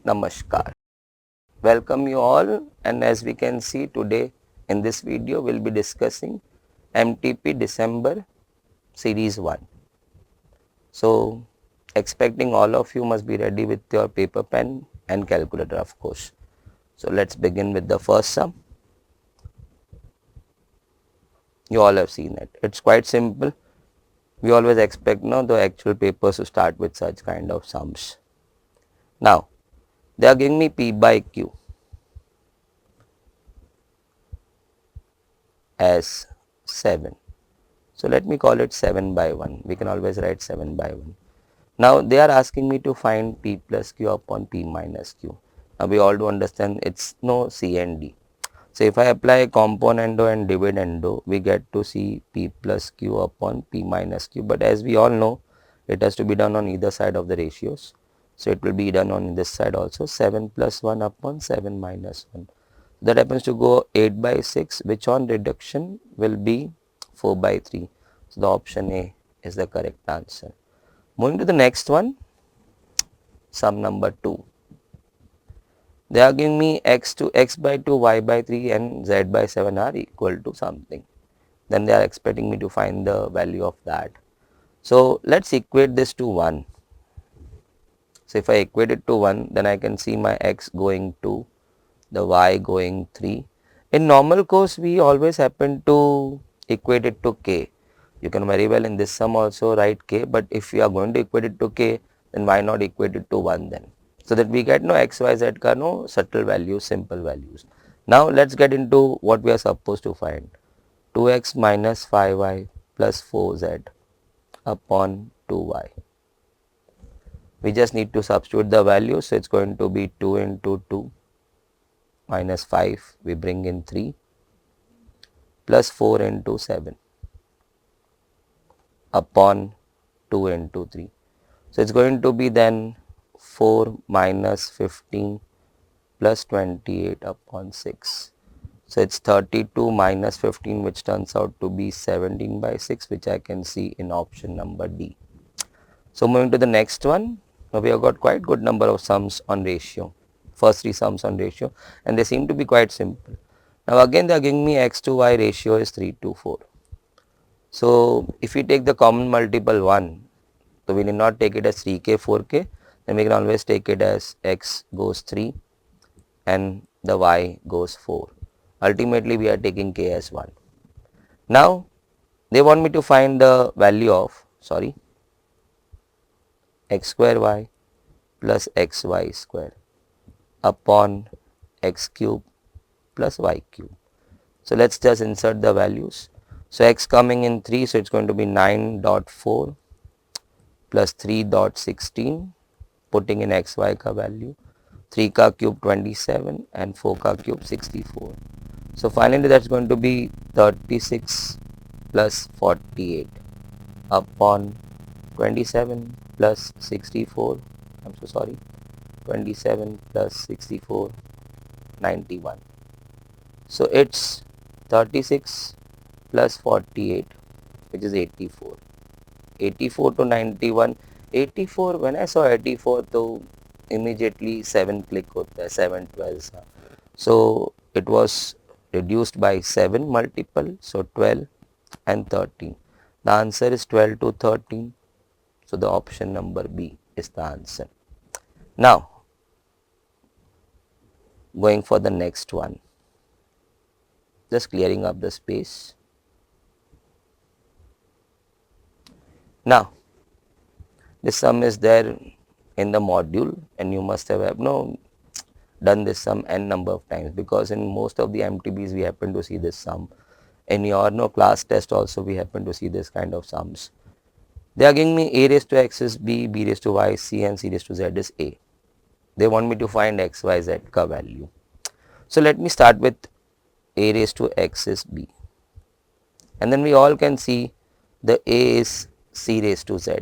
Namaskar. Welcome you all, and as we can see today in this video we will be discussing MTP December series 1. So expecting all of you must be ready with your paper, pen and calculator of course. So let's begin with the first sum. You all have seen it. It's quite simple. We always expect the actual papers to start with such kind of sums. Now they are giving me P by Q as 7. So let me call it 7 by 1. We can always write 7 by 1. Now they are asking me to find P plus Q upon P minus Q. Now we all do understand it's no C and D. So if I apply componendo and dividendo, we get to see P plus Q upon P minus Q. But as we all know, it has to be done on either side of the ratios. So it will be done on this side also, 7 plus 1 upon 7 minus 1. That happens to go 8 by 6, which on reduction will be 4 by 3. So the option A is the correct answer. Moving to the next one, sum number 2. They are giving me x by 2, y by 3 and z by 7 are equal to something. Then they are expecting me to find the value of that. So let's equate this to 1. So if I equate it to 1, then I can see my x going 2, the y going 3. In normal course, we always happen to equate it to k. You can very well in this sum also write k, but if you are going to equate it to k, then why not equate it to 1 then? So that we get no x, y, z ka no subtle values, simple values. Now let's get into what we are supposed to find. 2x minus 5y plus 4z upon 2y. We just need to substitute the values. So it's going to be 2 into 2 minus 5, we bring in 3 plus 4 into 7 upon 2 into 3. So it's going to be then 4 minus 15 plus 28 upon 6. So it's 32 minus 15, which turns out to be 17 by 6, which I can see in option number D. So moving to the next one, now we have got quite good number of sums on ratio. First 3 sums on ratio, and they seem to be quite simple. Now again they are giving me x to y ratio is 3 to 4. So if we take the common multiple 1, so we need not take it as 3k, 4k, then we can always take it as x goes 3 and the y goes 4. Ultimately we are taking k as 1. Now they want me to find the value of, x square y plus xy square upon x cube plus y cube. So let's just insert the values. So x coming in 3, so it's going to be 9.4 plus 3.16, putting in xy ka value, 3 ka cube 27 and 4 ka cube 64. So finally that's going to be 36 plus 48 upon 27 plus 64, 27 plus 64, 91. So it's 36 plus 48, which is 84. 84 to 91. 84, when I saw 84, तो immediately 7 click होता है, 7 12. So it was reduced by 7 multiple, so 12 and 13. The answer is 12 to 13. So the option number B is the answer. Now going for the next one, just clearing up the space. Now this sum is there in the module, and you must have done this sum n number of times, because in most of the MTBs we happen to see this sum. In your class test also we happen to see this kind of sums. They are giving me a raised to x is b, b raised to y is c and c raised to z is a. They want me to find x, y, z ka value. So let me start with a raised to x is b, and then we all can see the a is c raised to z.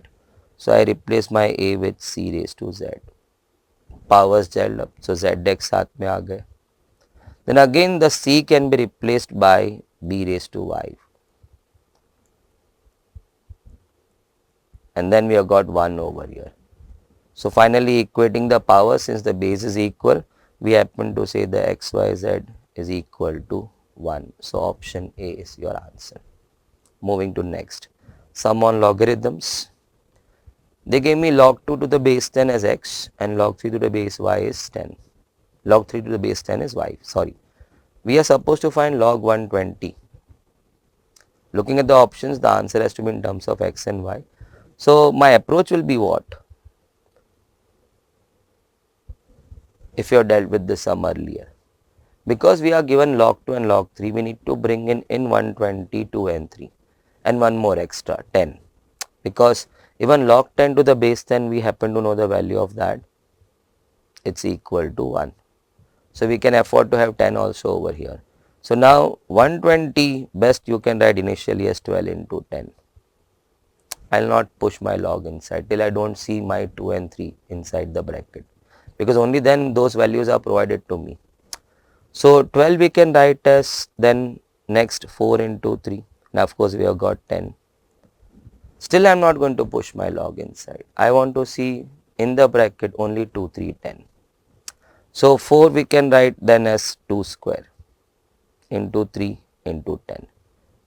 So I replace my a with c raised to z. Powers gelled up, so z dec साथ में आ गए. Then again the c can be replaced by b raised to y. And then we have got 1 over here. So finally equating the power, since the base is equal, we happen to say the xyz is equal to 1. So option A is your answer. Moving to next, sum on logarithms. They gave me log 2 to the base 10 as x and log 3 to the base y is 10. Log 3 to the base 10 is y, sorry. We are supposed to find log 120. Looking at the options, the answer has to be in terms of x and y. So my approach will be what? If you have dealt with this sum earlier. Because we are given log 2 and log 3, we need to bring in 120, 2 and 3 and one more extra 10. Because even log 10 to the base 10, we happen to know the value of that. It's equal to 1. So we can afford to have 10 also over here. So now 120 best you can write initially as 12 into 10. I'll not push my log inside till I don't see my 2 and 3 inside the bracket, because only then those values are provided to me. So 12 we can write as then next 4 into 3. Now of course we have got 10. Still I am not going to push my log inside. I want to see in the bracket only 2, 3, 10. So 4 we can write then as 2 square into 3 into 10.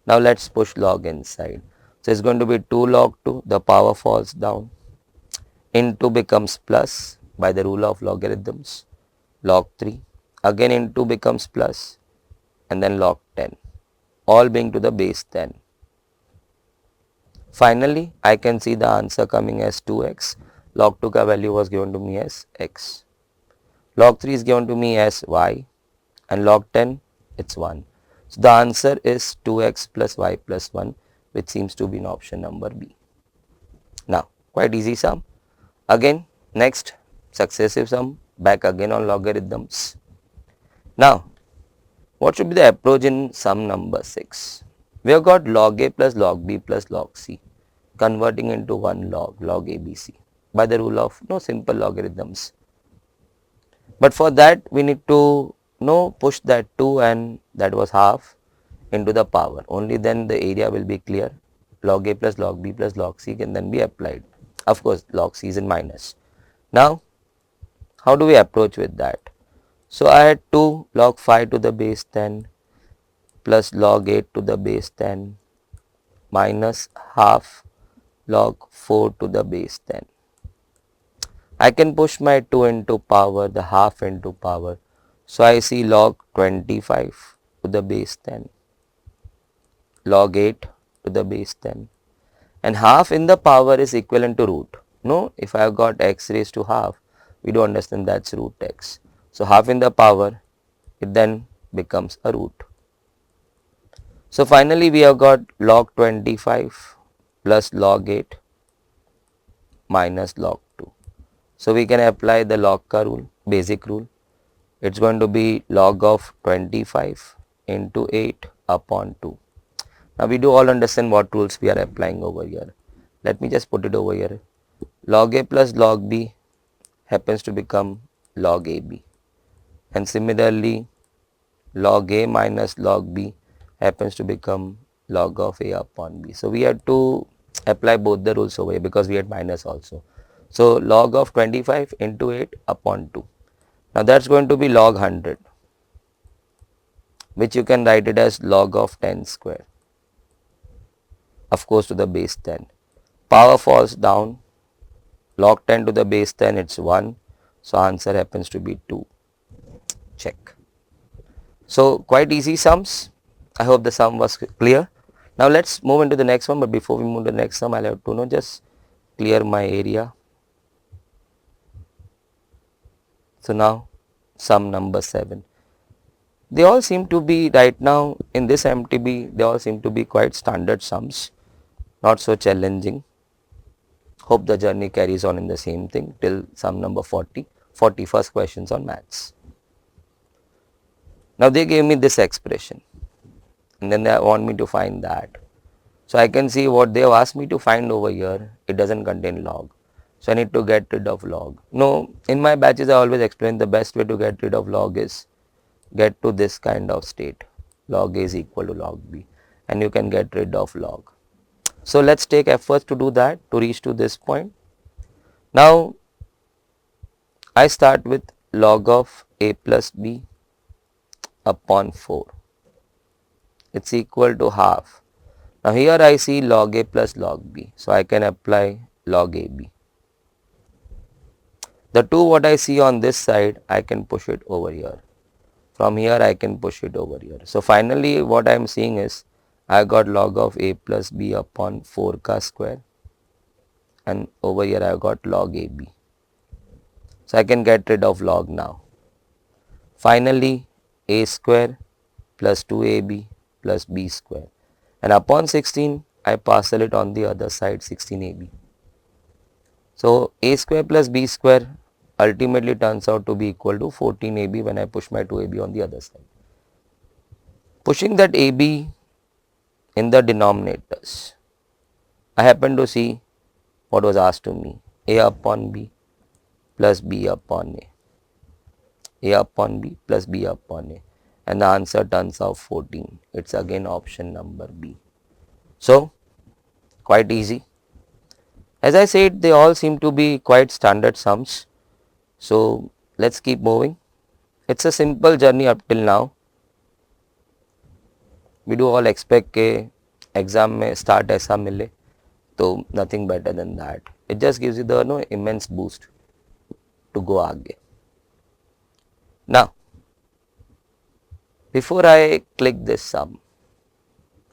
Now let's push log inside. So it's going to be 2 log 2, the power falls down, into becomes plus by the rule of logarithms, log 3, again into becomes plus and then log 10, all being to the base 10. Finally, I can see the answer coming as 2x. Log 2 ka value was given to me as x. Log 3 is given to me as y and log 10 it's 1. So the answer is 2x plus y plus 1, which seems to be in option number B. Now quite easy sum. Again next successive sum, back again on logarithms. Now what should be the approach in sum number 6? We have got log a plus log b plus log c converting into one log abc by the rule of simple logarithms. But for that we need to push that 2 and that was half into the power. Only then the area will be clear. Log a plus log b plus log c can then be applied. Of course log c is in minus. Now how do we approach with that? So I had 2 log 5 to the base 10 plus log 8 to the base 10 minus half log 4 to the base 10. I can push my 2 into power, the half into power. So I see log 25 to the base 10, log 8 to the base 10, and half in the power is equivalent to root. No, if I have got x raised to half, we do understand that's root x. So half in the power, it then becomes a root. So finally we have got log 25 plus log 8 minus log 2. So we can apply the log ka rule, basic rule. It's going to be log of 25 into 8 upon 2. Now we do all understand what rules we are applying over here. Let me just put it over here. Log a plus log b happens to become log ab, and similarly log a minus log b happens to become log of a upon b. So we had to apply both the rules over here because we had minus also. So log of 25 into 8 upon 2. Now that's going to be log 100, which you can write it as log of 10 square, of course to the base 10. Power falls down, log 10 to the base 10 it's 1, so answer happens to be 2. Check. So quite easy sums. I hope the sum was clear. Now let's move into the next one, but before we move to the next sum, I'll have to just clear my area. So now sum number 7. They all seem to be right now in this MTB, they all seem to be quite standard sums, not so challenging. Hope the journey carries on in the same thing till sum number 40, 41st questions on maths. Now they gave me this expression and then they want me to find that. So I can see what they have asked me to find over here, it doesn't contain log. So I need to get rid of log. No, in my batches I always explain the best way to get rid of log is get to this kind of state. Log a is equal to log b and you can get rid of log. So let's take efforts to do that, to reach to this point. Now I start with log of a plus b upon 4. It's equal to half. Now here I see log a plus log b. So I can apply log ab. The 2 what I see on this side, I can push it over here. From here I can push it over here. So finally what I am seeing is I got log of a plus b upon 4 ka square, and over here I got log ab. So I can get rid of log now. Finally a square plus 2ab plus b square, and upon 16 I parcel it on the other side, 16ab. So a square plus b square ultimately turns out to be equal to 14ab when I push my 2ab on the other side. Pushing that ab in the denominators, I happen to see what was asked to me, a upon b plus b upon a upon b plus b upon a, and the answer turns out 14. It's again option number B. So quite easy. As I said, they all seem to be quite standard sums. So let's keep moving. It's a simple journey up till now. We do all expect के exam में start ऐसा मिले, तो nothing better than that. It just gives you the immense boost to go आगे. Now, before I click this sum,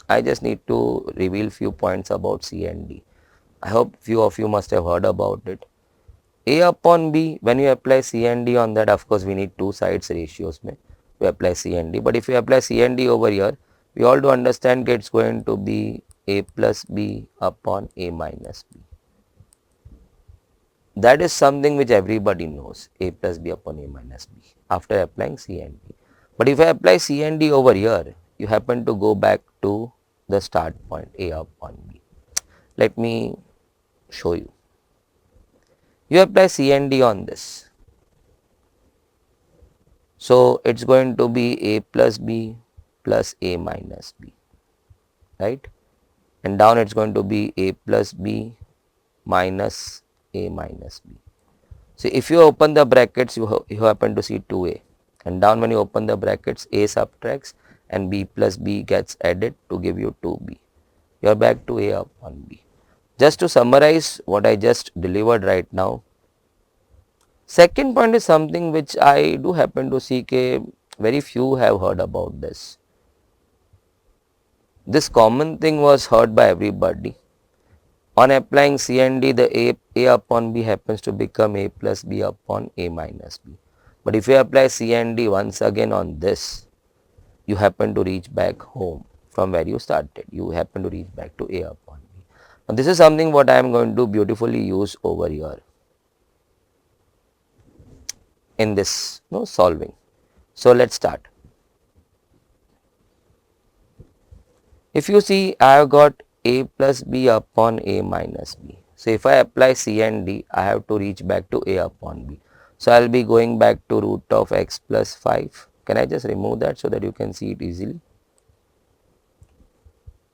I just need to reveal few points about C and D. I hope few of you must have heard about it. A upon B, when you apply C and D on that, of course we need two sides ratios में we apply C and D. But if you apply C and D over here, we all do understand that it's going to be A plus B upon A minus B. That is something which everybody knows, A plus B upon A minus B after applying C and D. But if I apply C and D over here, you happen to go back to the start point A upon B. Let me show you. You apply C and D on this. So it's going to be A plus B plus A minus B, right? And down it's going to be A plus B minus A minus B. So if you open the brackets, you happen to see 2A, and down when you open the brackets, A subtracts and B plus B gets added to give you 2B. You are back to A upon B. Just to summarize what I just delivered right now, second point is something which I do happen to see that very few have heard about this. This common thing was heard by everybody. On applying C and D, the A upon B happens to become A plus B upon A minus B. But if you apply C and D once again on this, you happen to reach back home from where you started. You happen to reach back to A upon B. Now this is something what I am going to beautifully use over here in this solving. So let's start. If you see, I have got A plus B upon A minus B. So if I apply C and D, I have to reach back to A upon B. So I will be going back to root of x plus 5. Can I just remove that so that you can see it easily?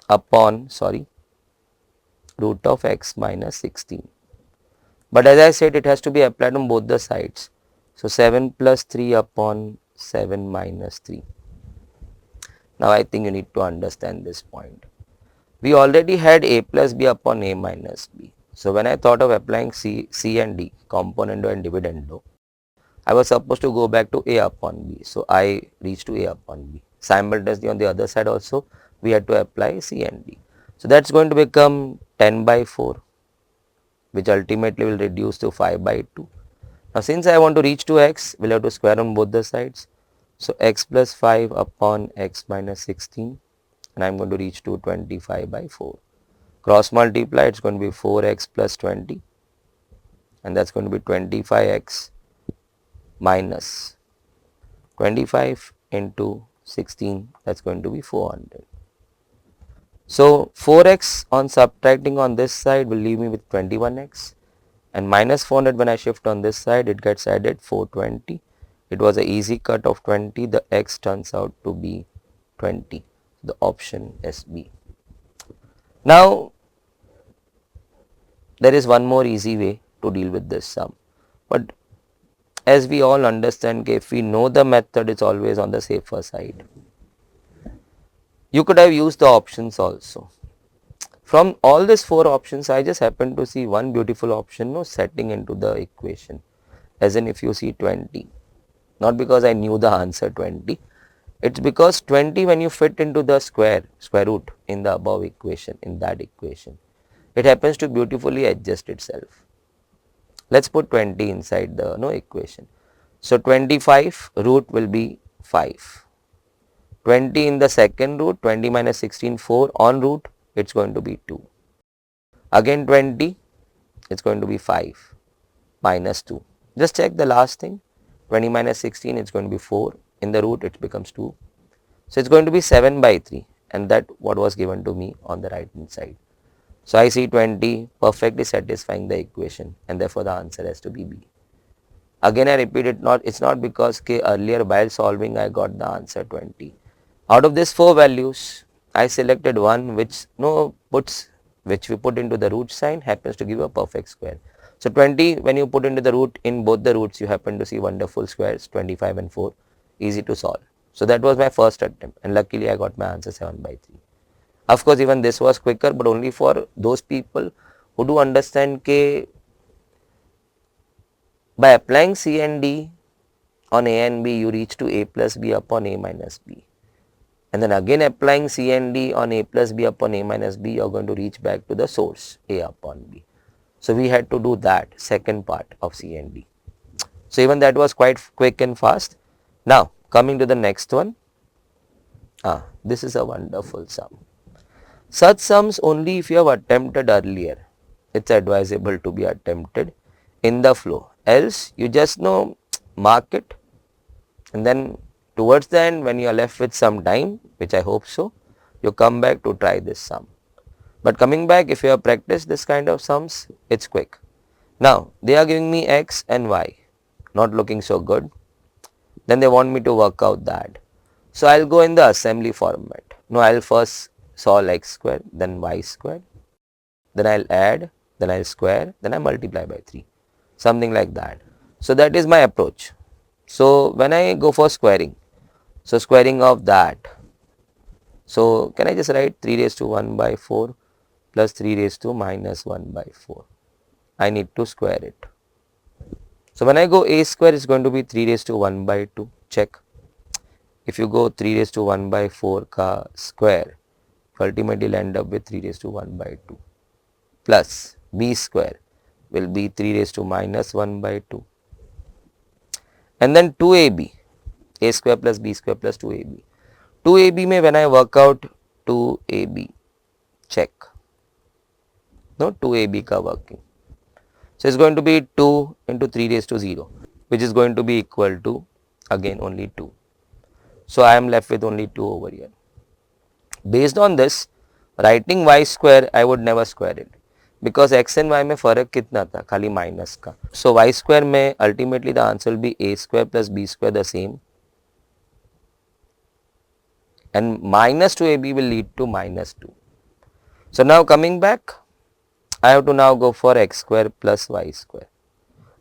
Upon, root of x minus 16. But as I said, it has to be applied on both the sides. So 7 plus 3 upon 7 minus 3. Now I think you need to understand this point. We already had A plus B upon A minus B. So when I thought of applying C and D, componendo and dividendo, I was supposed to go back to A upon B. So I reached to A upon B. Simultaneously on the other side also, we had to apply C and D. So that's going to become 10 by 4, which ultimately will reduce to 5 by 2. Now since I want to reach to x, we'll have to square on both the sides. So x plus 5 upon x minus 16, and I'm going to reach to 25 by 4. Cross multiply, it's going to be 4x plus 20, and that's going to be 25x minus 25 into 16, that's going to be 400. So 4x on subtracting on this side will leave me with 21x, and minus 400 when I shift on this side, it gets added 420. It was an easy cut of 20. The x turns out to be 20. The option is B. Now there is one more easy way to deal with this sum, but as we all understand, if we know the method, it's always on the safer side. You could have used the options also. From all these 4 options, I just happen to see one beautiful option, no, setting into the equation, as in if you see 20, not because I knew the answer 20, it's because 20 when you fit into the square root in the above equation, in that equation, it happens to beautifully adjust itself. Let's put 20 inside the equation. So 25 root will be 5. 20 in the second root, 20 minus 16, 4 on root, it's going to be 2. Again 20, it's going to be 5 minus 2. Just check the last thing, 20 minus 16, it's going to be 4. In the root, it becomes 2. So it's going to be 7 by 3, and that what was given to me on the right hand side. So I see 20 perfectly satisfying the equation, and therefore the answer has to be B. Again I repeat it, it's not because earlier while solving I got the answer 20. Out of these 4 values, I selected one which we put into the root sign happens to give a perfect square. So 20 when you put into the root, in both the roots you happen to see wonderful squares, 25 and 4, easy to solve. So that was my first attempt, and luckily I got my answer 7 by 3. Of course, even this was quicker, but only for those people who do understand by applying C and D on A and B, you reach to A plus B upon A minus B. And then again applying C and D on A plus B upon A minus B, you are going to reach back to the source A upon B. So we had to do that second part of C and D. So even that was quite quick and fast. Now coming to the next one. This is a wonderful sum. Such sums only if you have attempted earlier, it's advisable to be attempted in the flow. Else you just mark it, and then towards the end when you are left with some time, which I hope so, you come back to try this sum. But coming back, if you have practiced this kind of sums, it's quick. Now they are giving me x and y, not looking so good. Then they want me to work out that. So I'll go in the assembly format. No, I'll first solve x square, then y square, then I'll add, then I'll square, then I multiply by 3, something like that. So that is my approach. So when I go for squaring, so squaring of that, so can I just write 3 raised to 1 by 4 plus 3 raised to minus 1 by 4. I need to square it. So when I go a square, is going to be 3 raised to 1 by 2, check. If you go 3 raised to 1 by 4 ka square, ultimately you'll end up with 3 raised to 1 by 2 plus b square will be 3 raised to minus 1 by 2, and then 2ab, a square plus b square plus 2ab. 2ab mein when I work out 2ab, check, 2ab ka working. So it's going to be 2 into 3 raised to 0, which is going to be equal to again only 2. So I am left with only 2 over here. Based on this, writing y square, I would never square it, because x and y में फर्क कितना था, खाली minus का. So y square में ultimately the answer will be a square plus b square the same, and minus 2ab will lead to minus 2. So now coming back, I have to now go for x square plus y square.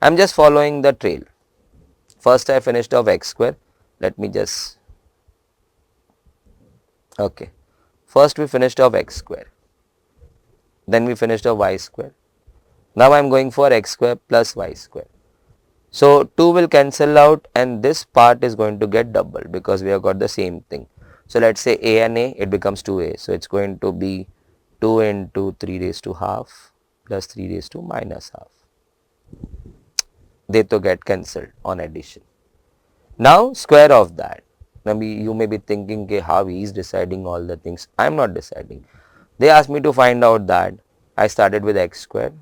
I am just following the trail. First I finished off x square. Let me just, okay. First we finished off x square, then we finished off y square. Now I am going for x square plus y square. So 2 will cancel out, and this part is going to get doubled because we have got the same thing. So let's say a and a, it becomes 2a. So it's going to be 2 into 3 raised to half plus 3 raised to minus half. They to get cancelled on addition. Now square of that. Now you may be thinking how he is deciding all the things. I am not deciding. They asked me to find out that. I started with x square,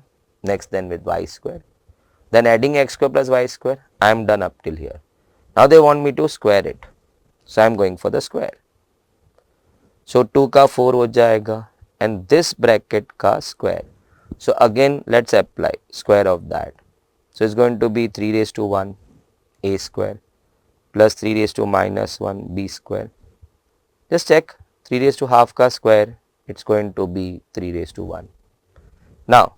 next then with y square, then adding x square plus y square. I am done up till here. Now they want me to square it. So I am going for the square. So 2 ka 4 ho jayega, and this bracket ka square. So again let's apply square of that. So it's going to be 3 raised to 1 a square plus 3 raised to minus 1 b square. Just check, 3 raised to half ka square, it's going to be 3 raised to 1. Now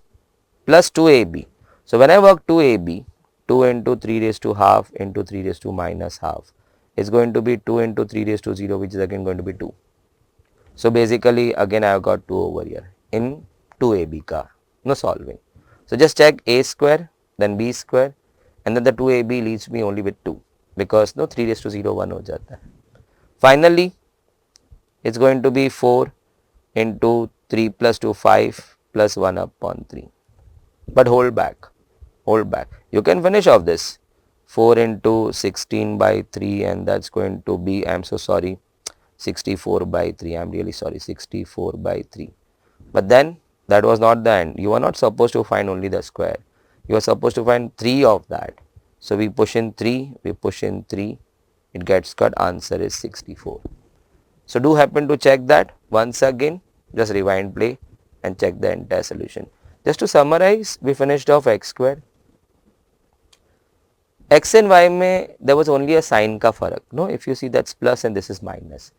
plus 2ab. So when I work 2ab, 2 into 3 raised to half into 3 raised to minus half is going to be 2 into 3 raised to 0, which is again going to be 2. So basically again I have got 2 over here in 2ab ka no solving. So just check a square then b square and then the 2ab leaves me only with 2 because no 3 raised to 0 1 ho jata hai. Finally it's going to be 4 into 3 plus 2 5 plus 1 upon 3. But hold back. You can finish off this. 4 into 16 by 3 and that's going to be, I am so sorry, 64 by 3. I am really sorry, 64 by 3. But then that was not the end. You are not supposed to find only the square. You are supposed to find 3 of that. So we push in 3, it gets cut, answer is 64. So do happen to check that once again, just rewind play and check the entire solution. Just to summarize, we finished off x square. X and y में there was only a sign का फर्क. No, if you see that's plus and this is minus.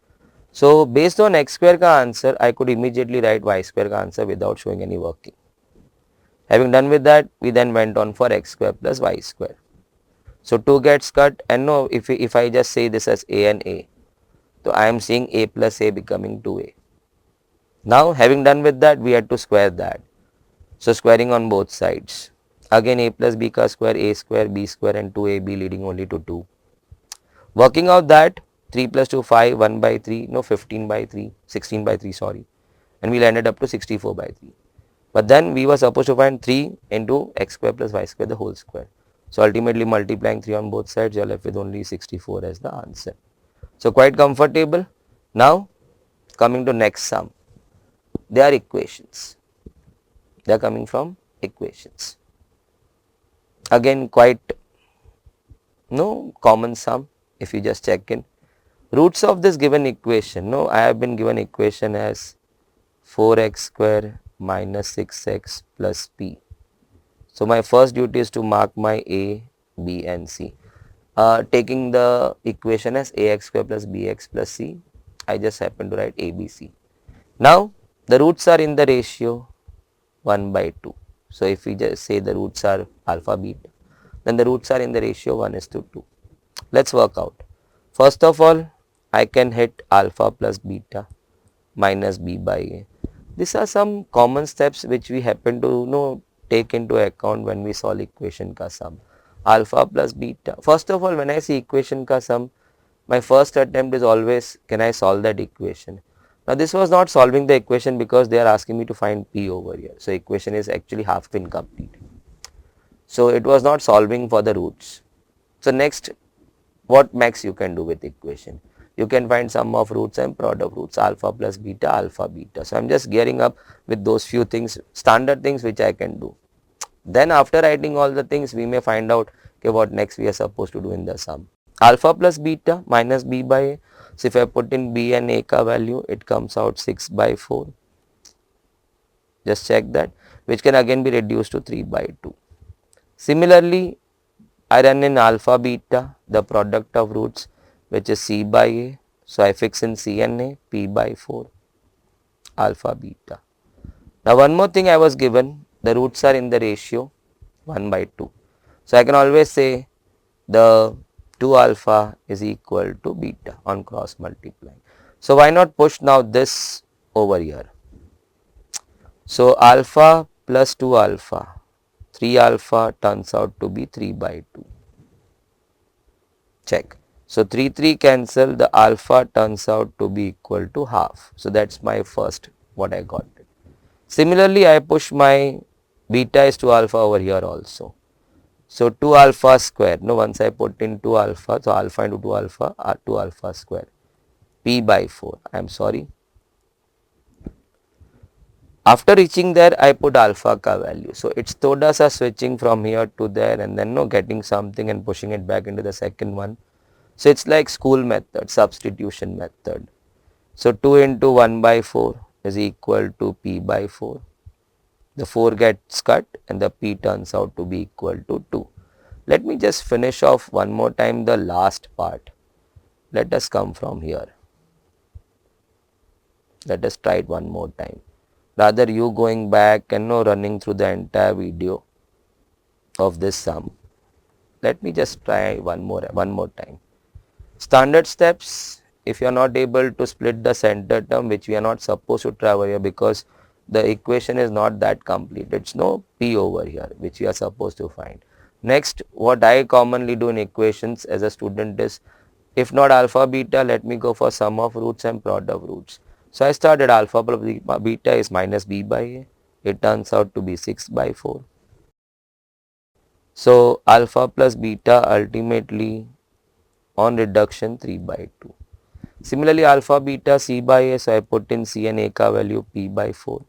So based on x square का answer, I could immediately write y square का answer without showing any working. Having done with that, we then went on for x square plus y square. So 2 gets cut and no, if I just say this as a and a, so I am seeing a plus a becoming 2a. Now having done with that, we had to square that. So squaring on both sides. Again a plus b ka square, a square, b square and 2ab leading only to 2. Working out that 3 plus 2 5, 1 by 3, no 15 by 3, 16 by 3 sorry, and we landed up to 64 by 3. But then we were supposed to find 3 into x square plus y square the whole square. So ultimately multiplying 3 on both sides, you are left with only 64 as the answer. So quite comfortable. Now coming to next sum. They are equations. They are coming from equations. Again quite no common sum if you just check in. Roots of this given equation, no, I have been given equation as 4x square minus 6x plus p. So my first duty is to mark my a, b and c. Taking the equation as ax square plus bx plus c, I just happen to write abc. Now the roots are in the ratio 1 by 2. So if we just say the roots are alpha beta, then the roots are in the ratio 1:2. Let's work out. First of all, I can hit alpha plus beta minus b by a. These are some common steps which we happen to take into account when we solve equation ka sum. Alpha plus beta. First of all, when I see equation ka sum, my first attempt is always, can I solve that equation? Now this was not solving the equation because they are asking me to find p over here. So equation is actually half incomplete. So it was not solving for the roots. So next, what max you can do with equation? You can find sum of roots and product of roots, alpha plus beta, alpha beta. So I am just gearing up with those few things, standard things which I can do. Then after writing all the things, we may find out okay, what next we are supposed to do in the sum. Alpha plus beta minus b by a. So if I put in b and a ka value, it comes out 6 by 4. Just check that, which can again be reduced to 3 by 2. Similarly, I run in alpha beta, the product of roots, which is c by a. So I fix in c and a, p by 4, alpha beta. Now one more thing I was given, the roots are in the ratio 1 by 2. So I can always say the 2 alpha is equal to beta on cross multiplying. So why not push now this over here? So alpha plus 2 alpha, 3 alpha turns out to be 3 by 2. Check. So 3 cancel, the alpha turns out to be equal to half. So that's my first what I got. Similarly, I push my beta is 2 alpha over here also. So 2 alpha square, no, once I put in 2 alpha, so alpha into 2 alpha are 2 alpha square, p by 4, I am sorry. After reaching there, I put alpha ka value. So it's todas are switching from here to there and then getting something and pushing it back into the second one. So it's like school method, substitution method. So 2 into 1 by 4 is equal to p by 4. The 4 gets cut and the p turns out to be equal to 2. Let me just finish off one more time the last part. Let us come from here. Let us try it one more time. Rather you going back and running through the entire video of this sum. Let me just try one more time. Standard steps, if you are not able to split the center term, which we are not supposed to try over here because the equation is not that complete. It's no p over here which we are supposed to find. Next, what I commonly do in equations as a student is, if not alpha beta, let me go for sum of roots and product of roots. So I started alpha plus beta is minus b by a. It turns out to be 6 by 4. So alpha plus beta ultimately on reduction 3 by 2. Similarly, alpha beta c by a, so I put in c and a ka value p by 4.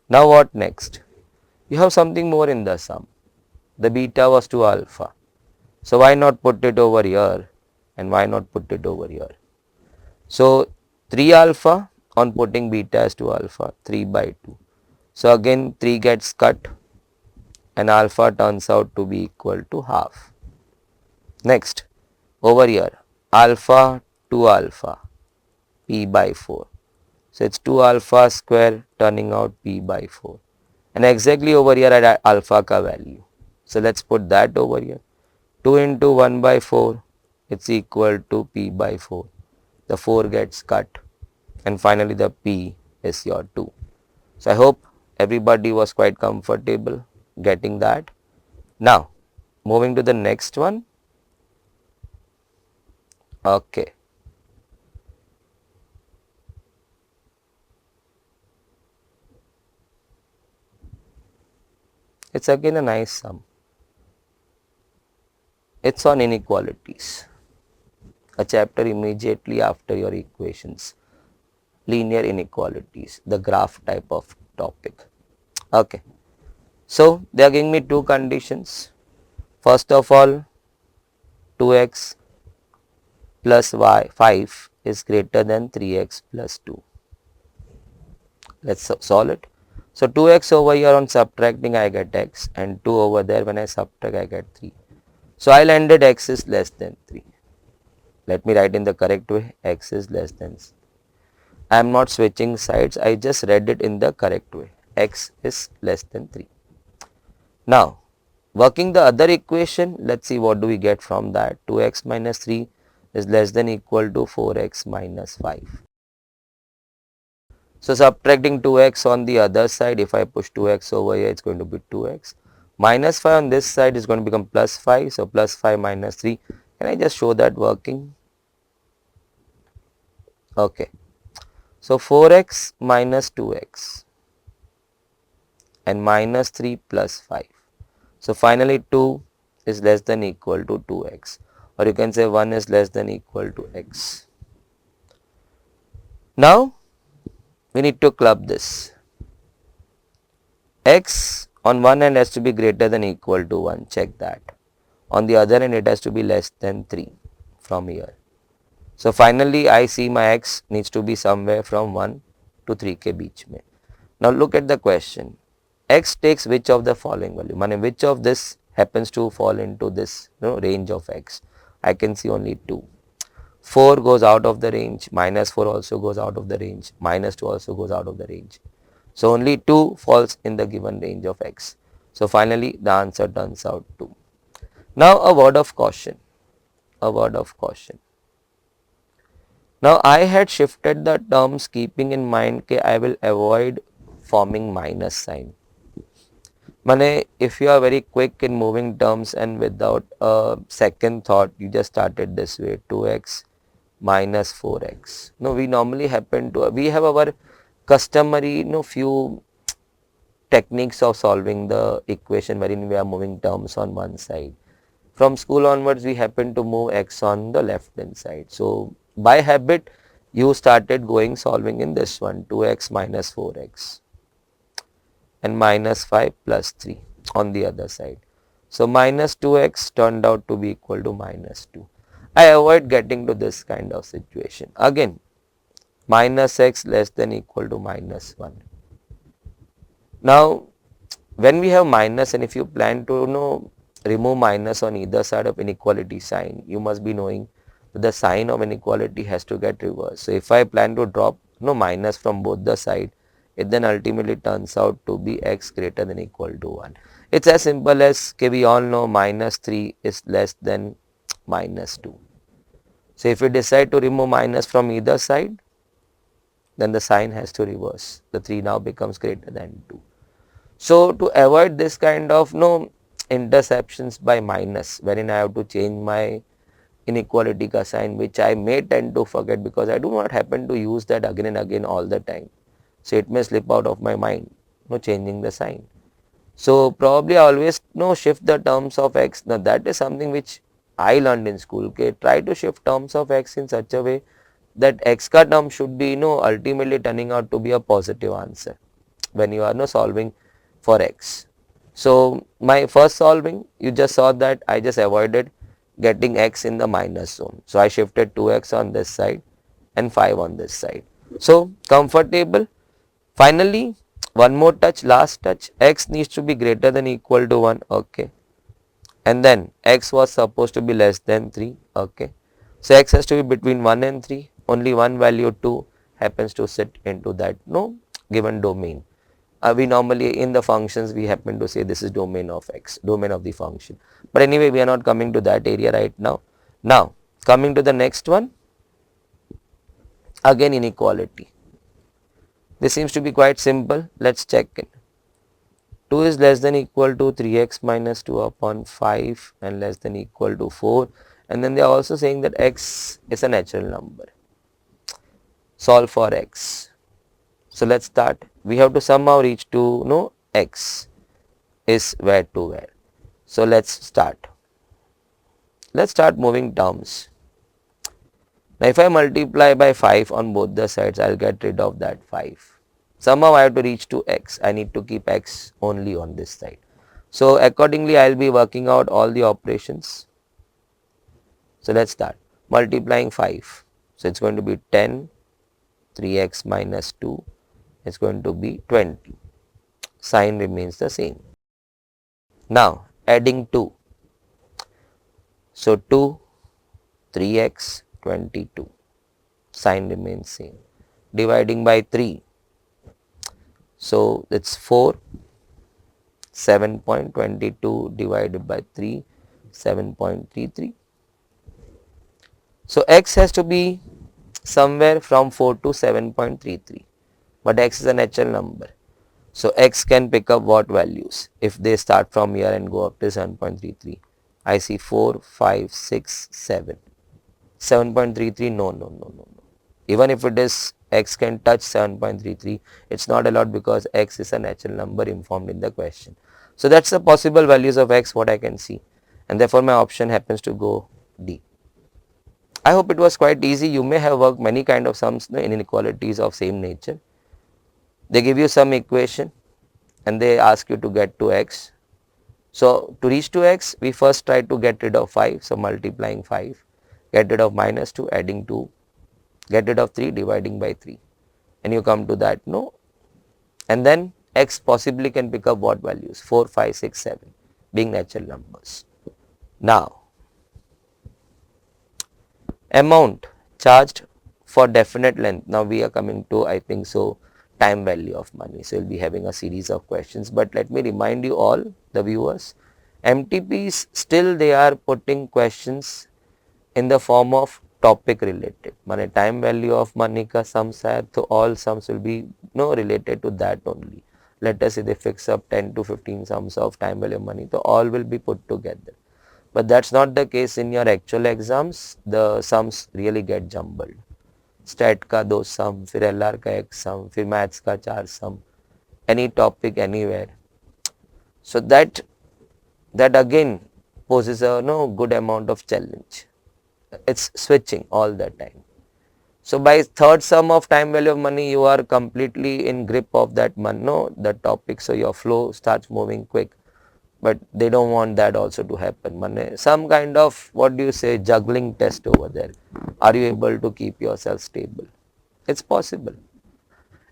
Now what next? You have something more in the sum. The beta was to alpha. So why not put it over here and why not put it over here? So 3 alpha on putting beta as to alpha, 3 by 2. So again 3 gets cut and alpha turns out to be equal to half. Next, over here, alpha to alpha, p by 4. So it's 2 alpha square turning out p by 4. And exactly over here I add alpha ka value. So let's put that over here. 2 into 1 by 4, it's equal to p by 4. The 4 gets cut and finally the p is your 2. So I hope everybody was quite comfortable getting that. Now moving to the next one. Okay. It's again a nice sum. It's on inequalities, a chapter immediately after your equations, linear inequalities, the graph type of topic. Okay. So they are giving me two conditions. First of all, 2x plus y 5 is greater than 3x plus 2. Let's solve it. So 2x over here on subtracting I get x and 2 over there when I subtract I get 3. So I landed x is less than 3. Let me write in the correct way, x is less than. I am not switching sides, I just read it in the correct way, x is less than 3. Now working the other equation, let's see what do we get from that. 2x minus 3 is less than equal to 4x minus 5. So subtracting 2x on the other side, if I push 2x over here, it's going to be 2x. Minus 5 on this side is going to become plus 5. So plus 5 minus 3. Can I just show that working? Okay. So 4x minus 2x and minus 3 plus 5. So finally 2 is less than equal to 2x, or you can say 1 is less than equal to x. Now we need to club this. X on one end has to be greater than equal to 1, check that. On the other end it has to be less than 3 from here. So finally I see my x needs to be somewhere from 1 to 3 ke beech mein. Now look at the question. X takes which of the following value? Meaning which of this happens to fall into this range of x? I can see only 2. 4 goes out of the range, minus 4 also goes out of the range, minus 2 also goes out of the range. So only 2 falls in the given range of x. So finally the answer turns out 2. Now a word of caution, a word of caution. Now I had shifted the terms keeping in mind that I will avoid forming minus sign. Mane, if you are very quick in moving terms and without a second thought, you just started this way, 2x minus 4x. No, we normally we have our customary, few techniques of solving the equation wherein we are moving terms on one side. From school onwards, we happen to move x on the left hand side. So by habit, you started solving in this one, 2x minus 4x. And minus 5 plus 3 on the other side. So minus 2x turned out to be equal to minus 2. I avoid getting to this kind of situation. Again, minus x less than equal to minus 1. Now, when we have minus, and if you plan to remove minus on either side of inequality sign, you must be knowing that the sign of inequality has to get reversed. So if I plan to drop minus from both the side, it then ultimately turns out to be x greater than equal to 1. It's as simple as okay, we all know minus 3 is less than minus 2. So if we decide to remove minus from either side, then the sign has to reverse. The 3 now becomes greater than 2. So to avoid this kind of no interceptions by minus, wherein I have to change my inequality ka sign, which I may tend to forget because I do not happen to use that again and again all the time. So it may slip out of my mind, changing the sign. So probably I always shift the terms of x. Now that is something which I learned in school. Okay, try to shift terms of x in such a way that x ka term should be ultimately turning out to be a positive answer when you are solving for x. So my first solving, you just saw that I just avoided getting x in the minus zone. So I shifted 2x on this side and 5 on this side. So comfortable. Finally, one more touch, last touch, x needs to be greater than equal to 1, okay. And then x was supposed to be less than 3, okay. So x has to be between 1 and 3, only one value 2 happens to sit into that given domain. We normally in the functions we happen to say this is domain of x, domain of the function. But anyway, we are not coming to that area right now. Now coming to the next one, again inequality. This seems to be quite simple. Let's check it. 2 is less than equal to 3x minus 2 upon 5 and less than equal to 4, and then they are also saying that x is a natural number. Solve for x. So let's start. We have to somehow reach to x is where to where. So let's start. Let's start moving terms. Now if I multiply by 5 on both the sides, I'll get rid of that 5. Somehow I have to reach to x. I need to keep x only on this side. So accordingly I'll be working out all the operations. So let's start. Multiplying 5. So it's going to be 10, 3x minus 2. It's going to be 20. Sign remains the same. Now adding 2. So 2, 3x, 22. Sign remains same. Dividing by 3. So it's 4, 7.22 divided by 3, 7.33. So x has to be somewhere from 4 to 7.33, but x is a natural number. So x can pick up what values if they start from here and go up to 7.33. I see 4, 5, 6, 7. 7.33, no. Even if it is x can touch 7.33, it's not allowed because x is a natural number informed in the question. So that's the possible values of x what I can see, and therefore my option happens to go D. I hope it was quite easy. You may have worked many kind of sums in inequalities of same nature. They give you some equation and they ask you to get to x. So to reach to x, we first try to get rid of 5. So multiplying 5, get rid of minus 2, adding 2, get rid of 3, dividing by 3, and you come to that and then x possibly can pick up what values 4, 5, 6, 7 being natural numbers. Now amount charged for definite length. Now we are coming to, I think so, time value of money. So we'll be having a series of questions, but let me remind you all the viewers, MTPs still they are putting questions in the form of topic related. Mane time value of money ka sums hai, so all sums will be related to that only. Let us say they fix up 10 to 15 sums of time value of money, so all will be put together. But that's not the case in your actual exams. The sums really get jumbled. Stat का 2 sum, फिर LR का 1 sum, फिर maths का 4 sum, any topic anywhere. So that again poses a good amount of challenge. It's switching all the time. So by third sum of time value of money, you are completely in grip of that the topic. So your flow starts moving quick. But they don't want that also to happen. Some kind of, what do you say, juggling test over there. Are you able to keep yourself stable? It's possible.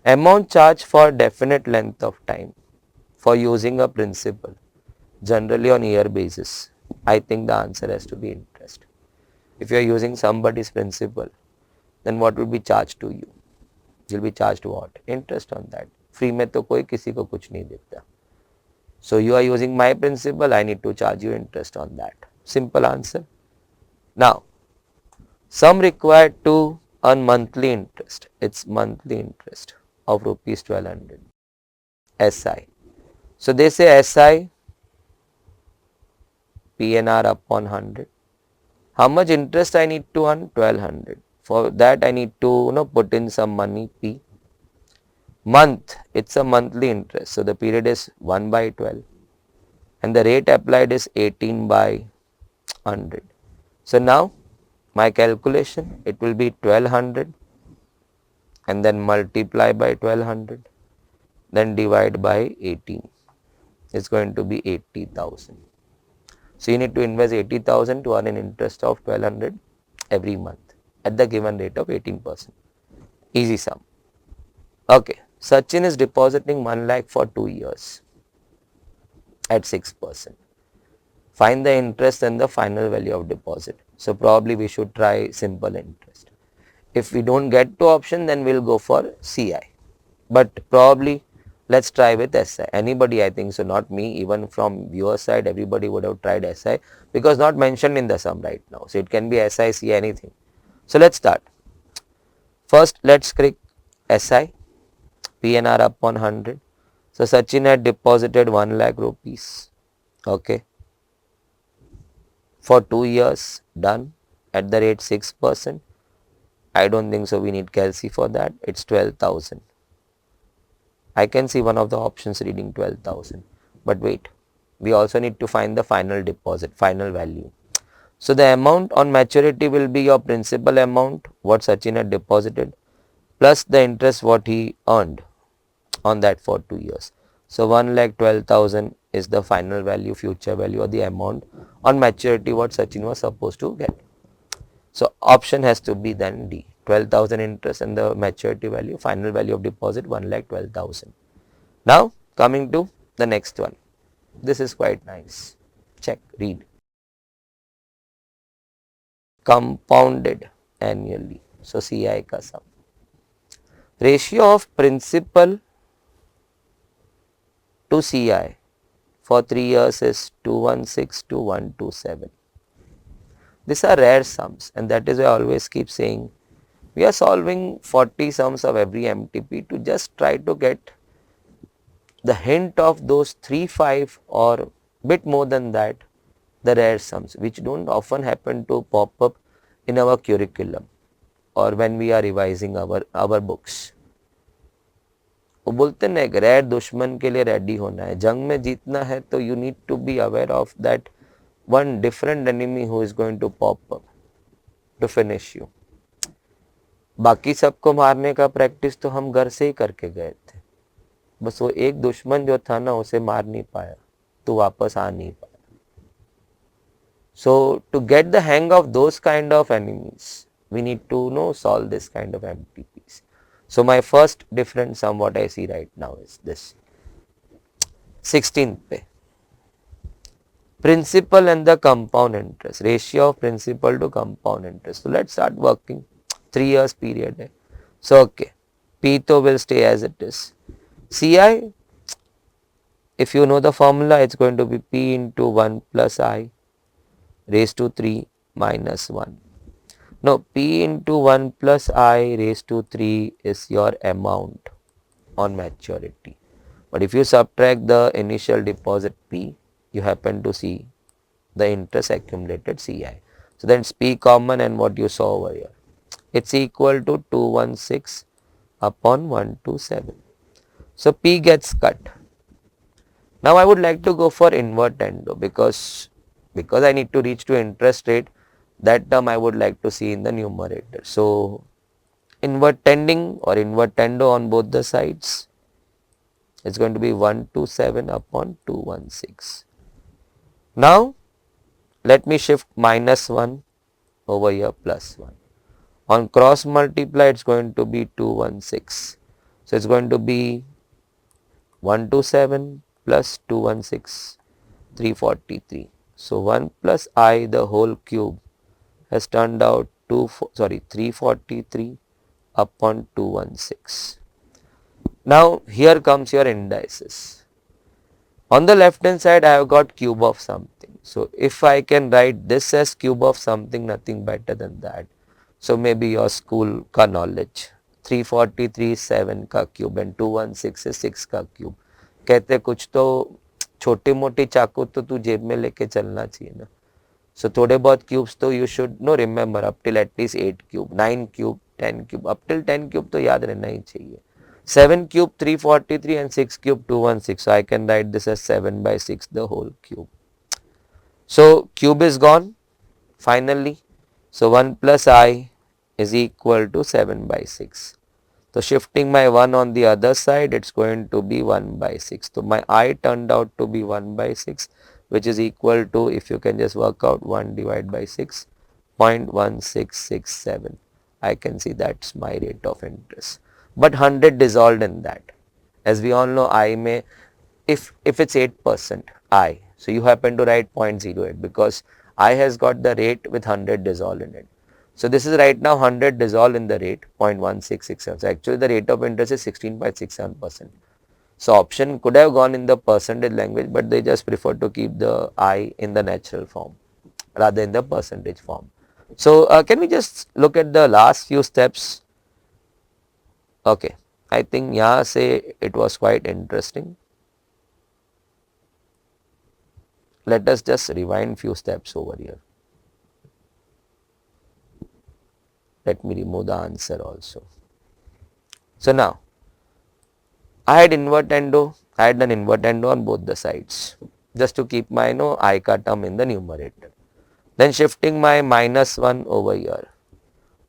Amount charged for definite length of time for using a principle, generally on year basis. I think the answer has to be interest. If you are using somebody's principle, then what will be charged to you? You'll be charged what? Interest on that. Free में तो कोई किसी को कुछ नहीं देता. So you are using my principal, I need to charge you interest on that. Simple answer. Now, some required to earn monthly interest. It's monthly interest of rupees 1200. SI. So they say SI PNR upon 100. How much interest I need to earn? 1200. For that I need to put in some money P. Month, it's a monthly interest. So the period is 1 by 12 and the rate applied is 18 by 100. So now my calculation, it will be 1200 and then multiply by 1200, then divide by 18. It's going to be 80,000. So you need to invest 80,000 to earn an interest of 1200 every month at the given rate of 18%. Easy sum. Okay, Sachin is depositing 1 lakh for 2 years at 6%. Find the interest and the final value of deposit. So probably we should try simple interest. If we don't get to option, then we'll go for CI. But probably let's try with SI. Anybody, I think so, not me, even from viewer side, everybody would have tried SI because not mentioned in the sum right now. So it can be SI, CI, anything. So let's start. First, let's click SI, PNR upon 100. So Sachin had deposited 1 lakh rupees. Okay. For 2 years, done at the rate 6%. I don't think so we need CAFC for that. It's 12,000. I can see one of the options reading 12,000. But wait, we also need to find the final deposit, final value. So the amount on maturity will be your principal amount, what Sachin had deposited, plus the interest what he earned on that for 2 years. So 1,12,000 is the final value, future value, or the amount on maturity what Sachin was supposed to get. So option has to be then D. 12,000 interest and the maturity value, final value of deposit 1,12,000. Now coming to the next one. This is quite nice. Check, read. Compounded annually. So CI ka sum. Ratio of principal to CI for 3 years is 216 to 127. These are rare sums and that is why I always keep saying we are solving 40 sums of every MTP to just try to get the hint of those 3, 5 or bit more than that, the rare sums which don't often happen to pop up in our curriculum or when we are revising our books. वो बोलते ना एक rare दुश्मन के लिए ready होना है, जंग में जीतना है तो you need to be aware of that one different enemy who is going to pop up to finish you. बाकी सबको मारने का प्रैक्टिस तो हम घर से ही करके गए थे, बस वो एक दुश्मन जो था ना उसे मार नहीं पाया तो वापस आ नहीं पाया. So to get the hang of those kind of enemies, we need to solve this kind of MTPs. So my first different sum what I see right now is this. 16th पे principal and the compound interest, ratio of principal to compound interest. So let's start working. 3 years period है. So okay, P to will stay as it is. CI, if you know the formula, it's going to be P into 1 plus I raised to 3 minus 1. Now P into 1 plus I raised to 3 is your amount on maturity. But if you subtract the initial deposit P, you happen to see the interest accumulated CI. So then it's P common and what you saw over here. It's equal to 216 upon 127. So P gets cut. Now I would like to go for invertendo because I need to reach to interest rate. That term I would like to see in the numerator. So invertending or invertendo on both the sides, it's going to be 127 upon 216. Now let me shift minus 1 over here plus 1. On cross multiply it's going to be 216. So it's going to be 127 plus 216, 343. So 1 plus I the whole cube has turned out 343 upon 216. Now here comes your indices. On the left hand side, I have got cube of something. So if I can write this as cube of something, nothing better than that. So maybe your school ka knowledge, 343 7 का cube and 216 is 6 का cube. कहते कुछ तो छोटी मोटी चाकू तो तू जेब में लेके चलना चाहिए ना. So थोड़े बहुत क्यूब्स तो you should know remember up till at least 8 cube, 9 cube, 10 cube, up till 10 cube तो याद रहना ही चाहिए. 7 cube 343 and 6 cube 216. So I can write this as 7 by 6 the whole cube. So cube is gone finally. So 1 plus I is equal to 7 by 6. So shifting my 1 on the other side, it's going to be 1 by 6. So my I turned out to be 1 by 6, which is equal to, if you can just work out 1 divided by 6, 0.1667. I can see that's my rate of interest. But 100 dissolved in that. As we all know, I may, if it's 8% I, so you happen to write 0.08 because I has got the rate with 100 dissolved in it. So this is right now 100 dissolved in the rate 0.1667. So actually the rate of interest is 16.67%. So option could have gone in the percentage language, but they just prefer to keep the I in the natural form rather in the percentage form. So can we just look at the last few steps? Okay, I think yeah, say it was quite interesting. Let us just rewind few steps over here. Let me remove the answer also. So now I had invertendo, I had done invertendo on both the sides just to keep my I ka term in the numerator. Then shifting my minus 1 over here.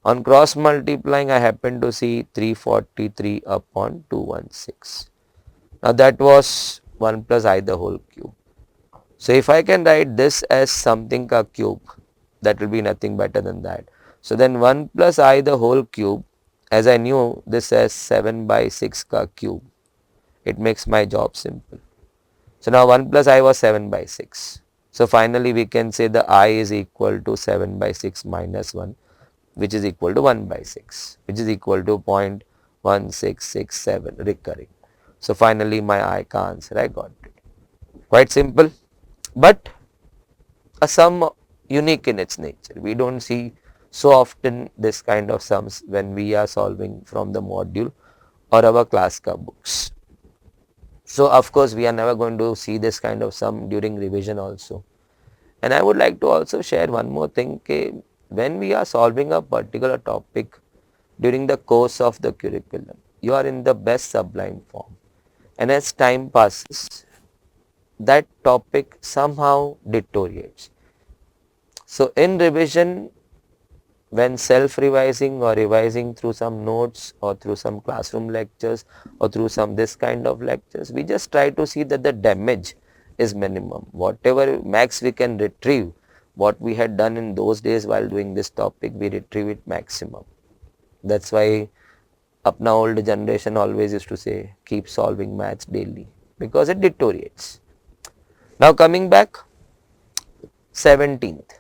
On cross multiplying, I happen to see 343 upon 216. Now that was 1 plus I the whole cube. So if I can write this as something ka cube, that will be nothing better than that. So then 1 plus I the whole cube, as I knew this as 7 by 6 ka cube, it makes my job simple. So now 1 plus I was 7 by 6. So finally we can say the I is equal to 7 by 6 minus 1, which is equal to 1 by 6, which is equal to 0.1667 recurring. So finally my I ka answer I got it. Quite simple, but a sum unique in its nature. We don't see so often this kind of sums when we are solving from the module or our class ka books. So of course we are never going to see this kind of sum during revision also. And I would like to also share one more thing, when we are solving a particular topic during the course of the curriculum, you are in the best sublime form, and as time passes that topic somehow deteriorates. So in revision, when self-revising or revising through some notes or through some classroom lectures or through some this kind of lectures, we just try to see that the damage is minimum. Whatever max we can retrieve, what we had done in those days while doing this topic, we retrieve it maximum. That's why apna old generation always used to say, keep solving maths daily, because it deteriorates. Now coming back, 17th.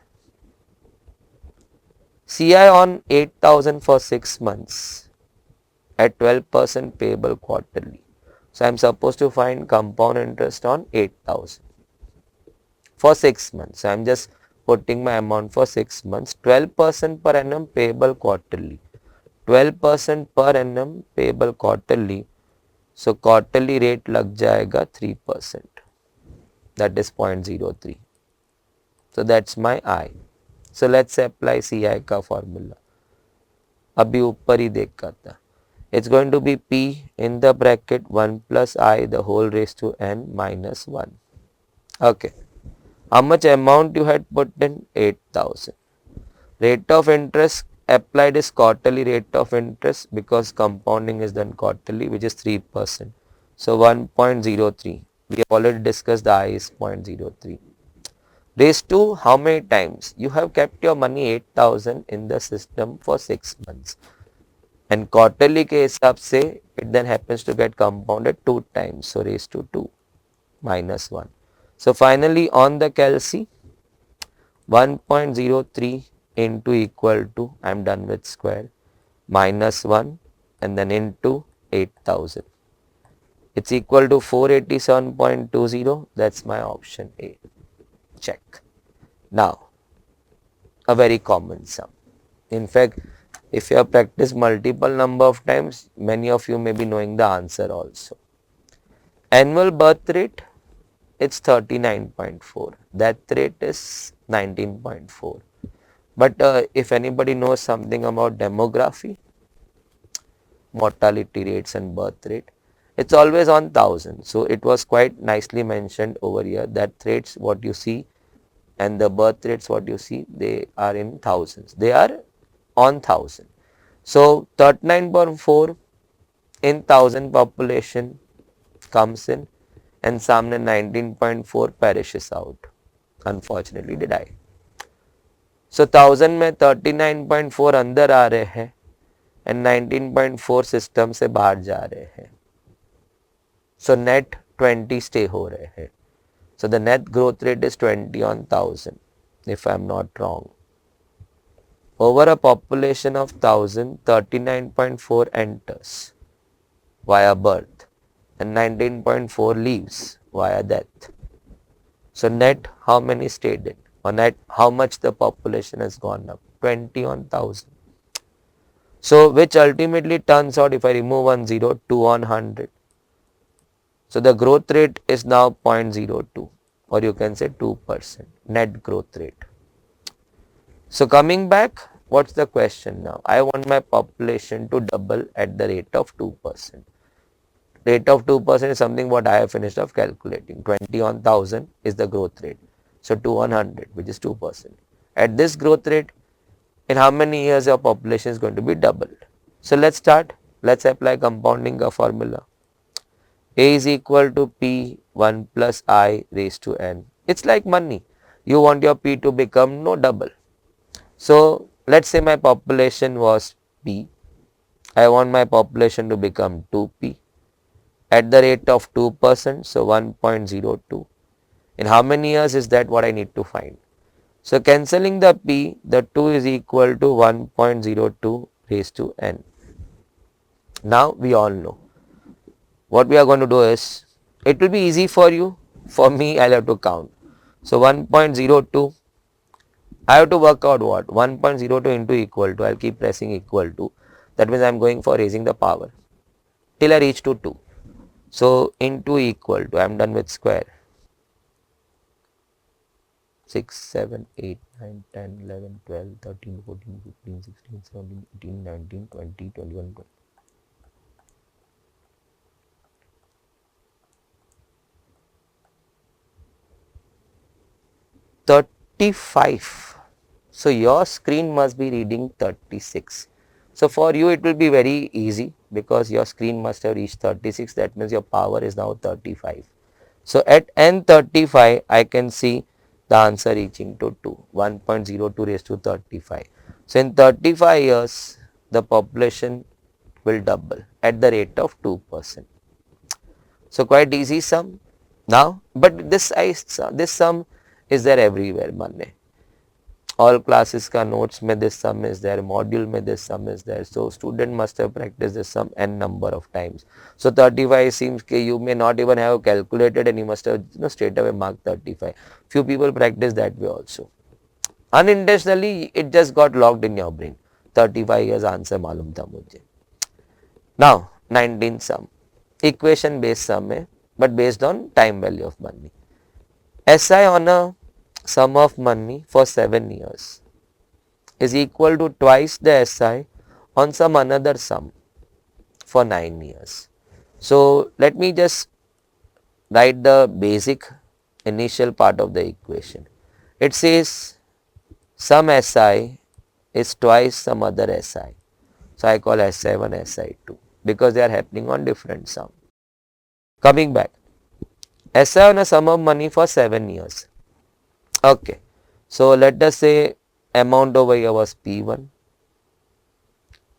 CI on 8,000 for 6 months at 12% payable quarterly. So I am supposed to find compound interest on 8,000 for 6 months. So I am just putting my amount for 6 months, 12% per annum payable quarterly. 12% per annum payable quarterly. So quarterly rate lag jayega 3%. That is 0.03. So that's my I. So let's apply CI का formula. अभी ऊपर ही देख करता. It's going to be P in the bracket 1 plus I the whole raised to n minus 1. Okay. How much amount you had put in? 8,000. Rate of interest applied is quarterly rate of interest because compounding is done quarterly, which is 3%. So 1.03. We have already discussed the I is 0.03. Raised to how many times? You have kept your money 8,000 in the system for 6 months. And quarterly ke hisab se, it then happens to get compounded 2 times. So raised to 2 minus 1. So finally on the calci, 1.03 into equal to, I am done with square, minus 1 and then into 8,000 It's equal to 487.20. That's my option A. Check. Now, a very common sum. In fact, if you have practiced multiple number of times, many of you may be knowing the answer also. Annual birth rate, it's 39.4. Death rate is 19.4. But if anybody knows something about demography, mortality rates and birth rate, it's always on 1000. So it was quite nicely mentioned over here that rates what you see and the birth rates what you see, they are in thousands. They are on 1000. So 39.4 in 1000 population comes in and सामने 19.4 perishes out. Unfortunately they die. So 1000 में 39.4 अंदर आ रहे हैं and 19.4 system से बाहर जा रहे हैं. So net 20 stay हो रहे हैं. So the net growth rate is 20 on 1000 if I am not wrong. Over a population of 1000, 39.4 enters via birth and 19.4 leaves via death. So net how many stayed in, or net how much the population has gone up? 20 on 1000. So which ultimately turns out, if I remove 1 0, 2 on 100. So the growth rate is now 0.02, or you can say 2% net growth rate. So coming back, what's the question now? I want my population to double at the rate of 2%. Rate of 2% is something what I have finished off calculating. 20 on 1000 is the growth rate. So 2 on 100, which is 2%. At this growth rate, in how many years your population is going to be doubled? So let's start. Let's apply compounding a formula. A is equal to P 1 plus I raised to N. It's like money. You want your P to become no double. So let's say my population was P. I want my population to become 2P at the rate of 2%. So 1.02. In how many years is that what I need to find? So cancelling the P, the 2 is equal to 1.02 raised to N. Now we all know. What we are going to do is, it will be easy for you. For me, I'll have to count. So 1.02. I have to work out what? 1.02 into equal to. I'll keep pressing equal to. That means I'm going for raising the power till I reach to 2. So into equal to. I'm done with square. 6, 7, 8, 9, 10, 11, 12, 13, 14, 15, 16, 17, 18, 19, 20, 21, 22. 35. So your screen must be reading 36. So for you it will be very easy because your screen must have reached 36. That means your power is now 35. So at N35 I can see the answer reaching to 2, 1.02 raised to 35. So in 35 years the population will double at the rate of 2%. So quite easy sum now, but this sum is there everywhere money. All classes ka notes mein this sum is there, module mein this sum is there. So student must have practiced this sum n number of times. So 35 seems that you may not even have calculated and you must have straight away marked 35. Few people practice that way also. Unintentionally it just got locked in your brain. 35 years answer malum tha mujhe. Now 19 sum. Equation based sum hai, but based on time value of money. SI on a sum of money for 7 years is equal to twice the SI on some another sum for 9 years. So let me just write the basic initial part of the equation. It says some SI is twice some other SI. So I call SI1, SI2 because they are happening on different sum. Coming back, SI on a sum of money for 7 years. Okay, so let us say amount over here was P1.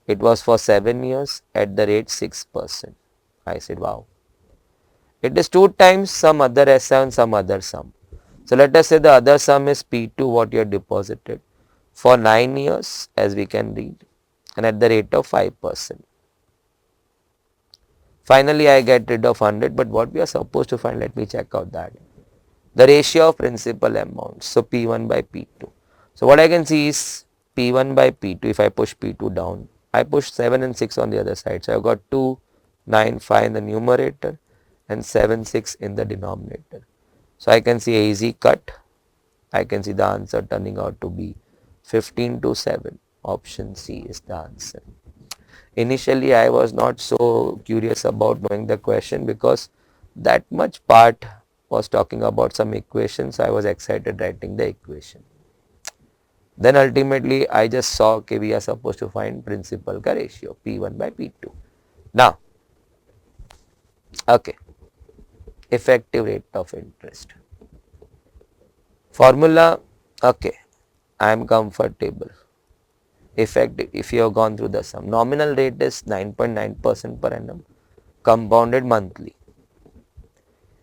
It was for 7 years at the rate 6%. I said, wow. It is 2 times some other SI on some other sum. So let us say the other sum is P2 what you have deposited for 9 years as we can read and at the rate of 5%. Finally, I get rid of 100, but what we are supposed to find, let me check out that. The ratio of principal amounts, so P1 by P2. So what I can see is P1 by P2, if I push P2 down, I push 7 and 6 on the other side. So I've got 2, 9, 5 in the numerator and 7, 6 in the denominator. So I can see a easy cut. I can see the answer turning out to be 15 to 7. Option C is the answer. Initially, I was not so curious about knowing the question because that much part was talking about some equations. So I was excited writing the equation. Then ultimately, I just saw okay, we are supposed to find principal ka ratio P1 by P2. Now, okay, effective rate of interest. Formula, okay, I am comfortable. Effective, if you have gone through the sum, nominal rate is 9.9% per annum, compounded monthly.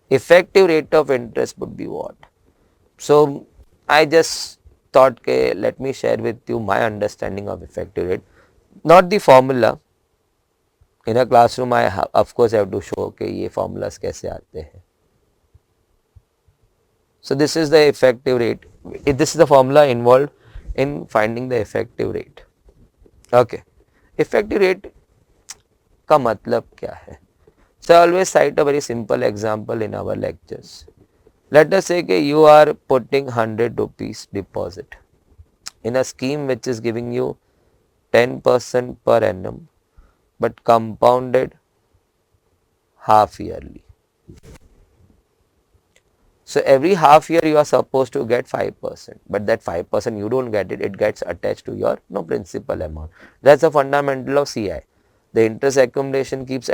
Effective rate of interest would be what? So I just thought, okay, let me share with you my understanding of effective rate, not the formula. In a classroom, I have, of course, I have to show कि ये formulas कैसे आते हैं. So this is the effective rate. This is the formula involved in finding the effective rate. Okay, effective rate का मतलब क्या है? So I always cite a very simple example in our lectures. Let us say that you are putting 100 rupees deposit in a scheme which is giving you 10% per annum but compounded half yearly. So every half year you are supposed to get 5%, but that 5% you don't get it, it gets attached to your principal amount. That's the fundamental of CI. The interest accumulation keeps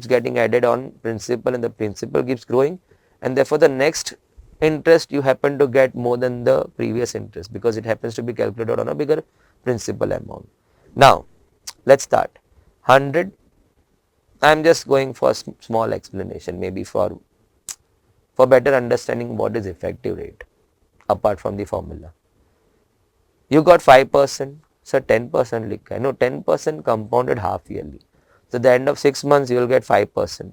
getting added on principal, and the principal keeps growing, and therefore the next interest you happen to get more than the previous interest because it happens to be calculated on a bigger principal amount. Now let's start. 100, I am just going for small explanation, maybe for better understanding what is effective rate apart from the formula. You got 5%, so 10% likha hai. No, 10% compounded half yearly. So at the end of 6 months you will get 5%.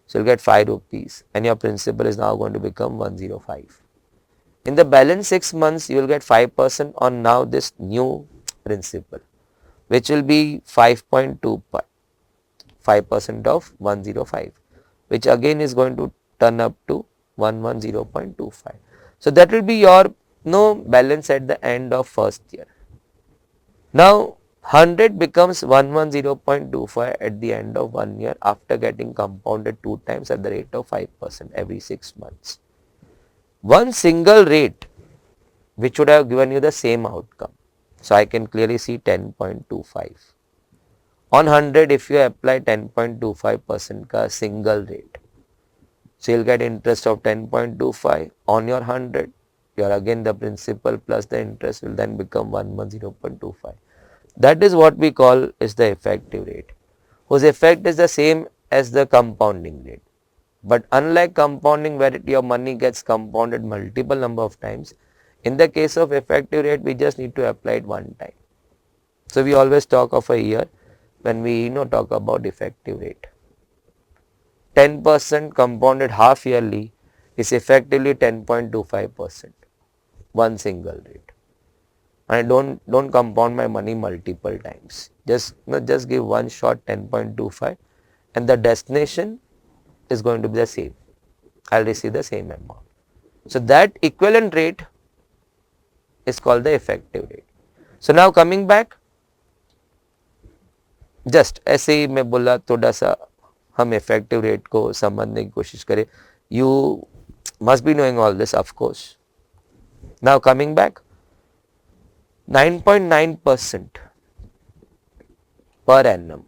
So you will get 5 rupees and your principal is now going to become 105. In the balance 6 months you will get 5% on now this new principal, which will be 5.2, 5% of 105, which again is going to turn up to 110.25. So that will be your balance at the end of first year. Now 100 becomes 110.25 at the end of 1 year after getting compounded 2 times at the rate of 5% every 6 months. One single rate which would have given you the same outcome. So I can clearly see 10.25. On 100, if you apply 10.25% ka single rate, so you'll get interest of 10.25 on your 100. Your again the principal plus the interest will then become 110.25. That is what we call is the effective rate, whose effect is the same as the compounding rate. But unlike compounding where your money gets compounded multiple number of times, in the case of effective rate we just need to apply it one time. So we always talk of a year when we talk about effective rate. 10% compounded half yearly is effectively 10.25%, one single rate. And I don't compound my money multiple times. Just give one shot 10.25 and the destination is going to be the same. I'll receive the same amount. So that equivalent rate is called the effective rate. So now coming back, just ऐसे ही मैं बोला थोड़ा सा हम effective rate को समझने की कोशिश करें. You must be knowing all this of course. Now coming back, 9.9% per annum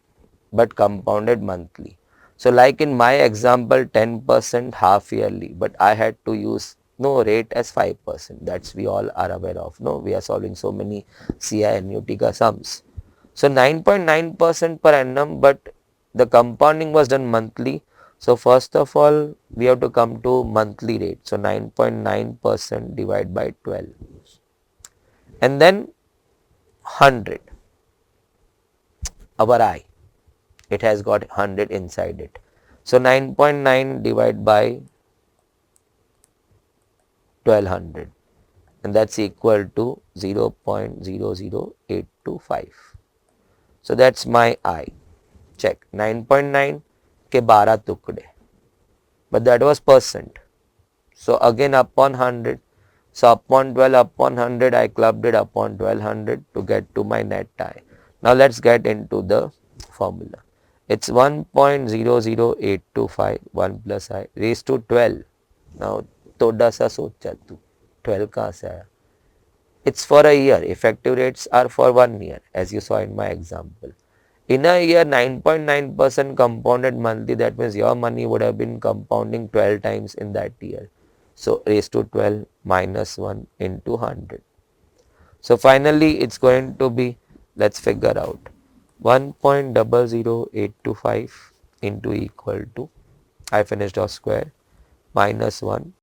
but compounded monthly. So like in my example 10% half yearly, but I had to use rate as 5%. That's we all are aware of. We are solving so many CI and UT ka sums. So 9.9% per annum, but the compounding was done monthly. So first of all we have to come to monthly rate. So 9.9% divided by 12 and then 100 our I. it has got 100 inside it. So 9.9 divided by 1200, and that's equal to 0.00825. So that's my I. Check 9.9 के 12 टुकड़े, but that was percent. So again upon 100, so upon 12 upon 100 I clubbed it upon 1200 to get to my net I. Now let's get into the formula. It's 1.00825 1 plus I raised to 12. Now थोड़ा सा सोचा तू 12 कहाँ से आया? It's for a year. Effective rates are for 1 year, as you saw in my example. In a year, 9.9% compounded monthly, that means your money would have been compounding 12 times in that year. So raised to 12 minus 1 into 100. So finally, it's going to be, let's figure out, 1.00825 into equal to, I finished off square, minus 1,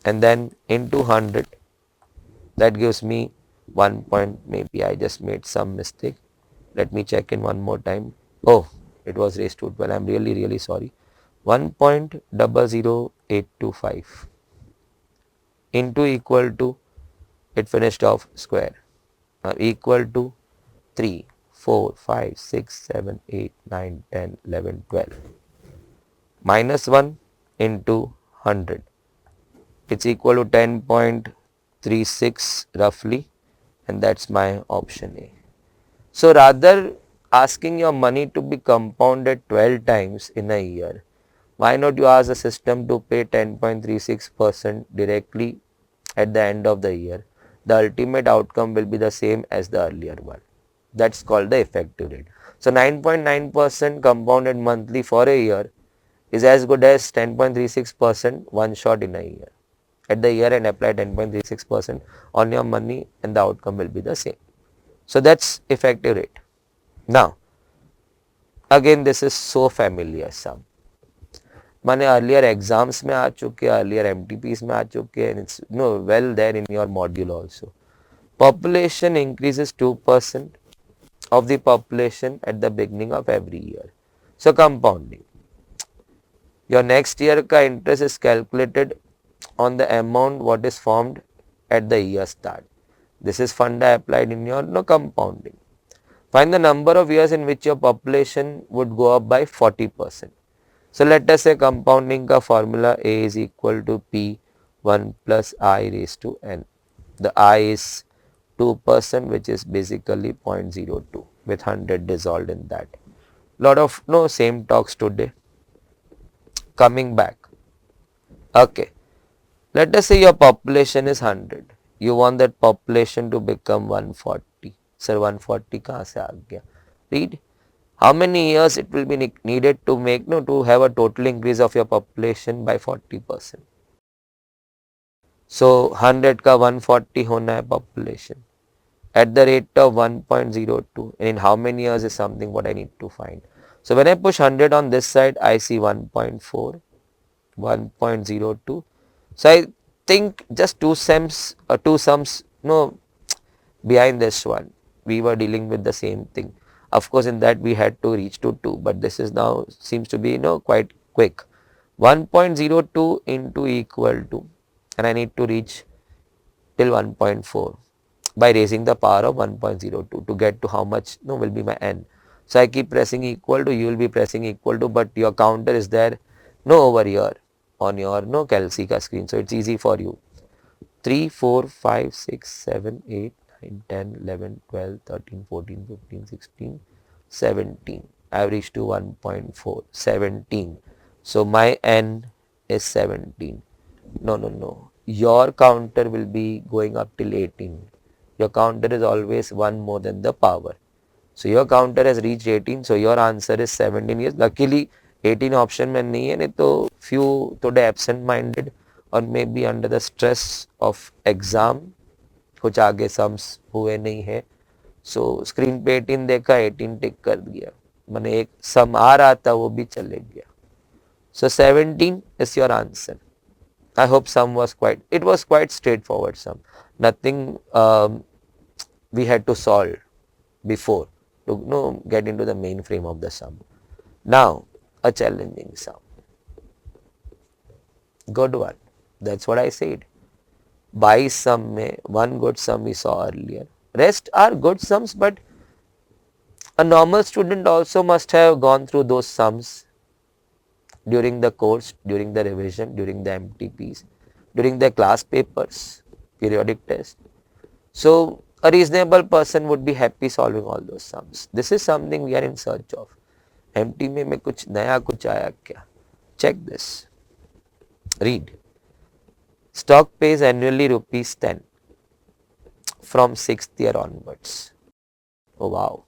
and then into 100. That gives me 1 point, maybe I just made some mistake. Let me check in one more time. Oh, it was raised to 12. I'm really sorry. 1.00825 into equal to, it finished off square, equal to 3, 4, 5, 6, 7, 8, 9, 10, 11, 12. Minus 1 into 100. It's equal to 10.36 roughly, and that's my option A. So rather asking your money to be compounded 12 times in a year, why not you ask the system to pay 10.36% directly at the end of the year? The ultimate outcome will be the same as the earlier one. That's called the effective rate. So 9.9% compounded monthly for a year is as good as 10.36% one shot in a year. At the year and apply 10.36% on your money and the outcome will be the same. So that's effective rate. Now again this is so familiar sum. माने earlier exams में आ चुके, earlier MTPs में आ चुके, and it's well there in your module also. Population increases 2% of the population at the beginning of every year. So compounding. Your next year ka interest is calculated on the amount what is formed at the year start. This is funda applied in your compounding. Find the number of years in which your population would go up by 40%. So let us say compounding ka formula A is equal to P1 plus I raised to N. The I is 2%, which is basically 0.02 with 100 dissolved in that. Lot of same talks today. Coming back. Okay. Let us say your population is 100. You want that population to become 140. Sir, 140 kahan se aa gaya? Read. How many years it will be needed to make to have a total increase of your population by 40%? So 100 ka 140 hona hai population at the rate of 1.02, and in how many years is something what I need to find. So when I push 100 on this side, I see 1.4, 1.02. So I think just two sums behind this one, we were dealing with the same thing. Of course, in that we had to reach to 2, but this is now seems to be quite quick. 1.02 into equal to, and I need to reach till 1.4 by raising the power of 1.02 to get to how much will be my n. So I keep pressing equal to, you will be pressing equal to, but your counter is there over here on your CAFC ka screen, so it's easy for you. 3, 4, 5, 6, 7, 8, 9, 10, 11, 12, 13, 14, 15, 16, 17. I have reached to 1.4, 17. So my n is 17. No. Your counter will be going up till 18. Your counter is always 1 more than the power. So your counter has reached 18. So your answer is 17 years. Luckily 18 option में नहीं है, नहीं तो few थोड़े absent minded और maybe under the stress of exam कुछ आगे sums हुए नहीं है. So screen पे 18 देखा, 18 टिक कर दिया, मैंने एक sum आ रहा था वो भी चले गया. So 17 is your answer. I hope sum was quite straightforward sum. Nothing we had to solve before to get into the main frame of the sum. Now, a challenging sum. Good one. That's what I said. By sum में one good sum we saw earlier. Rest are good sums, but a normal student also must have gone through those sums during the course, during the revision, during the MTPs, during the class papers, periodic test. So a reasonable person would be happy solving all those sums. This is something we are in search of. MT में कुछ नया कुछ आया क्या? Check this. Read. Stock pays annually rupees 10 from 6th year onwards. Oh wow.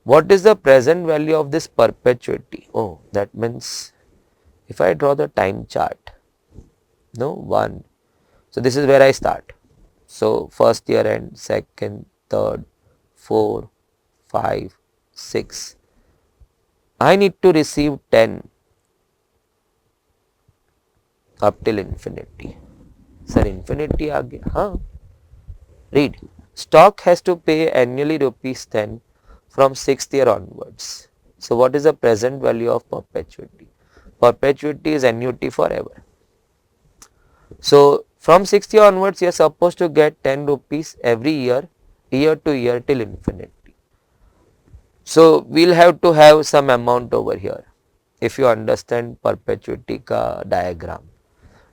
What is the present value of this perpetuity? Oh, that means if I draw the time chart, no, 1. So this is where I start. So first year end, second, third, 4, 5, 6. I need to receive 10 up till infinity. Sir, infinity आ गया, हाँ. Read. Stock has to pay annually rupees 10 from 6th year onwards. So what is the present value of perpetuity? Perpetuity is annuity forever. So from 6th year onwards, you are supposed to get 10 rupees every year, year to year till infinity. So we'll have to have some amount over here. If you understand perpetuity ka diagram.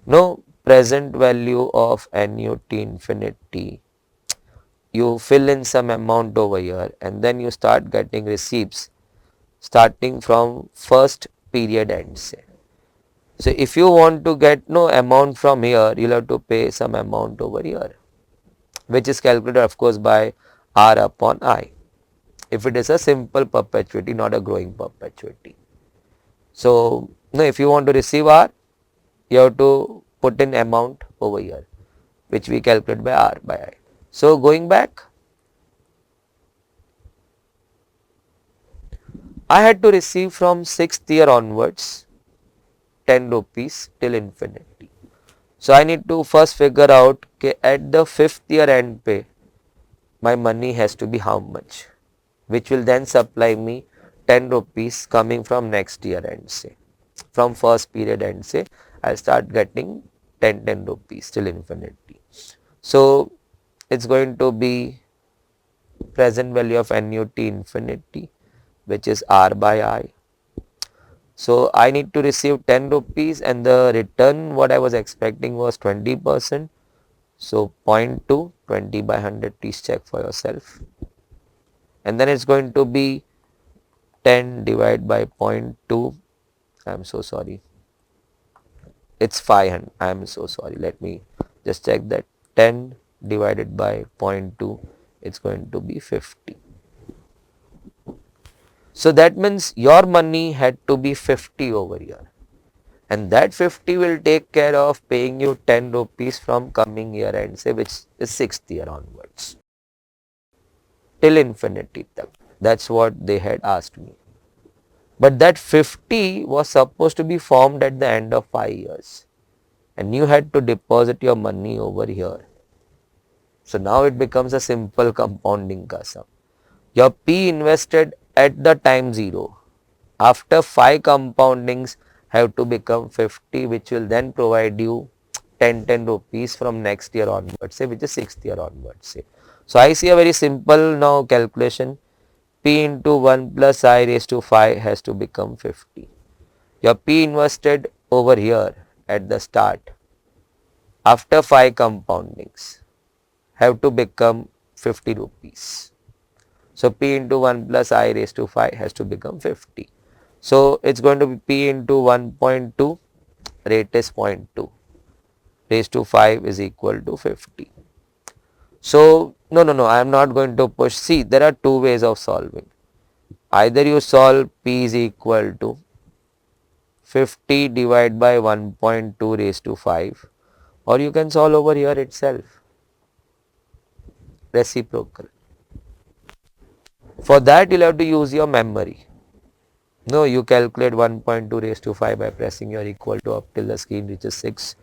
No, present value of annuity infinity. You fill in some amount over here and then you start getting receipts starting from first period end say. So if you want to get no amount from here, you'll have to pay some amount over here, which is calculated of course by R upon I. If it is a simple perpetuity, not a growing perpetuity. So no, if you want to receive R, you have to put in amount over here, which we calculate by R by I. So going back, I had to receive from 6th year onwards 10 rupees till infinity. So I need to first figure out that at the 5th year end pay, my money has to be how much, which will then supply me 10 rupees coming from next year end say. From first period end say, I'll start getting 10 rupees till infinity. So it's going to be present value of annuity infinity, which is R by I. So I need to receive 10 rupees and the return what I was expecting was 20%. So 0.2, 20 by 100, please check for yourself. And then it's going to be 10 divided by 0.2. I'm so sorry. It's 500. I'm so sorry. Let me just check that. 10 divided by 0.2. It's going to be 50. So that means your money had to be 50 over here. And that 50 will take care of paying you 10 rupees from coming year and say which is 6th year onwards. Till infinity. That's what they had asked me. But that 50 was supposed to be formed at the end of 5 years. And you had to deposit your money over here. So now it becomes a simple compounding ka sum. Your P invested at the time 0. After 5 compoundings have to become 50, which will then provide you 10 rupees from next year onwards, say, which is 6th year onwards, say. So I see a very simple now calculation. P into 1 plus I raised to 5 has to become 50. Your P invested over here at the start after 5 compoundings have to become 50 rupees. So P into 1 plus I raised to 5 has to become 50. So it's going to be P into 1.2, rate is 0.2, raised to 5 is equal to 50. So no, I am not going to push. See, there are two ways of solving. Either you solve P is equal to 50 divided by 1.2 raised to 5, or you can solve over here itself, reciprocal. For that you'll have to use your memory. No, you calculate 1.2 raised to 5 by pressing your equal to up till the screen reaches 6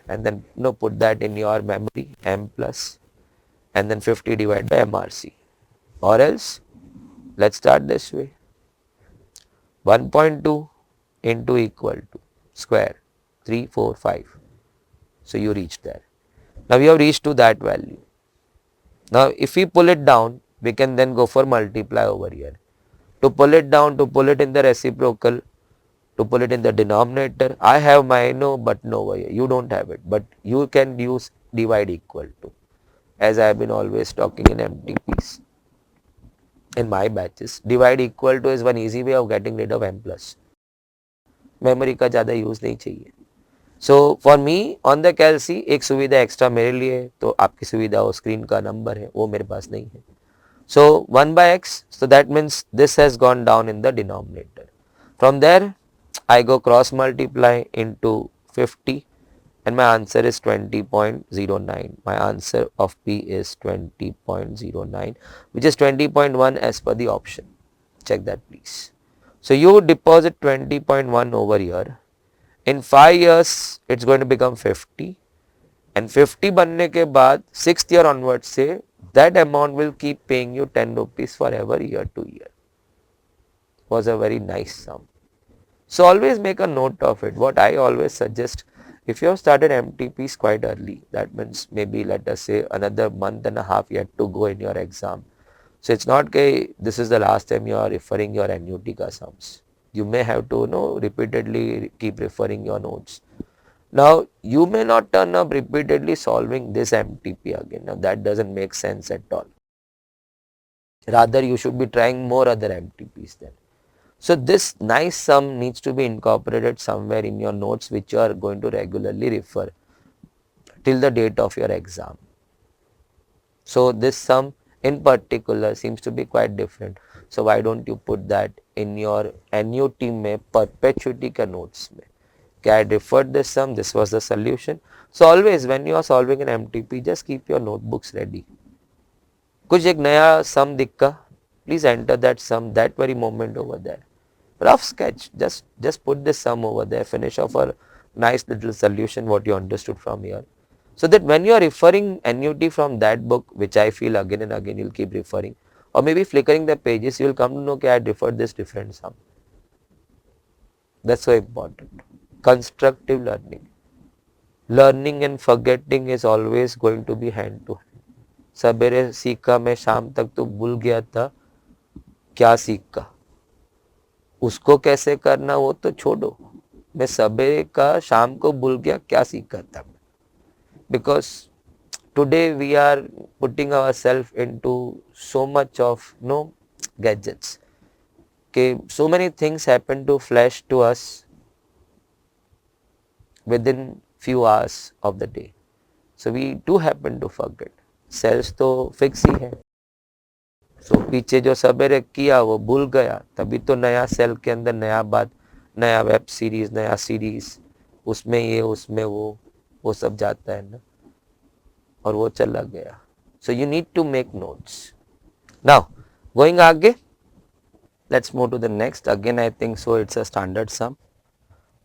and then put that in your memory, M plus, and then 50 divided by MRC. Or else, let's start this way. 1.2 into equal to square 3, 4, 5. So you reach there. Now we have reached to that value. Now if we pull it down, we can then go for multiply over here. To pull it down, to pull it in the reciprocal, to pull it in the denominator, I have my no but no over here. You don't have it, but you can use divide equal to, as I have been always talking in MTPs in my batches. Divide equal to is one easy way of getting rid of m plus. Memory का ज़्यादा use नहीं चाहिए. So for me on the कैलसी एक सुविधा extra मेरे लिए है, तो आपकी सुविधा वो स्क्रीन का नंबर है, वो मेरे पास नहीं है. So 1 by x, so that means this has gone down in the denominator. From there I go cross multiply into 50 and my answer is 20.09. My answer of P is 20.09, which is 20.1 as per the option. Check that please. So you deposit 20.1 over here. In 5 years it's going to become 50, and 50 बनने के बाद 6th year onwards से that amount will keep paying you 10 rupees forever year to year. Was a very nice sum. So always make a note of it. What I always suggest, if you have started MTPs quite early, that means maybe let us say another month and a half yet to go in your exam. So it's not that this is the last time you are referring your annuity ka sums. You may have to repeatedly keep referring your notes. Now you may not turn up repeatedly solving this MTP again. Now that doesn't make sense at all. Rather you should be trying more other MTPs then. So this nice sum needs to be incorporated somewhere in your notes which you are going to regularly refer till the date of your exam. So this sum in particular seems to be quite different. So why don't you put that in your annuity में perpetuity के notes में. Okay, I referred this sum, this was the solution. So always when you are solving an MTP, just keep your notebooks ready. कुछ एक नया sum दिक्का, please enter that sum that very moment over there. Rough sketch, just put this sum over there, finish off a nice little solution what you understood from here. So that when you are referring annuity from that book, which I feel again and again you'll keep referring, or maybe flickering the pages, you will come to know that I referred this different sum. That's so important. Constructive learning. Learning and forgetting is always going to be hand to hand. सवेरे सीखा मैं शाम तक तो भूल गया था क्या सीखा, उसको कैसे करना वो तो छोड़ो, मैं सवेरे का शाम को भूल गया क्या सीखा था. Because today we are putting ourselves into so much of gadgets. Okay, so many things happen to flash to us within few hours of the day. So we do happen to forget. Cells तो fix ही है. So पीछे जो सवेरे किया वो भूल गया, तभी तो नया सेल के अंदर नया बात, नया वेब सीरीज, नया सीरीज, उसमें ये उसमें वो सब जाता है ना, और वो चला गया. So you need to make notes. Now going आगे, let's move to the next. Again I think so it's a standard sum.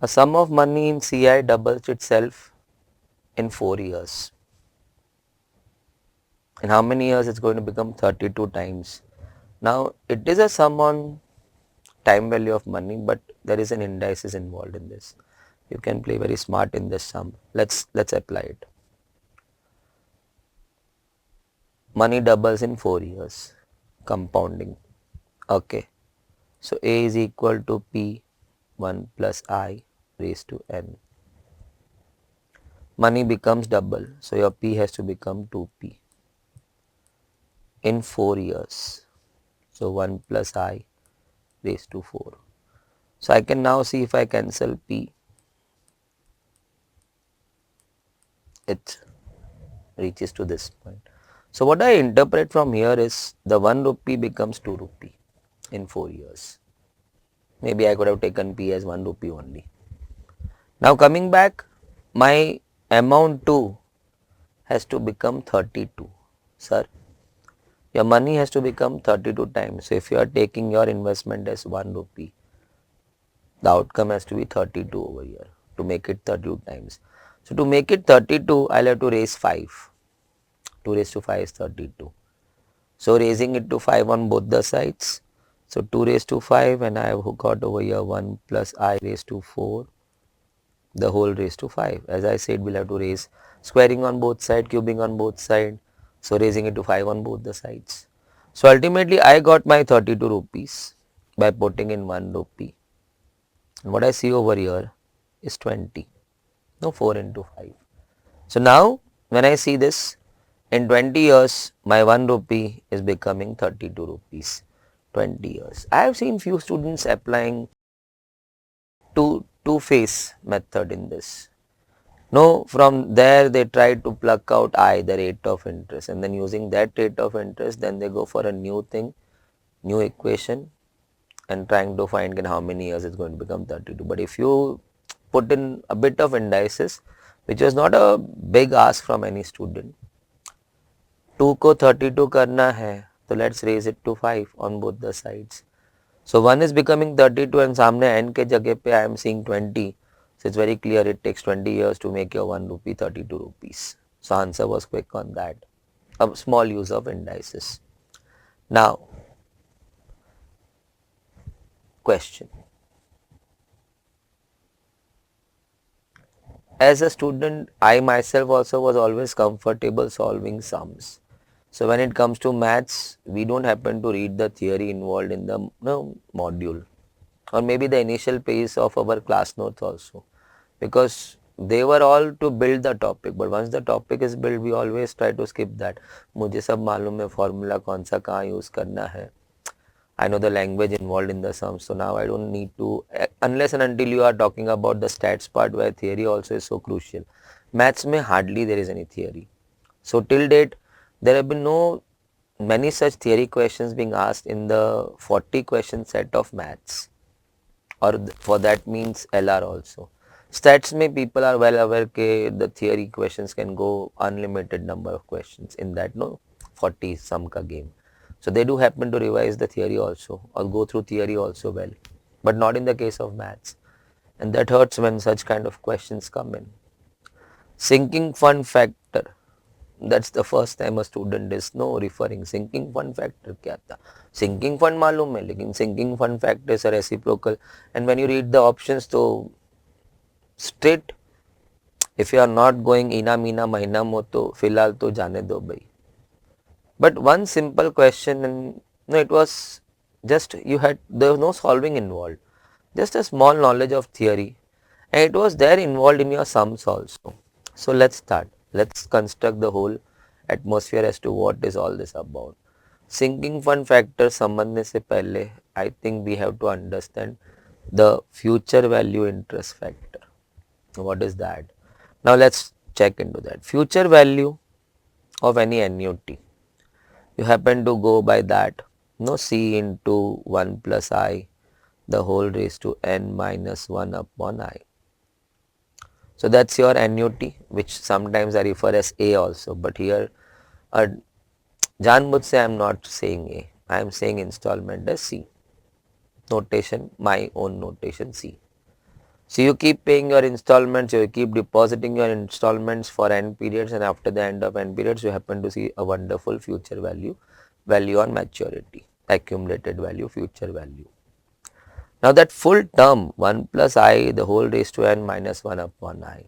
A sum of money in CI doubles itself in 4 years. In how many years it's going to become 32 times. Now it is a sum on time value of money, but there is an indices involved in this. You can play very smart in this sum. Let's apply it. Money doubles in 4 years, compounding. Okay, so A is equal to P 1 plus I raised to N. Money becomes double, so your P has to become 2P in 4 years. So 1 plus I raised to 4. So I can now see if I cancel P, it reaches to this point. So what I interpret from here is the 1 rupee becomes 2 rupee in 4 years. Maybe I could have taken P as 1 rupee only. Now coming back, my amount 2 has to become 32. Sir, your money has to become 32 times. So if you are taking your investment as 1 rupee, the outcome has to be 32 over here to make it 32 times. So to make it 32, I'll have to raise 5. 2 raised to 5 is 32. So raising it to 5 on both the sides. So 2 raised to 5, and I have got over here 1 plus I raised to 4, the whole raised to 5. As I said, we'll have to raise squaring on both sides, cubing on both sides. So raising it to 5 on both the sides. So ultimately I got my 32 rupees by putting in 1 rupee. And what I see over here is 20. No, 4 into 5. So now when I see this, in 20 years my 1 rupee is becoming 32 rupees. 20 years. I have seen few students applying two-phase method in this. No, from there they try to pluck out I, the rate of interest, and then using that rate of interest, then they go for a new thing, new equation, and trying to find in how many years it's going to become 32. But if you put in a bit of indices, which was not a big ask from any student, 2 को 32 करना है, तो let's raise it to 5 on both the sides. So 1 is becoming 32 and सामने n के जगह पे I am seeing 20. So it's very clear it takes 20 years to make your 1 rupee 32 rupees. So answer was quick on that. A small use of indices. Now, question. As a student, I myself also was always comfortable solving sums. So when it comes to maths, we don't happen to read the theory involved in the module, or maybe the initial page of our class notes also, because they were all to build the topic. But once the topic is built, we always try to skip that. मुझे सब मालूम है formula कौन सा कहाँ use करना है. I know the language involved in the sum, so now I don't need to, unless and until you are talking about the stats part where theory also is so crucial. Maths में hardly there is any theory. So till date, there have been no many such theory questions being asked in the 40 question set of maths, or for that means LR also. Stats में people are well aware that the theory questions can go unlimited number of questions in that 40 sum ka game. So they do happen to revise the theory also or go through theory also well, but not in the case of maths, and that hurts when such kind of questions come in. Sinking fund factor, that's the first time a student is referring. Sinking fund factor क्या था? Sinking fund मालूम है, लेकिन sinking fund factor is a reciprocal, and when you read the options तो straight, if you are not going इना मीना महीना मो तो फिलहाल तो जाने दो भाई. But one simple question, and it was just there was no solving involved, just a small knowledge of theory, and it was there involved in your sums also. So let's start. Let's construct the whole atmosphere as to what is all this about. Sinking fund factor समझने से पहले, I think we have to understand the future value interest factor. What is that? Now let's check into that. Future value of any annuity, you happen to go by that, C into 1 plus I, the whole raised to n minus 1 upon I. So that's your annuity, which sometimes I refer as A also, but here जानबूझ I am not saying A, I am saying installment as C. Notation, my own notation C. So you keep paying your installments, you keep depositing your installments for n periods, and after the end of n periods you happen to see a wonderful future value on maturity, accumulated value, future value. Now that full term 1 plus I, the whole raised to n minus 1 upon I,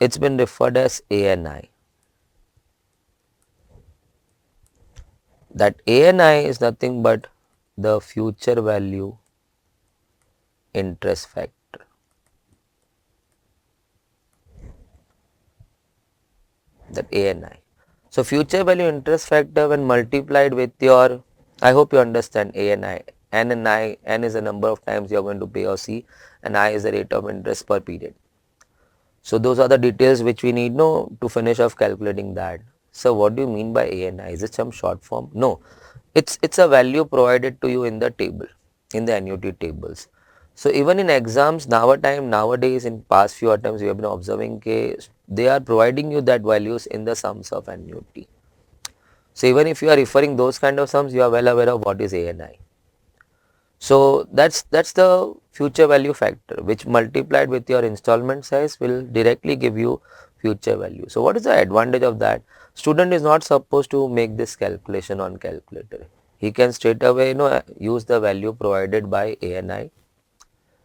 it's been referred as A and I. That A and I is nothing but the future value interest factor. That A and I. So future value interest factor when multiplied with your, I hope you understand A and I, n and I, n is the number of times you are going to pay or C, and I is the rate of interest per period. So those are the details which we need to finish off calculating that. So what do you mean by A and I? Is it some short form? No, it's a value provided to you in the table, in the annuity tables. So even in exams nowadays, in past few attempts we have been observing they are providing you that values in the sums of annuity. So even if you are referring those kind of sums, you are well aware of what is A and I. So that's the future value factor, which multiplied with your installment size will directly give you future value. So what is the advantage of that? Student is not supposed to make this calculation on calculator. he can straight away use the value provided by a and I,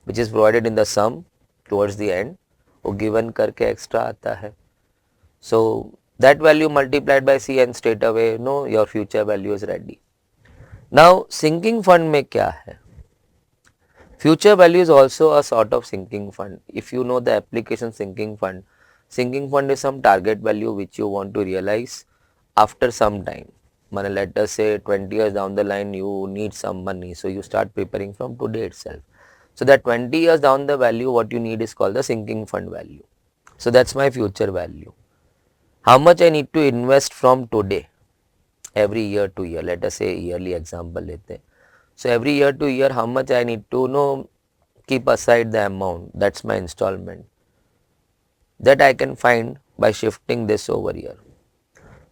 which is provided in the sum towards the end, वो given करके extra आता है. So that value multiplied by C and straight away your future value is ready. Now sinking fund में क्या है? Future value is also a sort of sinking fund. If you know the application sinking fund is some target value which you want to realize after some time. Let us say 20 years down the line you need some money, so you start preparing from today itself. So that 20 years down the value, what you need is called the sinking fund value. So that's my future value. How much I need to invest from today, every year to year, let us say yearly example लेते हैं. So every year to year, how much I need to keep aside the amount, that's my installment. That I can find by shifting this over here.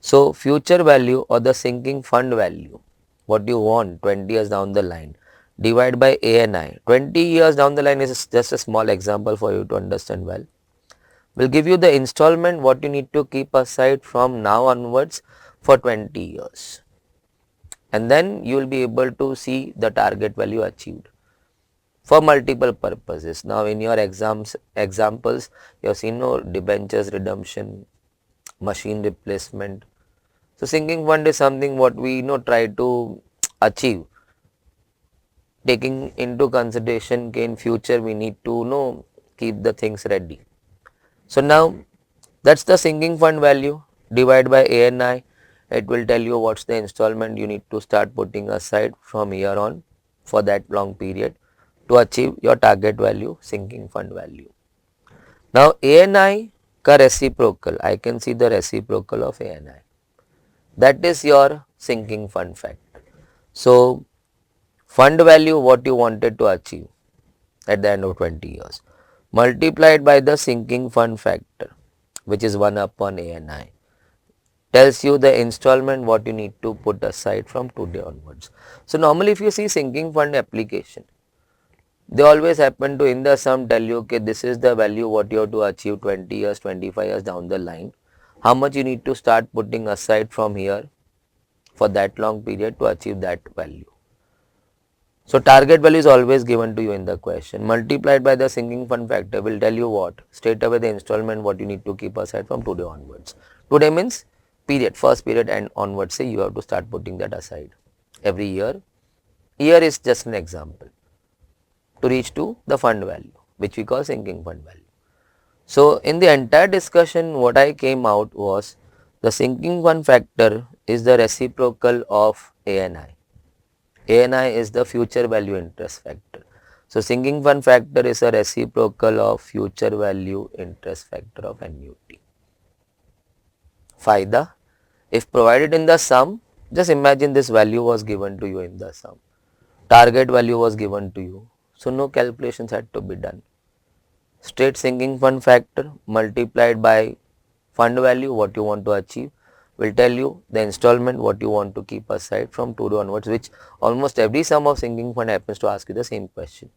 So future value or the sinking fund value, what you want 20 years down the line, divide by A and I. 20 years down the line is just a small example for you to understand well. Will give you the installment what you need to keep aside from now onwards for 20 years. And then you will be able to see the target value achieved for multiple purposes. Now in your examples, you have seen debentures redemption, machine replacement. So sinking fund is something what we try to achieve, taking into consideration in future we need to keep the things ready. So now that's the sinking fund value, divide by A and I. It will tell you what's the installment you need to start putting aside from here on for that long period to achieve your target value, sinking fund value. Now A and I ka reciprocal, I can see the reciprocal of A and I. That is your sinking fund factor. So fund value what you wanted to achieve at the end of 20 years multiplied by the sinking fund factor, which is 1 upon A and I, tells you the installment what you need to put aside from today onwards. So normally if you see sinking fund application, they always happen to in the sum tell you okay, this is the value what you have to achieve 20 years, 25 years down the line. How much you need to start putting aside from here for that long period to achieve that value. So target value is always given to you in the question. Multiplied by the sinking fund factor will tell you what? Straight away the installment what you need to keep aside from today onwards. Today means period, first period and onwards, say you have to start putting that aside every year. Year is just an example to reach to the fund value, which we call sinking fund value. So in the entire discussion what I came out was the sinking fund factor is the reciprocal of A and I. A and I is the future value interest factor. So sinking fund factor is a reciprocal of future value interest factor of annuity. Faida, if provided in the sum, just imagine this value was given to you in the sum. Target value was given to you. So no calculations had to be done. Straight sinking fund factor multiplied by fund value what you want to achieve will tell you the installment what you want to keep aside from today onwards, which almost every sum of sinking fund happens to ask you the same question.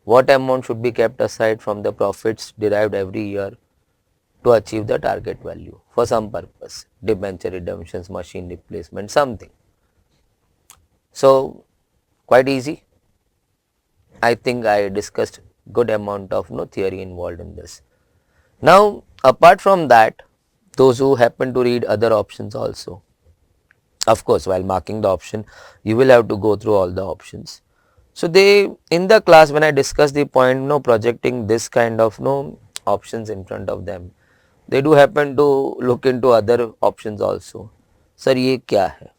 What amount should be kept aside from the profits derived every year to achieve the target value for some purpose, debenture redemptions, machine replacement, something. So quite easy. I think I discussed good amount of theory involved in this. Now apart from that, those who happen to read other options also, of course while marking the option you will have to go through all the options. So they in the class when I discuss the point projecting this kind of options in front of them, they do happen to look into other options also. Sir ye kya hai?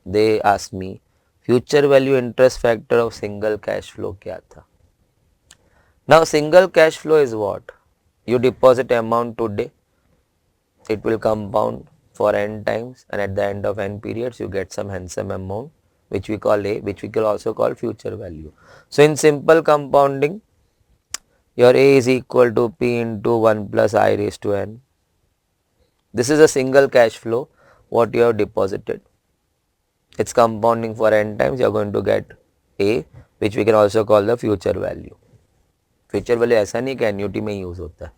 They ask me future value interest factor of single cash flow kya tha? Now single cash flow is what? You deposit amount today, it will compound for n times and at the end of n periods you get some handsome amount which we call A, which we can also call future value. So in simple compounding, your A is equal to P into 1 plus I raised to n. This is a single cash flow what you have deposited. It's compounding for n times, you are going to get A, which we can also call the future value. Future value ऐसा नहीं कि annuity में use होता है.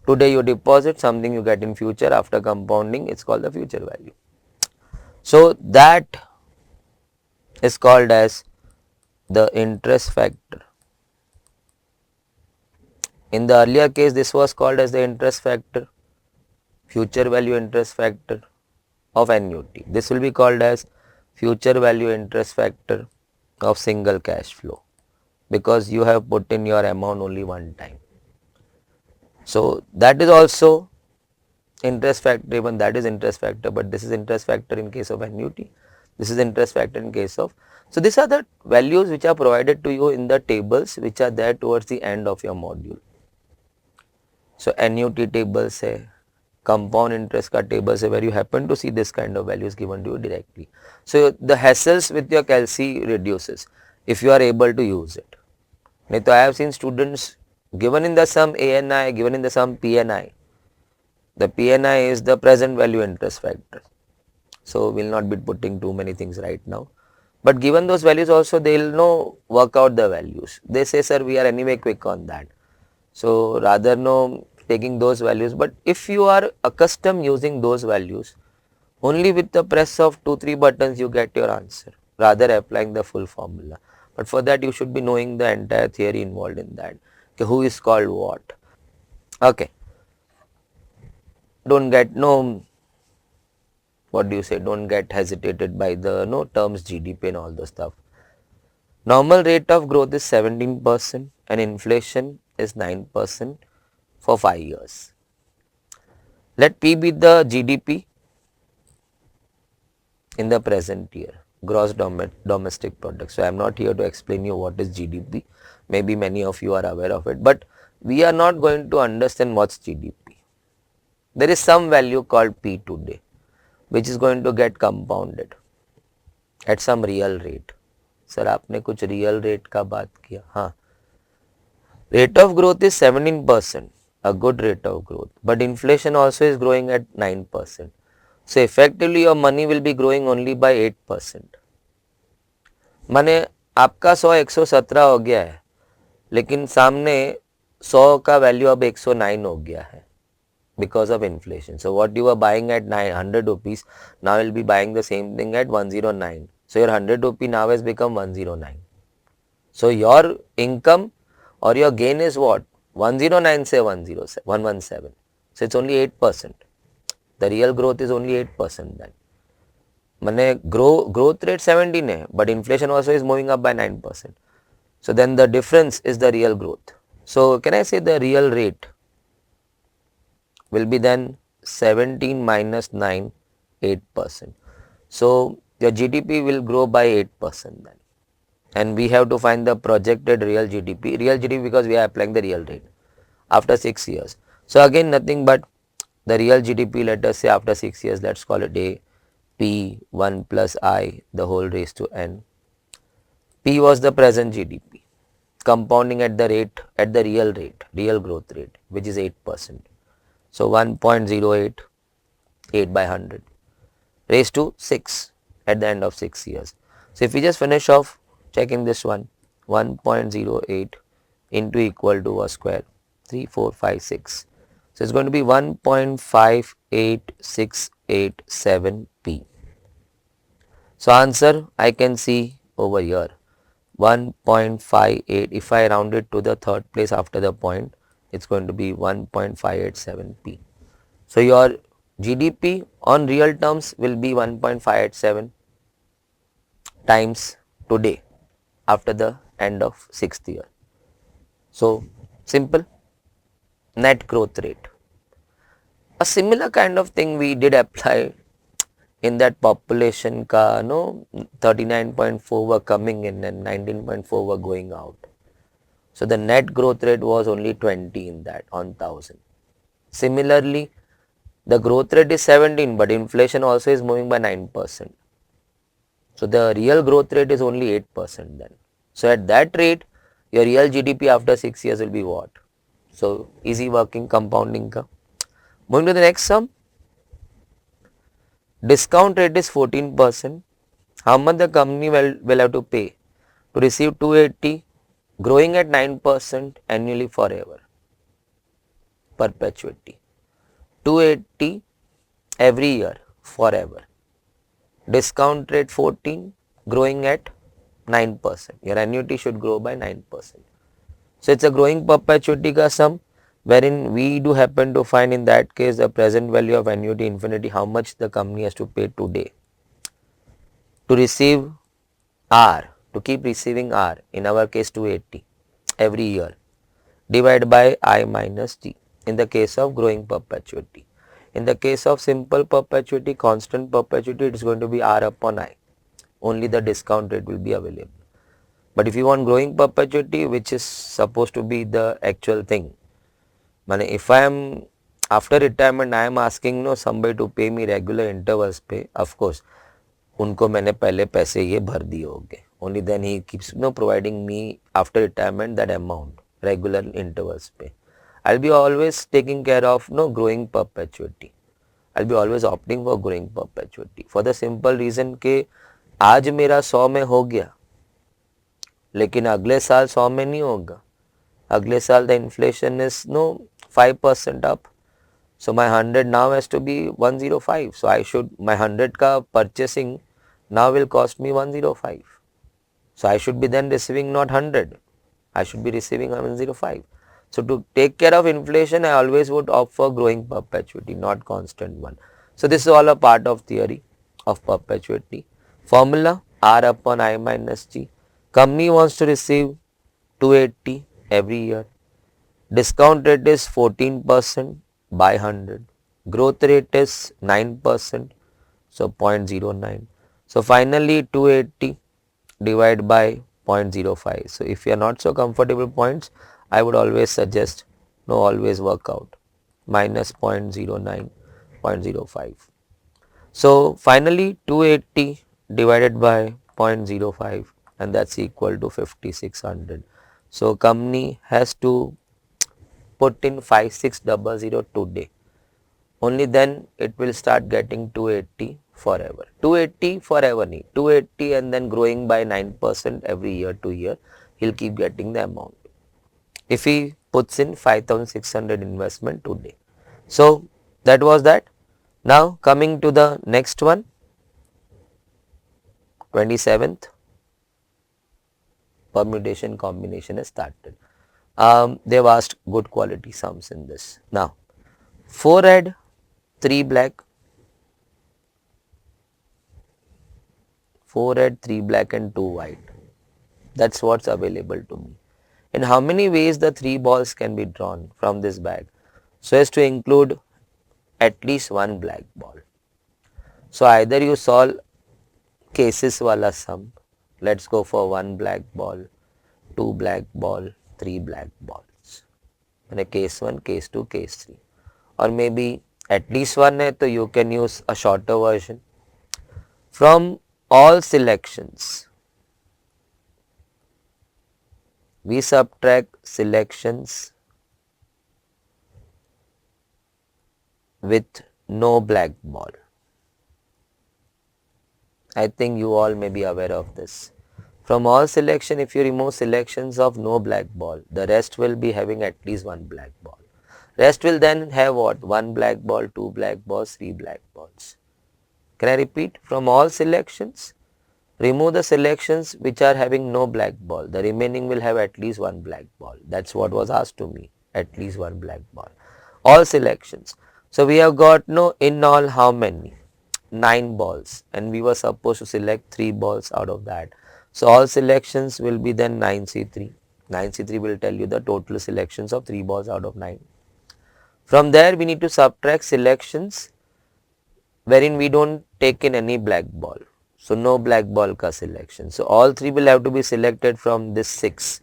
Today you deposit something you get in future after compounding, it's called the future value. So that is called as the interest factor. In the earlier case, this was called as the interest factor, future value interest factor of annuity. This will be called as future value interest factor of single cash flow, because you have put in your amount only one time. So that is also interest factor, even that is interest factor, but this is interest factor in case of annuity. This is interest factor in case of. So these are the values which are provided to you in the tables which are there towards the end of your module. So annuity table say, compound interest ka table say, where you happen to see this kind of values given to you directly. So the hassles with your CALC reduces if you are able to use it. I have seen students given in the sum ANI, given in the sum PNI. The PNI is the present value interest factor. So we will not be putting too many things right now. But given those values also, they will know work out the values. They say, sir, we are anyway quick on that. So rather taking those values. But if you are accustomed using those values, only with the press of 2-3 buttons you get your answer, rather applying the full formula. But for that you should be knowing the entire theory involved in that. Okay, who is called what? Okay. Don't get what do you say, don't get hesitated by the terms GDP and all those stuff. Normal rate of growth is 17% and inflation is 9% for 5 years. Let P be the GDP in the present year, gross domestic product. So I am not here to explain you what is GDP. Maybe many of you are aware of it, but we are not going to understand what's GDP. There is some value called P today, which is going to get compounded at some real rate. Sir आपने कुछ real rate का बात किया. हाँ, rate of growth is 17%, a good rate of growth, but inflation also is growing at 9%. So effectively your money will be growing only by 8%. माने आपका 100 117 हो गया है, लेकिन सामने 100 का वैल्यू अब 109 हो गया है because of inflation. So what you were buying at 900 rupees, now you'll be buying the same thing at 109. So your 100 rupee now has become 109. So your income or your gain is what? 109 say 117. So it's only 8%. The real growth is only 8% then. Mane growth rate 17 hai, but inflation also is moving up by 9%. So then the difference is the real growth. So can I say the real rate will be then 17 minus 9, 8%. So your GDP will grow by 8% then. And we have to find the projected real GDP because we are applying the real rate after 6 years. So again nothing but the real GDP, let us say after 6 years, let's call it a P 1 plus I the whole raised to n. P was the present GDP compounding at the rate, at the real growth rate, which is 8%. So 1.08, 8 by 100 raised to 6 at the end of 6 years. So if we just finish off checking this one, 1.08 into equal to a square, 3, 4, 5, 6. So it's going to be 1.58687 P. So answer I can see over here 1.58. If I round it to the third place after the point, it's going to be 1.587 P. So your GDP on real terms will be 1.587 times today after the end of 6th year. So simple. Net growth rate. A similar kind of thing we did apply in that population ka 39.4 were coming in and 19.4 were going out. So the net growth rate was only 20 in that on 1000. Similarly, the growth rate is 17, but inflation also is moving by 9%. So the real growth rate is only 8% then. So at that rate, your real GDP after 6 years will be what? So easy working compounding ka. Moving to the next sum. Discount rate is 14%. How much the company will have to pay to receive 280, growing at 9% annually forever? Perpetuity. 280 every year forever. Discount rate 14, growing at 9%. Your annuity should grow by 9%. So it's a growing perpetuity ka sum, wherein we do happen to find in that case the present value of annuity infinity, how much the company has to pay today to receive R, to keep receiving R, in our case 280 every year, divided by I minus T in the case of growing perpetuity. In the case of simple perpetuity, constant perpetuity, it is going to be R upon I. Only the discount rate will be available. But if you want growing perpetuity, which is supposed to be the actual thing, if I am after retirement, I am asking somebody to pay me regular intervals pay, of course, उनको मैंने पहले पैसे ये भर दिए होंगे. Only then he keeps providing me after retirement that amount, regular intervals pay. I'll be always taking care of growing perpetuity. I'll be always opting for growing perpetuity for the simple reason के आज मेरा 100 में हो गया, लेकिन अगले साल 100 में नहीं होगा. अगले साल the inflation is 5% up. So my 100 now has to be 105. So I should, my 100 ka purchasing now will cost me 105. So I should be then receiving not 100. I should be receiving 105. So to take care of inflation, I always would opt for growing perpetuity, not constant one. So this is all a part of theory of perpetuity. Formula R upon I minus G. Company wants to receive 280 every year. Discount rate is 14% by 100. Growth rate is 9%, so 0.09. So finally 280 divided by 0.05. So if you are not so comfortable points, I would always suggest always work out minus 0.09, 0.05. So finally 280 divided by 0.05, and that's equal to 5600. So company has to put in 5600 today. Only then it will start getting 280 forever. 280 forever nahi. 280 and then growing by 9% every year to year. He'll keep getting the amount. If he puts in 5600 investment today. So that was that. Now coming to the next one, 27th, permutation combination has started. They've asked good quality sums in this. Now 4 red, 3 black, 4 red, 3 black and 2 white. That's what's available to me. In how many ways the 3 balls can be drawn from this bag so as to include at least one black ball. So either you solve cases wala sum. Let's go for 1 black ball, 2 black ball, 3 black balls. And case 1, case 2, case 3. Or maybe at least one hai, so you can use a shorter version. From all selections, we subtract selections with no black ball. I think you all may be aware of this. From all selection, if you remove selections of no black ball, the rest will be having at least one black ball. Rest will then have what? 1 black ball, 2 black balls, 3 black balls. Can I repeat? From all selections, remove the selections which are having no black ball. The remaining will have at least one black ball. That's what was asked to me. At least one black ball. All selections. So we have got in all how many? 9 balls. And we were supposed to select 3 balls out of that. So all selections will be then 9C3. 9C3 will tell you the total selections of 3 balls out of 9. From there we need to subtract selections wherein we don't take in any black ball. So no black ball ka selection. So all 3 will have to be selected from this 6.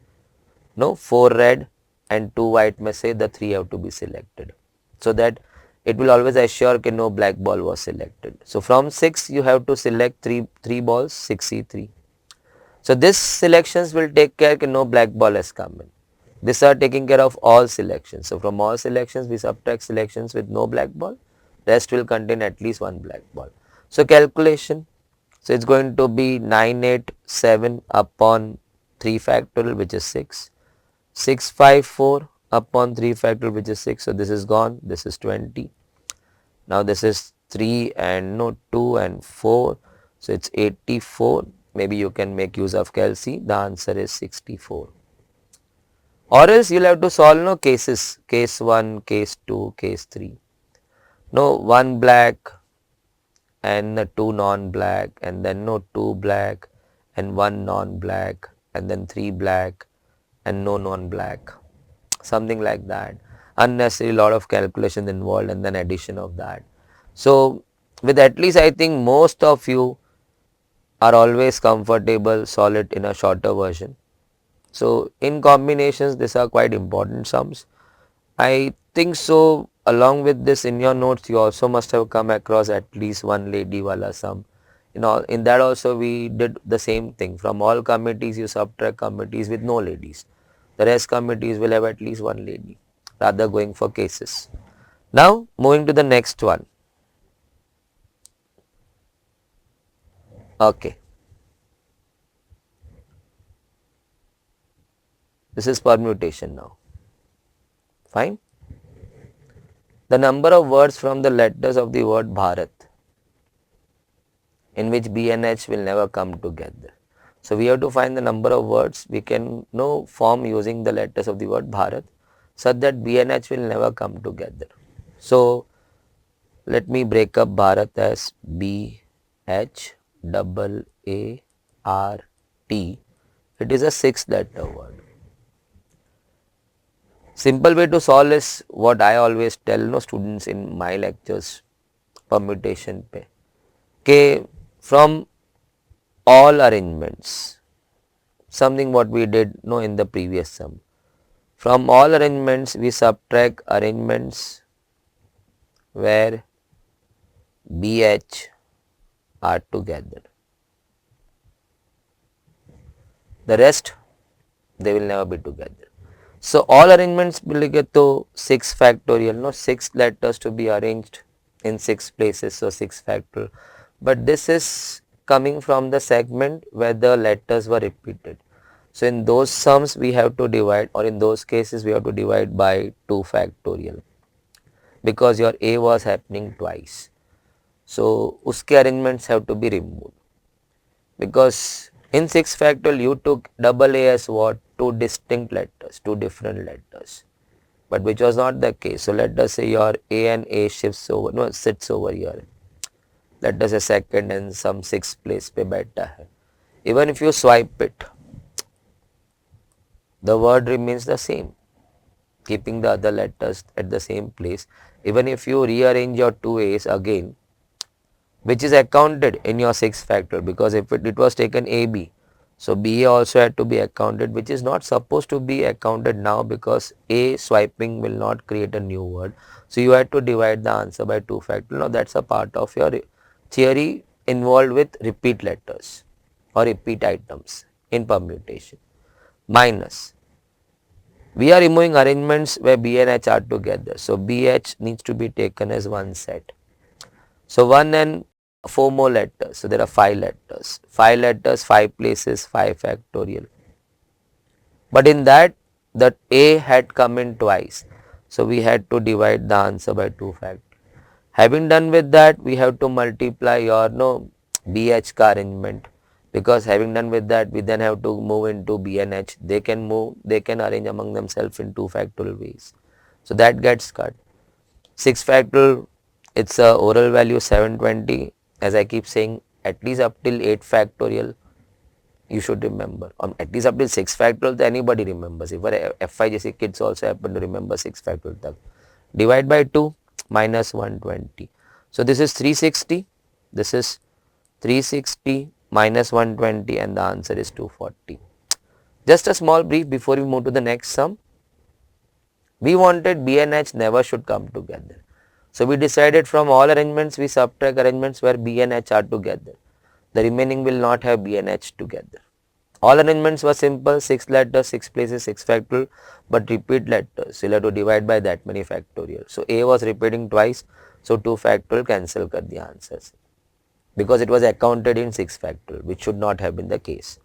4 red and 2 white may say the 3 have to be selected. So that it will always assure that no black ball was selected. So from 6 you have to select 3 balls, 6C3. So this selections will take care that no black ball has come in. These are taking care of all selections. So from all selections we subtract selections with no black ball. Rest will contain at least one black ball. So calculation. So it's going to be 987 upon 3 factorial, which is 6. 654 upon 3 factorial, which is 6. So this is gone. This is 20. Now this is 3 and 2 and 4. So it's 84 maybe you can make use of CALC, the answer is 64. Or else you will have to solve no cases, case 1, case 2, case 3. No, 1 black and 2 non-black, and then no 2 black and 1 non-black, and then 3 black and no non-black, something like that. Unnecessary lot of calculation involved and then addition of that. So with at least I think most of you are always comfortable solve it in a shorter version. So in combinations these are quite important sums. I think so. Along with this, in your notes you also must have come across at least one lady wala sum. In that also we did the same thing. From all committees you subtract committees with no ladies. The rest committees will have at least one lady, rather going for cases. Now moving to the next one. Okay. This is permutation now. Fine. The number of words from the letters of the word Bharat in which B and H will never come together. So we have to find the number of words we can form using the letters of the word Bharat such that B and H will never come together. So let me break up Bharat as B H A R T. It is a 6-letter word. Simple way to solve is what I always tell students in my lectures, permutation pe. Okay, from all arrangements, something what we did in the previous sum. From all arrangements we subtract arrangements where BH are together. The rest they will never be together. So all arrangements will get to 6 factorial, 6 letters to be arranged in 6 places, so 6 factorial. But this is coming from the segment where the letters were repeated. So in those sums we have to divide, or in those cases we have to divide by 2 factorial because your A was happening twice. So uske arrangements have to be removed because in 6 factorial you took double A as what? 2 distinct letters, 2 different letters, but which was not the case. So let us say your A and A sits over here. Let us say second and some 6th place pe baitha hai. Even if you swipe it, the word remains the same, keeping the other letters at the same place. Even if you rearrange your 2 A's again, which is accounted in your 6th factorial, because if it was taken AB, so BA also had to be accounted, which is not supposed to be accounted now because A swiping will not create a new word. So you had to divide the answer by 2 factorial. Now that's a part of your theory involved with repeat letters or repeat items in permutation. Minus. We are removing arrangements where B and H are together. So BH needs to be taken as one set. So 1 and 4 more letters. So there are 5 letters. 5 letters, 5 places, 5 factorial. But in that, the A had come in twice. So we had to divide the answer by 2 factorial. Having done with that, we have to multiply your BH ka arrangement. Because having done with that, we then have to move into B and H. They can arrange among themselves in 2 factorial ways. So that gets cut. 6 factorial, it's a oral value 720. As I keep saying, at least up till 8 factorial you should remember, or at least up till 6 factorial anybody remembers. If FI JC kids also happen to remember 6 factorial tak. Divide by 2 minus 120. So this is 360, this is 360 minus 120, and the answer is 240. Just a small brief before we move to the next sum. We wanted B and H never should come together. So we decided from all arrangements we subtract arrangements where B and H are together. The remaining will not have B and H together. All arrangements were simple, 6 letters, 6 places, 6 factorial, but repeat letters, so you have to divide by that many factorial. So A was repeating twice, so 2 factorial cancel kar the answers because it was accounted in 6 factorial, which should not have been the case.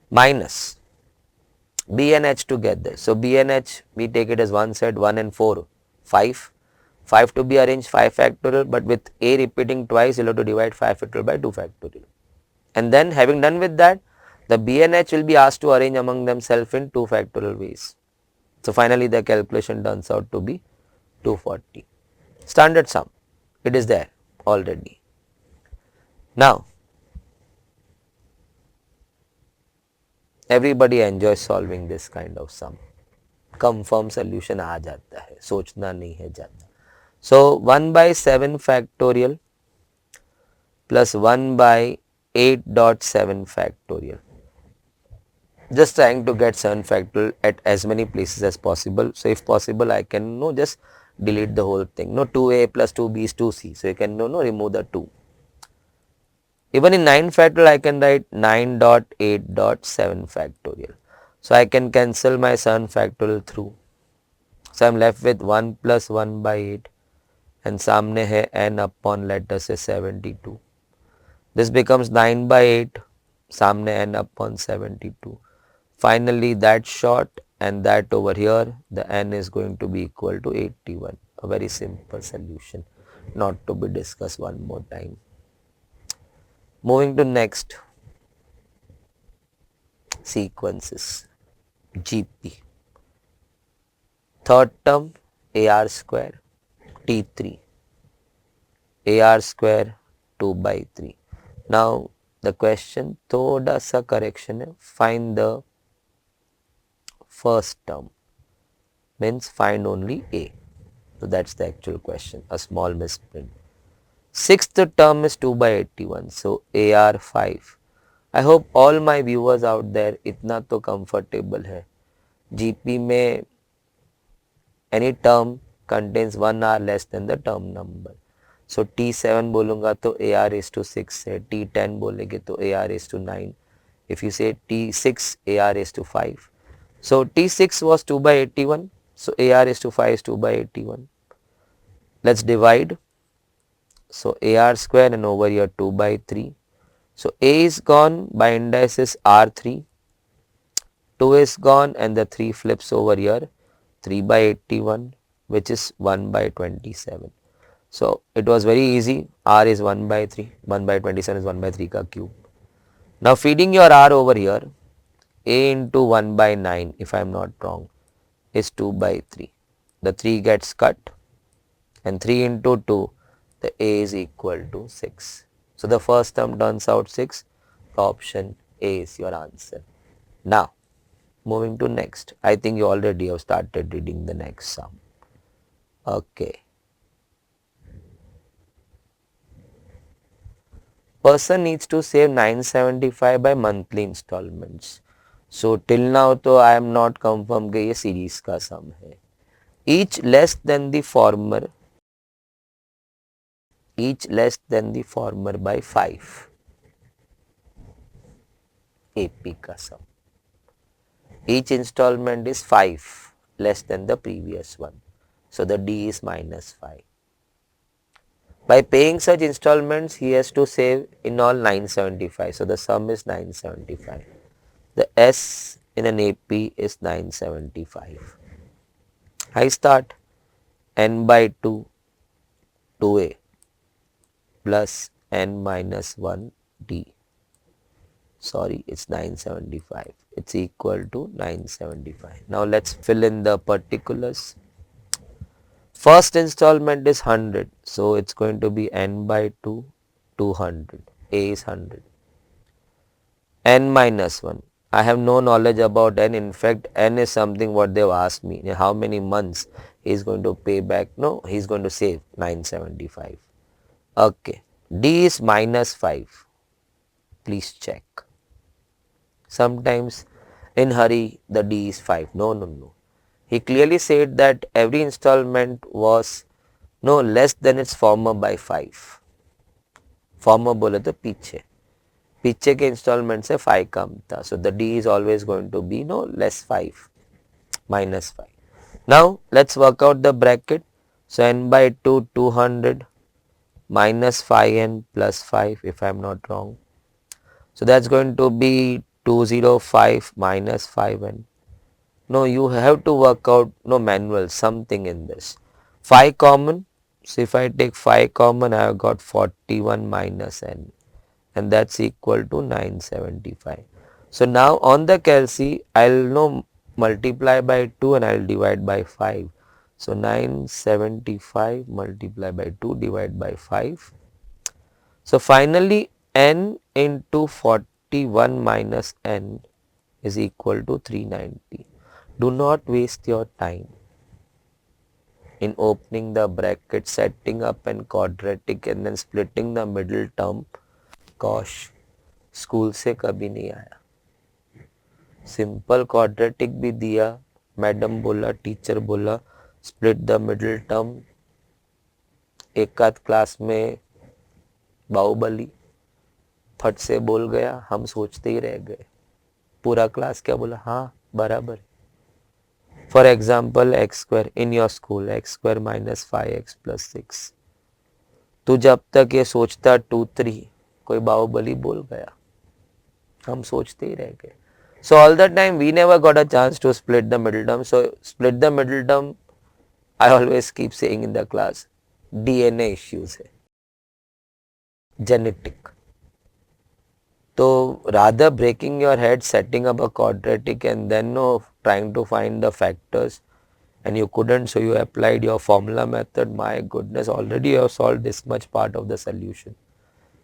Minus B and H together. So B and H we take it as one set, 1 and 4, 5. 5 to be arranged 5 factorial, but with A repeating twice you have to divide 5 factorial by 2 factorial. And then having done with that, the B and H will be asked to arrange among themselves in 2 factorial ways. So finally the calculation turns out to be 240. Standard sum, it is there already. Now everybody enjoys solving this kind of sum. Confirm solution आ जाता है, सोचना नहीं है ज़्यादा. So 1 by 7 factorial plus 1 by 8.7 factorial. Just trying to get 7 factorial at as many places as possible. So if possible, I can just delete the whole thing. 2a plus 2b is 2c. So you can remove the 2. Even in 9 factorial, I can write 9.8.7 factorial. So I can cancel my 7 factorial through. So I am left with 1 plus 1 by 8 and सामने है n upon let us say 72. This becomes 9 by 8, सामने n upon 72. Finally that short and that over here, the n is going to be equal to 81. A very simple solution, not to be discussed one more time. Moving to next, sequences, GP. Third term, AR square, T3, AR square 2 by 3. Now the question, thoda sa correction hai, find the first term, means find only A. So that's the actual question, a small misprint. Sixth term is 2 by 81, so AR 5. I hope all my viewers out there इतना तो comfortable है. GP में any term contains 1 R less than the term number. So T7 बोलूँगा तो AR is to 6 है, T10 बोलेंगे तो AR is to 9. If you say T6, AR is to 5. So T6 was 2 by 81, so AR is to 5 is 2 by 81. Let's divide. So AR square and over here 2 by 3. So A is gone, by indices R3, 2 is gone and the 3 flips over here, 3 by 81, which is 1 by 27. So it was very easy, R is 1 by 3, 1 by 27 is 1 by 3 ka cube. Now feeding your R over here, A into 1 by 9, if I am not wrong, is 2 by 3. The 3 gets cut and 3 into 2, the A is equal to 6. So the first term turns out 6. Option A is your answer. Now moving to next. I think you already have started reading the next sum. Okay. Person needs to save 975 by monthly installments. So till now तो I am not confirmed कि ये series का sum है. Each less than the former by 5. AP का sum. Each installment is 5 less than the previous one. So the D is minus 5. By paying such installments, he has to save in all 975. So the sum is 975. The S in an AP is 975. I start n by 2, 2A plus n minus 1 D. Sorry, it's 975. It's equal to 975. Now let's fill in the particulars. First installment is 100. So it's going to be n by 2, 200. A is 100. N minus 1. I have no knowledge about n. In fact, n is something what they've asked me. How many months he is going to pay back? No, he is going to save 975. Okay. D is minus 5. Please check. Sometimes in hurry the D is 5. No. He clearly said that every installment was less than its former by 5. Former बोले तो पीछे के installment से 5 कम था. So the D is always going to be less 5, minus 5. Now let's work out the bracket. So n by 2, 200 minus 5n plus 5 if I am not wrong. So that's going to be 205 minus 5n. No, you have to work out manual something in this. 5 common. So if I take 5 common, I have got 41 minus n. and that's equal to 975. So now on the calci, I'll know multiply by 2 and I'll divide by 5. So 975 multiply by 2 divide by 5. So finally n into 41 minus n is equal to 390. Do not waste your time in opening the bracket, setting up an quadratic and then splitting the middle term. Gosh, school से कभी नहीं आया. Simple quadratic भी दिया, madam बोला, teacher बोला split the middle term. एक आध क्लास में बाहुबली फट से बोल गया, हम सोचते ही रह गए. पूरा क्लास क्या बोला? हाँ बराबर. For example x square in your school, x square minus 5x plus 6. तू जब तक ये सोचता 2-3, कोई बाहुबली बोल गया, हम सोचते ही रह गए. So all the time we never got a chance to split the middle term. So split the middle term, I always keep saying in the class, DNA issues है, genetic. So rather breaking your head setting up a quadratic and then trying to find the factors, and you couldn't, so you applied your formula method. My goodness, already you have solved this much part of the solution.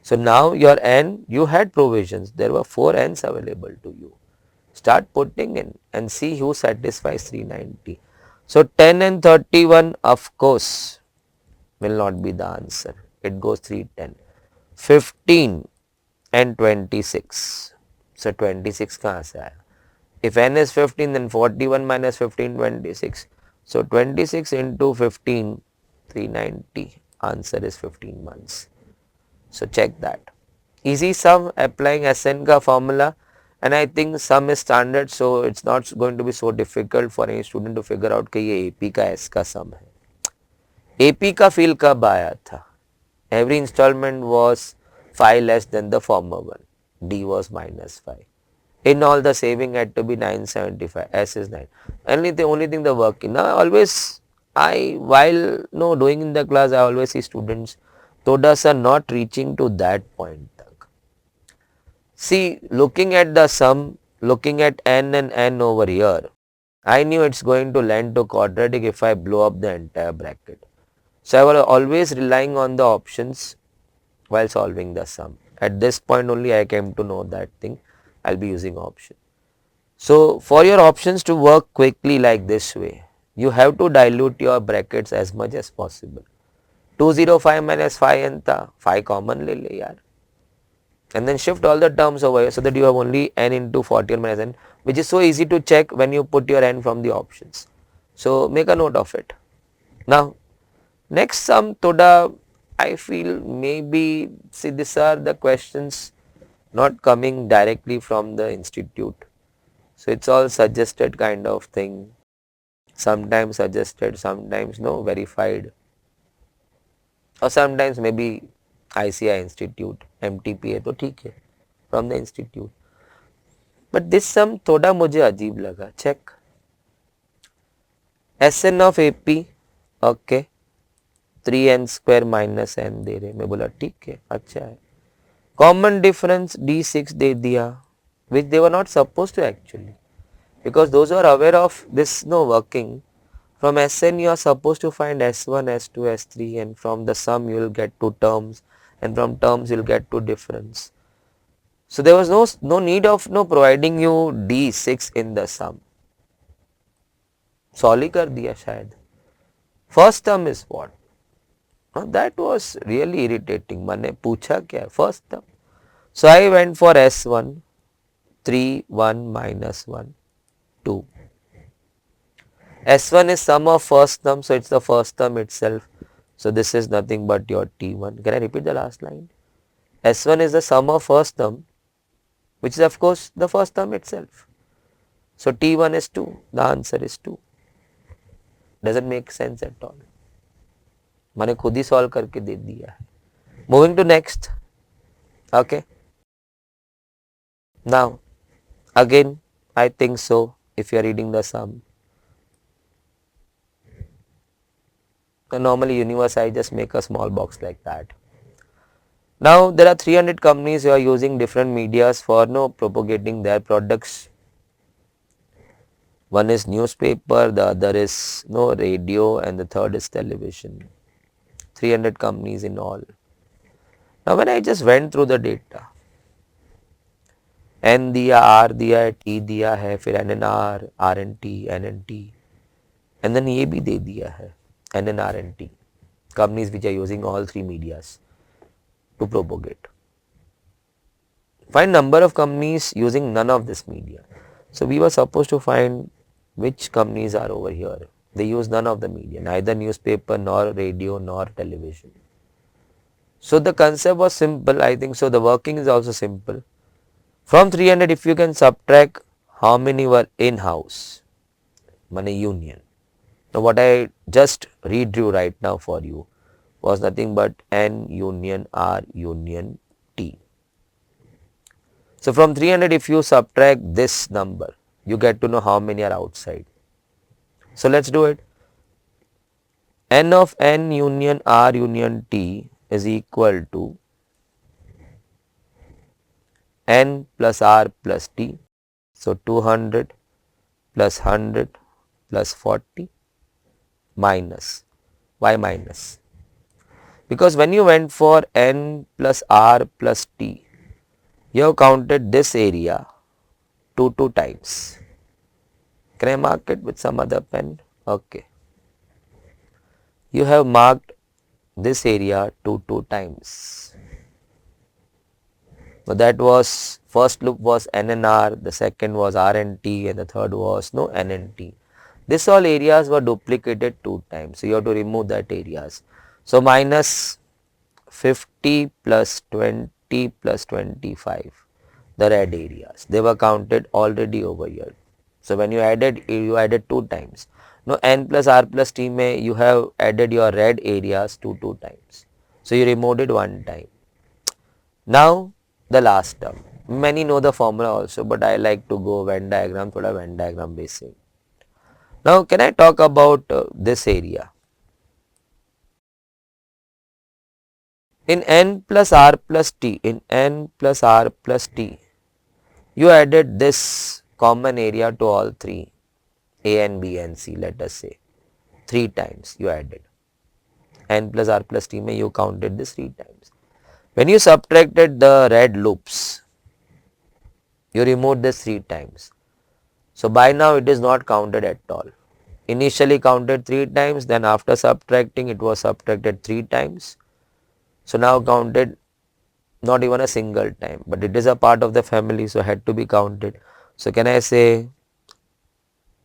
So now your n, you had provisions, there were 4 n's available to you. Start putting in and see who satisfies 390. So 10 and 31 of course will not be the answer. It goes 310. 15 and 26. So 26 कहाँ से आया? If n is 15 then 41 minus 15 26. So 26 into 15 390. Answer is 15 months. So check that. Easy sum applying Sn का formula. And I think sum is standard, so it's not going to be so difficult for any student to figure out कि ये AP का S का sum है. AP का feel कब आया था? Every installment was 5 less than the former one. D was minus 5. In all, the saving had to be 975. S is 9. Only thing the working. Now always while doing in the class, I always see students thoda sa not reaching to that point. See, looking at the sum, looking at n and n over here, I knew it's going to lend to quadratic if I blow up the entire bracket. So I was always relying on the options while solving the sum. At this point only I came to know that thing. I'll be using option. So for your options to work quickly like this way, you have to dilute your brackets as much as possible. 205 minus 5 n tha, 5 common le yaar. And then shift all the terms over here so that you have only n into 41 minus n, which is so easy to check when you put your n from the options. So make a note of it. Now next sum thoda I feel maybe, see, these are the questions not coming directly from the institute. So it's all suggested kind of thing. Sometimes suggested, sometimes verified, or sometimes maybe ICI institute, MTP है तो ठीक है, from the institute. But this sum थोड़ा मुझे अजीब लगा. Check. Sn of AP, okay, 3n square minus n दे रहे. मैं बोला ठीक है, अच्छा है. Common difference D6 दे दिया, which they were not supposed to actually, because those who are aware of this working, from Sn you are supposed to find S1, S2, S3, and from the sum you will get 2 terms, and from terms you will get 2 difference. So there was no need of providing you D6 in the sum. Solve कर दिया शायद. First term is what? That was really irritating. मैंने पूछा क्या? First term. So I went for S1, 3, 1, minus 1, 2. S1 is sum of first term, so it's the first term itself. So this is nothing but your T1. Can I repeat the last line? S1 is the sum of first term, which is of course the first term itself. So T1 is 2. The answer is 2. Doesn't make sense at all. मैंने खुद ही solve करके दे दिया है. Moving to next. Okay. Now, again, I think so. If you are reading the sum, normally universe I just make a small box like that. Now there are 300 companies who are using different medias for propagating their products. One is newspaper, the other is radio, and the third is television. 300 companies in all. Now when I just went through the data, N दिया, R दिया है, T दिया है, फिर NNR, RNT, NNT, and then ये भी दे दिया है, NNRNT, companies which are using all three medias to propagate. Find number of companies using none of this media. So we were supposed to find which companies are over here. They use none of the media, neither newspaper nor radio nor television. So the concept was simple, I think so. The working is also simple. From 300, if you can subtract how many were in-house, money union. Now what I just redrew right now for you was nothing but N union R union T. So from 300, if you subtract this number, you get to know how many are outside. So let's do it. N of N union R union T is equal to N plus R plus T. So 200 plus 100 plus 40 minus. Why minus? Because when you went for N plus R plus T, you have counted this area 2 times. Can I mark it with some other pen? Okay. You have marked this area 2 times. So that was, first loop was N and R, the second was R and T, and the third was N and T. This all areas were duplicated 2 times. So you have to remove that areas. So minus 50 plus 20 plus 25, the red areas. They were counted already over here. So when you added 2 times. Now N plus R plus T may you have added your red areas 2 times. So you removed it 1 time. Now the last term. Many know the formula also, but I like to go Venn diagram, thoda Venn diagram basic. Now can I talk about this area? In N plus R plus T, you added this common area to all three, A and B and C, let us say. 3 times you added. N plus R plus T mein you counted this 3 times. When you subtracted the red loops, you removed this 3 times. So by now it is not counted at all. Initially counted 3 times, then after subtracting it was subtracted 3 times. So now counted not even a single time, but it is a part of the family, so had to be counted. So can I say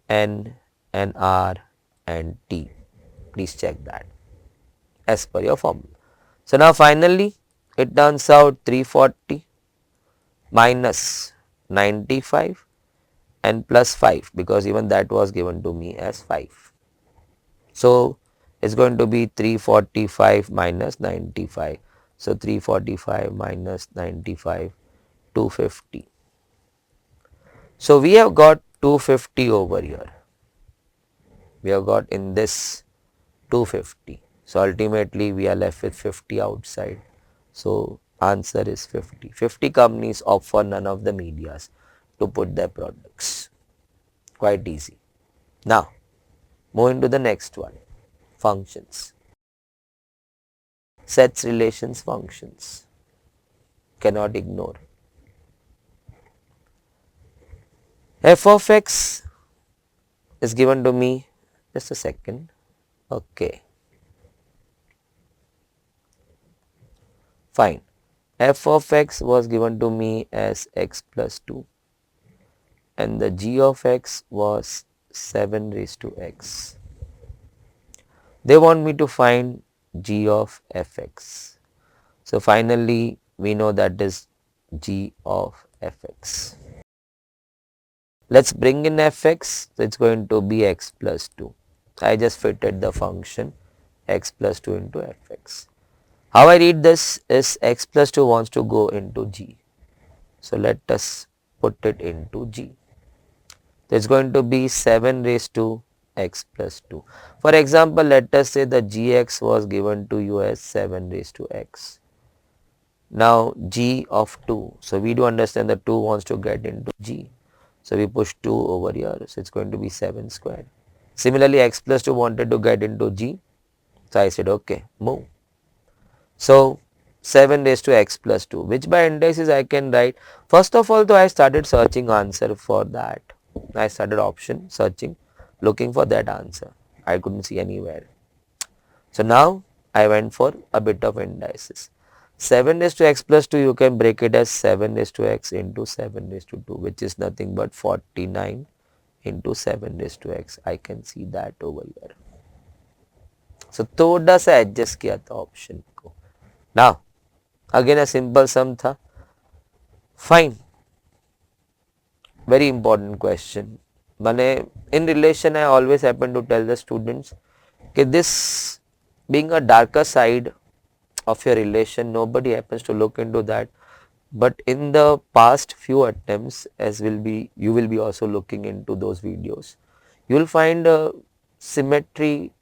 N and R and T? Please check that as per your formula. So now finally it turns out 340 minus 95 and plus 5, because even that was given to me as 5. So it's going to be 345 minus 95. So 345 minus 95, 250. So we have got 250 over here. We have got in this 250. So ultimately we are left with 50 outside. So answer is 50. 50 companies opt for none of the medias to put their products. Quite easy. Now moving to the next one, functions. Sets, relations, functions. Cannot ignore. F of x is given to me, just a second. Okay. Fine. F of x was given to me as x plus 2 and the g of x was 7 raised to x. They want me to find g of fx. So finally we know that is g of fx. Let's bring in fx. So it's going to be x plus 2. I just fitted the function x plus 2 into fx. How I read this is x plus 2 wants to go into g. So let us put it into g. So it's going to be 7 raised to x plus 2. For example, let us say the gx was given to you as 7 raised to x. Now g of 2. So we do understand that 2 wants to get into g. So we push 2 over here. So it's going to be 7 squared. Similarly, x plus 2 wanted to get into g. So I said, okay, move. So 7 raised to x plus 2, which by indices I can write. First of all, though, I started searching answer for that. I started option searching, looking for that answer. I couldn't see anywhere. So now I went for a bit of indices. 7 raised to x plus 2, you can break it as 7 raised to x into 7 raised to 2, which is nothing but 49 into 7 raised to x. I can see that over here. So थोड़ा सा adjust किया था option को. Now again a simple sum था. Fine. Very important question. मैंने in relation I always happen to tell the students that this being a darker side of your relation, nobody happens to look into that, but in the past few attempts, as you will be also looking into those videos, you will find symmetricity,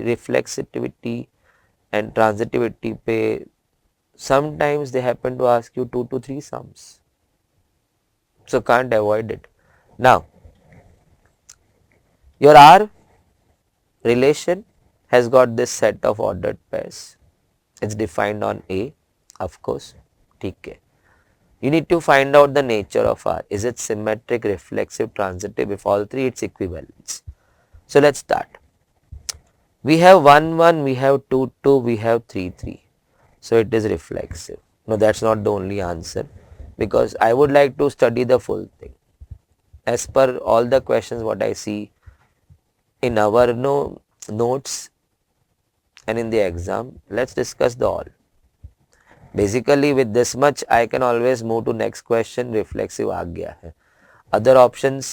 reflexivity and transitivity pe sometimes they happen to ask you 2 to 3 sums, so can't avoid it. Now your R relation has got this set of ordered pairs. It's defined on A, of course. Okay. You need to find out the nature of R. Is it symmetric, reflexive, transitive? If all three, it's equivalence. So let's start. We have 1, 1, we have 2, 2, we have 3, 3. So it is reflexive. No, that's not the only answer, because I would like to study the full thing. As per all the questions what I see in our notes and in the exam, let's discuss the all. Basically with this much I can always move to next question. Reflexive आ गया है, other options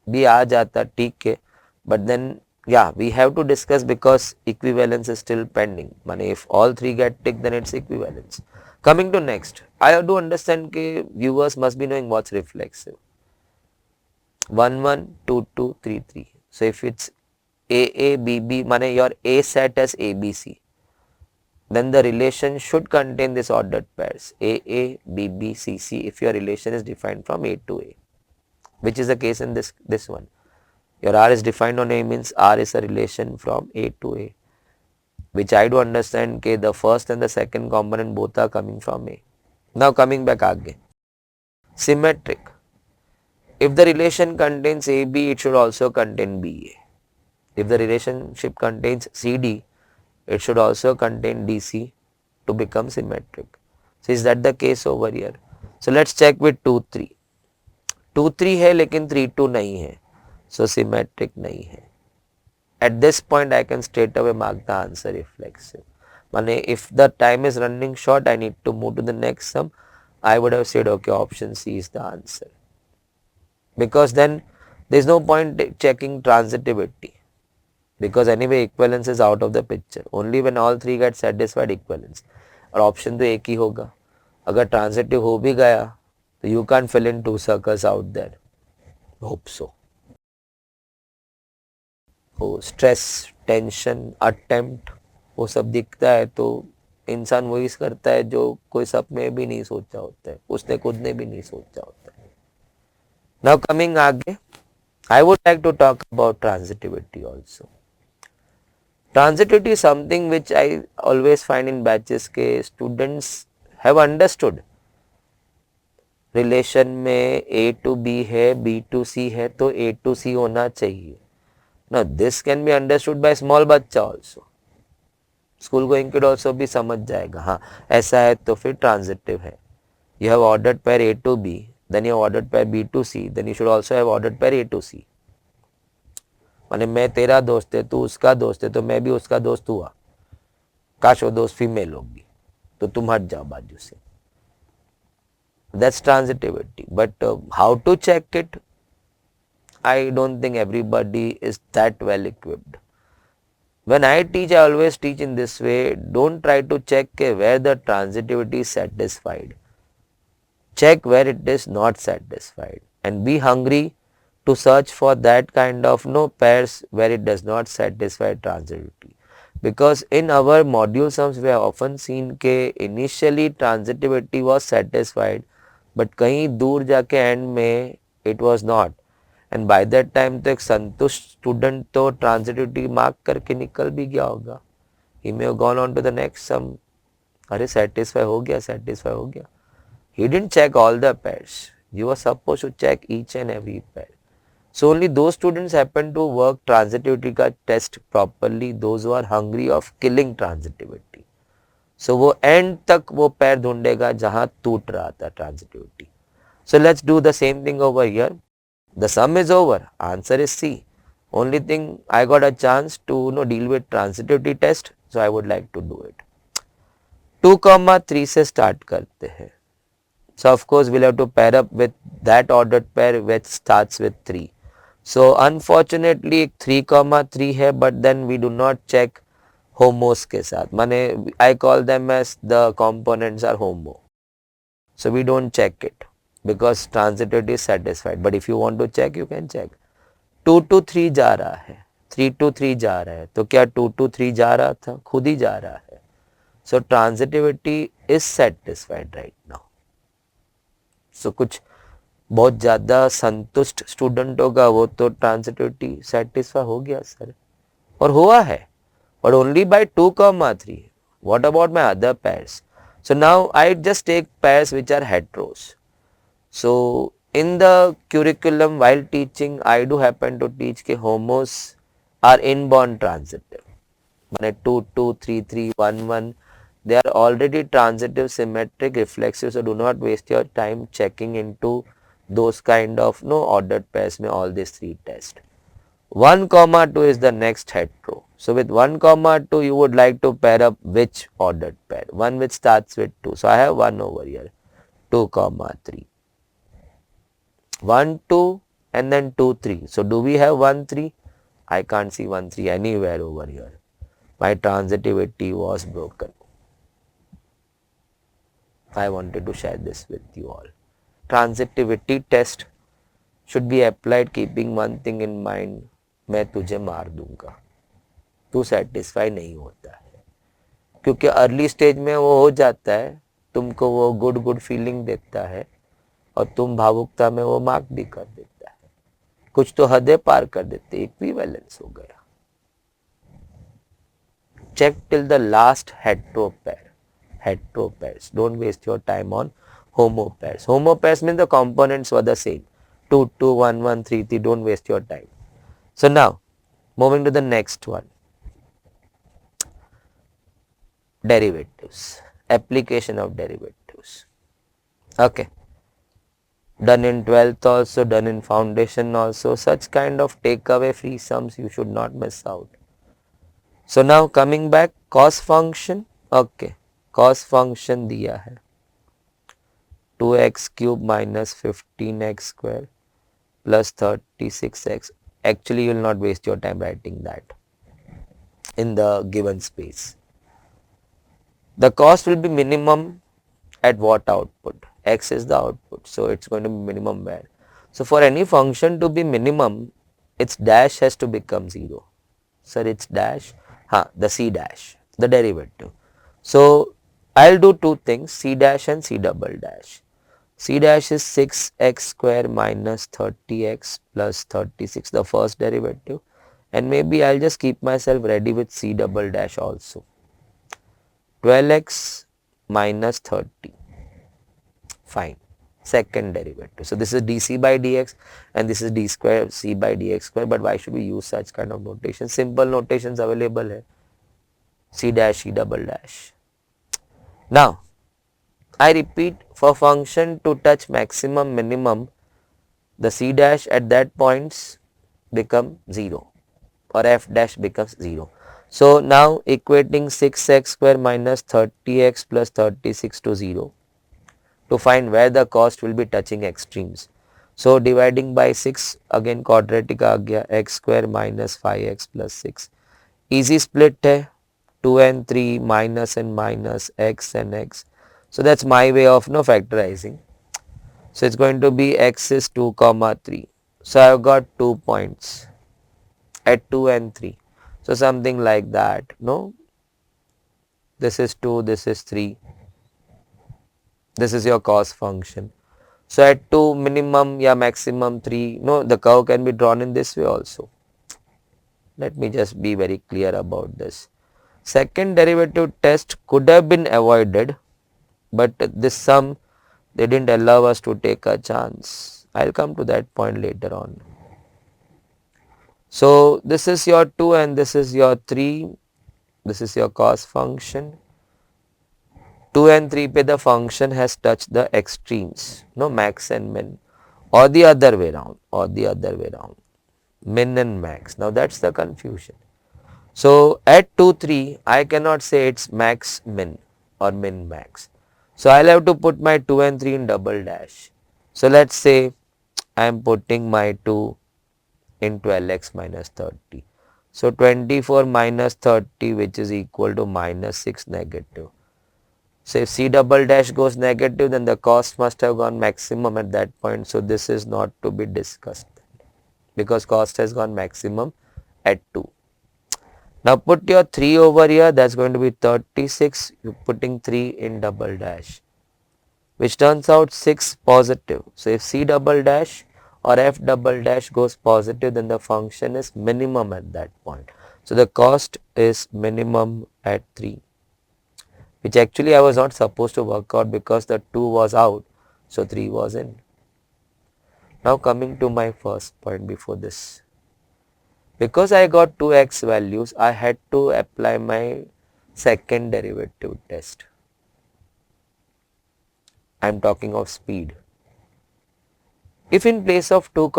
भी आ जाता, ठीक है, but then yeah, we have to discuss because equivalence is still pending. माने if all three get tick then it's equivalence. Coming to next, I do understand कि viewers must be knowing what's reflexive. 1 1 2 2 3 3. So if it's A B B, माने your A set as A B C, then the relation should contain this ordered pairs A, B, B, C, C if your relation is defined from A to A, which is the case in this one. Your R is defined on A means R is a relation from A to A, which I do understand that the first and the second component both are coming from A. Now coming back again. Symmetric. If the relation contains AB, it should also contain BA. If the relationship contains CD, it should also contain DC to become symmetric. So is that the case over here? So let's check with 2 3. 2 3 है लेकिन 3 2 नहीं है, so symmetric नहीं है. At this point I can straight away mark the answer reflexive. माने if the time is running short, I need to move to the next sum, I would have said okay, option C is the answer, because then there is no point checking transitivity, because anyway equivalence is out of the picture. Only when all three get satisfied equivalence, और option तो एक ही होगा. अगर transitive हो भी गया तो you can't fill in 2 circles out there. Hope so. वो स्ट्रेस, टेंशन, अटेम्प्ट वो सब दिखता है तो इंसान वही करता है जो कोई सपने भी नहीं सोचा होता है, उसने खुद ने भी नहीं सोचा होता है. Now coming आगे, I would like to talk about transitivity also. Transitivity is something which I always find in batches के students have understood. रिलेशन में A to B है, B to C है तो A to C होना चाहिए. Now this can be understood by small बच्चा also. School going kid also भी समझ जाएगा, हाँ ऐसा है तो फिर transitive है. You have ordered pair A to B, then you have ordered pair B to C, then you should also have ordered pair A to C. माने मैं तेरा दोस्त है, तू उसका दोस्त है, तो मैं भी उसका दोस्त हुआ. काश वो दोस्त फीमेल होगी तो तुम हट जाओ बाजू से. That's transitivity. But how to check it? I don't think everybody is that well equipped. When I teach, I always teach in this way. Don't try to check where the transitivity is satisfied. Check where it is not satisfied and be hungry to search for that kind of pairs where it does not satisfy transitivity. Because in our module sums we have often seen के initially transitivity was satisfied but कहीं दूर जाके end में it was not, and by that time तो एक संतुष्ट student तो transitivity mark करके निकल भी गया होगा. He may have gone on to the next sum. अरे satisfy हो गया. He didn't check all the pairs. You were supposed to check each and every pair. So only those students happen to work transitivity का test properly, those who are hungry of killing transitivity. So वो end तक वो pair ढूंढेगा जहाँ टूट रहा था transitivity. So let's do the same thing over here. The sum is over. Answer is C. Only thing I got a chance to deal with transitivity test, so I would like to do it. 2, 3 से start करते हैं. So of course we'll have to pair up with that ordered pair which starts with 3. So unfortunately 3, 3 है, but then we do not check homos के साथ. माने I call them as the components are homo. So we don't check it because transitivity is satisfied. But if you want to check, you can check. 2 to 3 जा रहा है, 3 to 3 जा रहा है, तो क्या 2 to 3 जा रहा था? खुद ही जा रहा है. So transitivity is satisfied right now. So कुछ बहुत ज़्यादा संतुष्ट स्टूडेंट होगा वो तो ट्रांजिटिविटी सेटिस्फाई हो गया सर, और हुआ है, but only by 2, 3. What about my other pairs? So now I just take pairs which are heteros. So in the curriculum while teaching I do happen to teach के homos are inborn transitive. माने 2, 2, 3, 3, 1, 1. They are already transitive, symmetric, reflexive. So do not waste your time checking into those kind of ordered pairs में all these 3 tests. 1, 2 is the next hetero. So with 1, 2 you would like to pair up which ordered pair? One which starts with 2. So I have 1 over here. 2, 3. 1, 2 and then 2, 3. So do we have 1, 3? I can't see 1, 3 anywhere over here. My transitivity was broken. I wanted to share this with you all. Transitivity test should be applied keeping one thing in mind. मैं तुझे मार दूंगा, तू satisfy नहीं होता है, क्योंकि early stage में वो हो जाता है, तुमको वो गुड फीलिंग देता है और तुम भावुकता में वो मार्क भी कर देता है, कुछ तो हदें पार कर देते, इक्विवेलेंस हो गया. Check till the last hetero pairs. Don't waste your time on homo pairs. Homo pairs means the components were the same. 2, 2, 1, 1, 3, 3. Don't waste your time. So now, moving to the next one. Derivatives. Application of derivatives. Okay. Done in 12th also, done in foundation also. Such kind of takeaway free sums you should not miss out. So now coming back, cos function. Okay. Cos function दिया है 2x cube minus 15x square plus 36x. Actually you will not waste your time writing that in the given space. The cost will be minimum at what output? X is the output, so it's going to be minimum where? So for any function to be minimum, its dash has to become 0. Sir, its dash, the c dash, the derivative. So I'll do two things, c dash and c double dash. C dash is 6x square minus 30x plus 36, the first derivative, and maybe I'll just keep myself ready with c double dash also. 12x minus 30, fine, second derivative. So this is dc by dx and this is d square c by dx square, but why should we use such kind of notation? Simple notations available hai, c dash, c double dash. Now I repeat, for function to touch maximum minimum, the c dash at that points become 0 or f dash becomes 0. So now equating 6x square minus 30x plus 36 to 0 to find where the cost will be touching extremes. So dividing by 6, again quadratic आ गया, x square minus 5x plus 6. Easy split है, 2 and 3 minus and minus, x and x. So that's my way of factorizing. So it's going to be x is 2, 3. So I've got 2 points at 2 and 3. So something like that, no? This is 2, this is 3. This is your cost function. So at 2 minimum, yeah, maximum 3, no, the curve can be drawn in this way also. Let me just be very clear about this. Second derivative test could have been avoided, but this sum, they didn't allow us to take a chance. I'll come to that point later on. So this is your 2 and this is your 3. This is your cost function. 2 and 3 pe the function has touched the extremes, no, max and min, or the other way around, min and max. Now that's the confusion. So at 2, 3, I cannot say it's max min or min max. So I'll have to put my 2 and 3 in double dash. So let's say I am putting my 2 in 12x minus 30. So 24 minus 30, which is equal to minus 6 negative. So if C double dash goes negative, then the cost must have gone maximum at that point. So this is not to be discussed because cost has gone maximum at 2. Now put your 3 over here, that's going to be 36. You're putting 3 in double dash, which turns out 6 positive. So if C double dash or F double dash goes positive, then the function is minimum at that point. So the cost is minimum at 3. Which actually I was not supposed to work out because the 2 was out, so 3 was in. Now coming to my first point before this. Because I got 2x values, I had to apply my second derivative test. I am talking of speed. If in place of 2,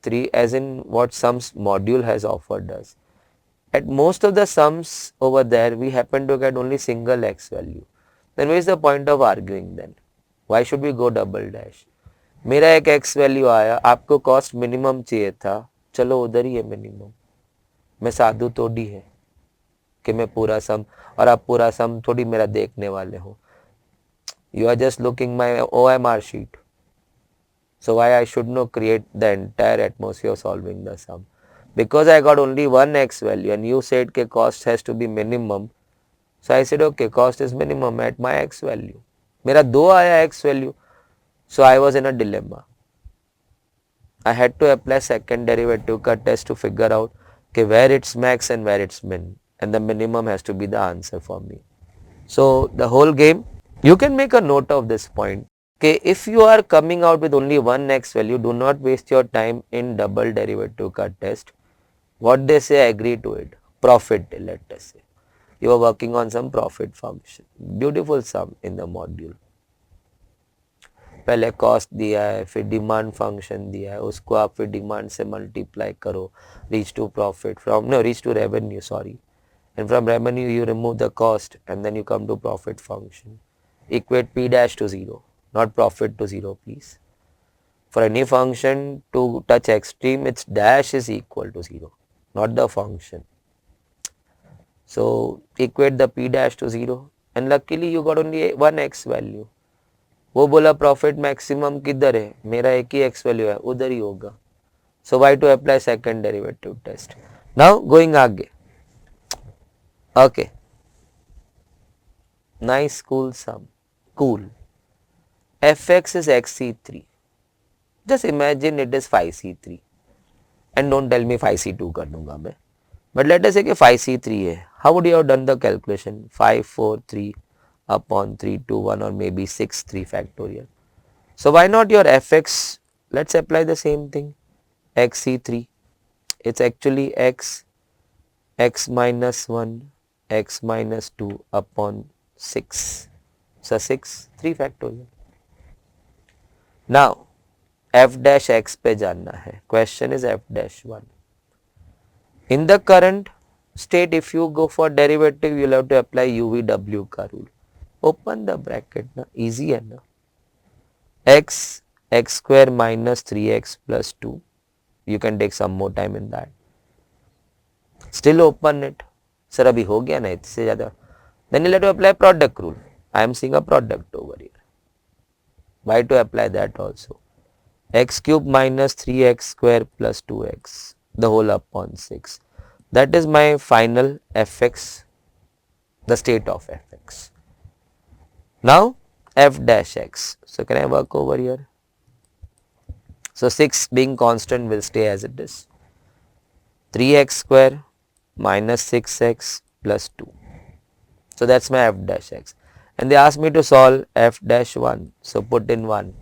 3, as in what sums module has offered us, at most of the sums over there, we happen to get only single x value. Then where is the point of arguing then? Why should we go double dash? मेरा एक x value आया, आपको cost minimum चाहिए था, चलो उधर ही है minimum. मैं साधु थोड़ी है कि मैं पूरा सम और आप पूरा सम थोड़ी मेरा देखने वाले हो. You are just looking my OMR sheet. So why I should not create the entire atmosphere of solving the sum? Because I got only one x value and you said that cost has to be minimum. So I said okay, cost is minimum at my x value. मेरा 2 आया x value. So I was in a dilemma. I had to apply second derivative का test to figure out okay, where it's max and where it's min, and the minimum has to be the answer for me. So the whole game, you can make a note of this point. Okay, if you are coming out with only one x value, do not waste your time in double derivative ka test. What they say, agree to it. Profit, let us say. You are working on some profit function. Beautiful sum in the module. पहले cost दिया है, फिर demand function दिया है, उसको आप फिर demand से मल्टीप्लाई करो, reach to profit from no reach to revenue sorry, and from revenue you remove the cost and then you come to profit function. Equate p dash to 0, not profit to 0 please. For any function to touch extreme, its dash is equal to 0, not the function. So equate the p dash to 0 and luckily you got only one x value. वो बोला profit maximum किधर है, मेरा एक ही x value है, उधर ही होगा. So why to apply second derivative test. Now going आगे. Okay, nice cool sum, cool. fx is xc3. Just imagine it is 5c3 and don't tell me 5c2 कर दूंगा मैं, बट लेट अस से कि 5c3 है. How would you have done the calculation? 5 4 3 upon 3 2 1 or maybe 6 3 factorial. So why not your fx? Let's apply the same thing. xc3, it's actually x minus 1 x minus 2 upon 6. So 6 3 factorial. Now f dash x पे जानना है. Question is f dash 1. In the current state, if you go for derivative, you will have to apply UVW का rule. Open the bracket na, easy है ना. x square minus 3x plus 2. You can take some more time in that. Still open it. Sir अभी हो गया ना इससे ज़्यादा. Then you have to apply product rule. I am seeing a product over here. Why to apply that also? X cube minus 3x square plus 2x, the whole upon 6. That is my final fx, the state of fx. Now f dash x. So can I work over here? So 6 being constant will stay as it is. 3x square minus 6x plus 2. So that's my f dash x. And they asked me to solve f dash 1. So put in 1.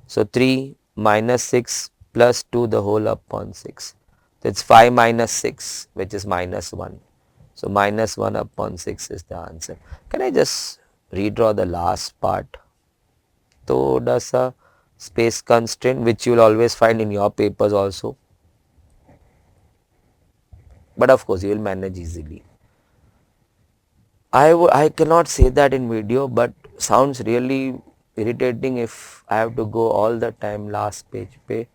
So 3 minus 6 plus 2 the whole upon 6. So it's 5 minus 6, which is minus 1. So minus 1 upon 6 is the answer. Can I just redraw the last part? Thoda sa space constraint, which you will always find in your papers also. But of course, you will manage easily. I cannot say that in video, but sounds really irritating if I have to go all the time last page pe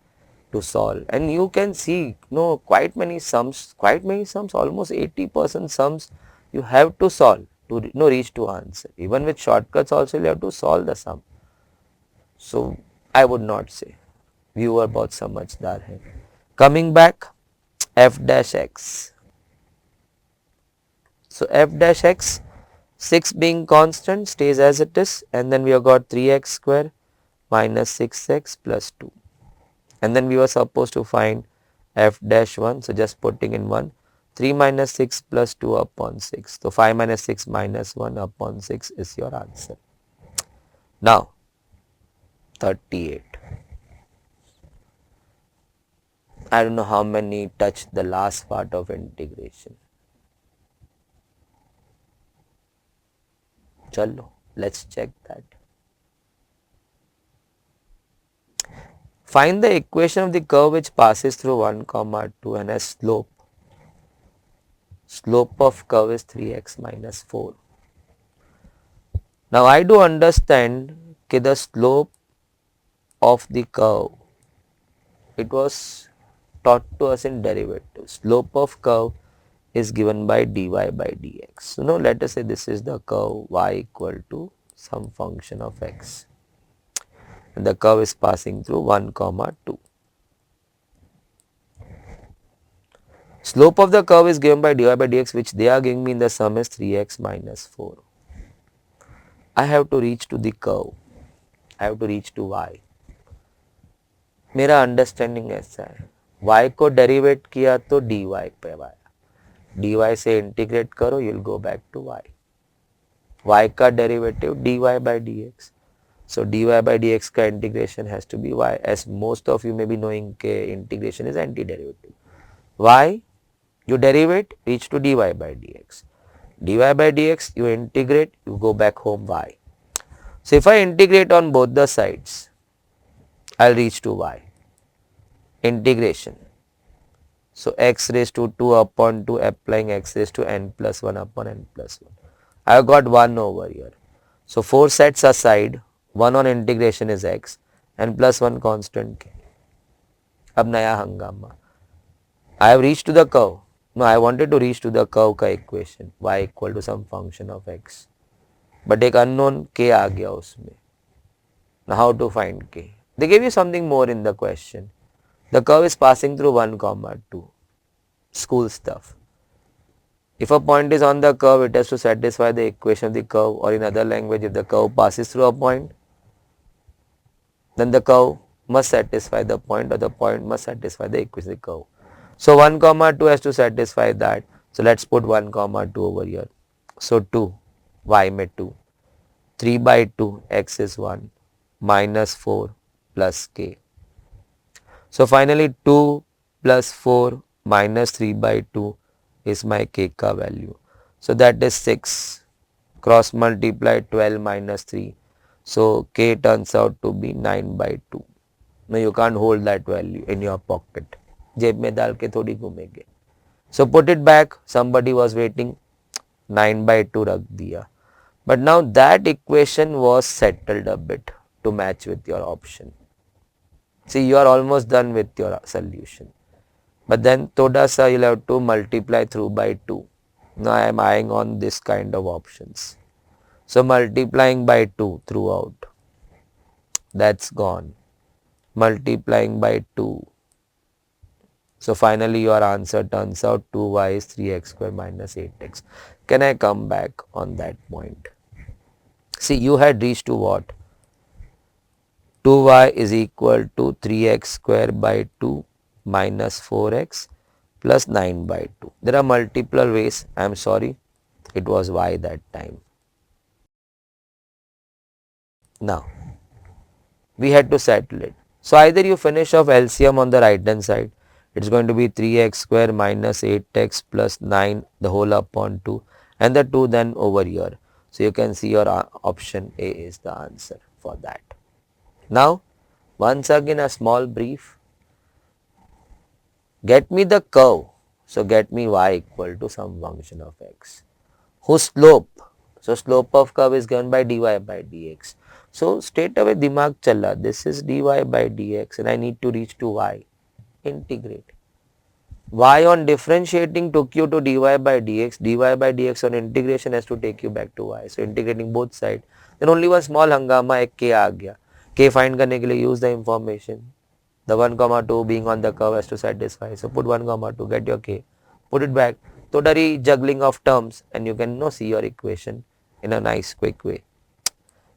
to solve. And you can see, no, quite many sums, almost 80% sums you have to solve to reach to answer. Even with shortcuts also you have to solve the sum. So I would not say. Viewer bahut samajhdar hai. Coming back, f dash x. So f dash x, 6 being constant stays as it is, and then we have got 3x square minus 6x plus 2. And then we were supposed to find f dash 1, so just putting in 1. 3 minus 6 plus 2 upon 6. So 5 minus 6 minus 1 upon 6 is your answer. Now 38. I don't know how many touched the last part of integration. Chalo, let's check that. Find the equation of the curve which passes through 1, 2 and has slope. Slope of curve is 3x minus 4. Now I do understand that the slope of the curve, it was taught to us in derivative. Slope of curve is given by dy by dx. So now let us say this is the curve y equal to some function of x. And the curve is passing through 1, 2. Slope of the curve is given by dy by dx, which they are giving me in the sum is 3x minus 4. I have to reach to the curve. I have to reach to y. मेरा understanding ऐसा है, y को derivative किया तो dy पे आया, dy से integrate करो, you will go back to y. y का derivative dy by dx. So dy by dx का integration has to be y, as most of you may be knowing के integration is antiderivative. y, you derivate, reach to dy by dx. dy by dx, you integrate, you go back home y. So if I integrate on both the sides, I will reach to y. Integration. So x raised to 2 upon 2 applying x raised to n plus 1 upon n plus 1. I have got 1 over here. So 4 sets aside, 1 on integration is x, n plus 1 constant k. Ab naya hangama. I have reached to the curve. No, I wanted to reach to the curve ka equation, y equal to some function of x. But ek unknown k aa gaya usme. Now how to find k? They gave you something more in the question. The curve is passing through 1, 2. School stuff. If a point is on the curve, it has to satisfy the equation of the curve, or in other language, if the curve passes through a point, then the curve must satisfy the point, or the point must satisfy the equation of the curve. So 1, 2 has to satisfy that. So let's put 1, 2 over here. So 2, y mein 2. 3 by 2, x is 1, minus 4 plus k. So finally 2 plus 4 minus 3 by 2 is my k ka value. So that is 6. Cross multiply 12 minus 3. So k turns out to be 9 by 2. Now you can't hold that value in your pocket. जेब में डाल के थोड़ी घूमेंगे. So put it back. Somebody was waiting. 9 by 2 रख दिया. But now that equation was settled a bit to match with your option. See, you are almost done with your solution. But then thoda sa you'll have to multiply through by 2. Now I am eyeing on this kind of options. So multiplying by 2 throughout. That's gone. Multiplying by 2. So finally your answer turns out 2y is 3x square minus 8x. Can I come back on that point? See, you had reached to what? 2y is equal to 3x square by 2 minus 4x plus 9 by 2. There are multiple ways. I am sorry, it was y that time. Now, we had to settle it. So either you finish off LCM on the right hand side, it's going to be 3x square minus 8x plus 9 the whole upon 2 and the 2 then over here. So you can see your option A is the answer for that. Now, once again a small brief. Get me the curve. So get me y equal to some function of x. Whose slope? So slope of curve is given by dy by dx. So straight away dimag chala. This is dy by dx and I need to reach to y. Integrate. Y on differentiating took you to dy by dx. dy by dx on integration has to take you back to y. So integrating both sides. Then only one small hangama ek k aa gaya. K find करने के लिए use the information. The 1 comma 2 being on the curve has to satisfy. So put 1 comma 2, get your k, put it back. Totally juggling of terms and you can see your equation in a nice quick way.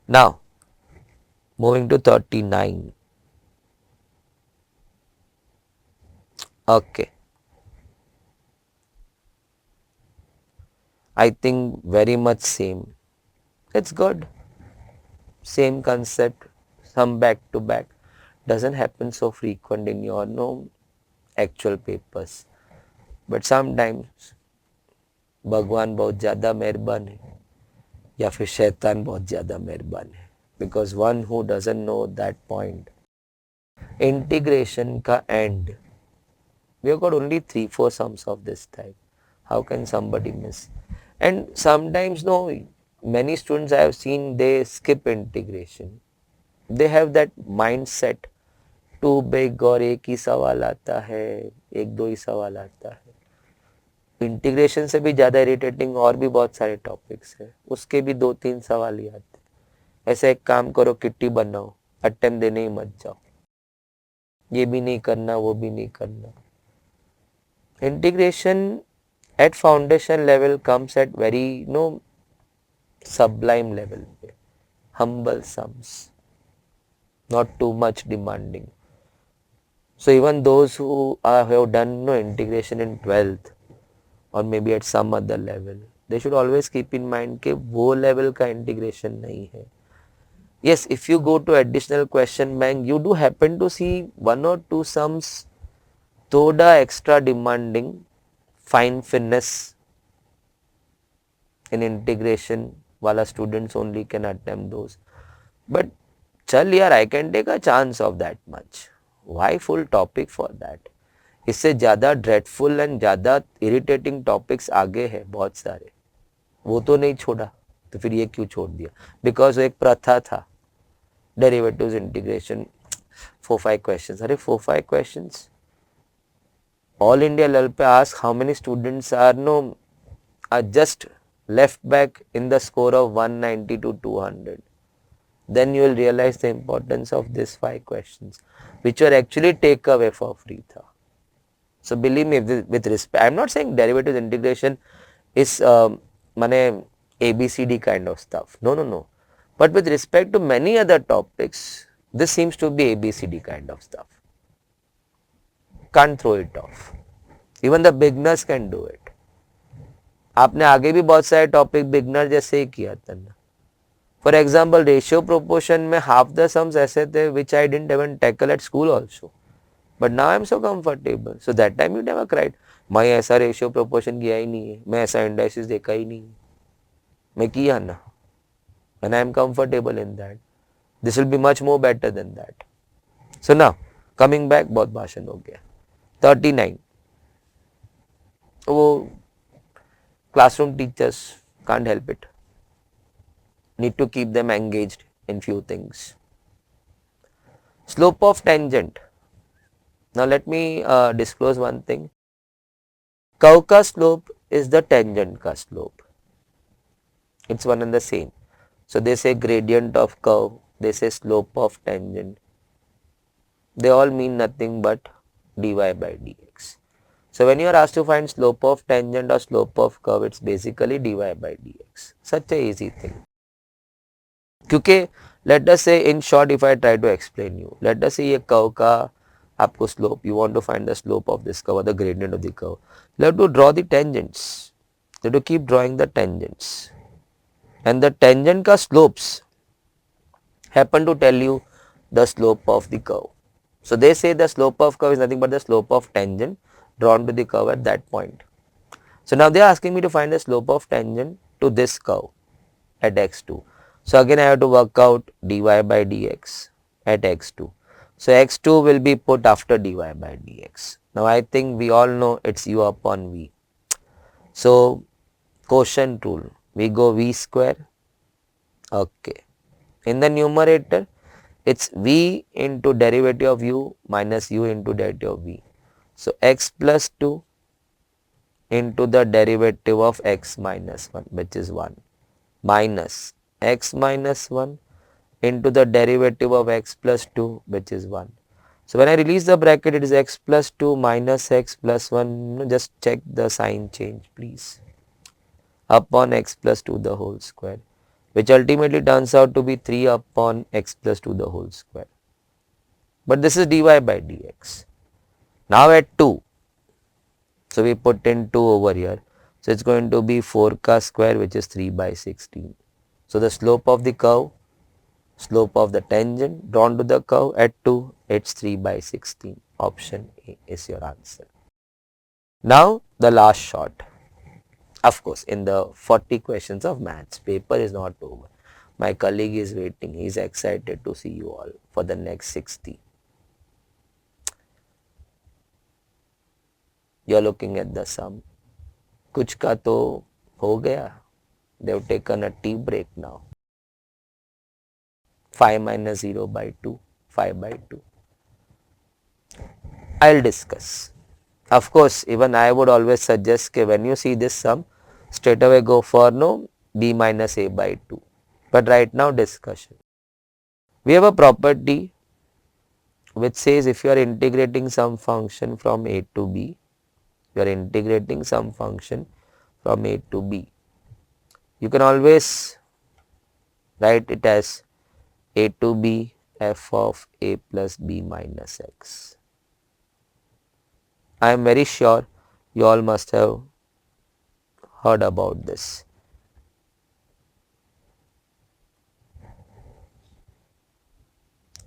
Now, moving to 39. Okay. I think very much same. It's good. Same concept, some back to back. Doesn't happen so frequent in your actual papers. But sometimes भगवान बहुत ज़्यादा मेहरबान है या फिर शैतान बहुत ज़्यादा मेहरबान है. Because one who doesn't know that point, integration का end, we have got only 3-4 sums of this type. How can somebody miss? And sometimes many students I have seen, they skip integration. They have that mindset, too big और एक ही सवाल आता है, एक दो ही सवाल आता है. इंटीग्रेशन से भी ज़्यादा इरिटेटिंग और भी बहुत सारे टॉपिक्स है, उसके भी 2-3 सवाल ही आते हैं. ऐसे एक काम करो, किट्टी बनाओ, अटेम्प्ट देने ही मत जाओ. ये भी नहीं करना, वो भी नहीं करना. Integration at foundation level comes at very sublime level, humble sums, not too much demanding. So even those who have done integration in 12th or maybe at some other level, they should always keep in mind कि वो level का integration नहीं है. Yes, if you go to additional question bank, you do happen to see 1 or 2 sums थोड़ा extra demanding, fine finesse in integration wala students only can attempt those. But chal yaar, I can take a chance of that much. Why full topic for that? इससे ज़्यादा dreadful and ज़्यादा irritating topics आगे है बहुत सारे. वो तो नहीं छोड़ा, तो फिर ये क्यों छोड़ दिया? Because एक प्रथा था, derivatives integration, 4-5 questions. अरे 4-5 questions. All India level पे ask how many students are just left back in the score of 190 to 200. Then you will realize the importance of these 5 questions, which were actually take away for free tha. So believe me, with respect, I am not saying derivatives integration is mane ABCD kind of stuff. No. But with respect to many other topics, this seems to be ABCD kind of stuff. Can't throw it off. Even the beginners can do it. आपने आगे भी बहुत सारे topic beginner जैसे ही किया था ना. For example ratio proportion में हाफ द सम्स ऐसे थे which I didn't even tackle at school also, but now I am so comfortable. So that time you never cried मैं ऐसा रेशियो प्रोपोर्शन किया ही नहीं है, मैं ऐसा इंडाइसिस देखा ही नहीं, मैं किया ना, and I am comfortable in that. This will be much more better than that. So now coming back, बहुत भाषण हो गया. 39. वो classroom teachers can't help it, need to keep them engaged in few things. Slope of tangent. Now let me disclose one thing. Curve ka slope is the tangent ka slope. It's one and the same. So they say gradient of curve, they say slope of tangent. They all mean nothing but dy by dx. So when you are asked to find slope of tangent or slope of curve, it's basically dy by dx. Such a easy thing. क्योंकि let us say in short, if I try to explain you, let us say ये curve का आपको slope, you want to find the slope of this curve or the gradient of the curve, you have to draw the tangents, you have to keep drawing the tangents, and the tangent का slopes happen to tell you the slope of the curve. So they say the slope of curve is nothing but the slope of tangent drawn to the curve at that point. So now they are asking me to find the slope of tangent to this curve at x2. So again I have to work out dy by dx at x2. So x2 will be put after dy by dx. Now I think we all know it's u upon v. So quotient rule, we go v square. Okay. In the numerator, it's v into derivative of u minus u into derivative of v. So x plus 2 into the derivative of x minus 1, which is 1, minus x minus 1 into the derivative of x plus 2, which is 1. So when I release the bracket, it is x plus 2 minus x plus 1. Just check the sign change, please, upon x plus 2 the whole square, which ultimately turns out to be 3 upon x plus 2 the whole square. But this is dy by dx. Now at 2, so we put in 2 over here. So it's going to be 4 ka square, which is 3 by 16. So the slope of the curve, slope of the tangent drawn to the curve at 2, it's 3 by 16. Option A is your answer. Now the last shot. Of course, in the 40 questions of maths, paper is not over. My colleague is waiting. He is excited to see you all for the next 60. You are looking at the sum. कुछ का तो हो गया. They have taken a tea break now. 5 minus 0 by 2, 5 by 2. I'll discuss. Of course, even I would always suggest that when you see this sum, straight away go for no b minus a by 2. But right now discussion. We have a property which says if you are integrating some function from a to b, you are integrating some function from a to b, you can always write it as a to b f of a plus b minus x. I am very sure you all must have heard about this.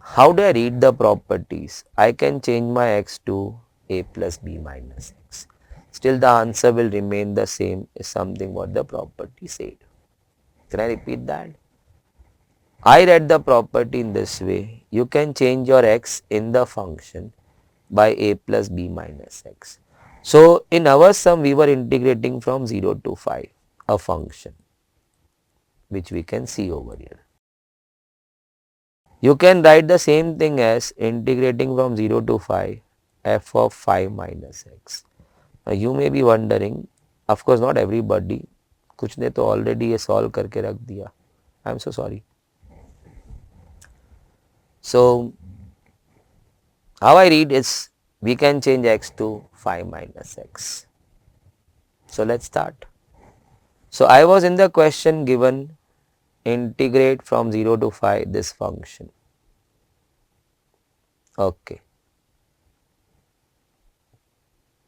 How do I read the properties? I can change my x to a plus b minus x. Still the answer will remain the same, is something what the property said. Can I repeat that? I read the property in this way. You can change your x in the function by a plus b minus x. So in our sum we were integrating from 0 to 5 a function which we can see over here. You can write the same thing as integrating from 0 to 5 f of 5 minus x. Now you may be wondering, of course not everybody, कुछ ने तो already ये solve करके रख दिया. I am so sorry. So how I read is we can change x to 5 minus x. So let's start. So I was in the question given integrate from 0 to 5 this function. Okay.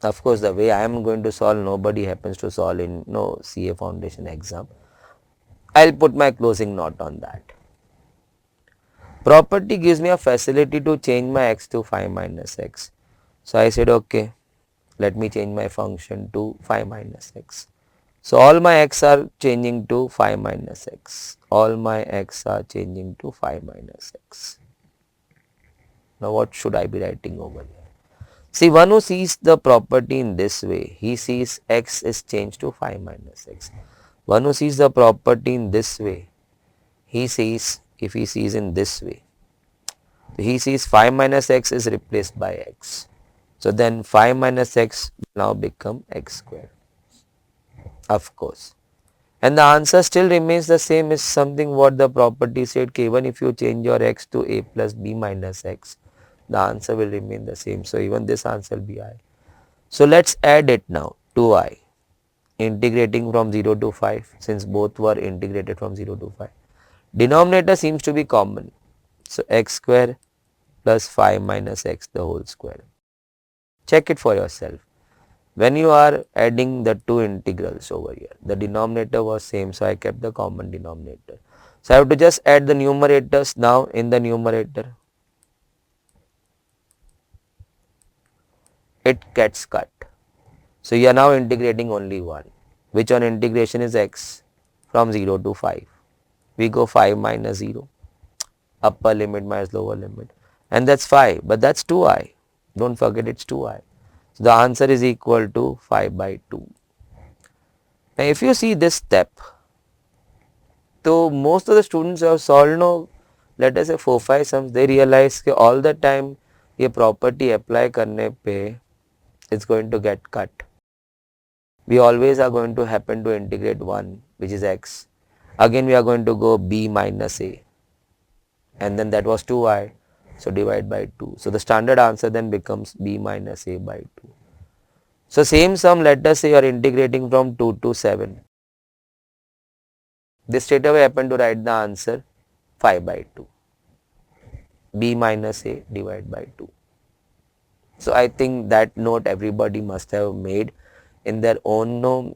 Of course the way I am going to solve, nobody happens to solve in no CA foundation exam. I'll put my closing note on that. Property gives me a facility to change my x to 5 minus x. So I said okay, let me change my function to 5 minus x. So all my x are changing to 5 minus x. All my x are changing to 5 minus x. Now what should I be writing over here? See, one who sees the property in this way, he sees x is changed to 5 minus x. One who sees the property in this way, he sees, if he sees in this way, he sees 5 minus x is replaced by x. So then 5 minus x will now become x square. Of course. And the answer still remains the same, is something what the property said, even if you change your x to a plus b minus x, the answer will remain the same. So even this answer will be I. So let's add it now. 2i integrating from 0 to 5, since both were integrated from 0 to 5. Denominator seems to be common. So x square plus 5 minus x the whole square. Check it for yourself. When you are adding the two integrals over here, the denominator was same, so I kept the common denominator. So I have to just add the numerators now in the numerator. It gets cut. So you are now integrating only one. Which one integration is x from 0 to 5. We go 5 minus 0, upper limit minus lower limit, and that's 5, but that's 2i. Don't forget it's 2i. So the answer is equal to 5 by 2. Now if you see this step, so most of the students have solved no, let us say 4-5 sums, they realize that all the time ये property apply करने पे it's going to get cut. We always are going to happen to integrate 1, which is x. Again we are going to go b minus a, and then that was 2i, so divide by 2. So the standard answer then becomes b minus a by 2. So same sum, let us say you are integrating from 2 to 7. This straight away happen to write the answer 5 by 2. b minus a divided by 2. So I think that note everybody must have made in their own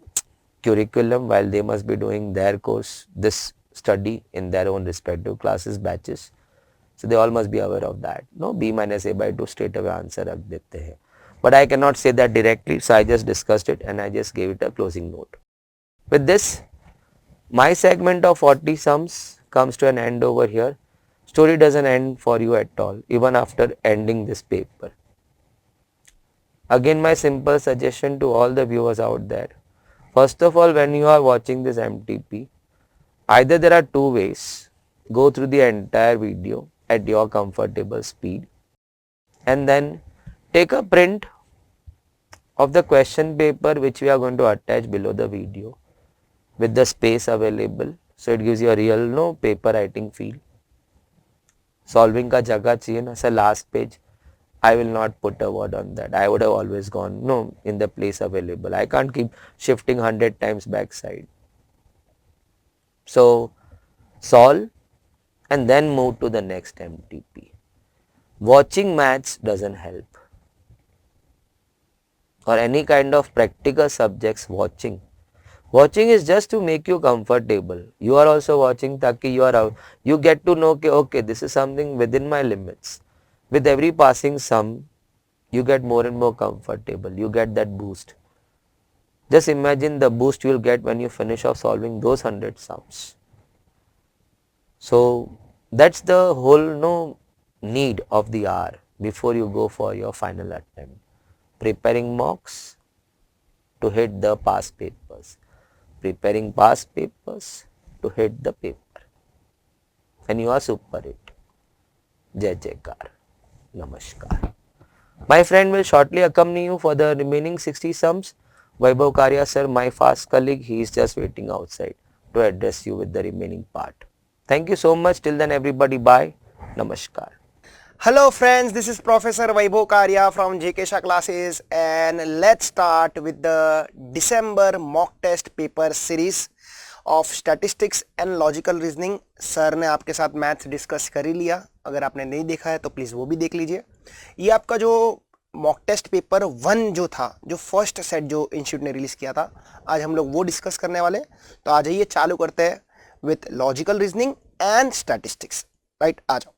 curriculum while they must be doing their course, this study in their own respective classes, batches. So they all must be aware of that. No, b minus a by 2 straight away answer रख देते हैं. But I cannot say that directly, so I just discussed it and I just gave it a closing note. With this, my segment of 40 sums comes to an end over here. Story doesn't end for you at all, even after ending this paper. Again, my simple suggestion to all the viewers out there. First of all, when you are watching this MTP, either there are two ways. Go through the entire video at your comfortable speed and then take a print of the question paper which we are going to attach below the video with the space available. So it gives you a real paper writing feel. Solving ka jagah chahiye na, say last page. I will not put a word on that. I would have always gone in the place available. I can't keep shifting 100 times backside. So solve and then move to the next MTP. Watching maths doesn't help, or any kind of practical subjects. Watching is just to make you comfortable. You are also watching taki you get to know okay, this is something within my limits. With every passing sum, you get more and more comfortable. You get that boost. Just imagine the boost you will get when you finish off solving those 100 sums. So that's the whole need of the hour before you go for your final attempt. Preparing mocks to hit the past papers. Preparing past papers to hit the paper. And you are super it. Jai Jaikar. Namaskar. My friend will shortly accompany you for the remaining 60 sums. Vaibhav Karia sir, my fast colleague, he is just waiting outside to address you with the remaining part. Thank you so much. Till then everybody, bye. Namaskar. Hello friends, this is Professor Vaibhav Karia from JK Shah classes, and let's start with the December mock test paper series of statistics and logical reasoning. Sir ने आपके साथ maths discuss कर ही लिया. अगर आपने नहीं देखा है तो प्लीज़ वो भी देख लीजिए. ये आपका जो मॉक टेस्ट पेपर 1 जो था, जो फर्स्ट सेट जो इंस्टीट्यूट ने रिलीज़ किया था, आज हम लोग वो डिस्कस करने वाले. तो आ जाइए, चालू करते हैं with logical reasoning and statistics. Right, आ जाओ.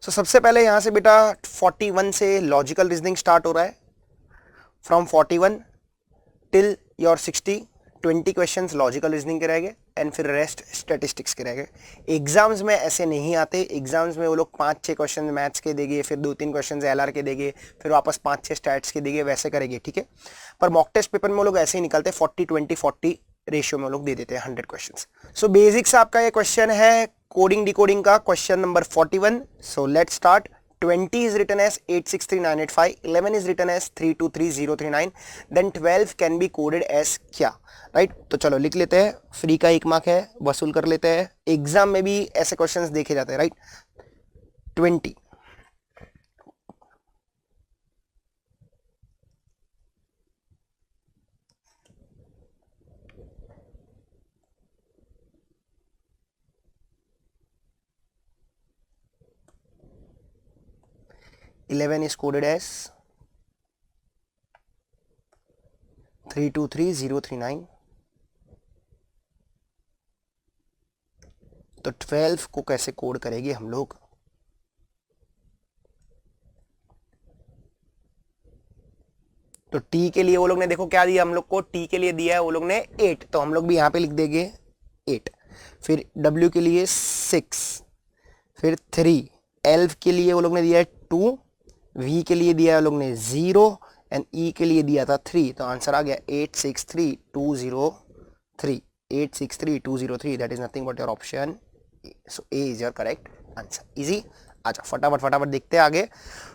So, सबसे पहले यहाँ से बेटा 41 से लॉजिकल रीजनिंग स्टार्ट हो रहा है. From 41 till your 60 20 questions logical reasoning के रहेंगे एंड फिर रेस्ट स्टैटिस्टिक्स के रहेंगे. एग्जाम्स में ऐसे नहीं आते. एग्जाम्स में वो लोग 5-6 क्वेश्चन मैथ्स के देंगे, फिर 2-3 क्वेश्चन एलआर के देंगे, फिर वापस 5-6 स्टैट्स के देंगे, वैसे करेंगे. ठीक है, पर मॉक टेस्ट पेपर में वो लोग ऐसे ही निकलते हैं. 40-20-40 रेशियो में वो लोग दे देते हैं 100 क्वेश्चंस. सो बेसिक से आपका ये क्वेश्चन है कोडिंग डिकोडिंग का, question number 41. So let's start. 20 is written as 863985, 11 is written as 323039, then 12 can be coded as क्या, राइट? तो चलो लिख लेते हैं, फ्री का 1 मार्क है, वसूल कर लेते हैं, एग्जाम में भी ऐसे क्वेश्चंस देखे जाते हैं, राइट? 20 11 is coded as 323039, तो 12 को कैसे कोड करेंगे हम लोग? तो टी के लिए वो लोग ने देखो क्या दिया हम लोग को, टी के लिए दिया है वो लोग ने 8, तो हम लोग भी यहाँ पे लिख देंगे 8। फिर डब्ल्यू के लिए 6, फिर 3, एल्फ के लिए वो लोग ने दिया है 2, वी के लिए दिया है वो लोग ने 0 एंड ई के लिए दिया था 3, तो आंसर आ गया 863203, 863203, that is nothing but your option A, so A is your correct answer. Easy, अच्छा फटाफट देखते हैं आगे।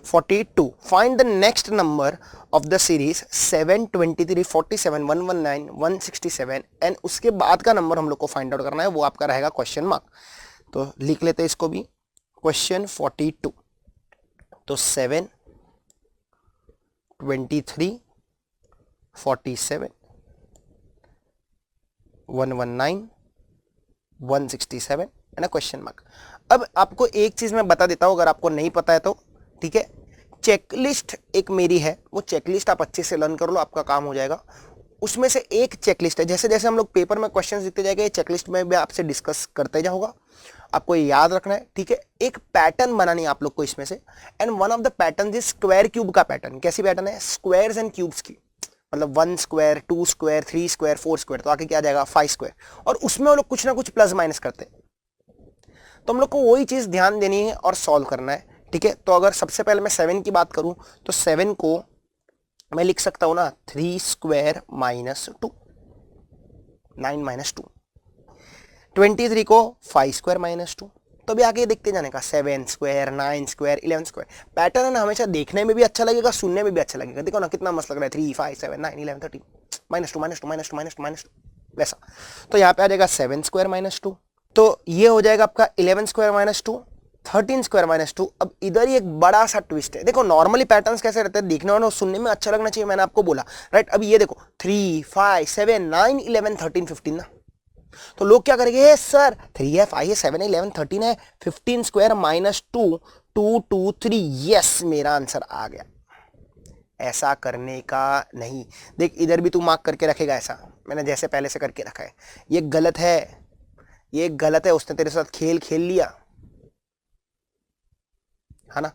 42, find the next number of the series 7, 23, 47, 119, 167 and उसके बाद का नंबर हम लोग को फाइंड आउट करना है, वो आपका रहेगा क्वेश्चन मार्क। तो लिख लेते हैं इसको भी, क्वेश्चन 42, तो 7, 23, 47, 119, 167 एंड क्वेश्चन मार्क। अब आपको एक चीज मैं बता देता हूं, अगर आपको नहीं पता है तो, ठीक है, चेकलिस्ट एक मेरी है, वो चेकलिस्ट आप अच्छे से लर्न कर लो, आपका काम हो जाएगा। उसमें से एक चेकलिस्ट है, जैसे जैसे हम लोग पेपर में क्वेश्चंस लिखते जाएंगे, चेकलिस्ट में भी आपसे डिस्कस करते जाऊंगा, आपको ये याद रखना है, ठीक है? एक पैटर्न बनानी है आप लोग को इसमें से, and one of the pattern is square cube का पैटर्न। कैसी पैटर्न है? स्क्वायर्स एंड क्यूब्स की, मतलब 1 स्क्वायर, 2 स्क्वायर, 3 स्क्वायर, 4 स्क्वायर, तो आगे क्या आ जाएगा 5 स्क्वायर, और उसमें वो लोग कुछ ना कुछ प्लस माइनस करते हैं, तो हम लोग को वही चीज ध्यान देनी है और सॉल्व करना है, ठीक है? तो अगर सबसे पहले मैं 7 की बात करूं तो 7 को मैं लिख सकता हूं ना 3 स्क्वायर माइनस 2, 9 माइनस 2, 23 को 5 स्क्वायर माइनस 2, तो अभी आगे देखते जाने का, 7 स्क्वायर, 9 स्क्वायर, 11 स्क्वायर। पैटर्न है ना, हमेशा देखने में भी अच्छा लगेगा, सुनने में भी अच्छा लगेगा। देखो ना कितना मस्त लग रहा है, 3, 5, 7, 9, 11, 13, minus 2 minus 2 minus 2 minus 2 minus 2, वैसा। तो यहाँ पे आ जाएगा 7 स्क्वायर माइनस 2, तो ये हो जाएगा आपका 11 स्क्वायर माइनस 2, 13 स्क्वायर माइनस 2। अब इधर ही एक बड़ा सा ट्विस्ट है, देखो नॉर्मली पैटर्न्स कैसे रहते हैं, देखने और सुनने में अच्छा लगना चाहिए, मैंने आपको बोला, राइट? अब ये देखो 3, 5, 7, 9, 11, 13, 15 ना, तो लोग क्या करेंगे, सर 3 है, 5 है, 7 है, 11, 13 है, 15 स्क्वायर माइनस 2, 2, 2, 3, यस मेरा आंसर आ गया। ऐसा करने का नहीं, देख इधर भी तू मार्क करके रखेगा, ऐसा मैंने जैसे पहले से करके रखा है, ये गलत है, ये गलत है, उसने तेरे साथ खेल खेल लिया है ना,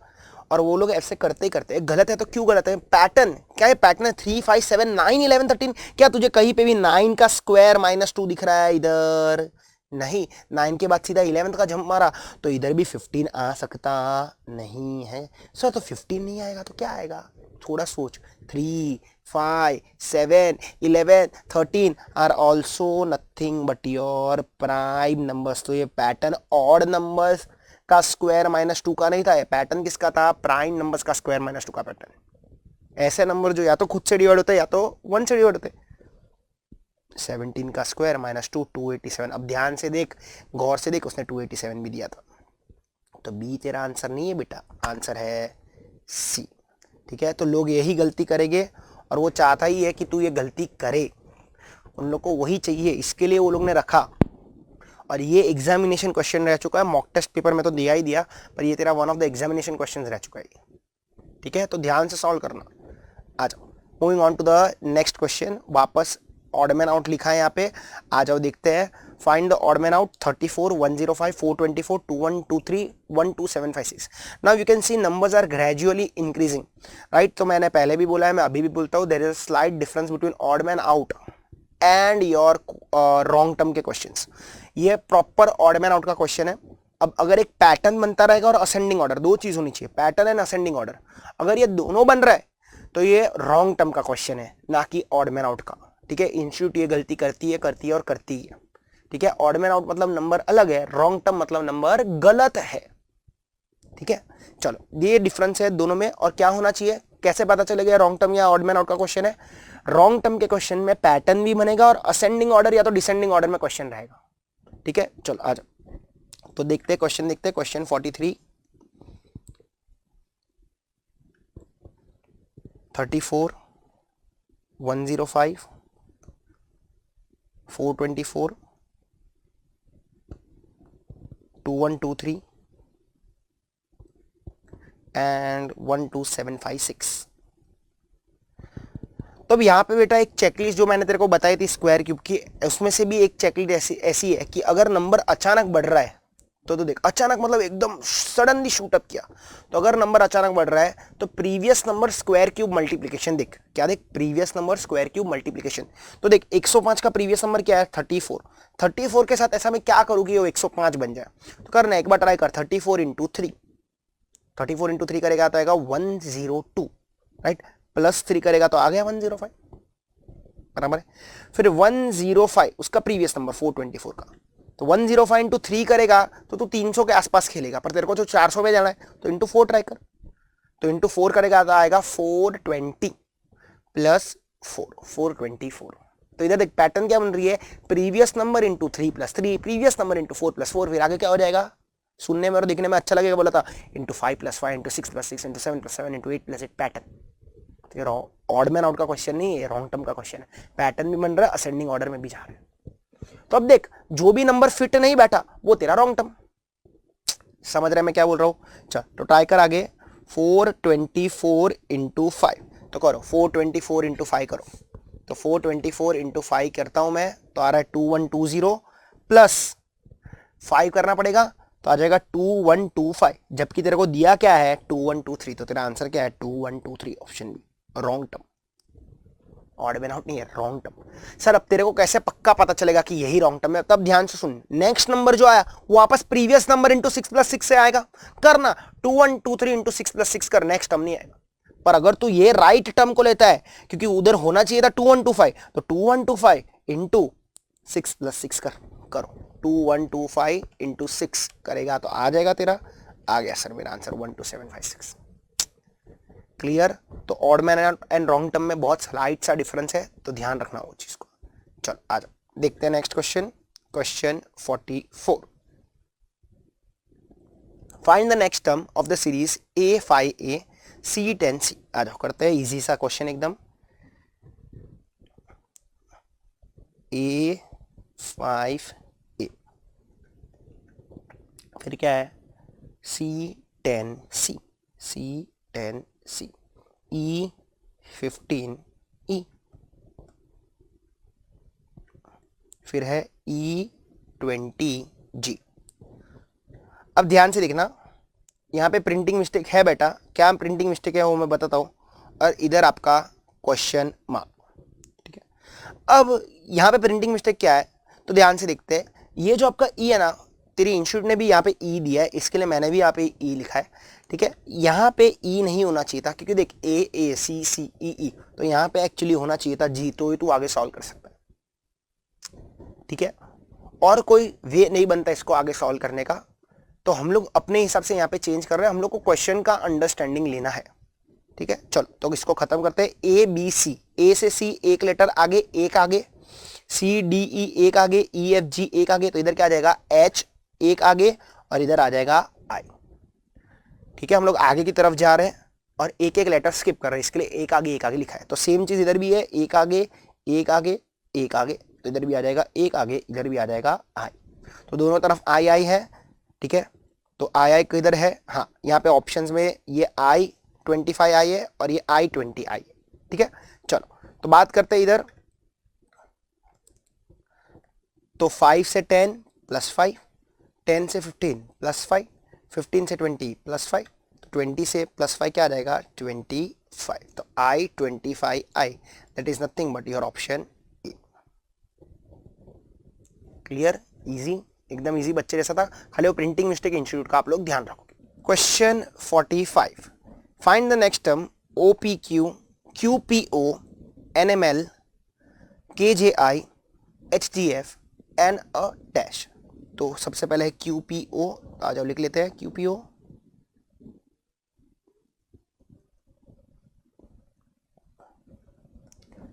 और वो लोग ऐसे करते ही करते हैं। गलत है तो क्यों गलत है? पैटर्न क्या है? पैटर्न है 3, 5, 7, 9, 11, 13। क्या तुझे कहीं पे भी 9 का स्क्वायर माइनस 2 दिख रहा है? इधर नहीं, 9 के बाद सीधा 11 का जंप मारा, तो इधर भी 15 आ सकता नहीं है। सर तो 15 नहीं आएगा तो क्या आएगा? थोड़ा सोच, 3, 5, 7, 11, 13 are also nothing but your prime numbers. तो ये पैटर्न ऑड नंबर्स का स्क्वायर माइनस 2 का नहीं था, पैटर्न किसका था? प्राइम नंबर्स का स्क्वायर माइनस 2 का पैटर्न। ऐसे नंबर जो या तो खुद से डिवाइड होते या तो 1 से डिवाइड होते। 17 का स्क्वायर माइनस 2, 287। अब ध्यान से देख, गौर से देख, उसने 287 भी दिया था, तो बी तेरा आंसर नहीं है बेटा, आंसर है सी, ठीक है? तो लोग यही गलती करेंगे, और वो चाहता ही है कि तू ये गलती करे, उन लोग को वही चाहिए, इसके लिए वो लोग ने रखा। और ये एग्जामिनेशन क्वेश्चन रह चुका है, मॉक टेस्ट पेपर में तो दिया ही दिया, पर ये तेरा one of the examination question रह चुका है, ठीक है? तो ध्यान से सॉल्व करना। आ जाओ, moving on to the next question. वापस ऑड मैन आउट लिखा है यहाँ पे, आ जाओ देखते हैं। Find the odd man out 34, 105, 424, 2123, 12756। Now you can see numbers are gradually increasing, right? तो मैंने पहले भी बोला है, मैं अभी भी बोलता हूँ, there is a slight difference between odd man out and your wrong term के क्वेश्चंस। ये प्रॉपर ऑड मैन आउट का क्वेश्चन है। अब अगर एक पैटर्न बनता रहेगा और असेंडिंग ऑर्डर, दो चीज होनी चाहिए, पैटर्न एंड असेंडिंग ऑर्डर। अगर ये दोनों बन रहा है तो ये रॉन्ग टर्म का क्वेश्चन है, ना कि ऑड मैन आउट का, ठीक है? इंस्टीट्यूट ये गलती करती है और करती है, ठीक है? ऑड मैन आउट मतलब नंबर अलग है, रॉन्ग टर्म मतलब नंबर गलत है, ठीक है, चलो ये डिफरेंस है दोनों में। और क्या होना चाहिए, कैसे पता चलेगा रॉन्ग टर्म या ऑड मैन आउट का क्वेश्चन है। रॉन्ग टर्म के क्वेश्चन में पैटर्न भी बनेगा और असेंडिंग ऑर्डर या तो डिसेंडिंग ऑर्डर में क्वेश्चन रहेगा। ठीक है, चलो आ जाओ तो देखते हैं क्वेश्चन, देखते हैं क्वेश्चन 43, 34, 105, 424, 2123 एंड 12756। तो अब यहाँ पे बेटा एक चेकलिस्ट जो मैंने तेरे को बताई थी स्क्वायर क्यूब की, उसमें से भी एक चेकलिस्ट ऐसी है कि अगर नंबर अचानक बढ़ रहा है तो देख, अचानक मतलब एकदम सडनली शूट अप किया, तो अगर नंबर अचानक बढ़ रहा है तो previous number square cube multiplication देख, क्या देख, previous number square cube multiplication. तो देख 105 का प्रीवियस नंबर क्या है 34, 34 के साथ ऐसा मैं क्या करूँ कि वो 105 बन जाए, तो करना एक बार ट्राई कर, 34 इंटू 3, 34 इंटू 3 करेगा तो आएगा 102, राइट, प्लस 3 करेगा तो आ गया 105, बराबर है। फिर 105 उसका प्रीवियस नंबर 424 का, तो 105 इंटू 3 करेगा तो तू 300 के आसपास खेलेगा, पर तेरे को जो 400 पे जाना है तो इंटू 4 ट्राई कर, तो इंटू 4 करेगा तो आएगा 420 प्लस 424। तो इधर देख पैटर्न क्या बन रही है, previous number into 3 plus 3, previous number into 4 plus 4, फिर आगे क्या हो जाएगा, सुनने में और दिखने में अच्छा लगेगा, बोला था into 5 plus 5 into 6 plus 6 into 7 plus 7 into 8 plus 8 pattern. तो ये ऑड मैन आउट का क्वेश्चन नहीं है, रॉन्ग टर्म का क्वेश्चन है, पैटर्न भी बन रहा है, असेंडिंग ऑर्डर में भी जा रहा है। तो अब देख जो भी नंबर फिट नहीं बैठा वो तेरा रॉन्ग टर्म, समझ रहे मैं क्या बोल रहा हूं। चल तो ट्राई कर आगे, 424 इंटू 5, तो करो 424 इंटू 5 करो, तो 424 इंटू 5 करता हूं मैं, तो आ रहा है 2120 प्लस 5 करना पड़ेगा तो आ जाएगा 2125, जबकि तेरे को दिया क्या है 2123, तो तेरा आंसर क्या है 2123, option be wrong term, odd man out नहीं है, रॉन्ग टर्म। सर अब तेरे को कैसे पक्का पता चलेगा कि यही रॉन्ग टर्म है, तब ध्यान से सुन, नेक्स्ट नंबर जो आया वो वापस प्रीवियस नंबर इंटू 6 प्लस 6 से आएगा, करना 2123 इंटू 6 प्लस 6 कर, नेक्स्ट टर्म नहीं आएगा। पर अगर तू ये राइट टर्म को लेता है, क्योंकि उधर होना चाहिए था 2125, तो 2125 इंटू 6 प्लस 6 करो, 2125 इंटू 6 करेगा तो आ जाएगा तेरा, आ गया सर मेरा आंसर 12756। क्लियर। तो odd man and wrong term में बहुत स्लाइट सा डिफरेंस है, तो ध्यान रखना वो चीज को। चलो आ जाओ देखते हैं next question, question 44, find the next term of the series A5A C10C। आ जाओ करते हैं, इजी सा क्वेश्चन एकदम, A5A फिर क्या है C10C, C10C E15E, फिर है E20G। अब ध्यान से देखना, यहाँ पे प्रिंटिंग मिस्टेक है बेटा, क्या प्रिंटिंग मिस्टेक है वो मैं बताता हूँ, और इधर आपका क्वेश्चन मार्क, ठीक है। अब यहाँ पे प्रिंटिंग मिस्टेक क्या है तो ध्यान से देखते हैं, ये जो आपका ई है ना, तेरी इंस्टीट्यूट ने भी यहाँ पे ई दिया है, इसके लिए मैंने भी यहाँ पे ई लिखा है, ठीक है। यहाँ पे ई नहीं होना चाहिए था, क्योंकि देख A C C E E, तो यहाँ पे एक्चुअली होना चाहिए था G, तो तू आगे सॉल्व कर सकता है, ठीक है। और कोई वे नहीं बनता इसको आगे सॉल्व करने का, तो हम लोग अपने हिसाब से यहाँ पे चेंज कर रहे हैं, हम लोग को क्वेश्चन का अंडरस्टैंडिंग लेना है, ठीक है। चलो तो इसको खत्म करते हैं, A B C, A से C एक लेटर आगे, एक आगे, C D E एक आगे, E F G एक आगे, तो इधर क्या आ जाएगा H एक आगे, और इधर आ जाएगा I, ठीक है। हम लोग आगे की तरफ जा रहे हैं और एक एक लेटर स्किप कर रहे हैं, इसके लिए एक आगे लिखा है, तो सेम चीज इधर भी है, एक आगे एक आगे एक आगे, तो इधर भी आ जाएगा एक आगे, इधर भी आ जाएगा I, तो दोनों तरफ I है, ठीक है। तो I किधर है, हाँ यहाँ पे ऑप्शंस में ये I25 है और ये I20 है, ठीक है। चलो तो बात करते हैं इधर, तो 5 से 10 प्लस 5, 10 से 15 प्लस 5, 15 से 20 प्लस 5, तो 20 से प्लस 5 क्या आ जाएगा 25, तो I25 that is nothing but your option A. Clear, easy, एकदम इजी बच्चे जैसा था, खाली वो प्रिंटिंग मिस्टेक इंस्टीट्यूट का आप लोग ध्यान रखोगे। Question 45, find the next term OPQ QPO NML KJI HGF and a dash. तो सबसे पहले है QPO, आ जाओ लिख लेते हैं QPO,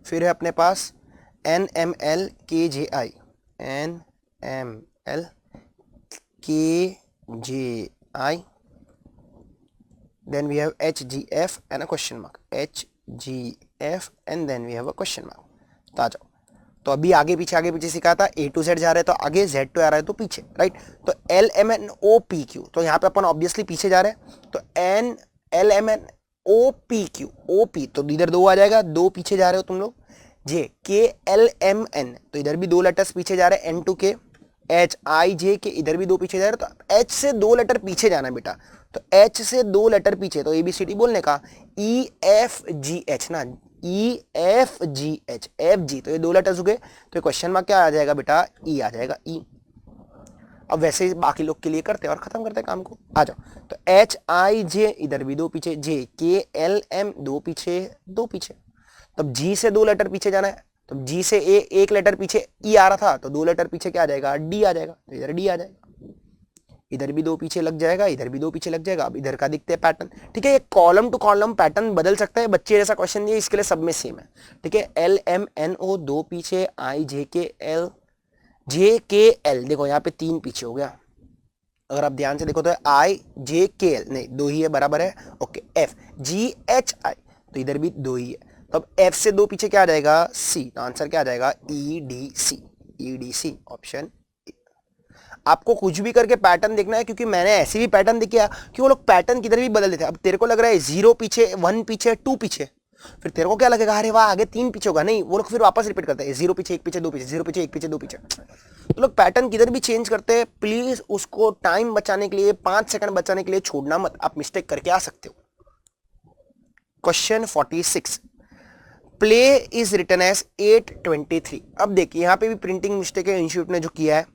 फिर है अपने पास NML KJI, NML KJI, then we have HGF and a question mark, HGF and then we have a question mark. तो आ जाओ, तो अभी आगे पीछे सिखा था, A to Z जा रहे हैं तो आगे, Z to आ रहा है तो पीछे, राइट. तो LMNOPQ, तो यहाँ पे अपन ऑब्वियसली पीछे जा रहे हैं, तो LMNOPQ, OP तो इधर 2 आ जाएगा, 2 पीछे जा रहे हो तुम लोग. J KLMN, तो इधर भी 2 लेटर्स पीछे जा रहे हैं, N to K. HIJ के इधर भी 2 पीछे जा रहे हैं, तो H से 2 लेटर पीछे जाना बेटा, तो H से 2 लेटर पीछे, तो ABCD बोलने का EFGH ना, EFGH, FG, तो ये 2 लेटर्स हो गए, तो क्वेश्चन में क्या आ जाएगा बेटा, E आ जाएगा, E. अब वैसे ही बाकी लोग के लिए करते हैं और खत्म करते हैं काम को. आ जाओ, तो HIJ इधर भी 2 पीछे, J KLM 2 पीछे, 2 पीछे. तब G से 2 लेटर पीछे जाना है, तो G से एक लेटर पीछे E आ रहा था, तो 2 लेटर पीछे क्या आ जाएगा, D आ जाएगा, तो इधर D आ जाएगा. इधर भी 2 पीछे लग जाएगा, इधर भी 2 पीछे लग जाएगा. अब इधर का दिखते हैं पैटर्न, ठीक है. ये कॉलम टू कॉलम पैटर्न बदल सकता है, बच्चे जैसा क्वेश्चन दिए, इसके लिए सब में सेम है, ठीक है. LMNO 2 पीछे, IJKL, JKL देखो यहाँ पे 3 पीछे हो गया. अगर आप ध्यान से देखो तो IJKL नहीं, 2 ही है, बराबर है, ओके. FGHI तो इधर भी 2 ही है, तब F से 2 पीछे क्या आ जाएगा, C, तो आंसर क्या आ जाएगा, EDC ऑप्शन. आपको कुछ भी करके पैटर्न देखना है, क्योंकि मैंने ऐसे भी पैटर्न देखा कि वो लोग पैटर्न किधर भी बदल देते हैं. अब तेरे को लग रहा है 0 पीछे, 1 पीछे, 2 पीछे, फिर तेरे को क्या लगेगा, अरे वाह आगे 3 पीछे होगा, नहीं, वो लोग फिर वापस रिपीट करते हैं, 0 पीछे 1 पीछे 2 पीछे, 0 पीछे 1 पीछे 2 पीछे. तो लोग पैटर्न किधर भी चेंज करते हैं. प्लीज उसको टाइम बचाने के लिए, 5 सेकंड बचाने के लिए छोड़ना मत, आप मिस्टेक करके आ सकते हो. Question 46, play is written as 823. अब देखिए यहाँ पे भी प्रिंटिंग मिस्टेक है इंस्टीट्यूट ने जो किया है,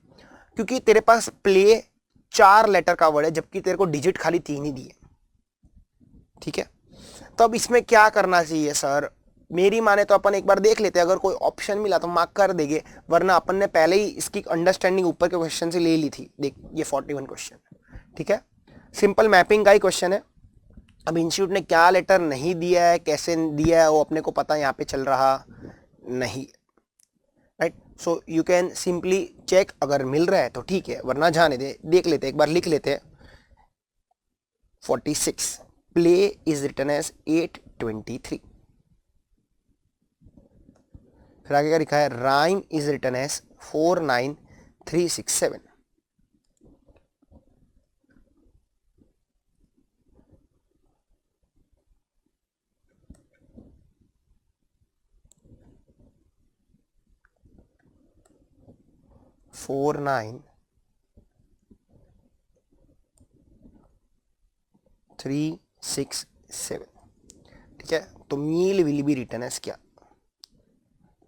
क्योंकि तेरे पास प्ले 4 लेटर का वर्ड है, जबकि तेरे को डिजिट खाली 3 ही दिए, ठीक है. तो अब इसमें क्या करना चाहिए सर, मेरी माने तो अपन एक बार देख लेते हैं, अगर कोई ऑप्शन मिला तो मार्क कर देंगे, वरना अपन ने पहले ही इसकी अंडरस्टैंडिंग ऊपर के क्वेश्चन से ले ली थी. देख ये 41 क्वेश्चन, ठीक है, सिंपल मैपिंग का ही क्वेश्चन है. अब इंस्टीट्यूट ने क्या लेटर नहीं दिया है, कैसे दिया है, वो अपने को पता यहाँ पे चल रहा नहीं, right. So you can simply check, अगर मिल रहा है तो ठीक है, वरना जाने दे. देख लेते एक बार, लिख लेते हैं. 46, प्ले इज रिटन एज 823. फिर आगे क्या लिखा है, rhyme is written as 49367. Four 9367, ठीक है. तो meal will be written as क्या.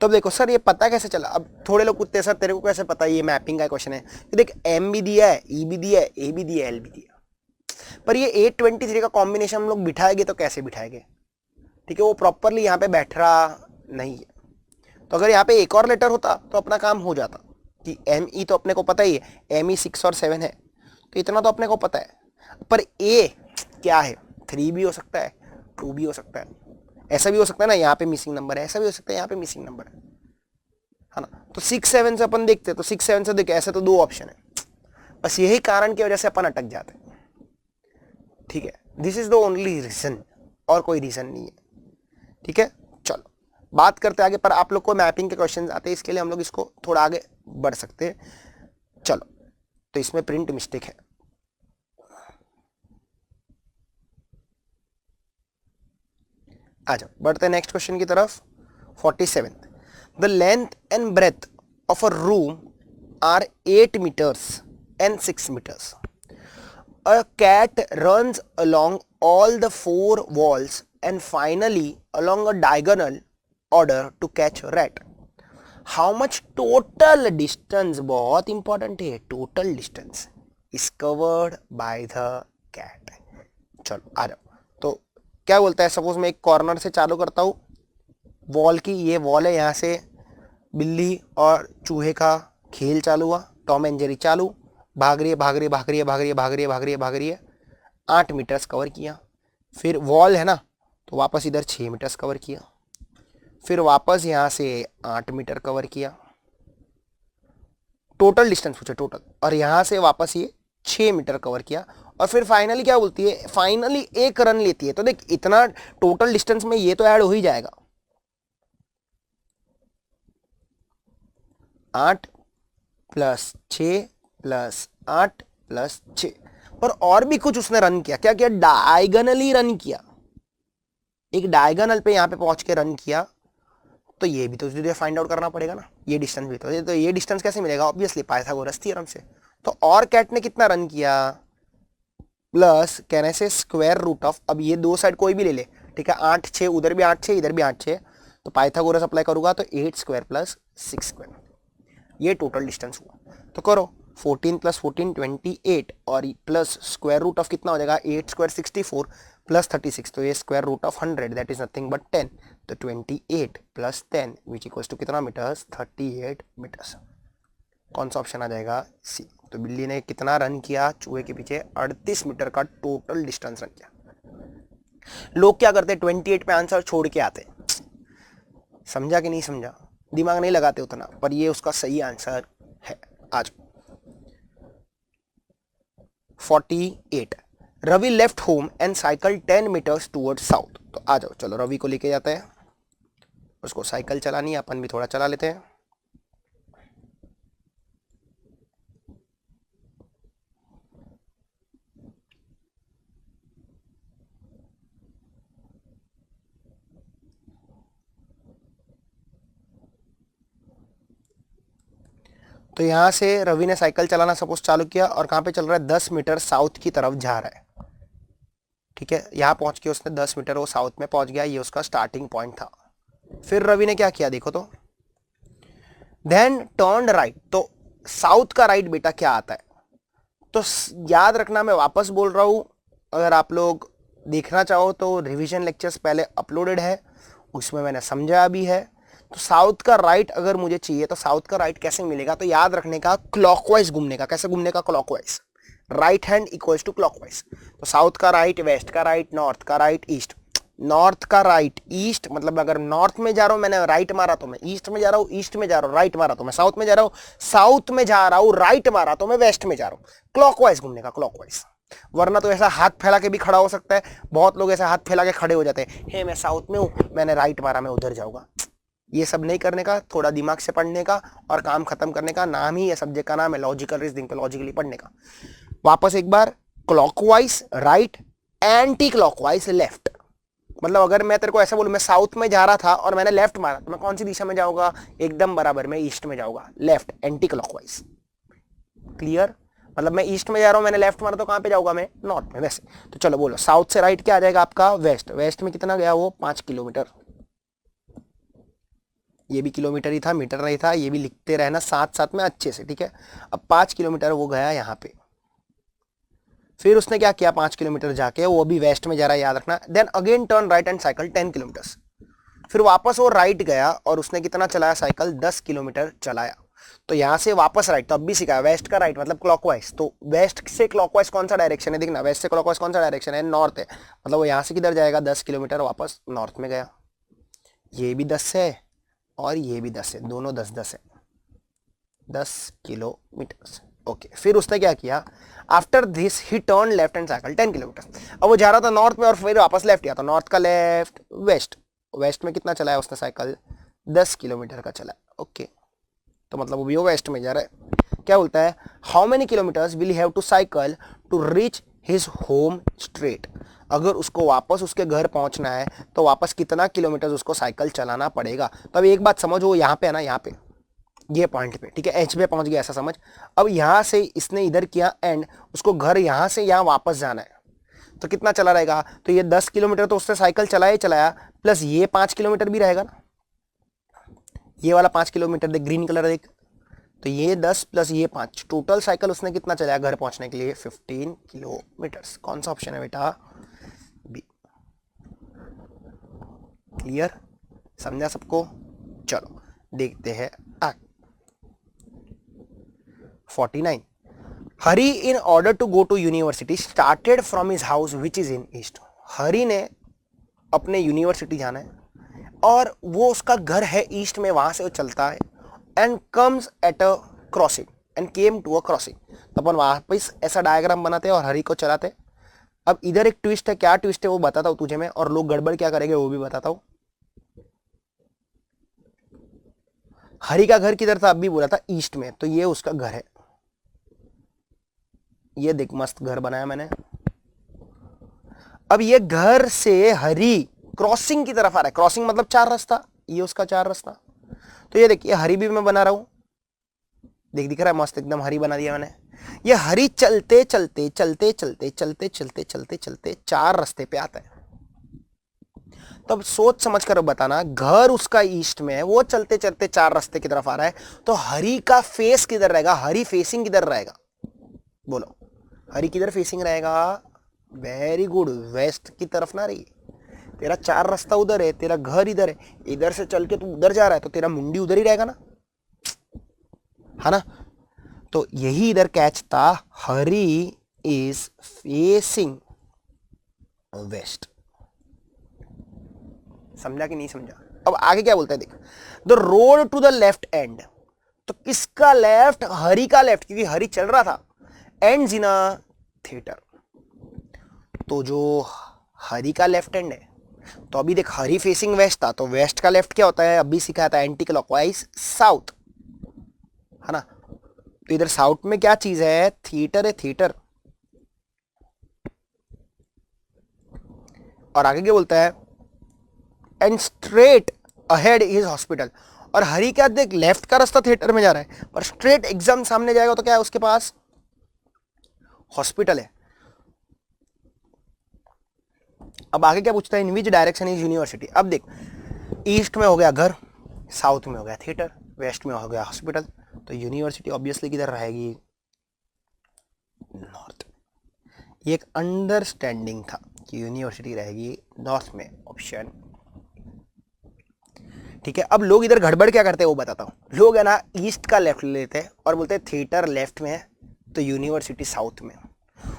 तो अब देखो सर ये पता कैसे चला, अब थोड़े लोग पूछते हैं सर तेरे को कैसे पता, ये मैपिंग का क्वेश्चन है. तो देख M भी दिया है, E भी दिया है, A भी दिया है, L भी दिया, पर ये 823 का कॉम्बिनेशन हम लोग बिठाएंगे तो कैसे बिठाएंगे, ठीक है, वो प्रॉपरली यहाँ पे बैठ रहा नहीं है. तो अगर यहाँ पे एक और लेटर होता तो अपना काम हो जाता, कि ME तो अपने को पता ही है, ME 6 और 7 है, तो इतना तो अपने को पता है. पर A क्या है, 3 भी हो सकता है, 2 भी हो सकता है, ऐसा भी हो सकता है ना, यहाँ पे मिसिंग नंबर है, ऐसा भी हो सकता है यहाँ पे मिसिंग नंबर है ना. तो 6 7 से अपन देखते हैं, तो 6 7 से देखे ऐसे तो 2 ऑप्शन है, बस यही कारण की वजह से अपन अटक जाते हैं, ठीक है. This is the only reason, और कोई रीजन नहीं है, ठीक है. चलो बात करते आगे, पर आप लोग को मैपिंग के क्वेश्चन आते हैं, इसके लिए हम लोग इसको थोड़ा आगे बढ़ सकते हैं. चलो, तो इसमें प्रिंट मिस्टेक है. आ जाओ बढ़ते हैं नेक्स्ट क्वेश्चन की तरफ. 47, the length and breadth of a room are 8 meters and 6 meters. A cat runs along all the 4 walls and finally along a diagonal order to catch a rat. How much total distance, बहुत important है, total distance is covered by the cat. चलो आ जाओ. तो क्या बोलता है, suppose मैं एक कॉर्नर से चालू करता हूँ वॉल की, ये वॉल है, यहाँ से बिल्ली और चूहे का खेल चालू हुआ, टॉम एंड जेरी चालू, भाग रही है भाग रही है भाग रही है भाग रही है भाग रही है भाग रही है भाग रही है, 8 मीटर्स कवर किया. फिर वॉल है ना, तो वापस इधर 6 मीटर्स कवर किया. फिर वापस यहां से 8 मीटर कवर किया, टोटल डिस्टेंस पूछा टोटल, और यहां से वापस ये 6 मीटर कवर किया, और फिर फाइनली क्या बोलती है, फाइनली एक रन लेती है। तो देख इतना टोटल डिस्टेंस में ये तो ऐड हो ही जाएगा, 8 प्लस 6 प्लस 8 प्लस 6, पर और भी कुछ उसने रन किया। क्या किया, डायगनली रन किया, एक डायगोनल पे यहाँ पे पहुंच के रन किया। तो ये भी तो तुझे फाइंड आउट करना पड़ेगा ना, ये डिस्टेंस भी तो ये डिस्टेंस कैसे मिलेगा, ऑब्वियसली पाइथागोरस थ्योरम से। तो और कैट ने कितना रन किया, प्लस कहने से स्क्वायर रूट ऑफ, अब ये दो साइड कोई भी ले ले, ठीक है, 8 6, उधर भी 8 6 इधर भी 8 6, तो पाइथागोरस अप्लाई करूंगा तो 8 स्क्वायर प्लस 6 स्क्वायर, ये टोटल डिस्टेंस हुआ। तो करो 14 प्लस 14 28, और प्लस स्क्वायर रूट ऑफ कितना हो जाएगा, 8 स्क्वायर 64 प्लस 36, तो ये square root of 100 that is nothing but 10, तो 28 प्लस 10 विच इक्वल्स टू कितना मीटर्स, 38 मीटर्स। कौन सा ऑप्शन आ जाएगा, सी। तो बिल्ली ने कितना रन किया चूहे के पीछे, 38 मीटर का टोटल डिस्टेंस रन किया। लोग क्या करते, 28 पे आंसर छोड़ के आते, समझा कि नहीं समझा, दिमाग नहीं लगाते उतना, पर ये उसका सही आंसर है। आज 48, Ravi left home and cycle 10 metres toward south. तो आ जाओ, चलो रवि को लेके जाते हैं, उसको साइकिल चलानी है, अपन भी थोड़ा चला लेते हैं। तो यहां से रवि ने साइकिल चलाना सपोज चालू किया, और कहां पे चल रहा है, 10 मीटर साउथ की तरफ जा रहा है, ठीक है। यहां पहुंच के उसने 10 मीटर वो साउथ में पहुंच गया, ये उसका स्टार्टिंग पॉइंट था। फिर रवि ने क्या किया देखो तो, देन टर्न राइट। तो साउथ का राइट बेटा क्या आता है, तो याद रखना, मैं वापस बोल रहा हूं, अगर आप लोग देखना चाहो तो रिवीजन लेक्चर्स पहले अपलोडेड है, उसमें मैंने समझाया भी है। तो साउथ का राइट अगर मुझे चाहिए तो साउथ का राइट कैसे मिलेगा, तो याद रखने का क्लॉकवाइज घूमने का। कैसे घूमने का, clockwise, right hand equals to clockwise. तो साउथ का राइट, वेस्ट का राइट, नॉर्थ का राइट, ईस्ट। नॉर्थ का राइट ईस्ट, मतलब अगर नॉर्थ में जा रहा हूं मैंने राइट मारा तो मैं ईस्ट में जा रहा हूं, ईस्ट में जा रहा हूं राइट मारा तो मैं साउथ में जा रहा हूं, साउथ में जा रहा हूं राइट मारा तो मैं वेस्ट में जा रहा हूं। क्लॉकवाइज घूमने का, क्लॉकवाइज। वरना तो ऐसा हाथ फैला के भी खड़ा हो सकता है, बहुत लोग ऐसा हाथ फैला के खड़े हो जाते हैं, हे मैं साउथ में हूं, मैंने राइट मारा, मैं उधर जाऊंगा। ये सब नहीं करने का, थोड़ा दिमाग से पढ़ने का और काम खत्म करने का। नाम ही ये सब्जेक्ट का नाम है लॉजिकल रीजनिंग, पे लॉजिकली पढ़ने का। वापस एक बार, clockwise right, anti clockwise left. मतलब अगर मैं तेरे को ऐसा बोलूं, मैं साउथ में जा रहा था और मैंने लेफ्ट मारा, तो मैं कौन सी दिशा में जाऊंगा, एकदम बराबर में ईस्ट में जाऊंगा, लेफ्ट, एंटी क्लॉकवाइज। क्लियर, मतलब मैं ईस्ट में जा रहा हूं, मैंने लेफ्ट मारा तो कहां पे जाऊंगा मैं, नॉर्थ में। वैसे तो चलो बोलो, साउथ से राइट क्या आ जाएगा आपका, वेस्ट। वेस्ट में कितना गया वो, 5 किलोमीटर। ये भी किलोमीटर ही था, मीटर नहीं था, ये भी लिखते रहना साथ साथ में अच्छे से, ठीक है। अब 5 किलोमीटर वो गया यहाँ पे। फिर उसने क्या किया, 5 किलोमीटर जाके वो भी वेस्ट में जा रहा है, याद रखना। Then again turn right and cycle 10 kilometres. फिर वापस वो राइट गया और उसने कितना चलाया साइकिल, 10 किलोमीटर चलाया। तो यहां से वापस राइट, तो अब भी सिखाया वेस्ट का राइट मतलब क्लॉकवाइज। तो वेस्ट से क्लॉकवाइज कौन सा डायरेक्शन है, देखना, वेस्ट से क्लॉकवाइज कौन सा डायरेक्शन है, नॉर्थ है। मतलब वो यहां से किधर जाएगा, 10 किलोमीटर वापस नॉर्थ में गया। ये भी 10 है और ये भी 10 है, दोनों 10 10 है, 10 किलोमीटर। ओके, फिर उसने क्या किया, after this he turn left and cycle 10 kilometre. अब वो जा रहा था नॉर्थ में और फिर वापस लेफ्ट गया, तो नॉर्थ का लेफ्ट, वेस्ट। वेस्ट में कितना चलाया उसने साइकिल, 10 किलोमीटर का चला। ओके, तो मतलब वो भी वो वेस्ट में जा रहा है। क्या बोलता है, how many kilometres will have to cycle to reach his home straight. अगर उसको वापस उसके घर पहुंचना है तो वापस कितना किलोमीटर उसको साइकिल चलाना पड़ेगा। तो अब एक बात समझो, यहाँ पे है ना, यहाँ पे ये पॉइंट पे, ठीक है, एच पे पहुंच गया ऐसा समझ। अब यहाँ से इसने इधर किया एंड, उसको घर यहाँ से यहाँ वापस जाना है, तो कितना चला रहेगा, तो ये 10 किलोमीटर तो उसने साइकिल चलाया ही चलाया, प्लस ये 5 किलोमीटर भी रहेगा ना, ये वाला 5 किलोमीटर देख, ग्रीन कलर देख, तो ये 10 प्लस ये 5, टोटल साइकिल उसने कितना चलाया घर पहुंचने के लिए, 15 किलोमीटर। कौन सा ऑप्शन है बेटा, बी। क्लियर, समझा सबको। चलो देखते हैं 49, Hari in order to go to university started from his house which is in east. Hari ने अपने यूनिवर्सिटी जाना है और वो उसका घर है ईस्ट में, वहां से वो चलता है and comes at a crossing and came to a crossing. तो अपन वापस ऐसा डायग्राम बनाते हैं और हरी को चलाते। अब इधर एक ट्विस्ट है, क्या ट्विस्ट है वो बताता हूं तुझे मैं, और लोग गड़बड़ क्या करेंगे वो भी बताता हूं। हरी का घर किधर था, अब भी बोला था ईस्ट में, तो ये उसका घर है। ये देख मस्त घर बनाया मैंने। अब ये घर से हरी क्रॉसिंग की तरफ आ रहा है, क्रॉसिंग मतलब चार रास्ता, ये उसका चार रास्ता। तो ये देखिए हरी भी मैं बना रहा हूं, देख दिख रहा है मस्त एकदम हरी बना दिया मैंने। ये हरी चलते चलते चलते चलते चलते चलते चलते चलते चार रास्ते पे आता है। तब सोच समझ कर बताना, घर उसका ईस्ट में है, वो चलते चलते चार रास्ते की तरफ आ रहा है, तो हरी का फेस किधर रहेगा, हरी फेसिंग किधर रहेगा, बोलो हरी किधर फेसिंग रहेगा। वेरी गुड, वेस्ट की तरफ ना रही। तेरा चार रास्ता उधर है, तेरा घर इधर है, इधर से चल के तू उधर जा रहा है, तो तेरा मुंडी उधर ही रहेगा ना, है ना। तो यही इधर कैच था, हरी इज फेसिंग वेस्ट। समझा कि नहीं समझा। अब आगे क्या बोलता है देख, the road to the left end, तो किसका लेफ्ट, हरी का लेफ्ट, क्योंकि हरी चल रहा था, एंड्स इन अ थिएटर। तो जो हरी का लेफ्ट एंड है, तो अभी देख हरी फेसिंग वेस्ट था, तो वेस्ट का लेफ्ट क्या होता है, अभी सिखाया था एंटी क्लॉकवाइज साउथ, है ना। तो इधर साउथ में क्या चीज है, थिएटर है, थिएटर। और आगे क्या बोलता है, and straight ahead is hospital. और हरी क्या देख, लेफ्ट का रास्ता थिएटर में जा रहा है, पर स्ट्रेट एग्जाम सामने जाएगा तो क्या है उसके पास, हॉस्पिटल है। अब आगे क्या पूछता है, इन विच डायरेक्शन इज यूनिवर्सिटी। अब देख ईस्ट में हो गया घर, साउथ में हो गया थिएटर, वेस्ट में हो गया हॉस्पिटल, तो यूनिवर्सिटी ऑब्वियसली किधर रहेगी, नॉर्थ। ये एक अंडरस्टैंडिंग था कि यूनिवर्सिटी रहेगी नॉर्थ में, ऑप्शन। ठीक है, अब लोग इधर गड़बड़ क्या करते हैं वो बताता हूं। लोग है ना ईस्ट का लेफ्ट लेते हैं और बोलते हैं थिएटर लेफ्ट में है तो यूनिवर्सिटी साउथ में।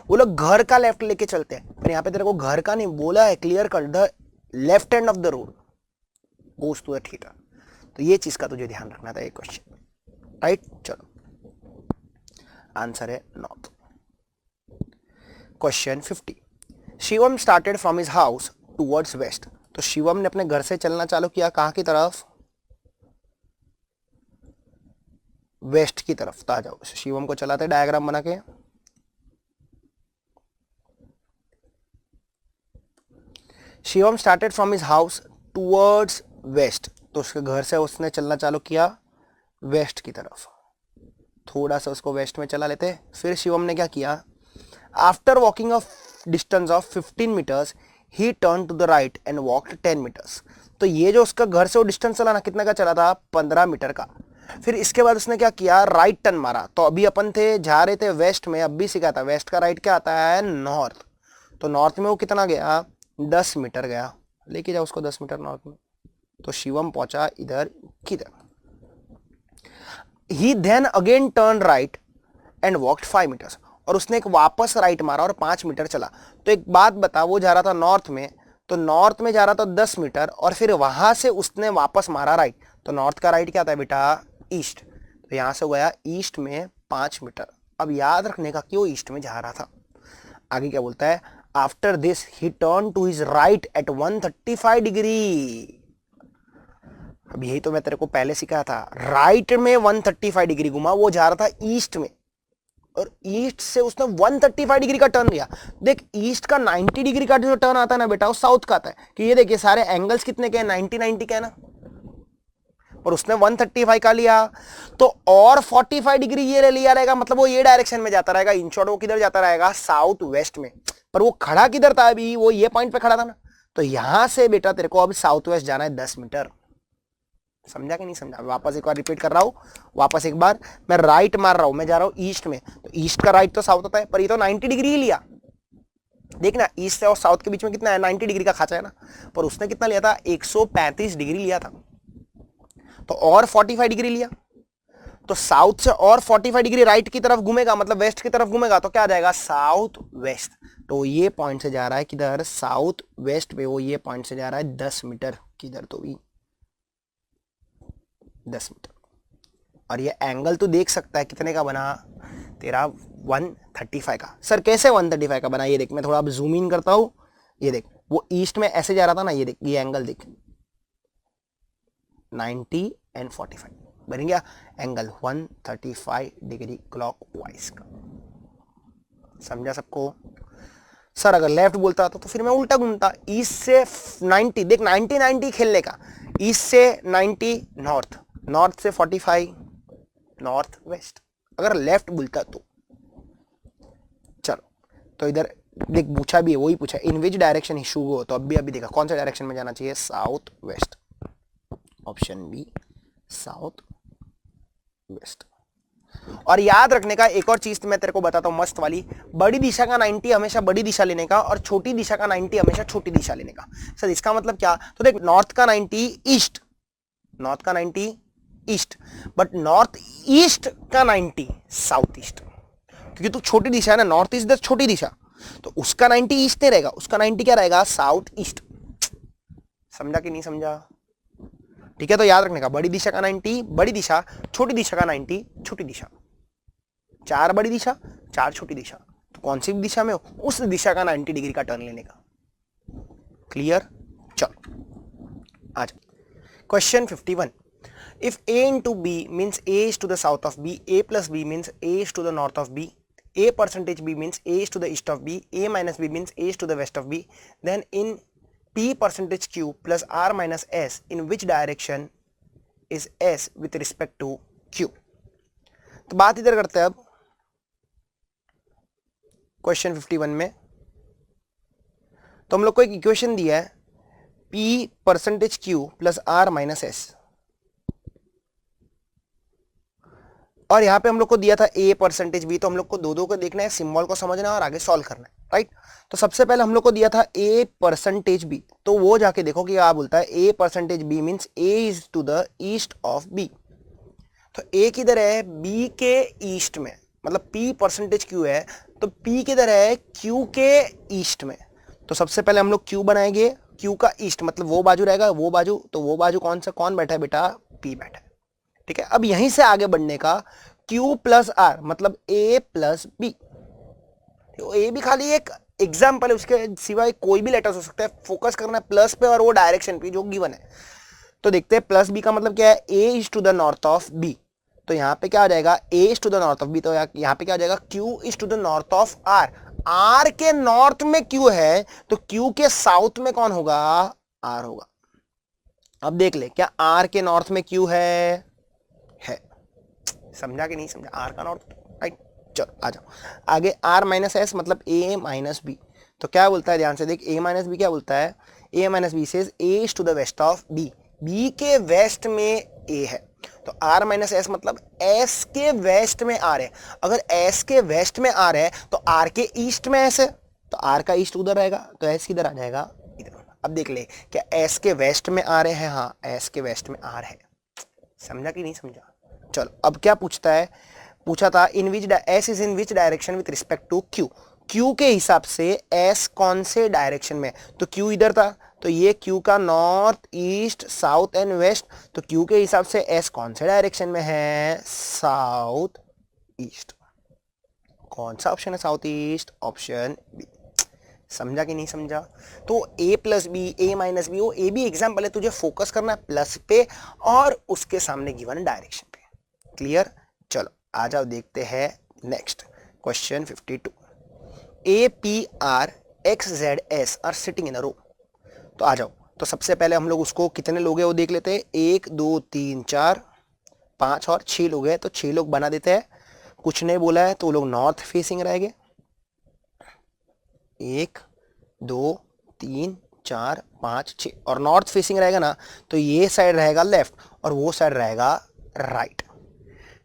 वो लोग घर का लेफ्ट लेके चलते हैं, पर यहाँ पे तेरे को घर का नहीं बोला है, clear cut the left end of the road goes to the theatre. तो ये चीज का तुझे ध्यान रखना था, एक क्वेश्चन, राइट। चलो आंसर है north. Question 50, Shivam started from his house towards west. तो शिवम ने अपने घर से चलना चालू किया कहां की तरफ, वेस्ट की तरफ। तो आ जाओ शिवम को चलाते डायग्राम बना के। Shivam started from his house towards west, तो उसके घर से उसने चलना चालू किया वेस्ट की तरफ। थोड़ा सा उसको वेस्ट में चला लेते। फिर शिवम ने क्या किया, after walking a distance of 15 metres he turn to the right and walked 10 metres. तो ये जो उसका घर से वो डिस्टेंस चला ना, कितना का चला था, 15 मीटर का। फिर इसके बाद उसने क्या किया, राइट टर्न मारा। तो अभी अपन थे जा रहे थे वेस्ट में, अब भी सीखा था वेस्ट का राइट क्या आता है, नॉर्थ। तो नॉर्थ में वो कितना गया, 10 मीटर गया, लेके जाओ उसको 10 मीटर नॉर्थ में। तो शिवम पहुंचा इधर किधर। He then again turn right and walked 5 metres. और उसने एक वापस राइट मारा और 5 मीटर चला। तो एक बात बता, वो जा रहा था नॉर्थ में, तो नॉर्थ में जा रहा था 10 मीटर, और फिर वहां से उसने वापस मारा राइट। तो नॉर्थ का राइट क्या था बेटा, ईस्ट। तो यहां से गया ईस्ट में 5 मीटर। अब याद रखने का कि वो ईस्ट में जा रहा था। आगे क्या बोलता है, after this he turn to his right at 135 degree. अब यही तो मैं तेरे को पहले सिखाया था, राइट में 135 डिग्री घुमा, वो जा रहा था ईस्ट में, और ईस्ट से उसने 135 डिग्री का टर्न लिया। देख ईस्ट का 90 डिग्री का जो टर्न आता है ना बेटा, वो साउथ का आता है, कि ये देखिए सारे एंगल्स कितने के हैं, 90 के है ना, और उसने 135 का लिया। तो और 45 डिग्री ये ले लिया रहेगा, मतलब वो ये डायरेक्शन में जाता रहेगा। इन शॉर्ट वो किधर जाता रहेगा, साउथ वेस्ट में। पर वो खड़ा किधर था अभी, वो ये पॉइंट पे खड़ा था ना। तो यहां से बेटा तेरे को अब साउथ वेस्ट जाना है 10 मीटर। समझा कि नहीं समझा, वापस एक बार रिपीट कर रहा हूं, वापस एक बार। मैं राइट मार रहा हूं, मैं जा रहा हूं ईस्ट में, तो ईस्ट का राइट तो साउथ होता है, पर ये तो 90 डिग्री ही लिया। देखना ईस्ट और साउथ के बीच में कितना है, 90 डिग्री का खाचा है ना, पर उसने कितना लिया था, 135 डिग्री लिया था। तो और 45 डिग्री लिया, तो साउथ से और 45 डिग्री राइट की तरफ घूमेगा, मतलब वेस्ट की तरफ घूमेगा, तो क्या आ जाएगा, साउथ वेस्ट। तो ये पॉइंट से जा रहा है किधर, साउथ वेस्ट पे। वो ये पॉइंट से जा रहा है 10 मीटर किधर, तो भी 10 मीटर। और ये एंगल तो देख सकता है कितने का बना तेरा 135 का। सर कैसे 135 का बना? ये देख, मैं थोड़ा अब जूम इन करता हूँ, ये देख वो ईस्ट में ऐसे जा रहा था ना, ये देख ये एंगल देख 90 एंड 45 बन गया एंगल 135 डिग्री क्लॉकवाइज का। समझा सबको? सर अगर लेफ्ट बोलता तो फिर मैं उल्टा घूमता, ईस्ट से 90, देख 90 90 खेलने का, ईस्ट से 90 नॉर्थ, नॉर्थ से 45 नॉर्थ वेस्ट, अगर लेफ्ट बोलता तो। चलो तो इधर देख पूछा भी है, वही पूछा इन which direction he should go, तो अभी देखा कौन सा डायरेक्शन में जाना चाहिए, south west, option B south west. और याद रखने का एक और चीज मैं तेरे को बताता हूं मस्त वाली, बड़ी दिशा का 90 हमेशा बड़ी दिशा लेने का और छोटी दिशा का 90 हमेशा छोटी दिशा लेने का। सर इसका मतलब क्या? तो देख नॉर्थ का 90 ईस्ट, नॉर्थ का 90 ईस्ट, बट नॉर्थ ईस्ट का 90 साउथ ईस्ट, क्योंकि तू छोटी दिशा है ना, नॉर्थ ईस्ट द छोटी दिशा, तो उसका 90 ईस्ट नहीं रहेगा, उसका 90 क्या रहेगा, साउथ ईस्ट। समझा कि नहीं समझा? ठीक है, तो याद रखने का बड़ी दिशा का 90 बड़ी दिशा, छोटी दिशा का 90 छोटी दिशा, 4 बड़ी दिशा 4 छोटी दिशा, तो कौन सी भी दिशा में हो उस दिशा का 90 डिग्री का टर्न लेने का। क्लियर? चलो आज question 51, if a into b means a is to the south of b, a plus b means a is to the north of b, a percentage b means a is to the east of b, a minus b means a is to the west of b, then in p percentage q plus r minus s in which direction is s with respect to q। तो बात इधर करते हैं अब question 51 में, तो हम लोग को एक इक्वेशन दिया है p percentage q plus r minus s, और यहाँ पे हम लोग को दिया था a परसेंटेज b, तो हम लोग को दो दो को देखना है, सिंबल को समझना है और आगे सॉल्व करना है, राइट। तो सबसे पहले हम लोग को दिया था a परसेंटेज b, तो वो जाके देखो कि क्या बोलता है, a percentage b means a is to the east of b, तो a किधर है, b के ईस्ट में, मतलब p परसेंटेज q है, तो p किधर है, q के ईस्ट में। तो सबसे पहले हम लोग q बनाएंगे, q का ईस्ट मतलब वो बाजू रहेगा, वो बाजू, तो वो बाजू कौन सा, कौन बैठा है बेटा, p बैठा है, ठीक है। अब यहीं से आगे बढ़ने का q प्लस आर मतलब a प्लस बी, तो a भी खाली एक एग्जाम्पल है, उसके सिवाय कोई भी लेटर्स हो सकता है, फोकस करना है प्लस पे और वो डायरेक्शन पे जो गिवन है। तो देखते हैं प्लस बी का मतलब क्या है, a is to the north of b, तो यहाँ पे क्या आ जाएगा, a is to the north of b, तो यहाँ पे क्या आ जाएगा, q is to the north of r, r के नॉर्थ में q है, तो q के साउथ में कौन होगा, r होगा। अब देख ले क्या r के नॉर्थ में q है, समझा कि नहीं समझा, r का नॉर्थ, राइट। चलो आ जाओ आगे, r माइनस एस मतलब a माइनस बी, तो क्या बोलता है ध्यान से देख, a माइनस बी क्या बोलता है, a minus B says a is to the west of b, b के वेस्ट में a है, तो r माइनस एस मतलब s के वेस्ट में r है, अगर s के वेस्ट में r है तो r के ईस्ट में s है, तो r का ईस्ट उधर रहेगा, तो s किधर आ जाएगा, इधर। अब देख ले क्या s के वेस्ट में r है, हाँ s के वेस्ट में r है, समझा कि नहीं समझा। चलो अब क्या पूछता है, पूछा था in which S is in which direction with respect to Q, Q के हिसाब से एस कौन से डायरेक्शन में, तो क्यू इधर था, तो ये क्यू का north east south and west, तो क्यू के हिसाब से एस कौन से डायरेक्शन में है, साउथ ईस्ट। कौन सा ऑप्शन है साउथ ईस्ट, ऑप्शन बी। समझा कि नहीं समझा। तो a plus B, a minus B, वो a भी एग्जाम्पल है, तुझे फोकस करना है प्लस पे और उसके सामने गिवन डायरेक्शन पे। क्लियर। चलो आ जाओ देखते हैं next question 52। a p r x z s are sitting in a row, तो आ जाओ, तो सबसे पहले हम लोग उसको कितने लोग हैं वो देख लेते हैं, 1 2 3 4 5 और 6 लोग हैं, तो 6 लोग बना देते हैं, कुछ नहीं बोला है तो वो लोग नॉर्थ फेसिंग रहेंगे, 1 2 3 4 5 6, और नॉर्थ फेसिंग रहेगा ना, तो ये साइड रहेगा लेफ्ट और वो साइड रहेगा राइट।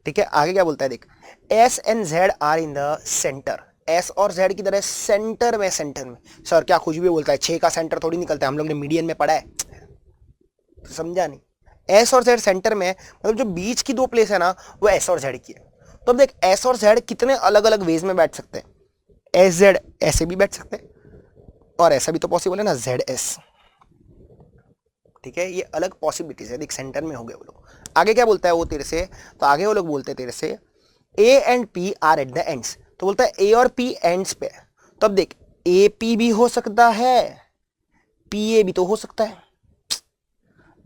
ठीक है, आगे क्या बोलता है देख, S and Z are in the centre, S और जेड की तरह सेंटर में, सेंटर में। सर क्या कुछ भी बोलता है, 6 का सेंटर थोड़ी निकलता है, हम लोग ने मीडियन में पढ़ा है, तो समझा नहीं। एस और जेड सेंटर में मतलब जो बीच की दो प्लेस है ना वो एस और जेड की है। तो अब देख एस और जेड कितने अलग अलग वेज में बैठ सकते हैं, एस जेड ऐसे भी बैठ सकते हैं और ऐसा भी तो पॉसिबल है ना, जेड एस। ठीक है, ये अलग पॉसिबिलिटीज है, देख सेंटर में हो गए वो लोग। आगे क्या बोलता है वो तेरे से, तो आगे वो लोग बोलते हैं तेरे से A and P R at the ends, तो बोलता है ए और पी एंड्स पे। तो अब देख ए पी भी हो सकता है, पी ए भी तो हो सकता है,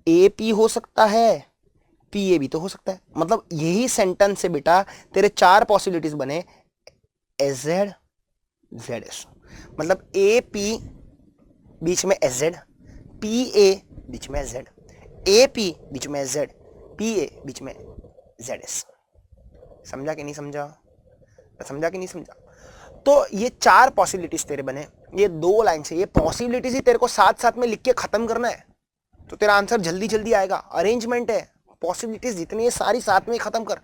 ए पी हो सकता है, पी ए भी तो हो सकता है। मतलब यही सेंटेंस से बेटा तेरे 4 पॉसिबिलिटीज बने, एस जेड जेड एस, मतलब ए पी बीच में एस जेड, पी ए बीच में एस जेड, ए पी बीच में एस जेड, पी ए बीच में जेड एस। समझा कि नहीं समझा, समझा कि नहीं समझा? तो ये 4 पॉसिबिलिटीज तेरे बने, ये 2 लाइन से, ये पॉसिबिलिटीज ही तेरे को साथ साथ में लिख के खत्म करना है, तो तेरा आंसर जल्दी जल्दी आएगा। अरेंजमेंट है, पॉसिबिलिटीज जितनी है सारी साथ में ही खत्म कर,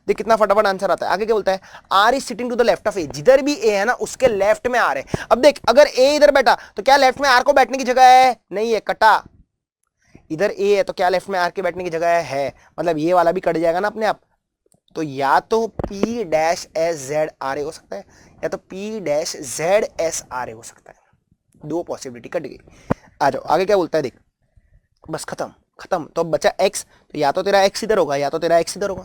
देख कितना फटाफट आंसर आता है। आगे क्या बोलता है, R is sitting to the left of A, जिधर भी ए है ना उसके लेफ्ट में आर है। अब देख अगर ए इधर बैठा तो क्या लेफ्ट में आर को बैठने की जगह है? नहीं है, कटा। इधर ए है तो क्या लेफ्ट में आर के बैठने की जगह है? मतलब ये वाला भी कट जाएगा ना अपने आप। तो या तो P dash S Z R A हो सकता है, या तो P dash Z S R A हो सकता है। 2 पॉसिबिलिटी कट गई। आ जाओ आगे क्या बोलता है, देख बस खत्म खत्म। तो अब बचा x, तो या तो तेरा x इधर होगा या तो तेरा x इधर होगा।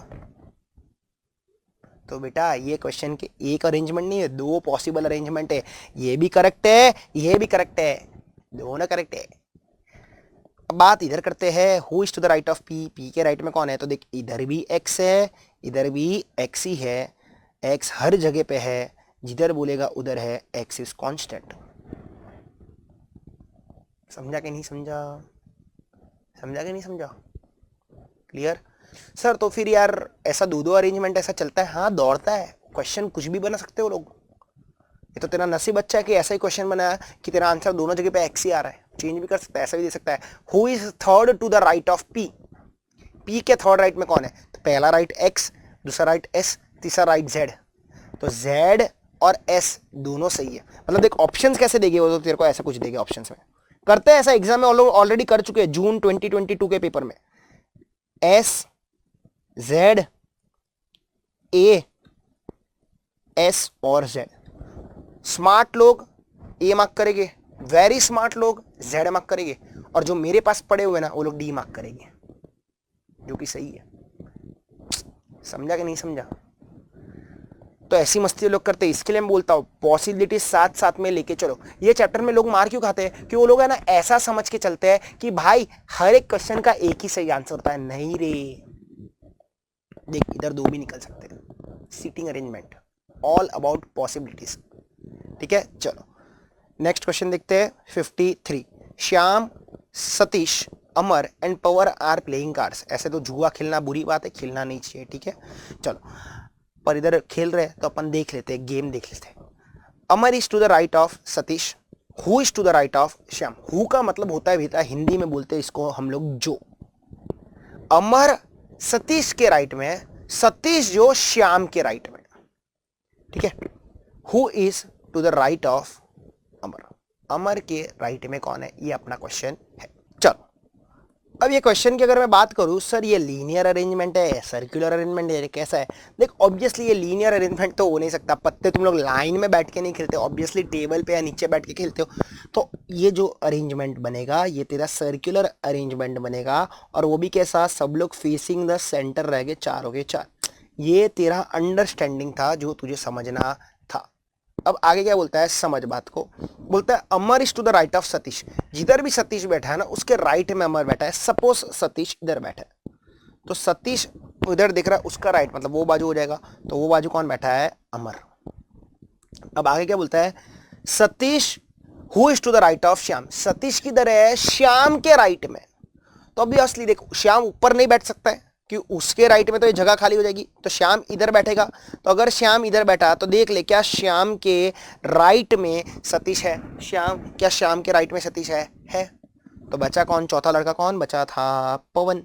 तो बेटा ये क्वेश्चन के एक अरेंजमेंट नहीं है, 2 पॉसिबल अरेंजमेंट है। ये भी करेक्ट है, ये भी करेक्ट है, दोनों करेक्ट है। अब बात इधर करते हैं, who is to the right of p, p के राइट में कौन है? तो देख इधर भी x है, इधर भी x ही है, x हर जगह पे है, जिधर बोलेगा उधर है, x इज कांस्टेंट। समझा कि नहीं समझा, समझा कि नहीं समझा? Clear sir? तो फिर यार ऐसा 2 अरेंजमेंट ऐसा चलता है? हाँ दौड़ता है, क्वेश्चन कुछ भी बना सकते हो लोग। ये तो तेरा नसीब अच्छा है कि ऐसा ही क्वेश्चन बनाया कि तेरा आंसर दोनों जगह पे x ही आ रहा है, चेंज भी कर सकता है, ऐसा भी दे सकता है। Who is third to the right of p, p के थर्ड राइट में कौन है? तो पहला राइट x, दूसरा राइट s, तीसरा राइट z। तो z और s दोनों सही है। मतलब देख ऑप्शंस कैसे देंगे वो, तो तेरे को ऐसा कुछ देंगे ऑप्शंस में। करते हैं ऐसा, एग्जाम में ऑलरेडी कर चुके हैं जून 2022 के पेपर में। s z a s और z। स्मार्ट लोग ए मार्क करेंगे, वेरी स्मार्ट लोग जेड मार्क करेंगे, और जो मेरे पास पड़े हुए ना वो लोग डी मार्क करेंगे, जो कि सही है। समझा कि नहीं समझा? तो ऐसी मस्ती लोग करते हैं, इसके लिए मैं बोलता हूँ पॉसिबिलिटी साथ साथ में लेके चलो। ये चैप्टर में लोग मार क्यों खाते हैं? कि वो लोग है ना ऐसा समझ के चलते हैं कि भाई हर एक क्वेश्चन का एक ही सही आंसर होता है। नहीं रे, देख इधर 2 भी निकल सकते हैं। Seating arrangement, all about possibilities. ठीक है, चलो नेक्स्ट क्वेश्चन देखते हैं 53। Shyam, Satish, Amar and Pawar are playing cards. ऐसे तो जुआ खेलना बुरी बात है, खेलना नहीं चाहिए, ठीक है चलो, पर इधर खेल रहे हैं तो अपन देख लेते हैं, गेम देख लेते हैं। Amar is to the right of Satish, who is to the right of Shyam. Who का मतलब होता है बेटा, हिंदी में बोलते हैं इसको हम लोग जो। अमर सतीश के राइट में, सतीश जो श्याम के राइट में, ठीक है। Who is to the right of Amar, Amar के राइट में कौन है, ये अपना क्वेश्चन है। चलो अब ये क्वेश्चन की अगर मैं बात करूं, सर ये लीनियर अरेंजमेंट है, सर्कुलर अरेंजमेंट है, कैसा है? देख ऑब्वियसली ये लीनियर अरेंजमेंट तो हो नहीं सकता, पत्ते तुम लोग लाइन में बैठ के नहीं खेलते, ऑब्वियसली टेबल पे या नीचे बैठ के खेलते हो। तो ये जो अरेंजमेंट बनेगा ये तेरा सर्कुलर अरेंजमेंट बनेगा, और वो भी कैसा, सब लोग फेसिंग द सेंटर रह गए, चारों के चार। ये तेरा अंडरस्टैंडिंग था जो तुझे समझना था। अब आगे क्या बोलता है, समझ बात को। बोलता है Amar is to the right of Satish, जिधर भी सतीश बैठा है ना उसके राइट में अमर बैठा है। सपोज सतीश इधर बैठा है, तो सतीश उधर दिख रहा है, उसका राइट मतलब वो बाजू हो जाएगा, तो वो बाजू कौन बैठा है, अमर। अब आगे क्या बोलता है, Satish who is to the right of Shyam, Satish किधर है, श्याम के राइट में। तो अभी असली देखो, श्याम ऊपर नहीं बैठ सकता है कि उसके राइट में तो ये जगह खाली हो जाएगी, तो श्याम इधर बैठेगा। तो अगर श्याम इधर बैठा तो देख ले, क्या श्याम के राइट में सतीश है? श्याम, क्या श्याम के राइट में सतीश है? तो बचा कौन, चौथा लड़का कौन बचा था, पवन।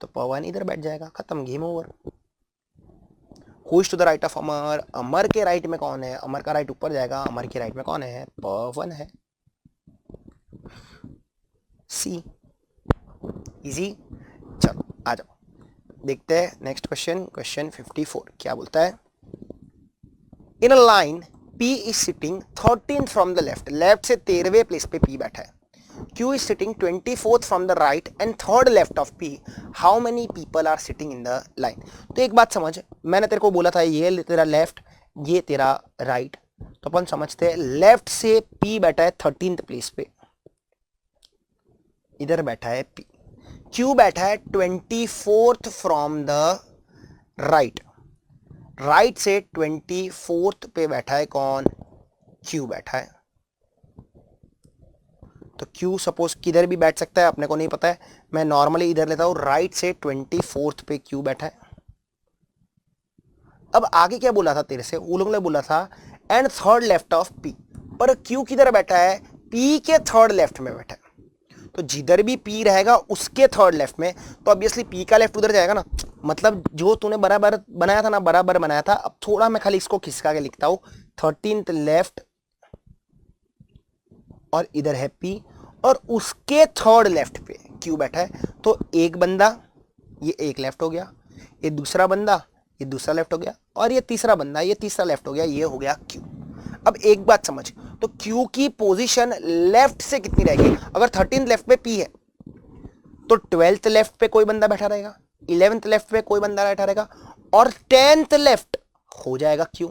तो पवन इधर बैठ जाएगा, खत्म, game over. Who is to the right of Amar, Amar के राइट में कौन है, अमर का राइट ऊपर जाएगा, अमर के राइट में कौन है, पवन है। सी, इजी। चलो आ जाओ देखते हैं नेक्स्ट क्वेश्चन, क्वेश्चन 54 क्या बोलता है। In a line P is sitting 13 from the left, left से 13वें प्लेस पे P बैठा है। Q is sitting 24th from the right and third left of P. How many people are sitting in the line? तो एक बात समझ, मैंने तेरे को बोला था ये तेरा लेफ्ट, ये तेरा राइट, तो अपन समझते हैं लेफ्ट से P बैठा है 13th प्लेस पे, इधर बैठा है P. Q बैठा है 24th from the right, right से 24th पे बैठा है कौन? Q बैठा है. तो Q सपोज किधर भी बैठ सकता है, अपने को नहीं पता है, मैं नॉर्मली इधर लेता हूं, राइट से 24th पे Q बैठा है. अब आगे क्या बोला था तेरे से, वो लोग ने बोला था and third left of P, पर Q किधर बैठा है? P के थर्ड लेफ्ट में बैठा है. तो जिधर भी P रहेगा उसके थर्ड लेफ्ट में, तो ऑब्वियसली P का लेफ्ट उधर जाएगा ना. मतलब जो तूने बराबर बनाया था ना, बराबर बनाया था. अब थोड़ा मैं खाली इसको खिसका के लिखता हूं, 13th लेफ्ट और इधर है P और उसके थर्ड लेफ्ट पे Q बैठा है. तो एक बंदा, ये एक लेफ्ट हो गया, ये दूसरा बंदा, ये दूसरा लेफ्ट हो गया, और ये तीसरा बंदा, ये तीसरा लेफ्ट हो गया, ये हो गया Q. अब एक बात समझ, तो Q की पोजीशन लेफ्ट से कितनी रहेगी? अगर 13th लेफ्ट पे P है तो 12th लेफ्ट पे कोई बंदा बैठा रहेगा, 11th लेफ्ट पे कोई बंदा बैठा रहेगा, और 10th लेफ्ट हो जाएगा Q.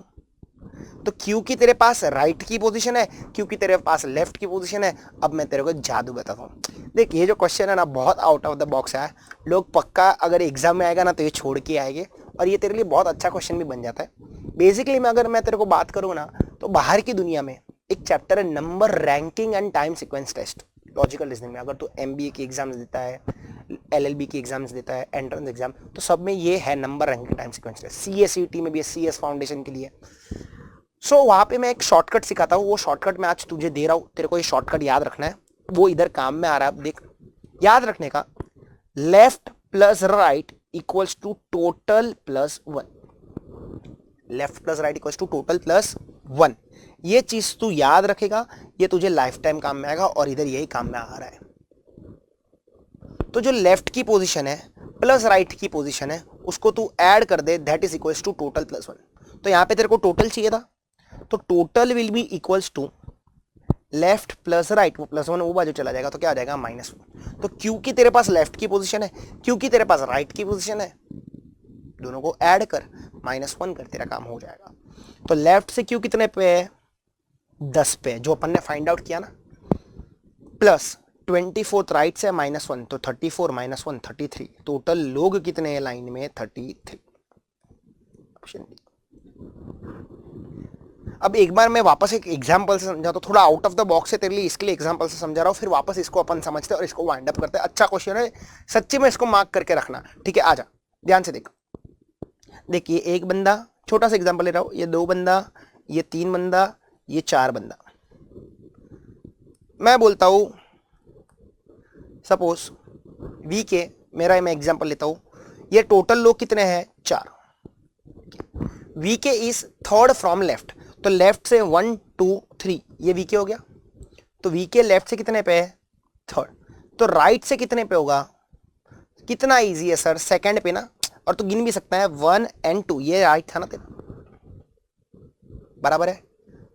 तो Q की तेरे पास राइट की पोजीशन है, Q की तेरे पास लेफ्ट की पोजीशन है. अब मैं तेरे को जादू बताता हूँ. देख ये जो क्वेश्चन है ना, बहुत आउट ऑफ द बॉक्स है. लोग पक्का अगर एग्जाम में आएगा ना तो ये छोड़ के आएंगे, और ये तेरे लिए बहुत अच्छा क्वेश्चन भी बन जाता है. बेसिकली अगर मैं तेरे को बात करूँ ना, तो बाहर की दुनिया में एक चैप्टर है number ranking and time sequence test logical reasoning में. अगर तू MBA की एग्जाम्स देता है, LLB की एग्जाम्स देता है, एंट्रेंस एग्जाम, तो सब में ये है number ranking time sequence test. CSET में भी है, CS फाउंडेशन के लिए. सो वहाँ पे मैं एक शॉर्टकट सिखाता हूँ, वो शॉर्टकट मैं आज तुझे दे रहा हूँ. तेरे को ये शॉर्टकट याद रखना है, वो इधर काम में आ रहा है. देख याद रखने का, left plus right equals to total plus 1. Left plus right equals to total plus 1. ये चीज तू याद रखेगा, ये तुझे लाइफ टाइम काम में आएगा, और इधर यही काम में आ रहा है. तो जो लेफ्ट की पोजीशन है प्लस राइट की पोजीशन है, उसको तू ऐड कर दे, that is equals to total plus 1. तो यहां पे तेरे को टोटल चाहिए था, तो total will be equals to left plus right, वो प्लस 1 वो बाजू चला जाएगा, तो क्या आ जाएगा? -1. तो Q की तेरे पास लेफ्ट की पोजीशन है, Q की तेरे पास राइट की पोजीशन है, दोनों को ऐड कर, -1 कर, तेरा काम हो जाएगा. तो लेफ्ट से Q कितने पे है? 10 पे, जो अपन ने फाइंड आउट किया ना, प्लस 24th राइट से -1, तो 34 -1 33. टोटल लोग कितने हैं लाइन में? 33. Option D. अब एक बार मैं वापस एक एग्जांपल से समझा, तो थोड़ा आउट ऑफ द बॉक्स है तेरे लिए, इसके लिए एग्जांपल से समझा रहा हूँ. फिर वापस इसको अपन समझते हैं और इसको वाइंड अप करते हैं. अच्छा क्वेश्चन है सच्ची में, इसको मार्क करके रखना, ठीक है? आजा ध्यान से देख. देखिए एक बंदा, छोटा सा एग्जांपल ले रहा हूँ, ये 2 बंदा, ये 3 बंदा, ये 4 बंदा. मैं बोलता हूँ सपोज वी के, मेरा मैं एग्जांपल लेता हूँ, ये टोटल लोग कितने हैं? 4. वी के इज थर्ड फ्रॉम लेफ्ट, तो लेफ्ट से 1 2 3, ये वी के हो गया. तो वी के लेफ्ट से कितने पे है? थर्ड. तो राइट से कितने पे होगा? कितना इजी है सर, सेकंड पे ना. और तो गिन भी सकता है 1 and 2, ये राइट था ना तेरा, बराबर है,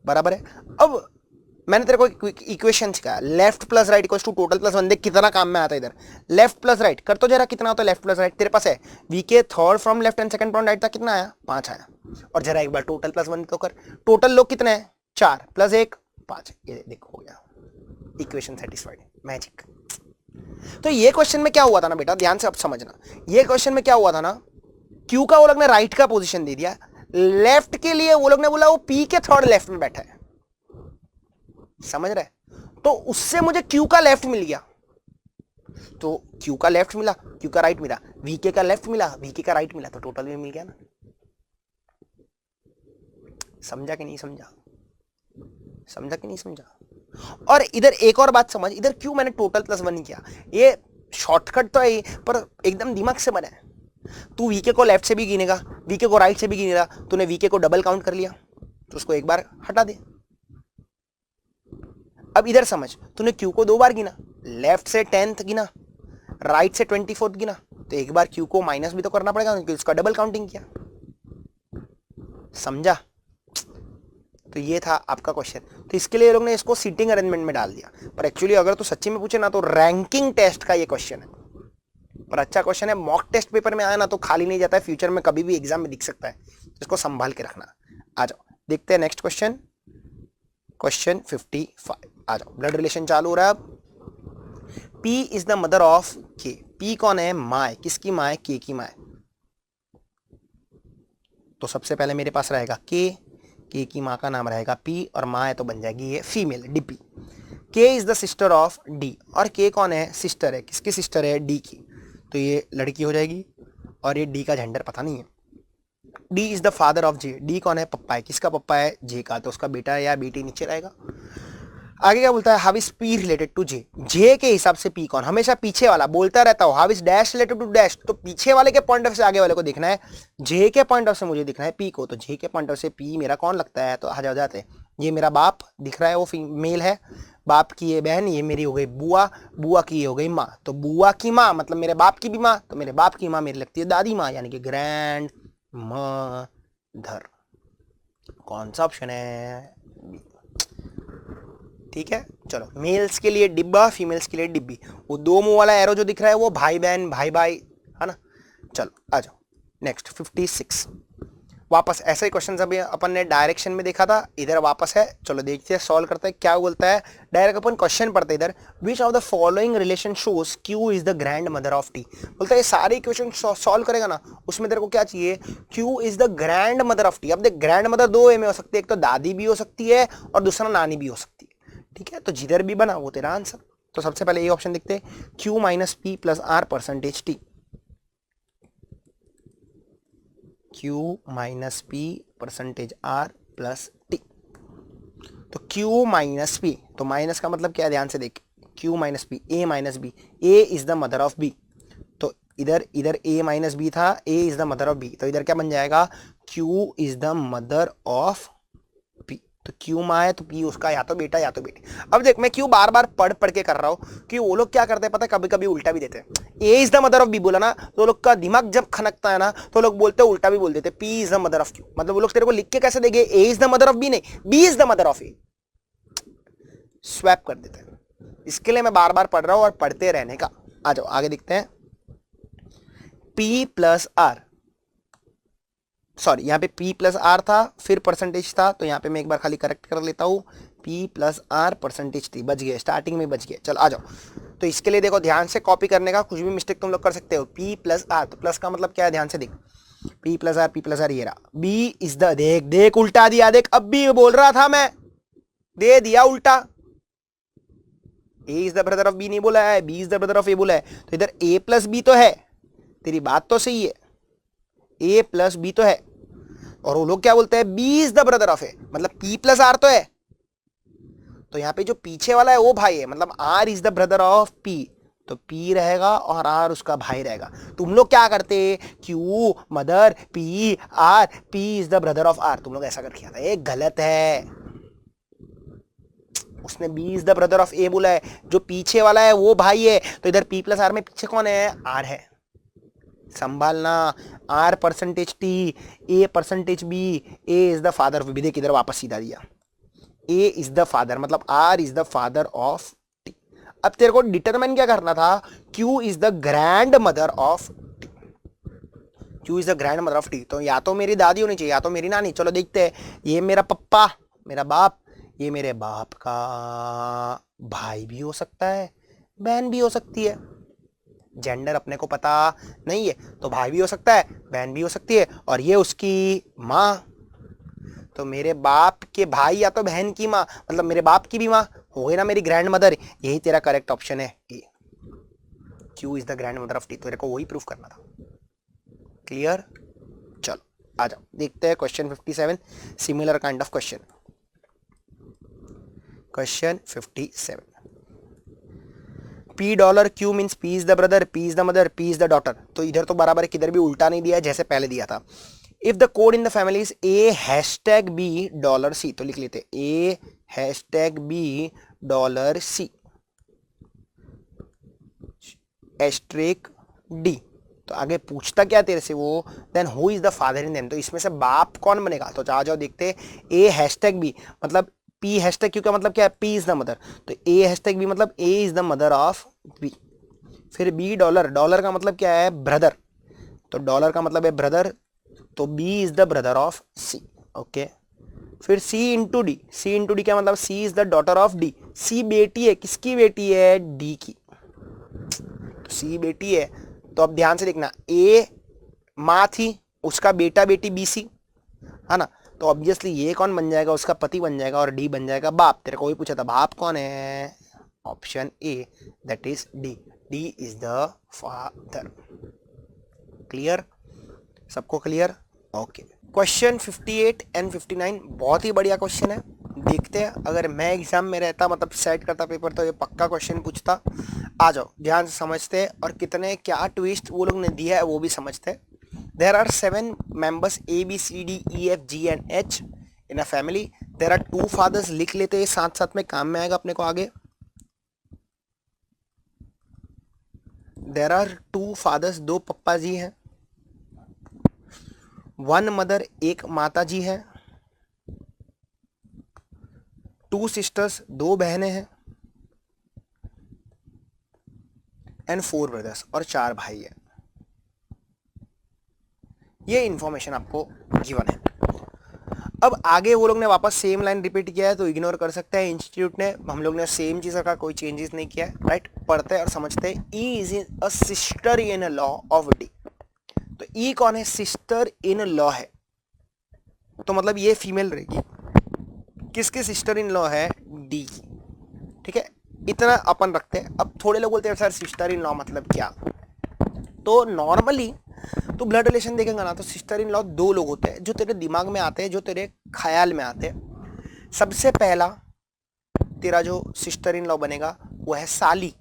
बराबर है. अब मैंने तेरे को इक्वेशन सिखाया, left plus right equals to total plus 1. देख कितना काम में आता है इधर, लेफ्ट प्लस राइट कर तो जरा, कितना होता है लेफ्ट प्लस राइट? तेरे पास है वी के third from left and second from right था, कितना आया? 5 आया. और जरा एक बार टोटल प्लस 1 तो कर, टोटल लोग कितने हैं? 4 प्लस 1 5. ये देखो हो गया, इक्वेशन सेटिस्फाइड, मैजिक. तो ये क्वेश्चन में क्या हुआ था ना बेटा, ध्यान से अब समझना. ये क्वेश्चन में क्या हुआ था ना, क्यू का वो लोग ने राइट का पोजीशन दे दिया, लेफ्ट के लिए वो लोग ने बोला वो पी के थर्ड लेफ्ट में बैठा है, समझ रहे? तो उससे मुझे क्यू का लेफ्ट मिल गया, तो क्यू का लेफ्ट मिला, क्यू का राइट मिला, वीके का लेफ्ट मिला, वीके का राइट मिला, तो टोटल में मिल गया ना. समझा कि नहीं समझा? समझा कि नहीं समझा? और इधर एक और बात समझ, इधर क्यों मैंने टोटल प्लस 1 किया? ये शॉर्टकट तो है पर एकदम दिमाग से बना है. तू वीके को लेफ्ट से भी गिनेगा, वीके को राइट से भी गिनेगा, तूने वीके को डबल काउंट कर लिया तो उसको एक बार हटा दे. अब इधर समझ, तूने क्यू को 2 बार गिना, लेफ्ट से 10th गिना, राइट से 24th गिना, तो एक बार क्यू को माइनस भी तो करना पड़ेगा क्योंकि उसका डबल काउंटिंग किया. समझा? तो ये था आपका क्वेश्चन। तो इसके लिए ये लोग ने इसको सीटिंग अरेंजमेंट में डाल दिया, पर एक्चुअली अगर तो सच्ची में पूछे ना तो रैंकिंग टेस्ट का ये क्वेश्चन है, पर अच्छा क्वेश्चन है। मॉक टेस्ट पेपर में आया ना तो खाली नहीं जाता है, फ्यूचर में कभी भी एग्जाम में दिख सकता है, इसको संभाल के रखना। आ जाओ देखते हैं नेक्स्ट क्वेश्चन, क्वेश्चन 55। आ जाओ, ब्लड रिलेशन चालू हो रहा है अब। P is the mother of K। P कौन है? माँ है। किसकी माँ है? K की माँ है। तो सबसे पहले मेरे पास रहेगा K की माँ का नाम रहेगा P, और माँ है तो बन जाएगी ये female, DP। K is the sister of D, और K कौन है? सिस्टर है। किसकी सिस्टर है? D की, तो ये लड़की हो जाएगी, और ये D का जेंडर पता नहीं है। D is the father of J। D कौन है? पप्पा है। किसका पप्पा है? J का, तो उसका बेटा या बेटी नीचे रहेगा। आगे क्या बोलता है? How is P related to J। J के हिसाब से P कौन? हमेशा पीछे वाला बोलता रहता हूँ। How is dash related to dash, तो पीछे वाले के पॉइंट ऑफ से आगे वाले को देखना है। J के पॉइंट ऑफ से मुझे दिखना है P को, तो J के पॉइंट ऑफ से P मेरा कौन लगता है? तो आ जाते हैं, ये मेरा बाप दिख रहा है, वो मेल है। बाप की ये बहन, ये मेरी हो गई बुआ, बुआ की ये हो गई माँ। तो बुआ की माँ मतलब मेरे बाप की भी माँ, तो मेरे बाप की माँ मेरी लगती है दादी माँ, यानी कि ग्रैंड मदर। कौन सा ऑप्शन है? ठीक है, चलो। मेल्स के लिए डिब्बा, फीमेल्स के लिए डिब्बी। वो दो मुंह वाला एरो जो दिख रहा है वो भाई बहन, भाई भाई, है ना। चलो आ जाओ नेक्स्ट 56। वापस ऐसा ही क्वेश्चन अभी अपन ने डायरेक्शन में देखा था, इधर वापस है। चलो देखते हैं, सॉल्व करते हैं। क्या बोलता है? डायरेक्ट अपन क्वेश्चन पढ़ते हैं इधर। Which of the following relation shows Q is the grand mother of T। बोलता है ये सारे क्वेश्चन सॉल्व करेगा ना, उसमें तेरे को क्या चाहिए? Q is the grand mother of T। अब देख, ग्रैंड मदर दो वे में हो सकती है, एक तो दादी भी हो सकती है और दूसरा नानी भी हो सकती है। ठीक है, तो जिधर भी बना वो तेरा आंसर। तो सबसे पहले ये ऑप्शन देखते हैं, Q minus P plus R percentage T. Q minus P percentage R plus T. तो Q माइनस पी, तो माइनस का मतलब क्या है? ध्यान से देख, Q minus P, A minus B, A is the mother of B। तो इधर इधर A माइनस बी था, A is the mother of B, तो इधर क्या बन जाएगा? Q is the mother of P। तो Q माँ है तो P उसका या तो बेटा या तो बेटी। अब देख, मैं Q बार बार पढ़ पढ़ के कर रहा हूँ कि वो लोग क्या करते हैं पता है, कभी कभी उल्टा भी देते हैं। A is the mother of B बोला ना, तो लोग का दिमाग जब खनकता है ना तो लोग बोलते हैं उल्टा भी बोल देते, P is the mother of Q। मतलब वो लोग तेरे को लिख के कैसे देंगे? A is the mother of B नहीं, B is the mother of A। Swap कर देते हैं। इसके लिए मैं बार बार पढ़ रहा हूं और पढ़ते रहने का। आ जाओ आगे देखते हैं। P प्लस आर, सॉरी यहाँ पे P प्लस आर था, फिर परसेंटेज था, तो यहाँ पे मैं एक बार खाली करेक्ट कर लेता हूँ। P प्लस आर परसेंटेज थी, बच गए, स्टार्टिंग में बच गए। चलो आ जाओ। तो इसके लिए देखो, ध्यान से कॉपी करने का, कुछ भी मिस्टेक तुम लोग कर सकते हो। P प्लस आर, तो प्लस का मतलब क्या है? ध्यान से देख, P प्लस आर ये रहा। B इज द, देख देख उल्टा दिया, देख अब भी बोल रहा था मैं, दे दिया उल्टा। A is the brother of B नहीं बोला है, B is the brother of A बोला है, तो इधर A प्लस B तो है, तेरी बात तो सही है, A प्लस B तो है। और वो लोग क्या बोलते हैं? B is the brother of A, मतलब P प्लस आर तो है। तो यहाँ पे जो पीछे वाला है वो भाई है, मतलब R is the brother of P, तो P रहेगा और R उसका भाई रहेगा। तुम लोग क्या करते? Q mother, P R, P is the brother of R, तुम लोग ऐसा कर किया था, ये गलत है। उसने B is the brother of A बोला है, जो पीछे वाला है वो भाई है, तो इधर P प्लस आर में पीछे कौन है? R है। संभालना, R percentage T, A percentage B, A is the father of B। देख इधर वापस सीधा दिया, A इज द फादर, मतलब R is the father of T। अब तेरे को डिटरमाइन क्या करना था? Q is the grand mother of T। Q is the grand mother of T, तो या तो मेरी दादी होनी चाहिए या तो मेरी नानी। चलो देखते हैं, ये मेरा पप्पा, मेरा बाप, ये मेरे बाप का भाई भी हो सकता है, बहन भी हो सकती है। जेंडर अपने को पता नहीं है, तो भाई भी हो सकता है, बहन भी हो सकती है, और ये उसकी माँ। तो मेरे बाप के भाई या तो बहन की माँ, मतलब मेरे बाप की भी माँ हो गई ना मेरी ग्रैंड मदर। यही तेरा करेक्ट ऑप्शन है, ए। Q is the grand mother of T, तो तेरे को वही प्रूफ करना था। क्लियर? चलो आ जाओ देखते हैं question 57, similar kind of question. Question 57, P dollar Q means P is the brother, P is the mother, P is the daughter. तो इधर तो बराबर है, किधर भी उल्टा नहीं दिया है जैसे पहले दिया था। If the code in the family is A hashtag B dollar C, तो लिख लेते A hashtag B dollar C asterisk D। तो आगे पूछता क्या तेरे से वो, then who is the father in them, तो इसमें से बाप कौन बनेगा, तो आ जाओ देखते हैं। ए हैशटैग बी मतलब पी हैशटैग क्यू का मतलब क्या है, पी इज द मदर, तो ए हैशटैग बी मतलब A is the mother of B. फिर बी डॉलर, डॉलर का मतलब क्या है, ब्रदर, तो डॉलर का मतलब है ब्रदर, तो B is the brother of C. Okay, फिर C into D, C into D क्या मतलब, C is the daughter of D, C बेटी है, किसकी बेटी है, डी की, तो सी बेटी है। तो अब ध्यान से देखना, ए माँ थी, उसका बेटा बेटी बी सी है ना, तो ऑब्वियसली ये कौन बन जाएगा, उसका पति बन जाएगा, और डी बन जाएगा बाप। तेरे को वही पूछा था बाप कौन है, option A that is D, D is the father. Clear, सबको क्लियर? ओके, क्वेश्चन 58 एंड 59 बहुत ही बढ़िया क्वेश्चन है। देखते हैं, अगर मैं एग्जाम में रहता मतलब सेट करता पेपर तो ये पक्का क्वेश्चन पूछता। आ जाओ ध्यान से समझते हैं, और कितने क्या ट्विस्ट वो लोग ने दिया है वो भी समझते हैं। There are 7 members A B C D E F G and H in a family. There are 2 fathers, लिख लेते हैं साथ साथ में, काम में आएगा अपने को आगे। There are 2 fathers, 2 पप्पा जी हैं। 1 mother, एक माता जी है। 2 sisters, 2 बहनें हैं। and 4 brothers, और 4 भाई हैं। ये इंफॉर्मेशन आपको गिवन है। अब आगे वो लोग ने वापस सेम लाइन रिपीट किया है, तो इग्नोर कर सकते हैं। इंस्टीट्यूट ने, हम लोग ने सेम चीज़ का कोई चेंजेस नहीं किया है, राइट। पढ़ते हैं और समझते हैं। E is a sister in law of D, तो ई कौन है, सिस्टर इन लॉ है, तो मतलब ये फीमेल रहेगी। किसकी सिस्टर इन लॉ है, डी की, ठीक है। इतना अपन रखते हैं। अब थोड़े लोग बोलते हैं सर सिस्टर इन लॉ मतलब क्या, तो नॉर्मली तो ब्लड रिलेशन देखेंगे ना, तो सिस्टर इन लॉ 2 लोग होते हैं जो तेरे दिमाग में आते हैं, जो तेरे ख्याल में आते हैं। सबसे पहला तेरा जो सिस्टर इन लॉ बनेगा वो है साली,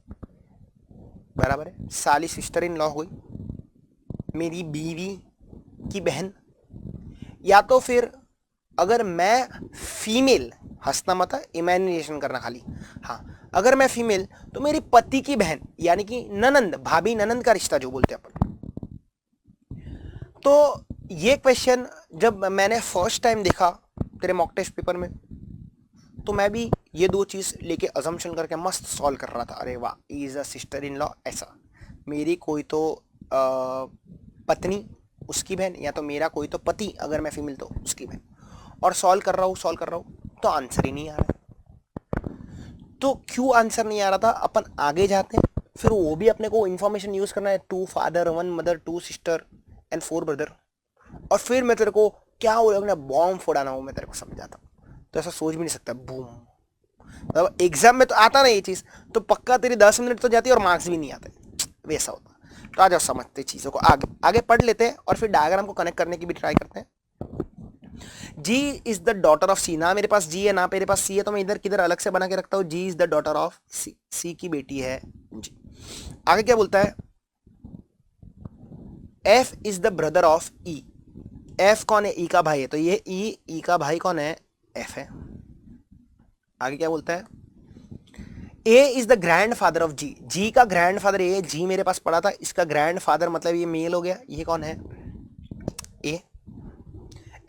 बराबर है, साली सिस्टर इन लॉ हुई, मेरी बीवी की बहन। या तो फिर अगर मैं फीमेल, हंसना मत, इमेजिनेशन करना खाली, हाँ, अगर मैं फीमेल तो मेरी पति की बहन यानी कि ननंद, भाभी ननंद का रिश्ता जो बोलते हैं अपन। तो ये क्वेश्चन जब मैंने फर्स्ट टाइम देखा तेरे मॉक टेस्ट पेपर में, तो मैं भी ये 2 चीज़ लेके अजम्पशन करके मस्त सॉल्व कर रहा था। अरे वाह, is a sister in law, ऐसा मेरी कोई तो पत्नी उसकी बहन, या तो मेरा कोई तो पति अगर मैं फीमेल तो उसकी बहन, और सॉल्व कर रहा हूँ तो आंसर ही नहीं आ रहा है। तो क्यों आंसर नहीं आ रहा था, अपन आगे जाते हैं। फिर वो भी अपने को इन्फॉर्मेशन यूज करना है, 2 father 1 mother 2 sister and 4 brother, और फिर मैं तेरे को क्या वो लोग ने बॉम्ब फोड़ाना वो मैं तेरे को समझाता। तो ऐसा सोच भी नहीं सकता, बूम, मतलब एग्जाम में तो आता ना ये चीज़, तो पक्का तेरी 10 मिनट तो जाती है और मार्क्स भी नहीं आते, वैसा होता। तो आ जाओ समझते चीज़ों को, आगे आगे पढ़ लेते हैं, और फिर डायग्राम को कनेक्ट करने की भी ट्राई करते हैं। जी इज द डॉटर ऑफ सी, ना मेरे पास जी है ना मेरे पास सी है, तो मैं इधर किधर अलग से बना के रखता हूँ। जी इज द डॉटर ऑफ सी, सी की बेटी है जी। आगे क्या बोलता है, F is the brother of E, F कौन है, ई का भाई है, तो ये ई का भाई कौन है, एफ है। आगे क्या बोलता है, A is the grandfather of G, G का ग्रैंड फादर ए, जी मेरे पास पढ़ा था, इसका ग्रैंड फादर मतलब ये मेल हो गया, ये कौन है, A.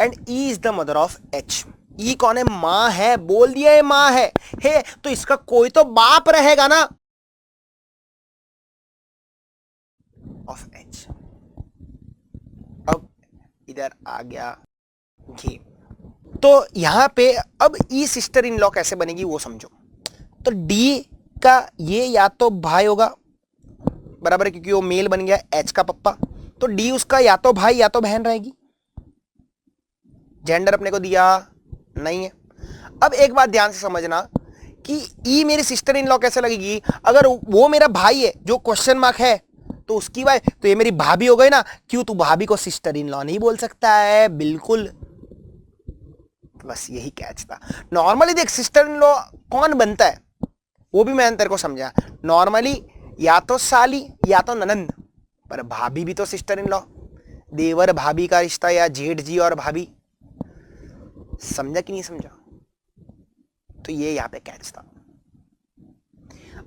And E is the mother of H, E कौन है, मां है, बोल दिया है मां है, हे तो इसका कोई तो बाप रहेगा ना, ऑफ एच। अब इधर आ गया गेम, तो यहां पे अब ई सिस्टर इन लॉ कैसे बनेगी वो समझो। तो डी का ये या तो भाई होगा, बराबर है, क्योंकि वो मेल बन गया, एच का पप्पा, तो डी उसका या तो भाई या तो बहन रहेगी। जेंडर अपने को दिया नहीं है। अब एक बात ध्यान से समझना कि ई मेरी सिस्टर इन लॉ कैसे लगेगी, अगर वो मेरा भाई है जो क्वेश्चन मार्क है तो उसकी वाइफ, तो ये मेरी भाभी हो गई ना, क्यों तू भाभी को सिस्टर इन लॉ नहीं बोल सकता है, बिल्कुल, बस यही कैच था। नॉर्मली देख सिस्टर इन लॉ कौन बनता है वो भी मैंने तेरे को समझा, नॉर्मली या तो साली या तो ननंद, पर भाभी भी तो सिस्टर इन लॉ, देवर भाभी का रिश्ता, या जेठ जी और भाभी, समझा कि नहीं समझा, तो ये यहां पे कैच था।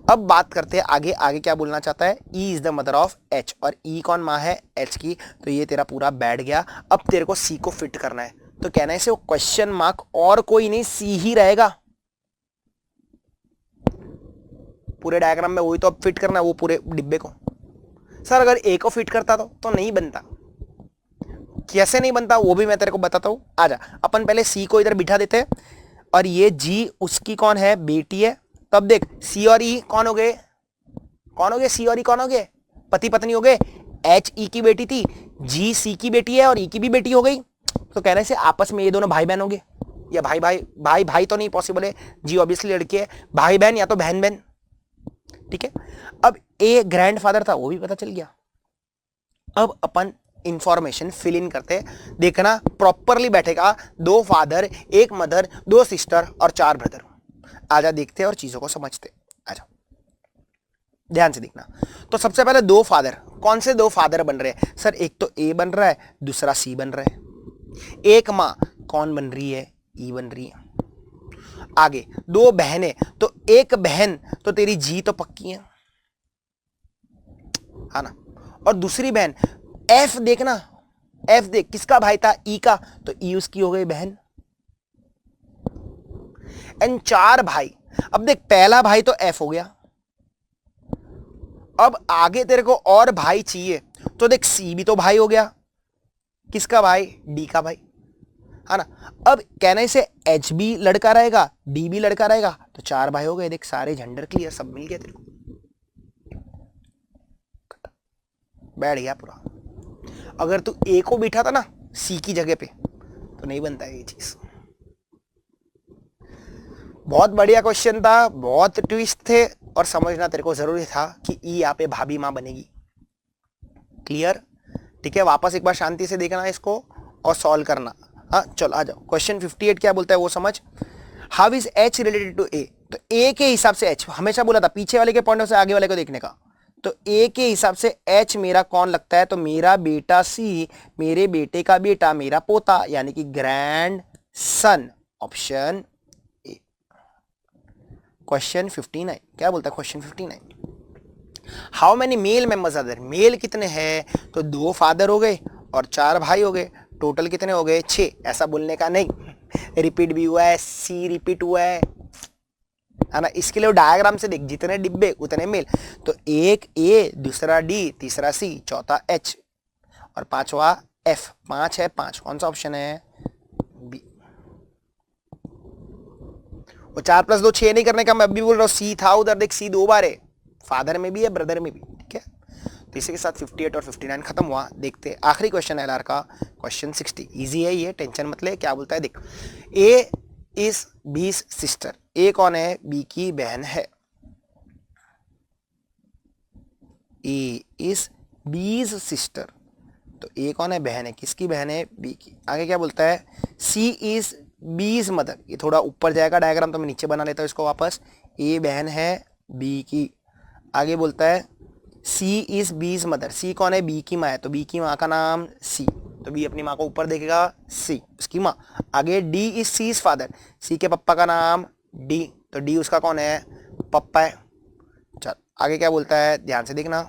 अब बात करते हैं आगे, आगे क्या बोलना चाहता है, ई is the mother of H, और ई कौन माँ है, एच की, तो ये तेरा पूरा बैठ गया। अब तेरे को सी को फिट करना है, तो कहना है इसे वो क्वेश्चन मार्क और कोई नहीं, सी ही रहेगा पूरे डायग्राम में, वही तो अब फिट करना है वो पूरे डिब्बे को। सर अगर ए को फिट करता तो नहीं बनता, कैसे नहीं बनता वो भी मैं तेरे को बताता हूं, आजा। अपन पहले सी को इधर बिठा देते हैं, और ये जी उसकी कौन है, बेटी है। तब देख सी और ई कौन हो गए, कौन हो गए, सी और ई कौन हो गए, पति पत्नी हो गए। एच ई की बेटी थी, जी सी की बेटी है, और ई की भी बेटी हो गई, तो कहने से आपस में ये दोनों भाई बहन हो गए, या भाई भाई भाई भाई तो नहीं पॉसिबल है, जी ऑब्वियसली लड़की है, भाई बहन या तो बहन बहन, ठीक है। अब ए ग्रैंडफादर था वो भी पता चल गया। अब अपन इंफॉर्मेशन फिल इन करते, देखना प्रॉपरली बैठेगा, 2 फादर, 1 मदर, 2 सिस्टर और 4 ब्रदर। आजा देखते हैं और चीजों को समझते, आजा ध्यान से देखना। तो सबसे पहले 2 फादर, कौन से 2 फादर बन रहे हैं, सर एक तो ए बन रहा है, दूसरा सी बन रहा है। एक माँ कौन बन रही है, ई बन रही है। आगे 2 बहनें, तो एक बहन तो तेरी जी तो पक्की है ना, और दूसरी बहन एफ देखना, एफ देख किसका भाई था, ई का, तो ई उसकी हो गई बहन। एंड 4 भाई, अब देख पहला भाई तो एफ हो गया, अब आगे तेरे को और भाई चाहिए, तो देख सी भी तो भाई हो गया, किसका भाई, डी का भाई, है ना। अब कहने से एच भी लड़का रहेगा, डी भी लड़का रहेगा, तो 4 भाई हो गए। देख सारे जेंडर क्लियर, सब मिल गया तेरे को, बैठ गया पूरा। अगर तू ए को बिठा था ना सी की जगह पे, तो नहीं बनता है ये चीज। बहुत बढ़िया क्वेश्चन था, बहुत ट्विस्ट थे, और समझना तेरे को जरूरी था कि ई यहाँ पे भाभी माँ बनेगी। क्लियर, ठीक है। वापस एक बार शांति से देखना इसको और सॉल्व करना। हाँ चलो आ जाओ, क्वेश्चन 58 क्या बोलता है वो समझ। How is H related to A, तो ए के हिसाब से एच, हमेशा बोला था पीछे वाले के पॉइंट से आगे वाले को देखने का, तो ए के हिसाब से एच मेरा कौन लगता है, तो मेरा बेटा सी, मेरे बेटे का बेटा मेरा पोता, यानी कि grandson, option A. Question 59 क्या बोलता है, question 59, how many male members are there, male कितने हैं, तो 2 फादर हो गए और 4 भाई हो गए, टोटल कितने हो गए, 6। ऐसा बोलने का नहीं, रिपीट भी हुआ है, सी रिपीट हुआ है ना। इसके लिए डायग्राम से देख, जितने डिब्बे उतने मेल, तो एक ए, दूसरा डी, तीसरा सी, चौथा एच और 5वां एफ। 5 है, 5 कौन सा ऑप्शन है, बी। वो 4 + 2 6 नहीं करने का, मैं अभी बोल रहा हूँ, सी था उधर, देख सी 2 बार है, फादर में भी है ब्रदर में भी, ठीक है। तो इसी के साथ 58 और 59 खत्म हुआ। देखते आखिरी क्वेश्चन एलआर का, क्वेश्चन 60, इजी है ये, टेंशन मत ले। क्या बोलता है देख, ए इज बी's सिस्टर, ए कौन है, बी की बहन है। ए इज बी's सिस्टर, तो ए कौन है, बहन है, किसकी बहन है, बी की। आगे क्या बोलता है, सी इज बी's मदर, ये थोड़ा ऊपर जाएगा डायग्राम, तो मैं नीचे बना लेता हूँ इसको वापस। ए बहन है बी की। आगे बोलता है सी इज बी's मदर, सी कौन है, बी की माँ है, तो बी की माँ का नाम सी, तो बी अपनी माँ को ऊपर देखेगा, सी उसकी माँ। आगे डी इज सी's फादर, सी के पप्पा का नाम डी, तो डी उसका कौन है, पप्पा है। चल आगे क्या बोलता है, ध्यान से देखना,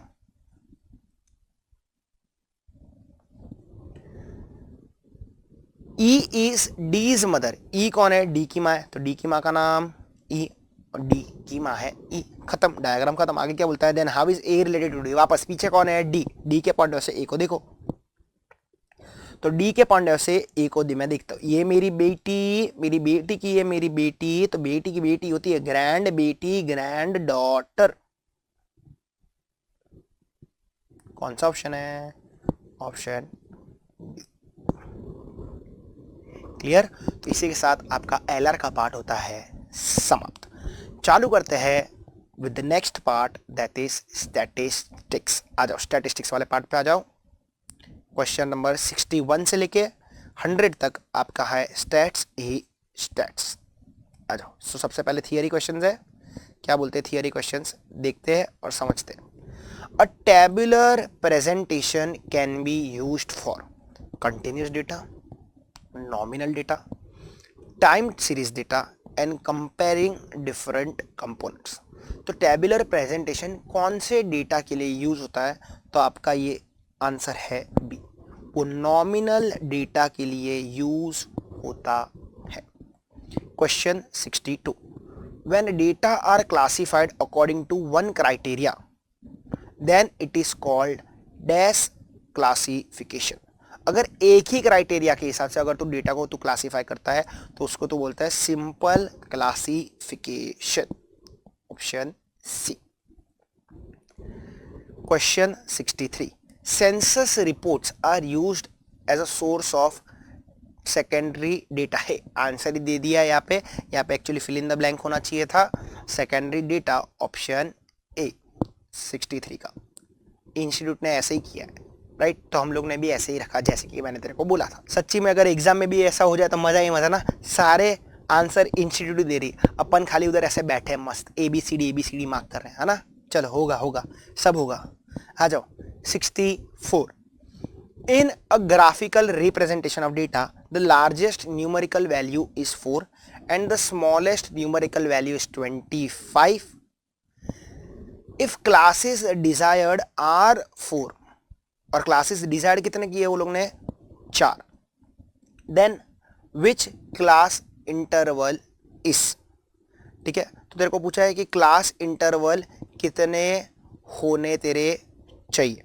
ई इज डी's मदर, ई कौन है, डी की माँ है, तो डी की माँ का नाम ई, और डी की माँ है ई। खत्म, डायग्राम खत्म। आगे क्या बोलता है, then how is A related to D, वापस पीछे कौन है, डी, डी के पॉइंट ऑफ से ए को देखो, तो डी के पॉइंट ऑफ से ए को मैं देखता हूँ, ये मेरी बेटी की है, मेरी बेटी, तो बेटी की बेटी होती है ग्रैंड बेटी, ग्रैंड डॉटर। कौन सा ऑप्शन है, ऑप्शन बी। क्लियर। तो इसी के साथ आपका एलआर का पार्ट होता है समाप्त। चालू करते हैं with the next part, that is statistics. आ जाओ स्टैटिस्टिक्स वाले पार्ट पे आ जाओ। क्वेश्चन नंबर 61 से लेके 100 तक आपका है स्टैट्स ही स्टैट्स। आ जाओ। सो सबसे पहले थियरी क्वेश्चंस है, क्या बोलते हैं थियरी क्वेश्चंस, देखते हैं और समझते हैं। अ tabular presentation can be used for continuous data, nominal data, time series data and comparing different components. तो टेबुलर प्रेजेंटेशन कौन से डेटा के लिए यूज होता है? तो आपका ये आंसर है बी, वो नॉमिनल डेटा के लिए यूज होता है। Question 62, when data are classified according to one criteria then it is called dash classification. अगर एक ही क्राइटेरिया के हिसाब से अगर तू डेटा को तू क्लासीफाई करता है तो उसको तू बोलता है simple classification, option C. Question 63, census reports are used as a source of secondary data है। आंसर ही दे दिया यहाँ पे actually fill in the blank होना चाहिए था। सेकेंडरी डेटा ऑप्शन ए 63 का। इंस्टीट्यूट ने ऐसे ही किया है, राइट? तो हम लोग ने भी ऐसे ही रखा जैसे कि मैंने तेरे को बोला था। सच्ची में अगर एग्जाम में भी ऐसा हो जाए तो मजा ही मजा ना, सारे आंसर इंस्टीट्यूट दे रही, अपन खाली उधर ऐसे बैठे मस्त ABCD मार्क कर रहे हैं, है ना? चलो होगा सब होगा। आ जाओ 64, in a graphical representation of data the largest numerical value is 4 and the smallest numerical value is 25 if classes desired are 4 और classes desired कितने किए वो लोग ने? 4, then which class interval is, ठीक है? तो तेरे को पूछा है कि क्लास इंटरवल कितने होने तेरे चाहिए।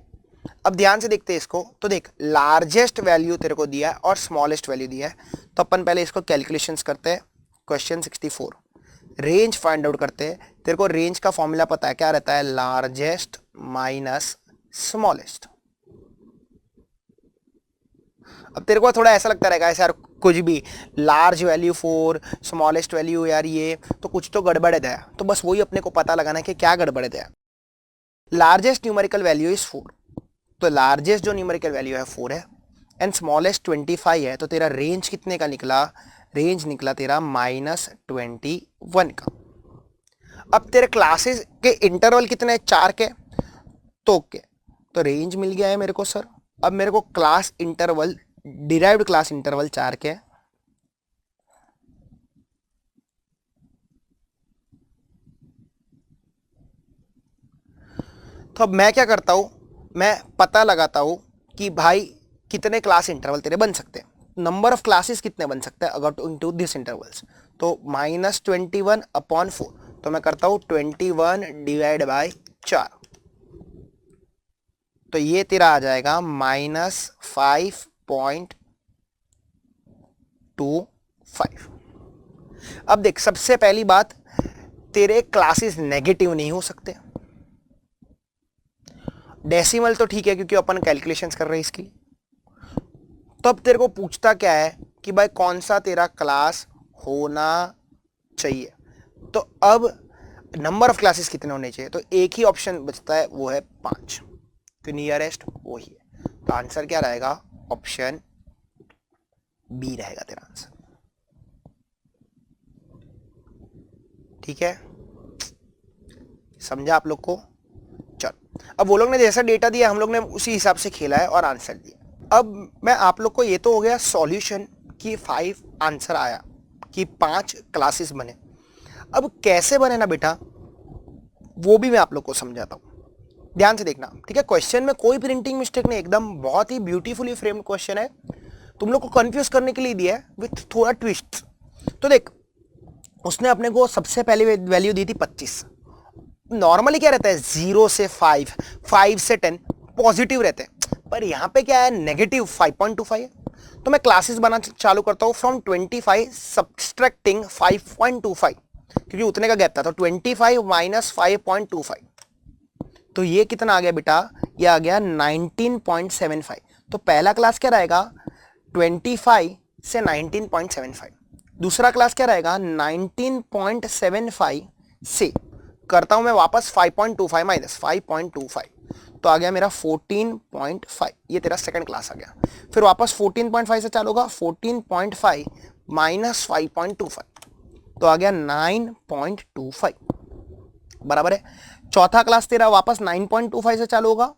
अब ध्यान से देखते हैं इसको, तो देख लार्जेस्ट वैल्यू तेरे को दिया है और स्मॉलेस्ट वैल्यू दिया है, तो अपन पहले इसको कैलकुलेशंस करते हैं। क्वेश्चन 64, रेंज फाइंड आउट करते हैं। तेरे को रेंज का फॉर्मूला पता है, क्या रहता है? Largest minus smallest. अब तेरे को थोड़ा ऐसा लगता रहेगा ऐसे यार कुछ भी लार्ज वैल्यू 4 स्मॉलेस्ट वैल्यू यार ये तो कुछ तो गड़बड़ है दया, तो बस वही अपने को पता लगाना है कि क्या गड़बड़ है दया। लार्जेस्ट न्यूमेरिकल वैल्यू इज 4, तो लार्जेस्ट जो न्यूमेरिकल वैल्यू है 4 है एंड स्मॉलेस्ट 25 है, तो तेरा रेंज कितने का निकला? रेंज निकला तेरा -21 का। अब तेरे क्लासेस के इंटरवल कितने? 4 के, तो ओके, तो रेंज मिल गया है मेरे को सर। अब मेरे को class interval, derived class interval 4 के, तो अब मैं क्या करता हूं, मैं पता लगाता हूं कि भाई कितने क्लास इंटरवल तेरे बन सकते हैं, नंबर ऑफ क्लासेस कितने बन सकते हैं अगर इनटू दिस इंटरवल्स। तो -21/4, तो मैं करता हूं 21 डिवाइड बाय 4, तो ये तेरा आ जाएगा -5.25। अब देख सबसे पहली बात, तेरे क्लासेस नेगेटिव नहीं हो सकते। डेसिमल तो ठीक है क्योंकि अपन कैलकुलेशंस कर रहे हैं इसकी। तो अब तेरे को पूछता क्या है कि भाई कौन सा तेरा क्लास होना चाहिए, तो अब नंबर ऑफ क्लासेस कितने होने चाहिए, तो एक ही ऑप्शन बचता है वो है 5, तो नियरेस्ट वो ही है। तो आंसर क्या रहेगा? ऑप्शन बी रहेगा तेरा आंसर, ठीक है? समझा आप लोग को? चलो, अब वो लोग ने जैसा डेटा दिया हम लोग ने उसी हिसाब से खेला है और आंसर दिया। अब मैं आप लोग को, ये तो हो गया सॉल्यूशन कि 5 आंसर आया कि 5 क्लासेस बने। अब कैसे बने ना बेटा, वो भी मैं आप लोग को समझाता हूं, ध्यान से देखना, ठीक है? क्वेश्चन में कोई प्रिंटिंग मिस्टेक नहीं, एकदम बहुत ही ब्यूटीफुली फ्रेम्ड क्वेश्चन है, तुम लोग को कंफ्यूज करने के लिए दिया है विथ थोड़ा ट्विस्ट। तो देख, उसने अपने को सबसे पहले वैल्यू दी थी 25। नॉर्मली क्या रहता है 0 से 5, 5 से 10 पॉजिटिव रहते हैं, पर यहां पे क्या है नेगेटिव 5.25 है। तो मैं क्लासेस बनाना चालू करता हूं फ्रॉम 25 सब्सट्रैक्टिंग 5.25, क्योंकि उतने का गैप था, तो 25 माइनस 5.25, तो ये कितना आ गया बेटा? ये आ गया 19.75। तो पहला क्लास क्या रहेगा? 25 से 19.75। दूसरा क्लास क्या रहेगा? 19.75 से, करता हूं मैं वापस 5.25 माइनस 5.25, तो आ गया मेरा 14.5, ये तेरा सेकंड क्लास आ गया। फिर वापस 14.5 से चालू होगा, 14.5 माइनस 5.25, तो आ गया 9.25, बराबर है। चौथा क्लास तेरा वापस 9.25 से चालू होगा,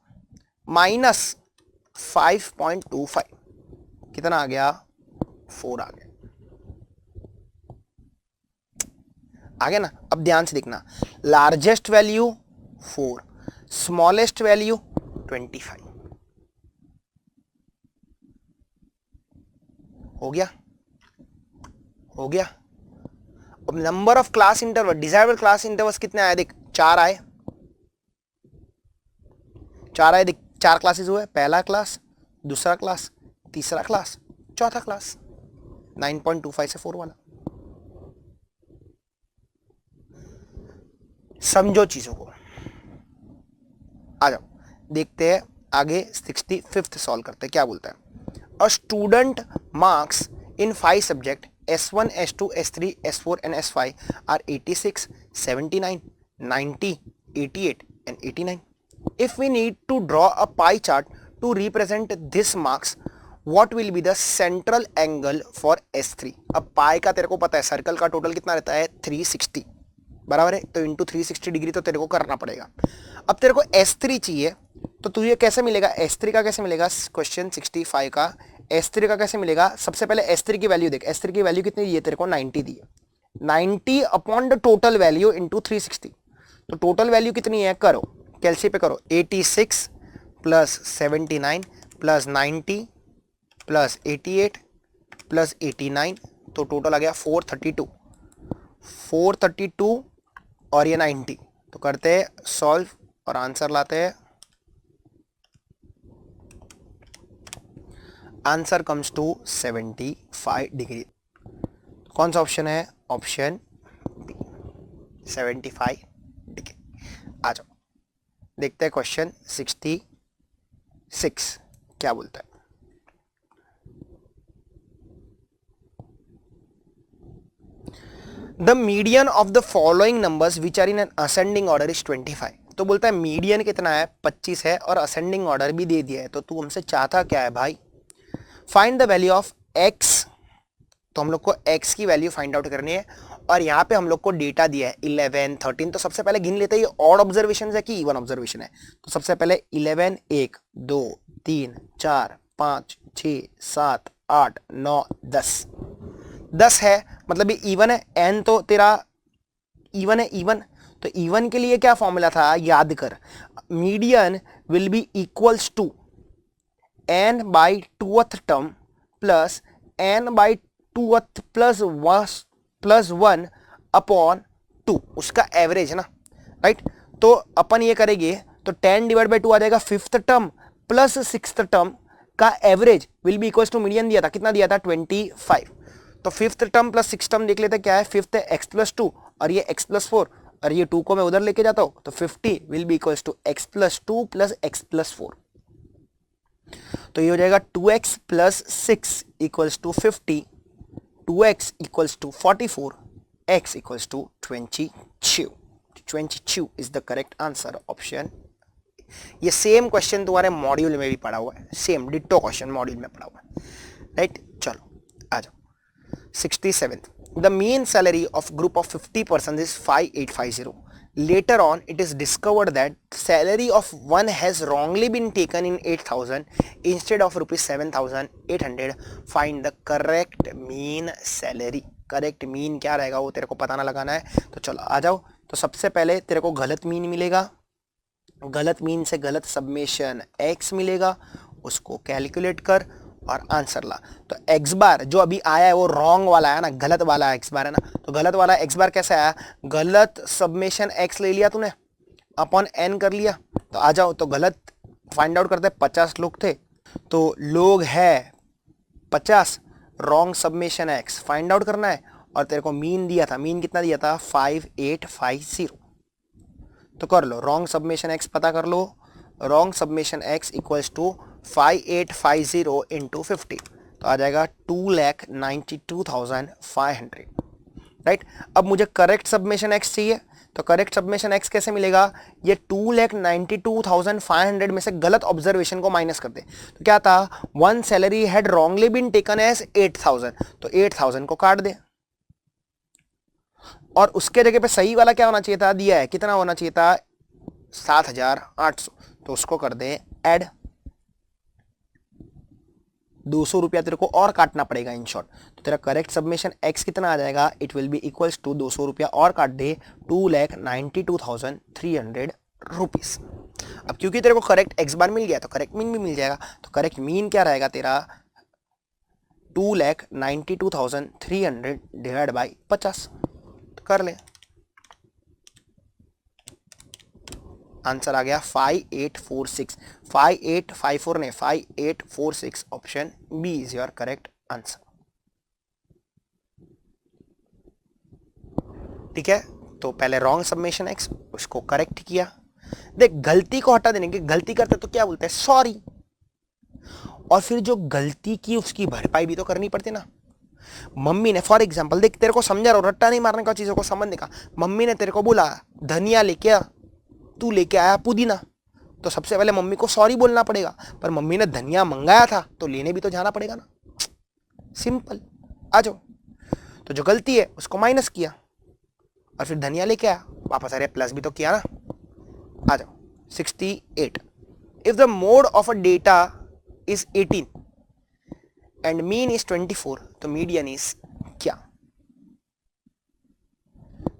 माइनस 5.25, कितना आ गया? 4 आ गया। आ गया ना। अब ध्यान से देखना, लार्जेस्ट वैल्यू 4, स्मॉलेस्ट वैल्यू 25, हो गया, हो गया। अब number of class interval, desirable class intervals कितने आए देख, 4 आए, 4 आए देख, 4 क्लासेस हुए, पहला क्लास, दूसरा क्लास, तीसरा क्लास, चौथा क्लास, 9.25 से 4 वाला। समझो चीजों को, आ जाओ देखते हैं आगे। 65th सॉल्व करते हैं, क्या बोलता है। A student marks in 5 subject S1, S2, S3, S4 and S5 are 86, 79, 90, 88 and 89. If we need to draw a pie chart to represent this marks, what will be the central angle for S3? अब पाई का तेरे को पता है, circle का total कितना रहता है 360, बराबर है, तो इंटू 360 डिग्री तो तेरे को करना पड़ेगा। अब तेरे को S3 चाहिए, तो तुझे कैसे मिलेगा, S3 का कैसे मिलेगा, क्वेश्चन 65 का S3 का कैसे मिलेगा। सबसे पहले S3 की वैल्यू देख, S3 की वैल्यू कितनी दी है तेरे को, 90 दी है, 90 upon the total value into 360, तो टोटल वैल्यू कितनी है, करो कैलसी पे करो, 86 प्लस 79 प्लस 90 प्लस 88 प्लस 89, तो टोटल आ गया 432, 432 और ये 90, तो करते हैं सॉल्व और आंसर लाते हैं। Answer comes to 75 degree. कौन सा ऑप्शन है, ऑप्शन बी, 75 डिग्री। आ जाओ देखते हैं क्वेश्चन 66 क्या बोलता है। The median of the following numbers which are in an ascending order is 25। तो बोलता है मीडियन कितना है, 25 है, और असेंडिंग ऑर्डर भी दे दिया है, तो तू हमसे चाहता क्या है भाई, find the value of x। तो हम लोग को x की वैल्यू फाइंड आउट करनी है, और यहाँ पे हम लोग को डेटा दिया है 11, 13। तो सबसे पहले गिन लेते हैं ये ऑड ऑब्जर्वेशन है कि इवन ऑब्जर्वेशन है। तो सबसे पहले 11, 1 2 3 4 5 6 7 8 9 10, 10 है, मतलब ये इवन है, n तो तेरा इवन है, इवन। तो इवन के लिए क्या फॉर्मूला था, याद कर, median will be equals to n by 2th term plus n by 2th plus 1 upon 2, उसका एवरेज है ना, राइट। तो अपन ये करेंगे तो 10 डिवाइड बाई 2 आ जाएगा 5th term plus 6th term का average will be equals to median दिया था, कितना दिया था 25। तो 5th term plus 6th term देख लेते क्या है, 5th है x प्लस 2 और ये x प्लस 4, और ये 2 को मैं उधर लेके जाता हूं, तो 50 will be equals to x plus 2 plus x plus 4। तो ये हो जाएगा 2x plus 6 equals to 50, 2x equals to 44, x equals to 22। 22 is the correct answer, option. ये सेम क्वेश्चन तुम्हारे मॉड्यूल में भी पढ़ा हुआ है, सेम डिट्टो क्वेश्चन मॉड्यूल में पढ़ा हुआ है, राइट। चलो आ जाओ 67th। The mean salary of group of 50 persons is 5850. Later on, it is discovered that salary of one has wrongly been taken in 8,000 instead of rupees 7,800. Find the correct mean salary. Correct mean क्या रहेगा वो तेरे को पता ना लगाना है। तो चलो आ जाओ। तो सबसे पहले तेरे को गलत मीन मिलेगा, गलत मीन से गलत सबमेशन x मिलेगा, उसको कैलकुलेट कर और आंसर ला। तो x बार जो अभी आया है वो रॉन्ग वाला है ना, गलत वाला x बार है ना, तो गलत वाला x बार कैसे आया, गलत सबमेशन x ले लिया तूने, अपॉन n कर लिया। तो आ जाओ, तो गलत फाइंड आउट करते, 50 लोग थे तो लोग है 50, wrong summation x find out करना है, और तेरे को मीन दिया था, मीन कितना दिया था 5850। तो कर लो, रॉन्ग सबमेशन x पता कर लो, wrong summation x equals to 5850 into 50, तो आ जाएगा 2,92,500, राइट। अब मुझे करेक्ट सबमेशन x चाहिए, तो करेक्ट सबमेशन x कैसे मिलेगा, ये 2,92,500 में से गलत ऑब्जर्वेशन को माइनस कर दे। तो क्या था, one salary had wrongly been taken as 8,000, तो 8,000 को काट दे, और उसके जगह पे सही वाला क्या होना चाहिए था, दिया है कितना होना चाहिए था 7,800, तो उसको कर दे ऐड, 200 रुपया तेरे को और काटना पड़ेगा इन शॉर्ट। तो तेरा करेक्ट सबमिशन x कितना आ जाएगा, it will be equals to 200 रुपया और काट दे 2,92,300 रुपीज। अब क्योंकि तेरे को करेक्ट x बार मिल गया तो करेक्ट मीन भी मिल जाएगा। तो करेक्ट मीन क्या रहेगा तेरा 2,92,300 डिवाइड बाई 50। तो कर ले, आंसर आ गया 5846। 5854 ने 5846, option B is your correct answer. ठीक है, तो पहले रॉन्ग सबमिशन एक्स, उसको करेक्ट किया। देख गलती को हटा देने की, गलती करते तो क्या बोलते हैं, सॉरी, और फिर जो गलती की उसकी भरपाई भी तो करनी पड़ती ना। मम्मी ने फॉर एग्जाम्पल, देख तेरे को समझा रहा हूं, रट्टा नहीं मारने का, चीजों को समझने का। मम्मी ने तेरे को बोला धनिया लेके आ, तू लेके आया पुदीना, तो सबसे पहले मम्मी को सॉरी बोलना पड़ेगा, पर मम्मी ने धनिया मंगाया था तो लेने भी तो जाना पड़ेगा ना। सिंपल, आ जाओ। तो जो गलती है उसको माइनस किया और फिर धनिया लेके आया वापस, अरे प्लस भी तो किया ना। आ जाओ 68। If the mode of a data is 18 and mean is 24, तो मीडियन इज क्या।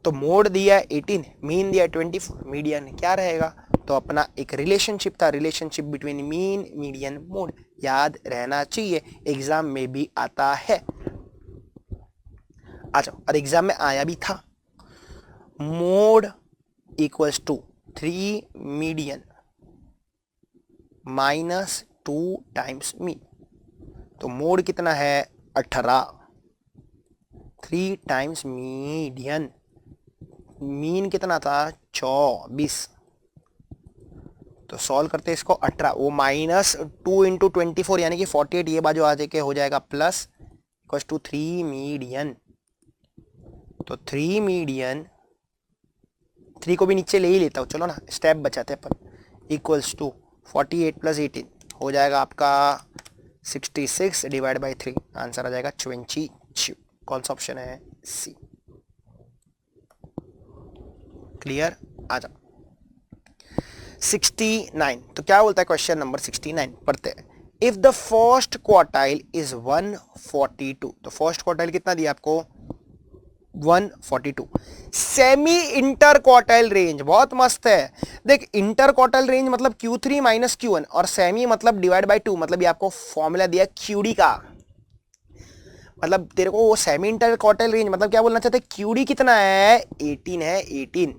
तो मोड दिया 18, मीन दिया 24, मीडियन क्या रहेगा। तो अपना एक रिलेशनशिप था, relationship between mean median mode, याद रहना चाहिए, एग्जाम में भी आता है। आ जाओ, और एग्जाम में आया भी था। Mode equals to 3 median minus 2 times mean. तो मोड कितना है 18, 3 टाइम्स मीडियन, मीन कितना था 24। तो सॉल्व करते इसको 18, वो माइनस 2 इंटू 24 यानी कि 48, ये बाजू आ जाके हो जाएगा प्लस इक्वल्स टू 3 मीडियन। तो 3 मीडियन, 3 को भी नीचे ले ही लेता हूँ, चलो ना स्टेप बचाते हैं अपन, इक्वल्स टू 48 प्लस 18 हो जाएगा आपका 66 डिवाइड बाई 3, आंसर आ जाएगा 22। कौन सा ऑप्शन है, सी। क्लियर, आ जाओ 69। तो क्या बोलता है क्वेश्चन नंबर 69, पढ़ते हैं। If the first quartile is 142, तो फर्स्ट क्वार्टाइल कितना दिया आपको 142। सेमी इंटर क्वार्टाइल रेंज, बहुत मस्त है। देख इंटर क्वार्टाइल रेंज मतलब Q3 माइनस Q1, और सेमी मतलब डिवाइड बाय 2, मतलब ये आपको फॉर्मूला दिया QD का, मतलब तेरे को वो सेमी इंटर क्वार्टाइल रेंज मतलब क्या बोलना चाहते हैं, QD कितना है 18 है, 18।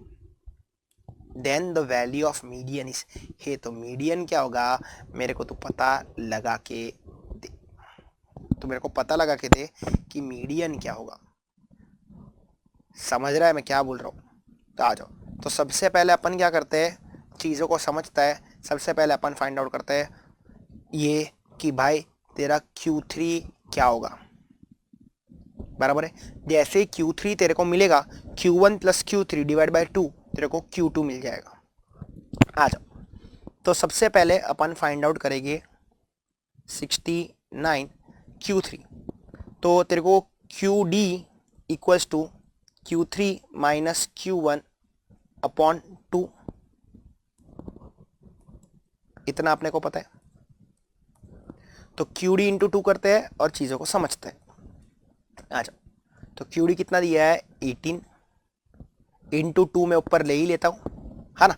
Then the value of median is, हे तो मीडियन क्या होगा मेरे को तो पता लगा के दे, तो मेरे को पता लगा के दे कि मीडियन क्या होगा। समझ रहा है मैं क्या बोल रहा हूँ। तो आ जाओ, तो सबसे पहले अपन क्या करते हैं, चीज़ों को समझता है, सबसे पहले अपन फाइंड आउट करते हैं ये कि भाई तेरा Q3 क्या होगा, बराबर है। जैसे Q3 तेरे को मिलेगा, Q1 plus Q3 divide by 2 तेरे को Q2 मिल जाएगा। आ जाओ, तो सबसे पहले अपन फाइंड आउट करेंगे 69 Q3, तो तेरे को QD equals to Q3 minus Q1 upon 2, इतना अपने को पता है। तो QD इंटू 2 करते हैं और चीज़ों को समझते हैं। आ जाओ, तो QD कितना दिया है 18, इंटू 2 में ऊपर ले ही लेता हूँ, है ना।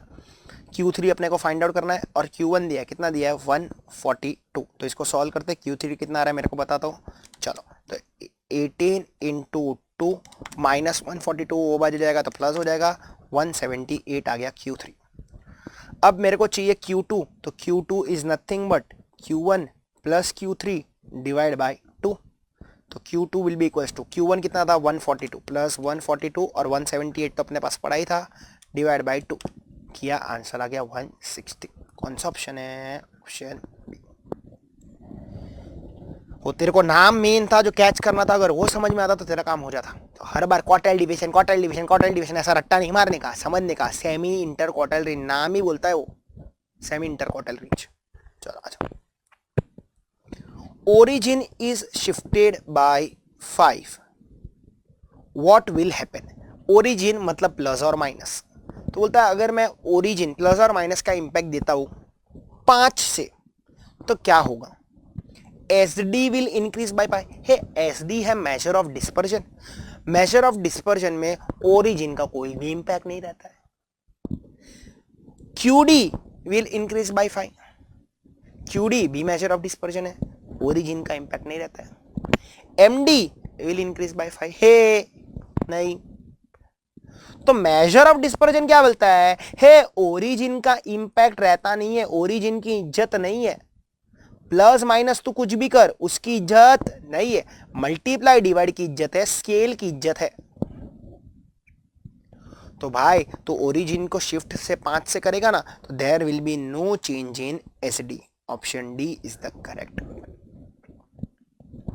Q3 अपने को फाइंड आउट करना है, और Q1 दिया है, कितना दिया है 142। तो इसको सॉल्व करते हैं, Q3 कितना आ रहा है मेरे को बताता हूँ। चलो, तो 18 इंटू 2 माइनस 142, वो बाजू जाएगा तो प्लस हो जाएगा, 178 आ गया Q3। अब मेरे को चाहिए Q2, तो Q2 is nothing but Q1 plus Q3 divide by 2। तो Q2 will be equals to, Q1 कितना था 142 प्लस 142 और 178 तो अपने पास पड़ा ही था, डिवाइड बाई 2 किया, आंसर आ गया 160। कौन सा ऑप्शन है, ऑप्शन बी। वो तेरे को नाम मेन था जो कैच करना था, अगर वो समझ में आता तो तेरा काम हो जाता। तो हर बार quartile division quartile division quartile division ऐसा रट्टा नहीं मारने का, समझने का। सेमी इंटर क्वार्टाइल रेंज नाम ही बोलता है वो, सेमी इंटर क्वार्टाइल रेंज। चलो आ जाओ, origin is shifted by 5, what will happen। origin मतलब प्लस और माइनस, तो बोलता है अगर मैं origin प्लस और माइनस का इंपैक्ट देता हूं 5 से तो क्या होगा। SD will increase by pi. Hey SD है measure of dispersion. measure of dispersion में origin का कोई भी impact नहीं रहता है. QD will increase by phi. QD भी measure of dispersion है, origin का impact नहीं रहता है. MD will increase by phi. हे नहीं. तो मेजर ऑफ डिस्पर्जन क्या बोलता है? हे ओरिजिन का इंपैक्ट रहता नहीं है, ओरिजिन की इज्जत नहीं है. प्लस माइनस तो कुछ भी कर, उसकी इज्जत नहीं है. मल्टीप्लाई डिवाइड की इज्जत है, स्केल की इज्जत है. तो भाई तो ओरिजिन को शिफ्ट से 5 से करेगा ना, तो there will be no change in SD. Option D is the correct.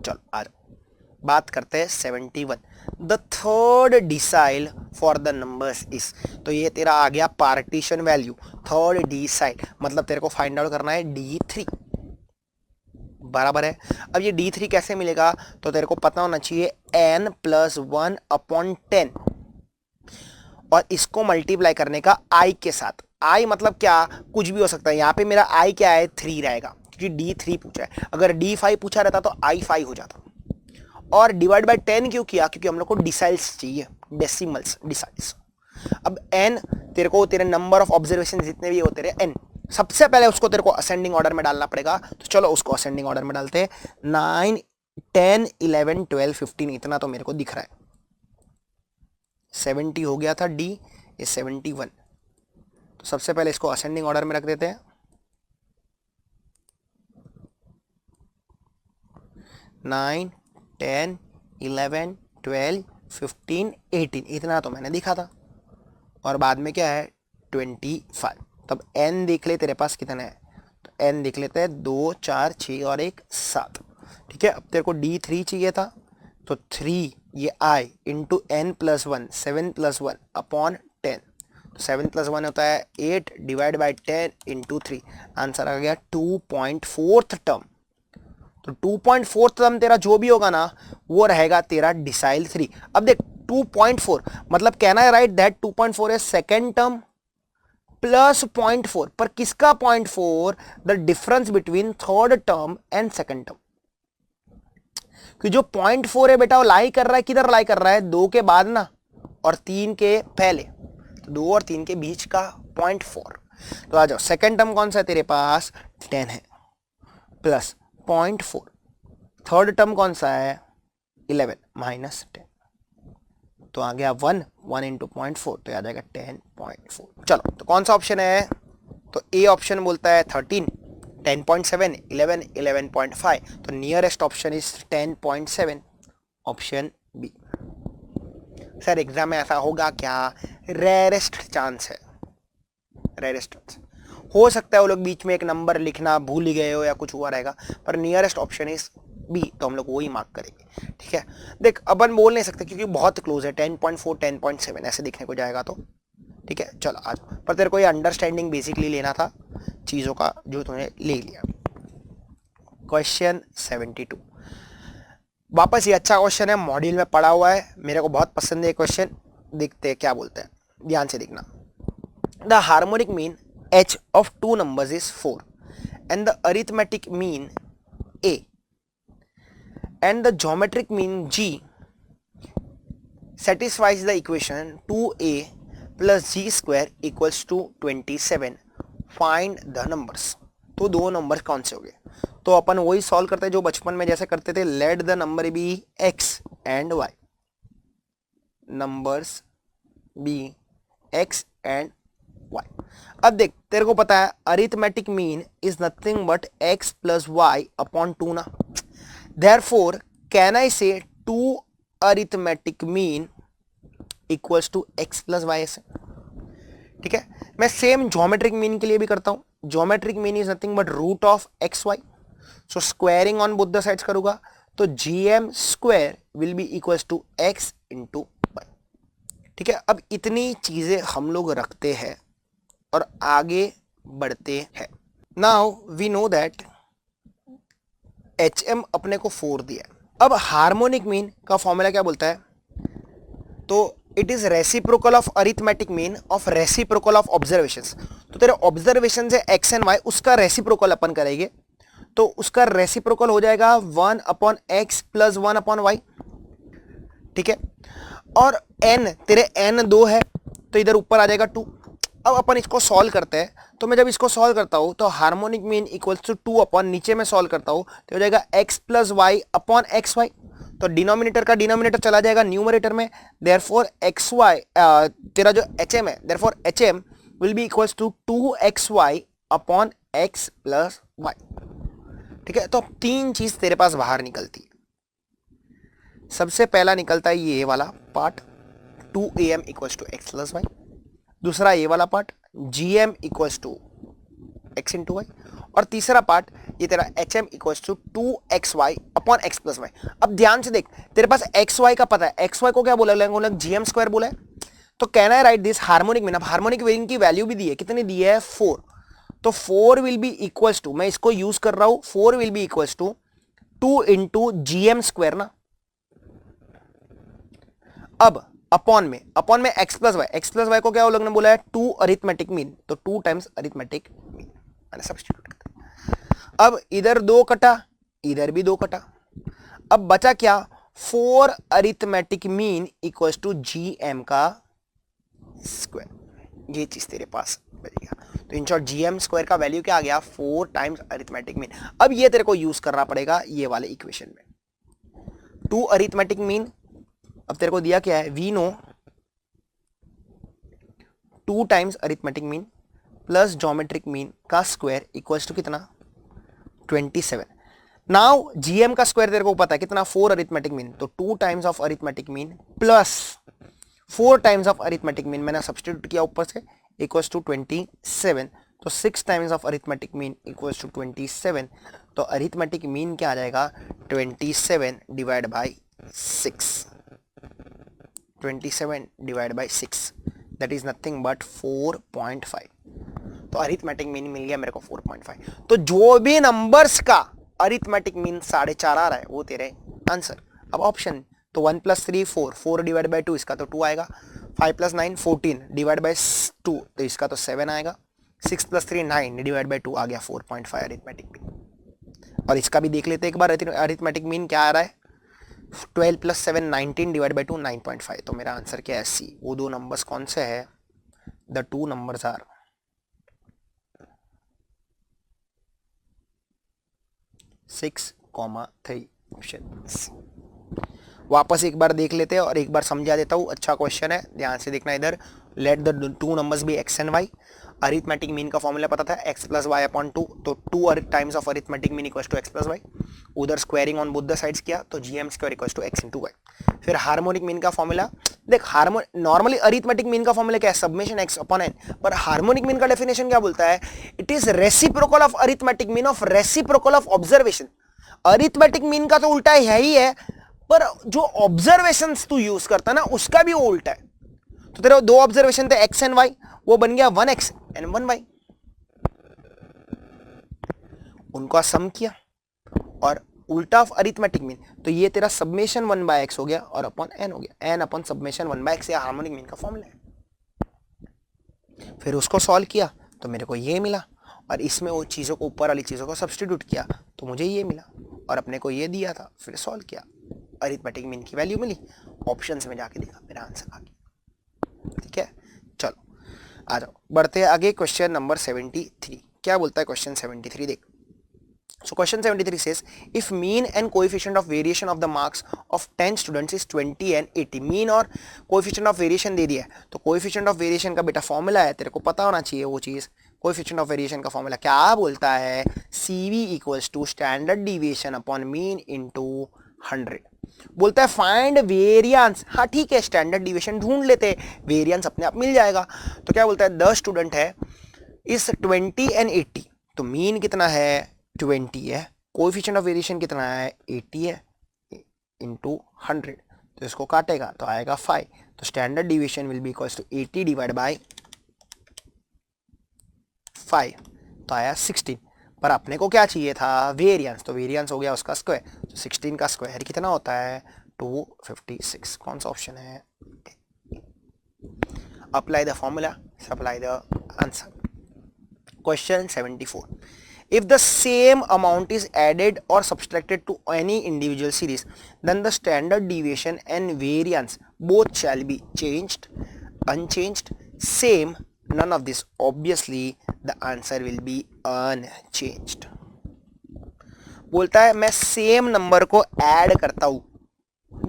चलो आ जाओ, बात करते हैं 71. The third decile for the numbers is. तो ये तेरा आ गया पार्टीशन वैल्यू. थर्ड डिसाइल मतलब तेरे को फाइंड आउट करना है D3 बराबर है. अब ये D3 कैसे मिलेगा? तो तेरे को पता होना चाहिए n + 1/10 और इसको मल्टीप्लाई करने का i के साथ. i मतलब क्या? कुछ भी हो सकता है. यहाँ पे मेरा i क्या है? 3 रहेगा क्योंकि D3 पूछा है. अगर D5 पूछा रहता तो i5 हो जाता. और डिवाइड बाय 10 क्यों किया? क्योंकि हम लोग को डिसाइल्स चाहिए, डेसिमल्स, डिसाइल्स. अब n तेरे को तेरे नंबर ऑफ ऑब्जर्वेशन जितने भी होते रहे n, सबसे पहले उसको तेरे को असेंडिंग ऑर्डर में डालना पड़ेगा. तो चलो उसको असेंडिंग ऑर्डर में डालते हैं. 9, 10, 11, 12, 15 इतना तो मेरे को दिख रहा है. 70 हो गया था D, ये 71. तो सबसे पहले इसको असेंडिंग ऑर्डर में रख देते हैं. 9, 10, 11, 12, 15, 18 इतना तो मैंने दिखा था. और बाद में क्या है? 25. तब n देख ले तेरे पास कितना है. तो n देख लेते हैं 2, 4, 6 और 1 7. ठीक है. अब तेरे को D3 चाहिए था तो 3 ये i इंटू n + 1, 7 + 1 अपॉन 10. तो 7 + 1 होता है 8 डिवाइड बाई 10 इंटू 3. आंसर आ गया 2.4th टर्म. तो 2.4th टर्म तेरा जो भी होगा ना वो रहेगा तेरा डिसाइल 3. अब देख 2.4 मतलब कैन आई राइट दैट 2.4 है सेकेंड टर्म प्लस 0.4. पर किसका 0.4? The difference between third term and second term. कि जो 0.4 है बेटा वो लाई कर रहा है, किधर लाई कर रहा है? 2 के बाद ना और 3 के पहले. तो 2 और 3 के बीच का 0.4. तो आ जाओ, सेकेंड टर्म कौन सा है तेरे पास? 10 है प्लस 0.4. थर्ड टर्म कौन सा है? 11 माइनस 10. तो आ गया 1 इंटू 0.4 तो आ जाएगा 10.4. चलो तो कौन सा ऑप्शन है? तो ए ऑप्शन बोलता है 13, 10.7, 11, 11.5. तो nearest option is 10.7. Option B. Sir exam में ऐसा होगा क्या? रेयरेस्ट चांस है, रेयरेस्ट चांस. हो सकता है वो लोग बीच में एक नंबर लिखना भूल गए हो या कुछ हुआ रहेगा, पर नियरेस्ट ऑप्शन इज बी. तो हम लोग वही मार्क करेंगे. ठीक है. देख अपन बोल नहीं सकते क्योंकि बहुत क्लोज है. 10.4, 10.7 ऐसे देखने को जाएगा तो ठीक है. चलो आज पर तेरे को ये अंडरस्टैंडिंग बेसिकली लेना था चीज़ों का जो तूने ले लिया. क्वेश्चन 72 वापस ये अच्छा क्वेश्चन है, मॉड्यूल में पढ़ा हुआ है, मेरे को बहुत पसंद है क्वेश्चन. देखते हैं क्या बोलते हैं, ध्यान से देखना. The harmonic mean h of two numbers is 4 and the arithmetic mean a and the geometric mean g satisfies the equation 2a plus g square equals to 27. Find the numbers. तो दो नंबर कौन से हो गए? तो अपन वही solve करते हैं जो बचपन में जैसे करते थे. Let the number be x and y. Numbers be x and y. अब देख तेरे को पता है arithmetic mean is nothing but x plus y upon 2 ना. Therefore can I say 2 arithmetic mean equals to x plus y ऐसे. ठीक है. मैं सेम ज्योमेट्रिक मीन के लिए भी करता हूं. Geometric mean is nothing but root of X Y. So squaring on both the sides करूंगा तो gm square will be equals to x into Y. ठीक है. अब इतनी चीजें हम लोग रखते हैं और आगे बढ़ते हैं. Now we know that HM अपने को 4 दिया. अब हार्मोनिक मीन का फॉर्मूला क्या बोलता है? तो it is reciprocal of arithmetic mean of reciprocal of observations. तो तेरे ऑब्जर्वेशन है x एंड y, उसका रेसिप्रोकल अपन करेंगे. तो उसका रेसिप्रोकल हो जाएगा 1/x प्लस 1/y, ठीक है। और n, तेरे n 2 है तो इधर ऊपर आ जाएगा 2। अब अपन इसको सॉल्व करते हैं, तो मैं जब इसको सॉल्व करता हूं तो harmonic mean equals to 2 upon, नीचे में सॉल्व करता हूं तो हो जाएगा x plus Y upon X Y, तो डिनोमिनेटर का डिनोमिनेटर चला जाएगा न्यूमरेटर में, देयरफॉर एक्स वाई, तेरा जो एच एम है, therefore H M will be equals to 2xy upon x plus Y, ठीक है। तो अब तीन चीज तेरे पास बाहर निकलती है। सबसे पहला निकलता है ये वाला part 2am equals to X plus Y, दूसरा ये वाला part gm equals to x into Y, और तीसरा पार्ट ये तेरा hm equals to 2xy upon x plus Y. अब ध्यान से देख, तेरे पास xy का पता है, xy को क्या बोला gm स्क्वायर बोला है, तो कहना है राइट दिस हार्मोनिक मीन। अब हार्मोनिक मीन की वैल्यू भी दी है, कितनी दी है 4, तो 4 विल बी इक्वल्स टू, मैं इसको यूज कर रहा हूं, 4 will be equals to 2 into gm square ना। अब अपॉन में x प्लस वाई को क्या लोग ने बोला है 2 अरिथमेटिक मीन, तो 2 टाइम्स अरिथमेटिक मीन मैंने सब्स्टिट्यूट कर दिया। अब इधर 2 कटा, इधर भी 2 कटा, अब बचा क्या 4 arithmetic mean equals to gm का स्क्वायर, ये चीज तेरे पास बचेगा। तो इन शॉर्ट gm स्क्वायर का वैल्यू क्या आ गया 4 टाइम्स अरिथमेटिक मीन। अब ये तेरे को यूज करना पड़ेगा ये वाले इक्वेशन में, 2 अरिथमेटिक मीन। अब तेरे को दिया क्या है, we know 2 times arithmetic mean plus geometric mean का स्क्वायर इक्वल्स टू कितना 27। नाउ जीएम का स्क्वायर तेरे को पता है कितना 4 अरिथमेटिक मीन, तो 2 times of arithmetic mean plus 4 times of arithmetic mean मैंने सब्स्टिट्यूट किया ऊपर से इक्वल्स टू 27, तो 6 times of arithmetic mean equals to 27, तो अरिथमेटिक मीन क्या आ जाएगा 27 divide by 6, 27 divide by 6 that is nothing but 4.5, तो अरिथमेटिक मीन मिल गया मेरे को 4.5। तो जो भी नंबर्स का अरिथमेटिक मीन 4.5 आ रहा है वो तेरे आंसर। अब ऑप्शन तो 1 प्लस 3 4, 4 डिवाइड बाई 2 इसका तो 2 आएगा, 5 प्लस 9 14 डिवाइड बाई 2 तो इसका तो 7 आएगा, 6 प्लस 3 9 डिवाइड बाई 2 आ गया 4.5 अरिथमेटिक मीन। और इसका भी देख लेते एक बार अरिथमेटिक मीन क्या आ रहा है, 12 प्लस 7 19 डिवाइड बाई 2 9.5, तो मेरा आंसर क्या है सी। वो दो नंबर्स कौन से है, the two numbers are 6,3 option. वापस एक बार देख लेते हैं और एक बार समझा देता हूँ, अच्छा क्वेश्चन है ध्यान से देखना इधर। Let the two numbers be X and Y, arithmetic mean का फॉर्मूला पता था x प्लस वाई अपॉन 2, तो 2 times of arithmetic mean equals to X plus Y, उधर squaring on both the sides किया तो gm square equals to x into Y. फिर harmonic mean का formula देख, नॉर्मली अरिथमेटिक मीन का formula क्या है सब्मेशन x अपॉन n, पर हार्मोनिक मीन का डेफिनेशन क्या बोलता है, it is reciprocal of arithmetic mean of reciprocal of observation. Arithmetic mean का तो उल्टा है ही है, पर जो ऑब्जर्वेशंस तू यूज करता है ना उसका भी वो उल्टा है। तो तेरे दो ऑब्जर्वेशन थे x एंड y, वो बन गया 1x एंड 1y, उनका सम किया और उल्टा ऑफ अरिथमेटिक मीन, तो ये तेरा सबमेशन 1/x हो गया और अपॉन n हो गया, n अपॉन सबमेशन 1/x, या हार्मोनिक मीन का फॉर्मूला है। फिर उसको सॉल्व किया तो मेरे को ये मिला, और इसमें वो चीज़ों को ऊपर वाली चीज़ों को सब्स्टिट्यूट किया तो मुझे ये मिला, और अपने को ये दिया था फिर सॉल्व किया, अरिथमेटिक मीन की वैल्यू मिली, ऑप्शंस में जाके देखा मेरा आंसर आ गया। ठीक है, चलो आ जाओ बढ़ते हैं आगे। क्वेश्चन नंबर 73 क्या बोलता है, क्वेश्चन 73 देख। So question 73 says if mean and coefficient of variation of the marks of 10 students is 20 and 80, mean और coefficient of variation दे दिया है, तो coefficient of variation का बेटा फॉर्मूला है, तेरे को पता होना चाहिए वो चीज़। coefficient of variation का फॉर्मूला क्या बोलता है, CV equals to standard deviation upon mean into 100। बोलता है फाइंड वेरियंस, हाँ ठीक है स्टैंडर्ड डिविएशन ढूंढ लेते, वेरियंस अपने आप मिल जाएगा। तो क्या बोलता है 10 स्टूडेंट है इस 20 एंड 80, तो मीन कितना है 20 है, कोएफिशिएंट ऑफ वेरिएशन कितना है 80 है, इंटू 100, तो इसको काटेगा तो आएगा 5, तो standard deviation will be equals to 80 divide by 5, तो आया 16। पर अपने को क्या चाहिए था वेरियंस, तो वेरियंस हो गया उसका स्क्वायर, तो 16 का स्क्वायर कितना होता है 256। कौन सा ऑप्शन है, apply the formula, supply the answer. Question 74 If the same amount is added or subtracted to any individual series, then the standard deviation and variance both shall be changed, unchanged, same, none of this. Obviously the answer will be unchanged. बोलता है मैं same number को add करता हूं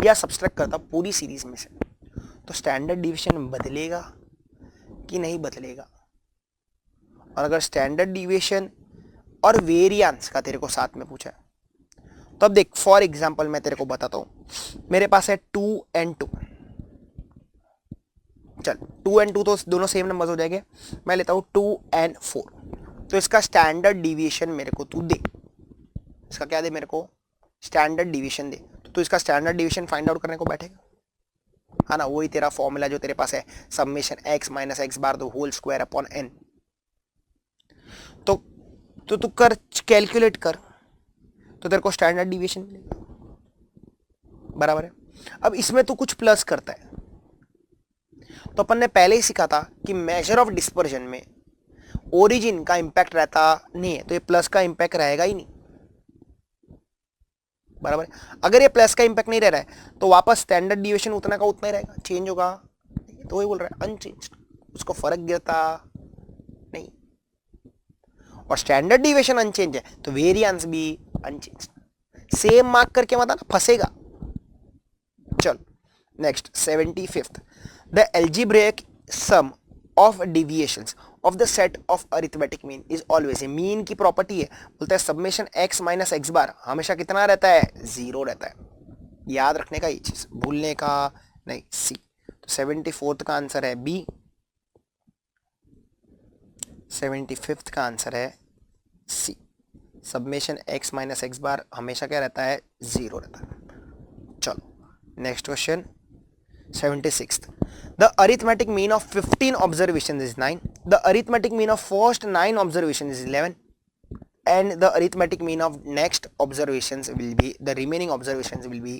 या subtract करता हूं पूरी सीरीज में से, तो स्टैंडर्ड डिविएशन बदलेगा कि नहीं बदलेगा? और अगर स्टैंडर्ड डिविएशन और वेरिएंस का तेरे को साथ में पूछा है तो अब देख, फॉर एग्जांपल मैं तेरे को बताता हूं, मेरे पास है 2 and 2, चल 2 and 2 तो दोनों सेम नंबर्स हो जाएंगे, मैं लेता हूं 2 and 4, तो इसका स्टैंडर्ड डिविएशन मेरे को तू दे, इसका क्या दे मेरे को? स्टैंडर्ड डिविएशन दे। तो तू इसका स्टैंडर्ड डिविएशन फाइंड आउट करने को बैठेगा, है ना? वही तेरा फॉर्मूला जो तेरे पास है, summation x minus X bar the whole square upon n। तो तू कर, कैलकुलेट कर, तो तेरे को स्टैंडर्ड डिविएशन मिलेगा, बराबर है। अब इसमें तू कुछ प्लस करता है, तो अपन ने पहले ही सीखा था कि मेजर ऑफ डिस्पर्जन में ओरिजिन का इंपैक्ट रहता नहीं है, तो ये प्लस का इंपैक्ट रहेगा ही नहीं, बराबर। अगर ये प्लस का इंपैक्ट नहीं रह रहा है तो वापस स्टैंडर्ड डिविएशन उतना का उतना ही रहेगा, चेंज होगा? तो वही बोल रहा है अनचेंज, उसको फर्क गिरता नहीं। और स्टैंडर्ड डिविएशन अनचेंज है तो वेरिएंस भी अनचेंज। सेम मार्क करके मत आना, फंसेगा। चल next 75th, the algebraic sum of deviations of the set of arithmetic mean is always, mean की प्रॉपर्टी है, बोलता है समेशन x माइनस एक्स बार हमेशा कितना रहता है? 0 रहता है। याद रखने का ये चीज, भूलने का नहीं। सी, तो 74th का आंसर है बी, 75th का आंसर है सी, समेशन x माइनस एक्स बार हमेशा क्या रहता है? 0 रहता है। चलो next question 76th, the arithmetic mean of 15 observations is 9, the arithmetic mean of first 9 observations is 11, and the arithmetic mean of next observations will be, the remaining observations will be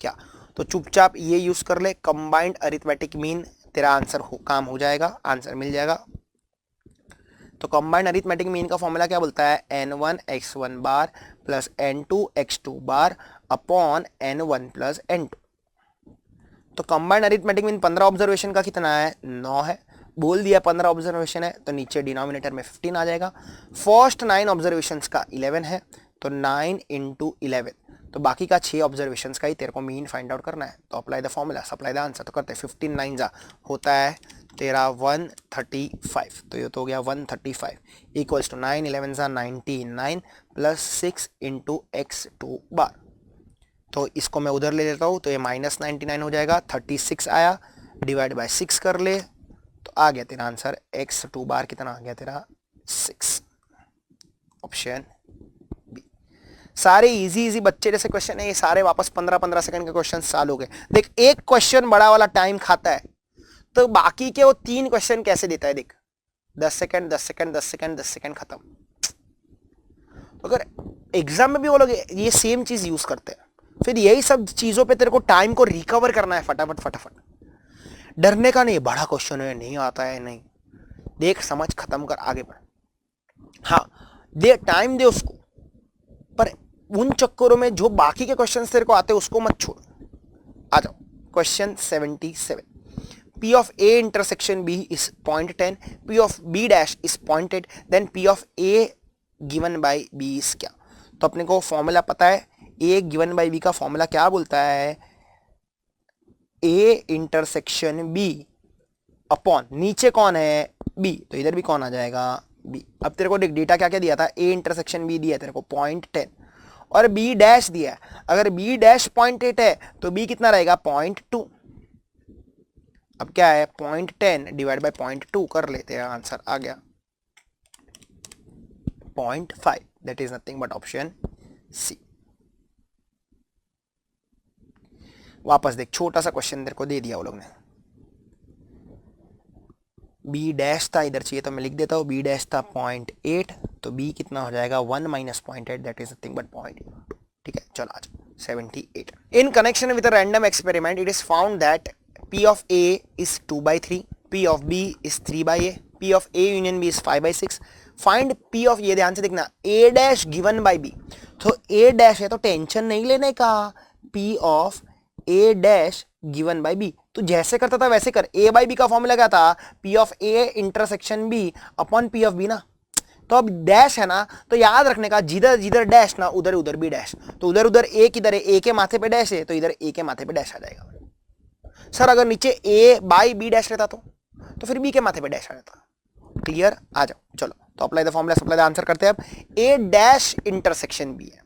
क्या? तो चुपचाप ये यूज कर ले, combined arithmetic mean, तेरा answer काम हो जाएगा, आंसर मिल जाएगा। तो कंबाइंड अरिथमेटिक मीन का फॉर्मूला क्या बोलता है? n1 x1 bar plus n2 x2 bar upon n1 plus n2। तो कंबाइंड अरिथमेटिक मीन 15 ऑब्जर्वेशन का कितना है? 9 है। बोल दिया 15 ऑब्जर्वेशन है तो नीचे डिनोमिनेटर में 15 आ जाएगा। फर्स्ट 9 ऑब्जर्वेशंस का 11 है तो 9 इंटू 11, तो बाकी का 6 ऑब्जर्वेशंस का ही तेरे को मीन फाइंड आउट करना है। तो apply the formula, supply the answer. तो करते हैं 15 9 जा होता है तेरा 135, तो ये तो हो गया 135 इक्वल्स टू 9 11 जा 99 प्लस 6 इंटू x2 बार। तो इसको मैं उधर ले लेता हूँ तो ये माइनस 99 हो जाएगा, 36 आया, डिवाइड बाय 6 कर ले तो आ गया तेरा आंसर x2 बार कितना आ गया तेरा? 6, ऑप्शन बी। सारे इजी बच्चे जैसे क्वेश्चन है ये, सारे वापस 15-15 सेकंड के क्वेश्चन सॉल्व हो गए। देख एक क्वेश्चन बड़ा वाला टाइम खाता है तो बाकी के वो 3 क्वेश्चन कैसे देता है? देख 10 सेकंड 10 सेकंड 10 सेकंड 10 सेकंड खत्म। तो अगर एग्जाम में भी वो लोग ये सेम चीज यूज करते हैं, फिर यही सब चीजों पे तेरे को टाइम को रिकवर करना है फटाफट। डरने का नहीं, बड़ा क्वेश्चन है नहीं आता है नहीं, देख समझ खत्म कर आगे बढ़। हाँ दे टाइम दे उसको, पर उन चक्करों में जो बाकी के क्वेश्चन तेरे को आते हैं उसको मत छोड़। आ जाओ question 77, P of A intersection B is 0.10, P of B dash is 0.8, then P of A given by B is क्या? तो अपने को फॉर्मूला पता है, A given by B का फॉर्मूला क्या बोलता है? A इंटरसेक्शन B अपॉन नीचे कौन है? B, तो इधर भी कौन आ जाएगा? B। अब तेरे को देख डेटा क्या क्या दिया था? A इंटरसेक्शन B दिया तेरे को 0.10 और B डैश दिया है। अगर B डैश 0.8 है तो B कितना रहेगा? 0.2। अब क्या है? 0.10 डिवाइड बाय 0.2 कर लेते हैं, आंसर आ गया 0.5, that is nothing but option C. वापस देख, छोटा सा क्वेश्चन तेरे को दे दिया वो लोग ने। बी डैश था, इधर चाहिए तो मैं लिख देता हूँ, बी डैश था 0.8, तो बी कितना हो जाएगा? 1 minus 0.8, that is nothing but 0.2। ठीक है चलो आज 78। In connection with a random experiment it is found that P of A is 2/3, P of B is 3/A, P of A union B is 5/6, find P of, ये ध्यान से देखना, A dash given by B, तो A dash है तो tension नहीं लेने का, P of A dash given by B, तो जैसे करता था वैसे कर। ए बाय बी का फॉर्मूला क्या था, P of A intersection B upon P of B ना, तो अब डैश है ना, तो याद रखने का जिधर जिधर डैश ना उधर उधर भी डैश, तो उधर उधर ए किधर है, ए के माथे पे डैश है तो इधर ए के माथे पे डैश आ जाएगा। सर अगर नीचे ए बाई बी डैश रहता तो फिर बी के माथे पे डैश आ जाता। क्लियर, आ जाओ चलो, तो apply the formula, apply the answer करते हैं अब। ए डैश इंटरसेक्शन बी है,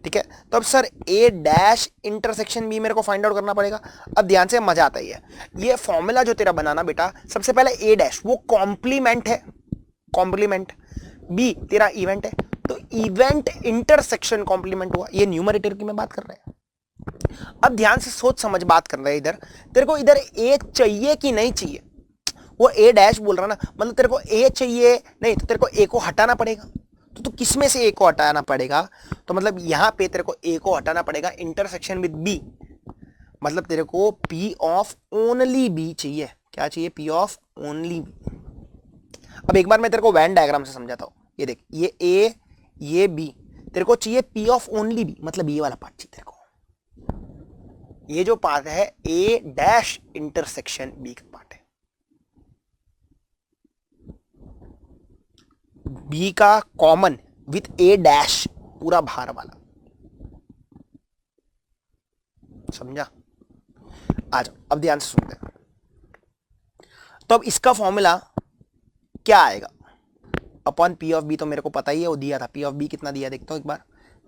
ठीक है, तो अब सर ए डैश इंटरसेक्शन बी मेरे को फाइंड आउट करना पड़ेगा। अब ध्यान से, मजा आता ही है, ये फॉर्मूला जो तेरा बनाना बेटा, सबसे पहले ए डैश वो कॉम्प्लीमेंट है, कॉम्प्लीमेंट, बी तेरा इवेंट है, तो इवेंट इंटरसेक्शन कॉम्प्लीमेंट हुआ, ये न्यूमरेटर की मैं बात कर रहा है। अब ध्यान से सोच समझ बात कर रहे हैं, इधर तेरे को इधर ए चाहिए कि नहीं चाहिए, वो ए डैश बोल रहा ना, मतलब तेरे को ए चाहिए नहीं तो तेरे को ए को हटाना पड़ेगा, तो किस में से ए को हटाना पड़ेगा, तो मतलब यहां पे तेरे को ए को हटाना पड़ेगा इंटरसेक्शन विद बी, मतलब तेरे को पी ऑफ ओनली बी चाहिए, क्या चाहिए, पी ऑफ ओनली बी। अब एक बार मैं तेरे को वैन डायग्राम से समझाता हूं, ये देख, ये ए ये बी, तेरे को चाहिए पी ऑफ ओनली बी, मतलब ये वाला पार्ट चाहिए तेरे को, ये जो पार्ट है ए डैश इंटरसेक्शन बी का पार्ट है, बी का कॉमन विथ ए डैश पूरा बाहर वाला, समझा, आ जाओ अब ध्यान से सुनते हैं। तो अब इसका फॉर्मूला क्या आएगा, अपॉन पी ऑफ बी तो मेरे को पता ही है, वो दिया था, पी ऑफ बी कितना दिया देखता हूं एक बार,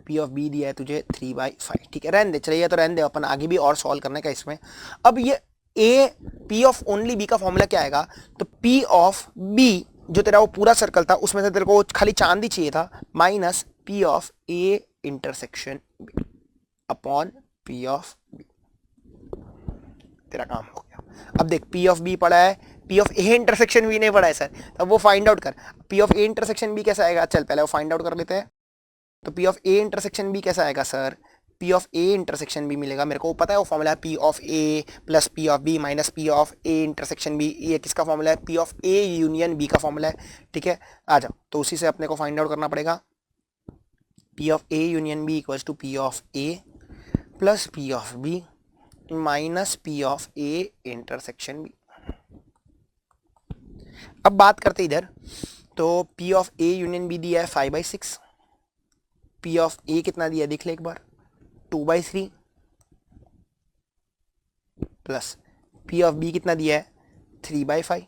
पी ऑफ बी दिया है तुझे 3/5, ठीक है, रहने दे, चलिए तो रहने दे, अपन आगे भी और सॉल्व करने का इसमें। अब ये A P of only B का फॉर्मूला क्या आएगा, तो पी ऑफ बी जो तेरा वो पूरा सर्कल था उसमें से तेरे को खाली चांद ही चाहिए था, minus P of A intersection B upon P of B, तेरा काम हो गया। अब देख पी ऑफ बी पड़ा है, P of A intersection B नहीं पड़ा है सर, तब वो फाइंड आउट कर, P of A intersection B कैसा आएगा, चल पहले वो फाइंड आउट कर लेते हैं। तो P of A intersection B कैसा आएगा sir, P of A intersection B मिलेगा, मेरे को पता है वो फॉर्मूला है P of A plus P of B minus P of A intersection B, ये किसका फॉर्मूला है, P of A union B का फॉर्मूला है, ठीक है, आ जाओ, तो उसी से अपने को फाइंड आउट करना पड़ेगा, P of A union B equals to P of A plus P of B minus P of A intersection B. अब बात करते इधर, तो P of A union B दिया है 5/6, पी ऑफ ए कितना दिया देख ले एक बार, 2/3 प्लस पी ऑफ बी कितना दिया है 3/5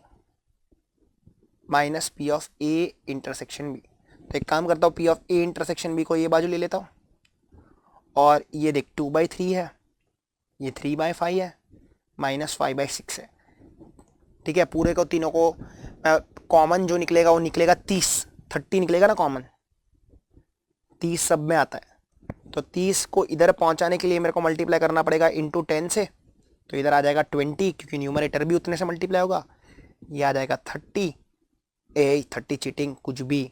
minus P of A intersection B. तो एक काम करता हूँ, P of A intersection B को ये बाजू ले लेता हूँ, और ये देख 2/3 है, ये 3/5 है, माइनस 5/6 है, ठीक है, पूरे को तीनों को कॉमन जो निकलेगा वो निकलेगा 30 निकलेगा ना कॉमन, 30 सब में आता है, तो 30 को इधर पहुंचाने के लिए मेरे को मल्टीप्लाई करना पड़ेगा इंटू 10 से, तो इधर आ जाएगा 20 क्योंकि न्यूमरेटर भी उतने से मल्टीप्लाई होगा, ये आ जाएगा 30 चीटिंग कुछ भी,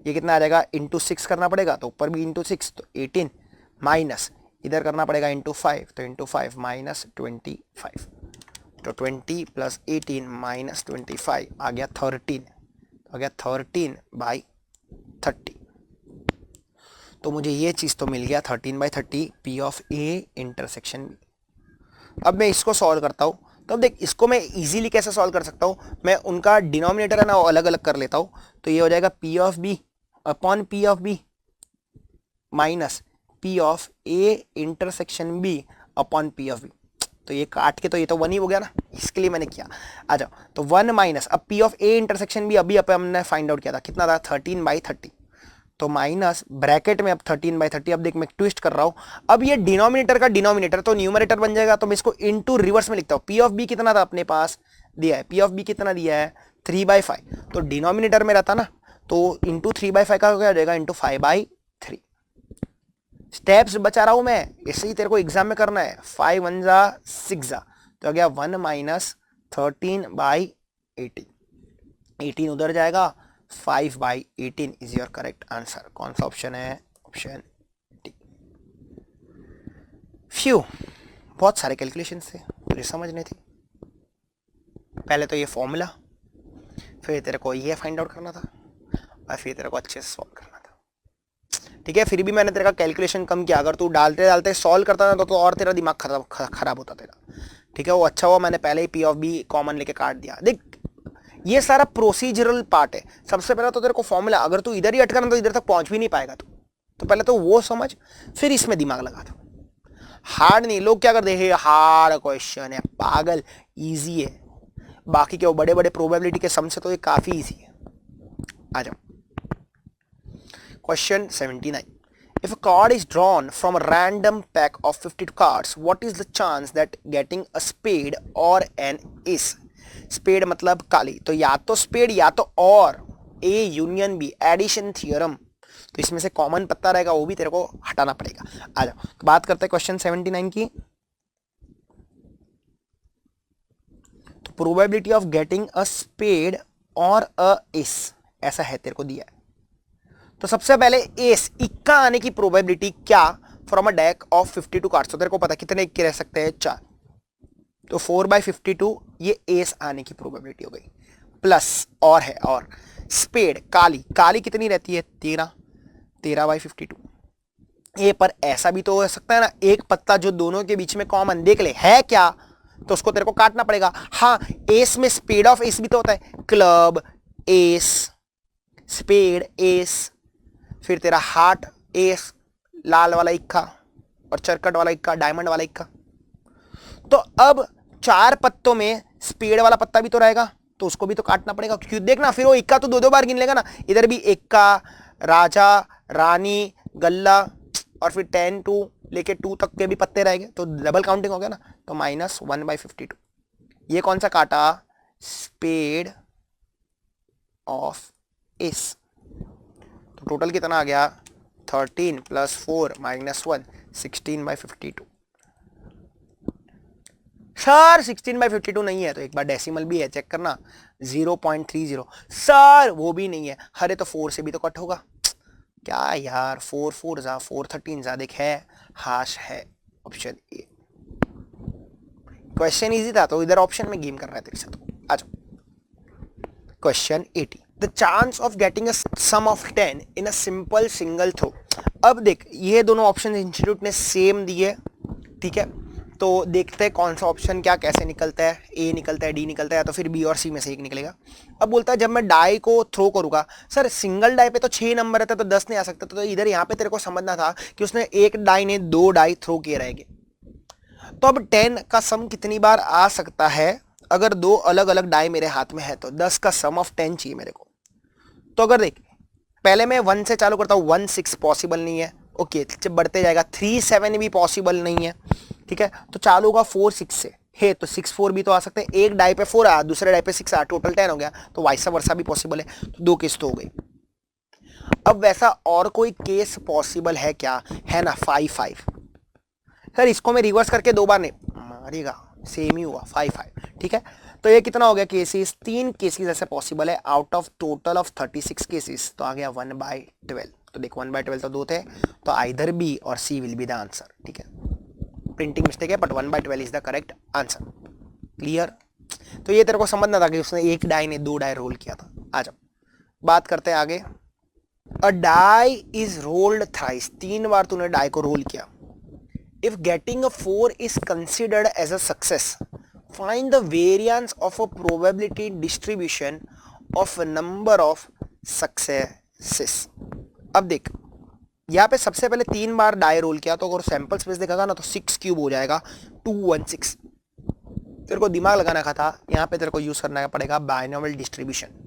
ये कितना आ जाएगा इंटू 6 करना पड़ेगा, तो ऊपर भी इंटू 6 तो 18 माइनस इधर करना पड़ेगा इंटू 5, तो इंटू 5 माइनस 25, तो 20 प्लस 18 माइनस 25 आ गया 13, आ गया 13/30, तो मुझे ये चीज़ तो मिल गया 13/30 P of A intersection B. अब मैं इसको सॉल्व करता हूँ, तो अब देख इसको मैं इजीली कैसे सॉल्व कर सकता हूँ, मैं उनका डिनोमिनेटर है ना वो अलग अलग कर लेता हूँ, तो ये हो जाएगा P of B upon P of B minus P of A intersection B upon P of B, तो ये काट के तो ये तो 1 ही हो गया ना, इसके लिए मैंने किया, आ जाओ, तो 1 माइनस, अब P of A intersection B अभी हमने फाइंड आउट किया था कितना था 13/30, तो माइनस ब्रैकेट में अब 13/30, अब देख मैं ट्विस्ट कर रहा हूं, अब ये डिनोमिनेटर का डिनोमिनेटर तो न्यूमरेटर बन जाएगा, तो मैं इसको इनटू रिवर्स में लिखता हूं, पी ऑफ बी कितना था अपने पास दिया है, पी ऑफ बी कितना दिया है 3/5, तो डिनोमिनेटर में रहता ना, तो इंटू 3/5 का क्या हो जाएगा इंटू 5/3, स्टेप्स बचा रहा हूं मैं, इससे ही तेरे को एग्जाम में करना है, 5 1 जा 6 जा, तो आ गया 1 माइनस 13/18, 18 उधर जाएगा, 5/18 इज योर करेक्ट आंसर। कौन सा ऑप्शन है, ऑप्शन डी। फ्यू, बहुत सारे कैलकुलेशन थे तुझे समझने थे, पहले तो ये फॉर्मूला, फिर तेरे को ये फाइंड आउट करना था और फिर तेरे को अच्छे से सॉल्व करना था, ठीक है। फिर भी मैंने तेरे का कैलकुलेशन कम किया, अगर तू डालते डालते सॉल्व करता ना तो और तेरा दिमाग खराब होता तेरा, ठीक है। वो अच्छा हुआ मैंने पहले ही पी ऑफ बी कॉमन लेके काट दिया। देख ये सारा प्रोसीजरल पार्ट है। सबसे पहले तो तेरे को फॉर्मूला, अगर तू इधर ही अटका ना तो इधर तक पहुंच भी नहीं पाएगा तू, तो पहले तो वो समझ, फिर इसमें दिमाग लगा दो। हार्ड नहीं, लोग क्या करते हैं हार्ड क्वेश्चन है, पागल, इजी है। बाकी के वो बड़े बड़े प्रोबेबिलिटी के सम से तो ये काफी इजी है। आ जाओ question 79। If a card is drawn from a random pack of 52 cards, what is the chance that getting a spade or an ace? Spade मतलब काली, तो या तो स्पेड या तो और, A union B, addition theorem. तो इसमें से कॉमन पत्ता रहेगा, वो भी तेरे को हटाना पड़ेगा। आ जाओ तो बात करते हैं क्वेश्चन 79 की। तो probability of getting a spade or a S ऐसा है, तेरे को दिया है। तो सबसे पहले एस, इक्का आने की प्रोबेबिलिटी क्या, from a deck of 52 cards. तो तेरे को पता कितने इक्के रह सकते हैं, 4, तो 4/52 ये एस आने की प्रोबेबिलिटी हो गई। प्लस और है, और स्पेड काली, काली कितनी रहती है, 13, 13/52। ए पर ऐसा भी तो हो सकता है ना, एक पत्ता जो दोनों के बीच में कॉमन, देख ले है क्या, तो उसको तेरे को काटना पड़ेगा। हाँ एस में स्पेड ऑफ एस भी तो होता है, क्लब एस, स्पेड एस, फिर तेरा हार्ट एस, लाल वाला इक्का, और चरकट वाला इक्का, डायमंड वाला इक्का। तो अब 4 पत्तों में स्पेड वाला पत्ता भी तो रहेगा, तो उसको भी तो काटना पड़ेगा। क्यों, देखना फिर वो इक्का तो 2-2 बार गिन लेगा ना, इधर भी इक्का, राजा, रानी, गल्ला, और फिर 10 टू लेके 2 तक के भी पत्ते रहेंगे, तो डबल काउंटिंग हो गया ना। तो -1/52, ये कौन सा काटा, स्पेड ऑफ एस। तो टोटल कितना आ गया, 13 + 4 - 1, 16/52। सर 16/52 नहीं है, तो एक बार डेसिमल भी है, चेक करना, 0.30। सर वो भी नहीं है, अरे तो 4 से भी तो कट होगा। क्या यार, 4 4 जा 4 13 जा, देख है, हाश है ऑप्शन ए। क्वेश्चन इजी था तो इधर ऑप्शन में गेम कर रहा है तेरे से। तो आ जाओ question 80। The chance of getting a sum of 10 in a simple single throw. अब देख ये दोनों ऑप्शन इंस्टीट्यूट ने सेम दिए, ठीक है। तो देखते हैं कौन सा ऑप्शन क्या कैसे निकलता है, ए निकलता है, डी निकलता है, या तो फिर बी और सी में से एक निकलेगा। अब बोलता है जब मैं डाई को थ्रो करूंगा, सर सिंगल डाई पे तो 6 नंबर रहता है, तो 10 नहीं आ सकता। तो इधर यहाँ पे तेरे को समझना था कि उसने एक डाई ने 2 डाई थ्रो किए रहेंगे। तो अब 10 का सम कितनी बार आ सकता है, अगर 2 अलग अलग डाई मेरे हाथ में है, तो 10 का सम ऑफ 10 चाहिए मेरे को। तो अगर देख पहले मैं 1 से चालू करता हूँ, 1 6 पॉसिबल नहीं है, ओके। जब बढ़ते जाएगा 3 7 भी पॉसिबल नहीं है, ठीक है। तो चालू होगा 4 6 से, है तो 6 4 भी तो आ सकते हैं। एक डाई पे 4 आया, दूसरे डाई पे 6 आया, टोटल 10 हो गया। तो वाइसा वर्सा भी पॉसिबल है, तो 2 केस तो हो गई। अब वैसा और कोई केस पॉसिबल है क्या, है ना, 5 5। सर इसको मैं रिवर्स करके 2 बार नहीं मारेगा, सेम ही हुआ 5 5, ठीक है। तो ये कितना हो गया केसेस, 3 केसेस ऐसे पॉसिबल है out of total of 36 cases. तो आ गया 1/12। तो देख 1/12 तो 2 थे, तो आइदर बी और सी विल बी द आंसर, ठीक है। प्रिंटिंग मिस्टेक है, but 1/12 is the correct answer. Clear. तो ये तेरे को समझना था कि उसने एक डाई ने 2 डाई रोल किया था। आ जाओ बात करते हैं आगे। अ डाई इज रोल्ड थ्राइस, 3 बार तूने डाई को रोल किया। If getting a 4 is considered as a success, find the variance of a probability distribution of a number of successes. अब देख यहाँ पे सबसे पहले 3 बार डाई रोल किया, तो अगर सैंपल स्पेस देखेगा ना तो 6 क्यूब हो जाएगा, 216। तेरे को दिमाग लगाना था, यहाँ पे तेरे को यूज करना पड़ेगा बायनोमियल डिस्ट्रीब्यूशन।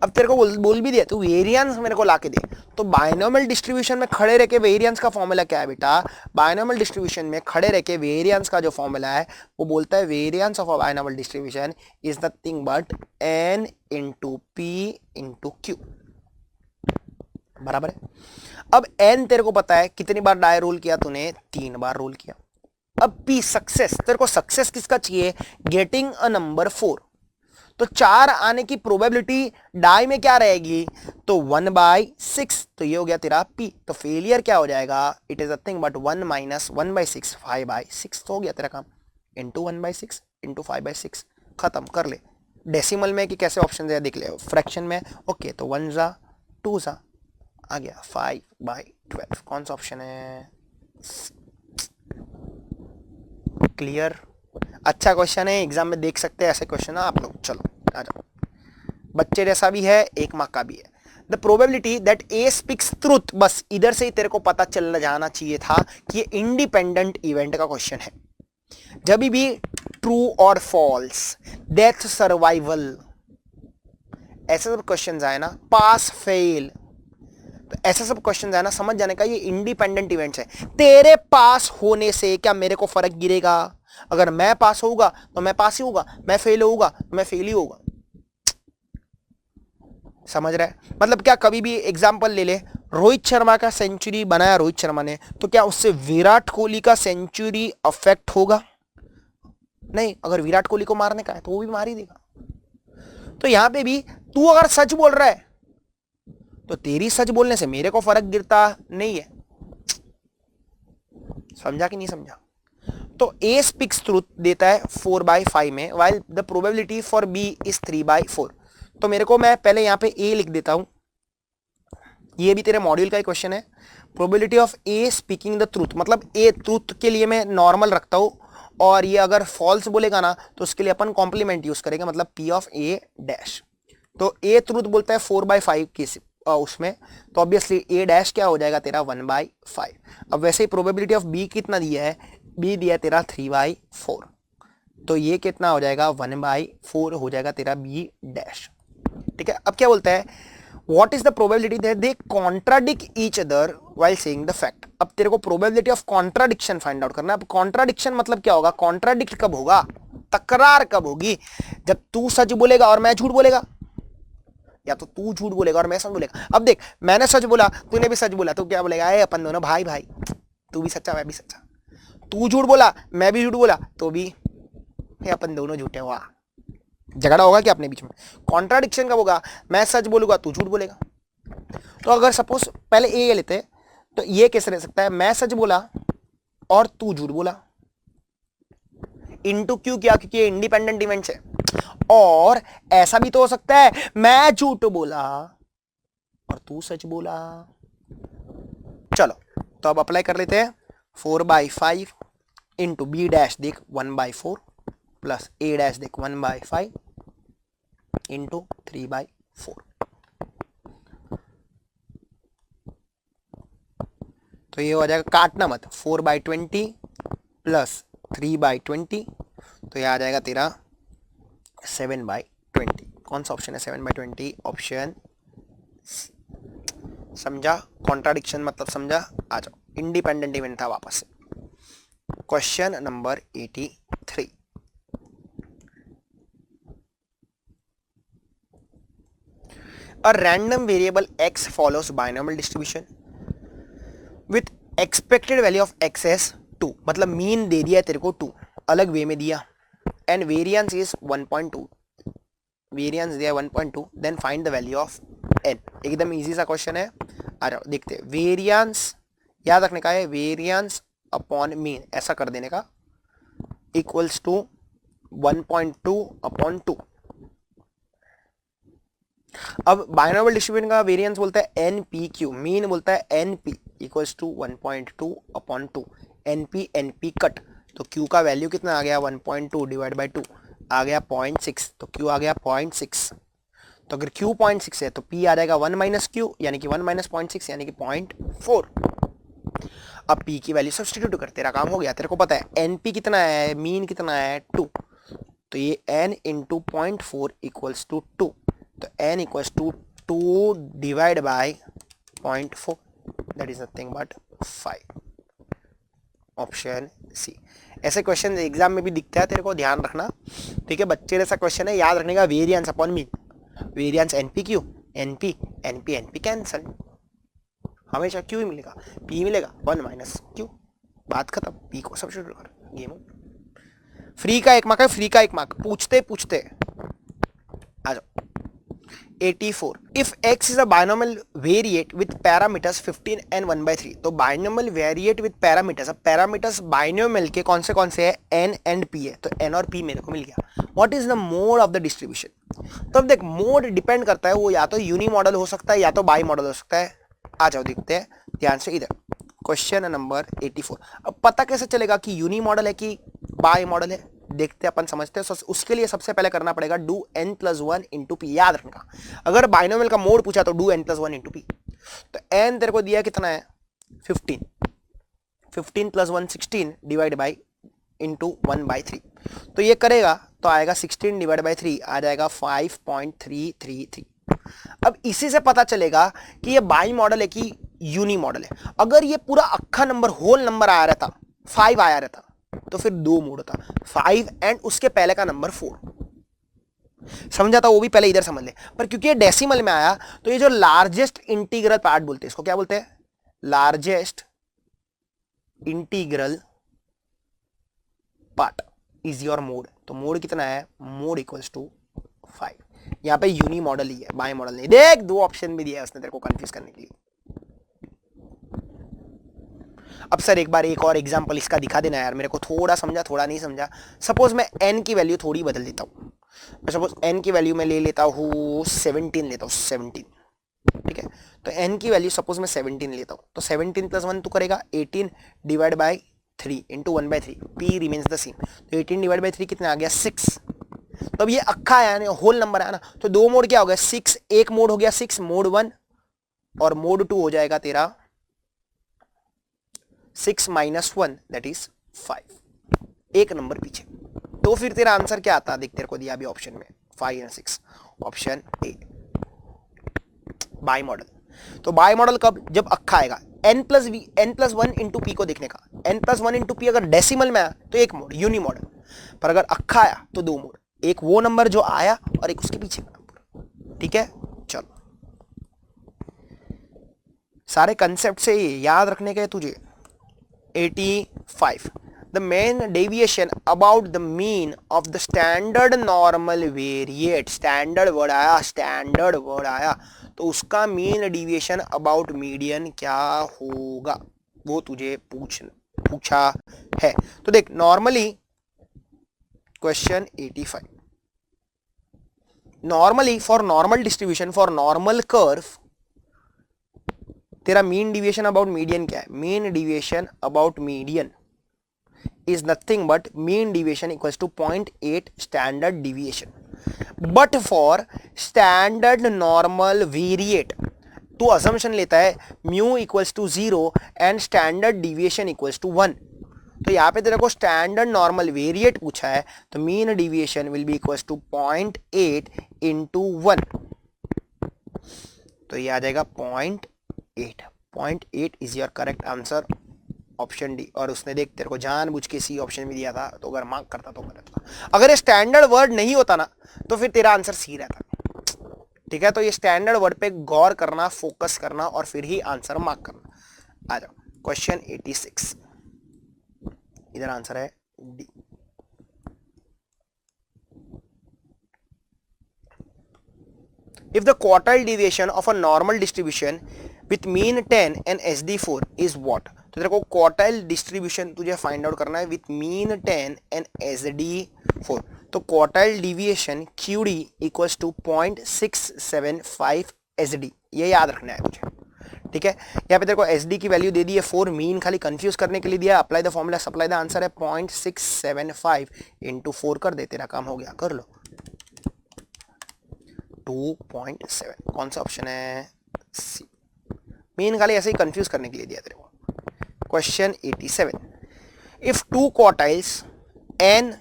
अब तेरे को बोल भी दिया तू वेरिएंस मेरे को लाके दे, तो बायनोमियल डिस्ट्रीब्यूशन में खड़े रह के वेरिएंस का फॉर्मूला क्या है बेटा, बायनोमियल डिस्ट्रीब्यूशन में खड़े रह के वेरिएंस का जो फॉर्मूला है वो बोलता है variance of a binomial distribution is nothing but n into P into Q, बराबर है। अब n तेरे को पता है कितनी बार डाई रोल किया तूने, 3 बार रोल किया। अब p सक्सेस, तेरे को सक्सेस किसका चाहिए, गेटिंग अ नंबर 4। तो 4 आने की प्रोबेबिलिटी डाई में क्या रहेगी, तो 1/6। तो ये हो गया तेरा p। तो फेलियर क्या हो जाएगा, इट इज नथिंग बट 1 - 1/6, 5/6। तो हो गया तेरा काम, इंटू 1/6 इंटू 5/6, खत्म कर ले। डेसिमल में कि कैसे ऑप्शन है देख ले, फ्रैक्शन में ओके तो 1 जा 2 जा आ गया 5/12। कौन सा ऑप्शन है? क्लियर? अच्छा क्वेश्चन है, एग्जाम में देख सकते हैं ऐसे क्वेश्चन आप लोग। चलो आ जाओ, बच्चे जैसा भी है, 1 मार्क का भी है। The probability that A speaks truth, बस इधर से ही तेरे को पता चल जाना चाहिए था कि ये इंडिपेंडेंट इवेंट का क्वेश्चन है। जब भी ट्रू और फॉल्स, डेथ, सर्वाइवल, ऐसे सब क्वेश्चन आए ना, पास फेल, तो ऐसे सब क्वेश्चन आए ना, समझ जाने का ये इंडिपेंडेंट इवेंट्स है। तेरे पास होने से क्या मेरे को फर्क गिरेगा? अगर मैं पास होऊंगा तो मैं पास ही होऊंगा, मैं फेल होऊंगा तो मैं फेल ही होऊंगा। समझ रहा है? मतलब क्या, कभी भी एग्जांपल ले ले, रोहित शर्मा का सेंचुरी बनाया रोहित शर्मा ने, तो क्या उससे विराट कोहली का सेंचुरी अफेक्ट होगा? नहीं। अगर विराट कोहली को मारने का है तो वो भी मार ही देगा। तो यहां पे भी तू अगर सच बोल रहा है तो तेरी सच बोलने से मेरे को फर्क गिरता नहीं है। समझा कि नहीं समझा? तो A स्पीक्स ट्रूथ देता है 4/5 में, while the probability for B is 3/4। तो मेरे को, मैं पहले यहाँ पे A लिख देता हूं, ये भी तेरे मॉड्यूल का ही क्वेश्चन है। Probability of A speaking the truth, मतलब A ट्रूथ के लिए मैं नॉर्मल रखता हूं, और ये अगर फॉल्स बोलेगा ना तो उसके लिए अपन कॉम्प्लीमेंट यूज करेंगे, मतलब P ऑफ A डैश। तो A ट्रूथ बोलता है 4/5 की उसमें, तो ऑब्वियसली A डैश क्या हो जाएगा तेरा 1/5। अब वैसे ही प्रोबेबिलिटी ऑफ B कितना दिया है? B दिया तेरा 3/4, तो ये कितना हो जाएगा? 1/4 हो जाएगा तेरा B डैश। ठीक है। अब क्या बोलता है? What is the probability that they contradict each other while saying the fact. अब तेरे को probability of contradiction find out करना है। अब कॉन्ट्राडिक्शन मतलब क्या होगा? कॉन्ट्राडिक्ट कब होगा? तकरार कब होगी? जब तू सच बोलेगा और मैं झूठ बोलेगा, या तो तू झूठ बोलेगा और मैं सच बोलेगा। अब देख, मैंने सच बोला, तूने भी सच बोला, तो क्या बोलेगा? ए अपन दोनों भाई भाई, तू भी सच्चा मैं भी सच्चा। तू झूठ बोला मैं भी झूठ बोला तो भी अपन दोनों झूठे, हुआ झगड़ा होगा क्या अपने बीच में? कॉन्ट्राडिक्शन कब होगा? मैं सच बोलूंगा तू झूठ बोलेगा। तो अगर सपोज पहले ए लेते हैं, तो ये कैसे रह सकता है? मैं सच बोला और तू झूठ बोला, इनटू क्यू किया, क्योंकि ये इंडिपेंडेंट इवेंट्स है। और ऐसा भी तो हो सकता है, मैं झूठ बोला और तू सच बोला। चलो तो अब अप्लाई कर लेते हैं। 4/5 इंटू B डैश देख 1/4 प्लस A डैश देख 1/5 इंटू 3/4। तो ये हो जाएगा, काटना मत, 4/20 प्लस 3/20, तो ये आ जाएगा तेरा 7/20। कौन सा ऑप्शन है 7/20? ऑप्शन समझा? कॉन्ट्राडिक्शन मतलब समझा? आ जाओ, इंडिपेंडेंट इवेंट था वापस से। Question number 83। A random variable x follows binomial distribution with expected value of x as 2, मतलब मीन दे दिया है तेरे को 2, अलग वे में दिया, and variance is 1.2, वेरिएंस दिया 1.2, then find the value of n। एकदम इजी सा क्वेश्चन है, आ जाओ देखते हैं। वेरिएंस याद रखने का है, वेरिएंस अपॉन मीन ऐसा कर देने का, इक्वल्स टू 1.2 अपॉन 2। अब बाइनोमियल डिस्ट्रीब्यूशन का वेरिएंस बोलता है NPQ, मीन बोलता है NP equals to 1.2 upon 2, NP NP cut, तो Q का वैल्यू कितना आ गया? 1.2 डिवाइड बाई 2 आ गया 0.6, तो Q आ गया 0.6। तो अगर Q 0.6 है तो P आ जाएगा 1 माइनस Q, यानी कि 1 माइनस 0.6 यानी कि 0.4। अब P की वैल्यू सब्स्टिट्यूट कर, तेरा काम हो गया। तेरे को पता है NP कितना है, मीन कितना है 2, तो ये n इंटू 0.4 इक्वल्स टू 2, तो n इक्वल्स to 2 divide by 0.4, that is nothing but 5। Option C. ऐसे क्वेश्चन एग्जाम में भी दिखता है, तेरे को ध्यान रखना, ठीक है। बच्चे जैसा क्वेश्चन है, याद रखने का, variance upon mean, variance NPQ, NP NP NP cancel, हमेशा Q ही मिलेगा, P मिलेगा 1 माइनस Q, बात खत्म। P को सब्स्टिट्यूट कर, गेम फ्री का 1 मार्क है, फ्री का 1 मार्क, पूछते पूछते आ जाओ। 84. If x is a binomial variate with parameters 15 and 1/3, तो binomial variate with parameters, अब parameters binomial के कौन से है, n and p है, तो n और p मेरे को मिल गया. What is the mode of the distribution? तो अब देख मोड डिपेंड करता है, वो या तो यूनी मॉडल हो सकता है या तो बाई मॉडल हो सकता है. आ जाओ देखते हैं ध्यान से इधर. Question number 84. अब पता कैसे चलेगा कि यूनी मॉडल है कि बाई मॉडल है, देखते अपन समझते हैं. उसके लिए सबसे पहले करना पड़ेगा डू n + 1 × p. याद रखना अगर बाइनोमियल का मोड पूछा तो डू n + 1 × p. तो n तेरे को दिया कितना है 15, 15 + 1 16 डिवाइड बाई इंटू 1/3. तो ये करेगा तो आएगा 16 डिवाइड बाई 3 आ जाएगा 5.333. अब इसी से पता चलेगा कि ये बाई मॉडल है कि यूनी मॉडल है. अगर ये पूरा अक्खा नंबर होल नंबर आया रहता 5 आया रहता तो फिर दो मोड होता 5 एंड उसके पहले का नंबर 4. समझा था, वो भी पहले इधर समझ ले. पर क्योंकि ये डेसिमल में आया तो ये जो लार्जेस्ट इंटीग्रल पार्ट बोलते हैं, इसको क्या बोलते हैं, largest integral part is your mode. तो मोड कितना है, मोड इक्वल्स टू 5. यहां पे यूनी मॉडल ही है, बाई मॉडल नहीं. देख दो ऑप्शन भी दिया है उसने तेरे को कंफ्यूज करने के लिए. अब सर एक बार एक और एग्जांपल इसका दिखा देना यार, मेरे को थोड़ा समझा थोड़ा नहीं समझा. सपोज मैं n की वैल्यू थोड़ी बदल देता हूँ. सपोज n की वैल्यू मैं ले लेता हूँ 17 लेता हूँ 17. ठीक है, तो n की वैल्यू सपोज मैं 17 लेता हूँ तो 17 + 1 तो करेगा 18 divide by 3 into 1/3. p remains the same. तो 18 डिवाइड बाई 3 कितना आ गया 6. तो अब ये अक्खा आया ना, होल नंबर आया ना, तो दो मोड क्या हो गया 6. एक मोड हो गया 6 मोड 1 और मोड 2 हो जाएगा तेरा 6 - 1 दैट इज 5. एक नंबर पीछे. तो फिर तेरा आंसर क्या आता है, देख तेरे को दिया अभी ऑप्शन में 5 और 6. Option A by model. तो बाई मॉडल कब, जब अक्खा आएगा. n + 1 × p को देखने का, n + 1 × p अगर डेसिमल में आया तो एक मोड यूनी मॉडल, पर अगर अक्खा आया तो दो मोड, एक वो नंबर जो आया और एक उसके पीछे का नंबर. ठीक है, चलो सारे कंसेप्ट से याद रखने के तुझे. 85. The main deviation about the mean of the standard normal variate. Standard word आया तो उसका मीन डिविएशन अबाउट मीडियन क्या होगा, वो तुझे पूछा है. तो देख normally question 85, normally for normal distribution for normal curve तेरा मीन डिविएशन अबाउट मीडियन क्या है, mean deviation about median is nothing but mean deviation equals to 0.8 standard deviation. But for standard normal variate तो assumption लेता है mu equals to 0 and standard deviation equals to 1. तो यहाँ पे तेरे को standard normal variate पूछा है तो mean deviation will be equals to 0.8 into 1. तो ये आ जाएगा 0.8. 0.8 is your correct answer. Option D. और उसने देख तेरे को जानबूझ के सी ऑप्शन में दिया था, तो अगर मार्क करता तो गलत था. अगर ये स्टैंडर्ड वर्ड नहीं होता ना तो फिर तेरा आंसर सी रहता. ठीक है, तो ये स्टैंडर्ड वर्ड पे गौर करना, फोकस करना और फिर ही आंसर मार्क करना. आ जाओ क्वेश्चन 86. इधर आंसर है D. If the quartile deviation of a normal distribution with mean 10 and SD4 is what? तो तेरे को क्वार्टाइल डिस्ट्रीब्यूशन तुझे फाइंड आउट करना है विथ मीन 10 एंड SD4. तो quartile deviation QD equals to 0.675 SD. ये याद रखना है तुझे. ठीक है, यहाँ पे तेरे को SD की वैल्यू दे दी है 4, मीन खाली कंफ्यूज करने के लिए दिया. Apply the formula, supply the answer है 0.675 इंटू 4 कर दे, तेरा काम हो गया. कर लो 2.7. कौन सा ऑप्शन है, सी. मीन खाली ऐसे ही कंफ्यूज करने के लिए दिया तेरे को. Question 87. If two quartiles n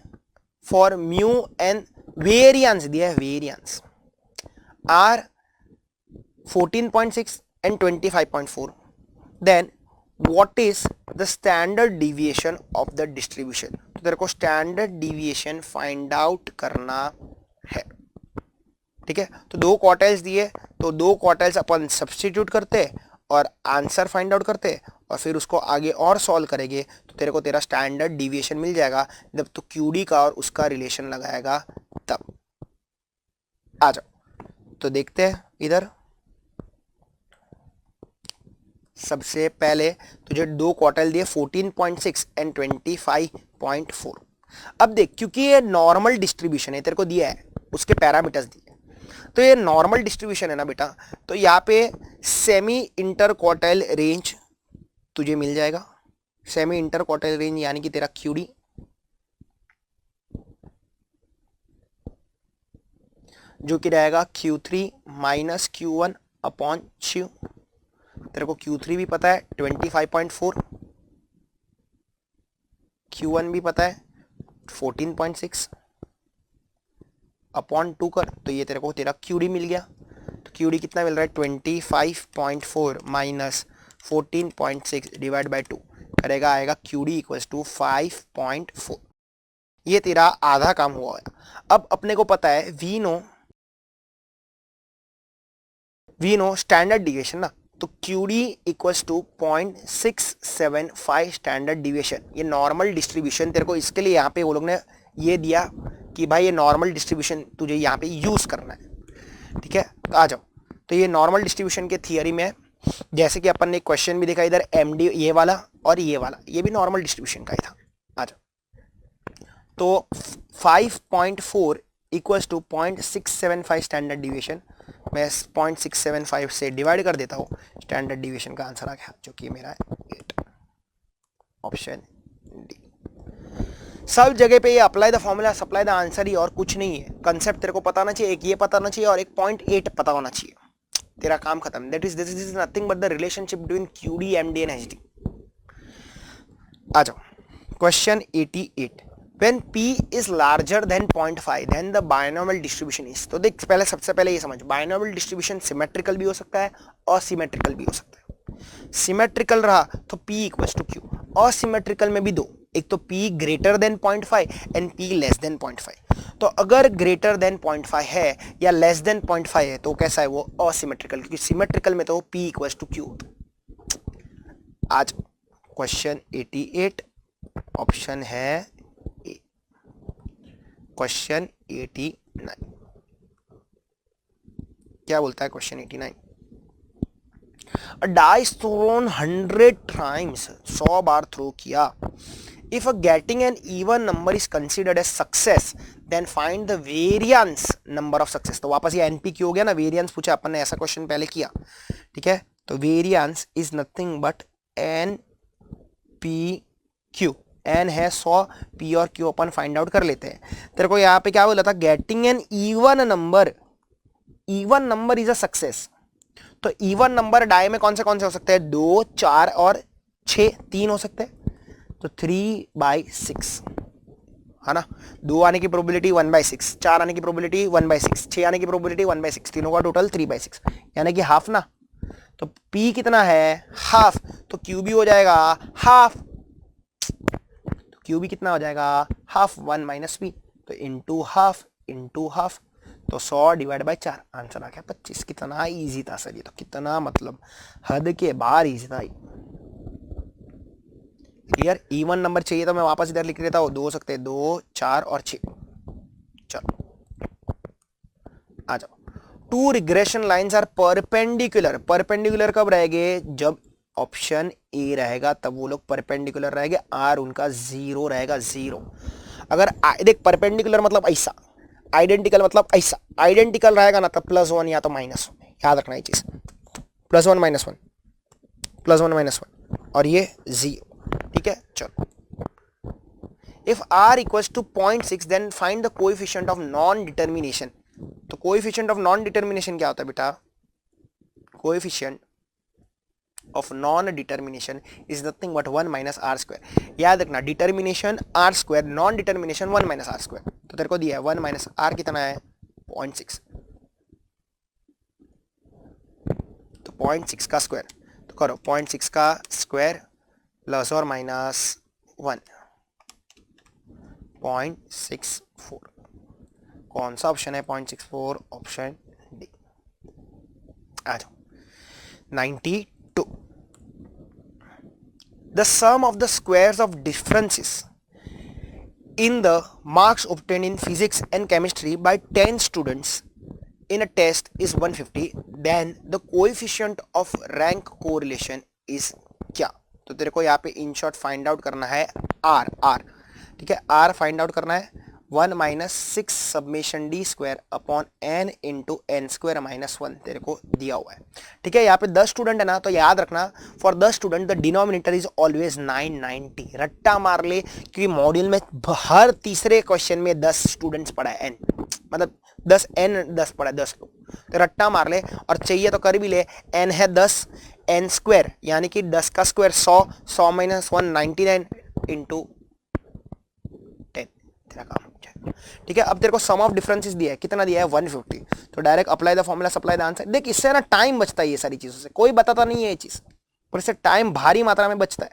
for mu and variance दिया है, variance are 14.6 and 25.4, then what is the standard deviation of the distribution. तो तेरे को स्टैंडर्ड डिविएशन फाइंड आउट करना है. ठीक है, तो दो क्वार्टाइल्स दिए तो दो क्वार्टाइल्स अपन सब्स्टिट्यूट करते और आंसर फाइंड आउट करते और फिर उसको आगे और सॉल्व करेंगे तो तेरे को तेरा स्टैंडर्ड डिविएशन मिल जाएगा. जब तो QD का और उसका रिलेशन लगाएगा तब. आ जाओ तो देखते हैं इधर, सबसे पहले तुझे दो क्वार्टाइल दिए 14.6 एंड 25.4। अब देख, क्योंकि ये नॉर्मल डिस्ट्रीब्यूशन है, तेरे को दिया है, उसके पैरामीटर्स दिए, तो ये नॉर्मल डिस्ट्रीब्यूशन है ना बेटा, तो यहाँ पे सेमी इंटर क्वार्टाइल रेंज तुझे मिल जाएगा। सेमी इंटर क्वार्टाइल रेंज यानी कि तेरा क्यूडी जो कि रहेगा Q3 minus Q1 upon Q। तेरे को Q3 भी पता है 25.4, Q1 भी पता है 14.6 अपॉन 2 कर, तो ये तेरे को तेरा QD मिल गया। तो QD कितना मिल रहा है 25.4 माइनस 14.6 डिवाइड बाई 2 करेगा, आएगा QD इक्वल्स टू 5.4। ये तेरा आधा काम हुआ है। अब अपने को पता है वी नो स्टैंडर्ड डिविएशन ना, तो QD equals to 0.675 standard deviation. ये नॉर्मल डिस्ट्रीब्यूशन तेरे को इसके लिए यहाँ पे वो लोग ने ये दिया कि भाई ये नॉर्मल डिस्ट्रीब्यूशन तुझे यहाँ पे यूज करना है, ठीक है। तो आ जाओ, तो ये नॉर्मल डिस्ट्रीब्यूशन के थियरी में जैसे कि अपन ने क्वेश्चन भी देखा इधर MD ये वाला और ये वाला, ये भी नॉर्मल डिस्ट्रीब्यूशन का ही था। आ जाओ, तो 5.4 इक्वल्स टू 0.675 स्टैंडर्ड डिविएशन, मैं 0.675 से डिवाइड कर देता हूँ, स्टैंडर्ड डिविएशन का आंसर आ गया जो कि मेरा है 8, ऑप्शन डी। सब जगह पे ये apply the formula supply the answer ही, और कुछ नहीं है। कंसेप्ट तेरे को पता होना चाहिए, एक ये पता होना चाहिए और एक 0.8 पता होना चाहिए, तेरा काम खत्म। That is this is nothing but the relationship between QD MD and HD। आ जाओ, question 88, when P is larger than 0.5 then the binomial distribution is। तो देख, पहले सबसे पहले ये समझ, binomial distribution सिमेट्रिकल भी हो सकता है और सिमेट्रिकल भी हो सकता है। सिमेट्रिकल रहा तो P इक्वल्स टू Q, और सिमेट्रिकल में भी दो, एक तो P greater than 0.5 and P less than 0.5। तो अगर ग्रेटर देन 0.5 है या लेस देन 0.5 है तो कैसा है वो, असिमेट्रिकल, क्योंकि सिमेट्रिकल में तो P इक्वल्स टू Q। आज क्वेश्चन 88 ऑप्शन है ए। क्वेश्चन 89 क्या बोलता है, question 89, A die is thrown 100 times, 100 बार थ्रो किया। If a getting an even number is considered as success, then find the variance number of success। तो वापस ये NPQ हो गया ना, वेरियंस पूछा अपन ने, ऐसा क्वेश्चन पहले किया, ठीक है। तो variance is nothing but NPQ। N है 100, P और Q अपन फाइंड आउट कर लेते हैं। तेरे को यहाँ पे क्या बोला था, getting an even number, even number is a success. तो इवन नंबर डाई में कौन से हो सकते हैं, 2, 4 और 6, 3 हो सकते हैं। तो 3/6 है ना, 2 आने की प्रोबेबिलिटी 1/6, 4 आने की प्रोबेबिलिटी 1/6, 6 आने की प्रोबेबिलिटी 1/6, तीनों का टोटल 3/6 यानी कि हाफ ना। तो P कितना है, हाफ, तो Q भी हो जाएगा हाफ, तो Q भी कितना हो जाएगा, हाफ, 1 माइनस P, तो इंटू हाफ, तो 100 डिवाइड बाई 4, आंसर आ गया 25। कितना इजी था सर ये, तो कितना मतलब हद के बाहर इजी था। क्लियर, इवन नंबर चाहिए तो मैं वापस इधर लिख देता हूँ, 2 हो सकते हैं, 2, 4 और 6। चलो आ जाओ, 2 regression lines are perpendicular. Perpendicular कब रहेंगे, जब ऑप्शन ए रहेगा तब वो लोग परपेंडिकुलर रहेंगे, आर उनका 0 रहेगा, 0। अगर देख, परपेंडिकुलर मतलब ऐसा, आइडेंटिकल मतलब ऐसा, आइडेंटिकल रहेगा ना तब +1 या तो -1, याद रखना ये चीज, +1 -1, +1 -1 और ये 0, ठीक है। चलो, if R equals to 0.6 then find the coefficient of non determination. तो कोएफिशिएंट ऑफ नॉन डिटर्मिनेशन क्या होता है बेटा, coefficient of non determination is nothing but 1 minus R²। याद रखना, determination R², non determination 1 minus R²। तो तेरे को दिया है 1 माइनस R कितना है, 0.6, तो 0.6 का स्क्वायर, तो करो 0.6 का स्क्वायर प्लस और माइनस 1, 0.64। कौन सा ऑप्शन है 0.64, ऑप्शन डी। आ जाओ, 92, the sum of the squares of differences in the marks obtained in physics and chemistry by 10 students in a test is 150, then the coefficient of rank correlation is क्या? तो तेरे को यहाँ पे in short find out करना है R, ठीक है, R फाइंड आउट करना है 1 minus 6 submission D square upon n into n square minus 1 तेरे को दिया हुआ है, ठीक है। यहाँ पे 10 स्टूडेंट है ना, तो याद रखना for 10 student the denominator is always 990। रट्टा मार ले, क्योंकि मॉड्यूल में हर तीसरे क्वेश्चन में 10 स्टूडेंट्स पढ़ा है, एन मतलब 10 पढ़ा है 10 लोग, तो रट्टा मार ले। और चाहिए तो कर भी ले, एन है 10, एन स्क्वायर यानी कि 10 का स्क्वायर 100 माइनस 1 99 इंटू 10 तेरा काम हो जाए, ठीक है। अब तेरे को सम ऑफ डिफरेंसेस दिया है, कितना दिया है 150, तो direct apply the formula supply the answer. देख इससे ना टाइम बचता है, ये सारी चीजों से कोई बताता नहीं है ये चीज, पर इससे टाइम भारी मात्रा में बचता है।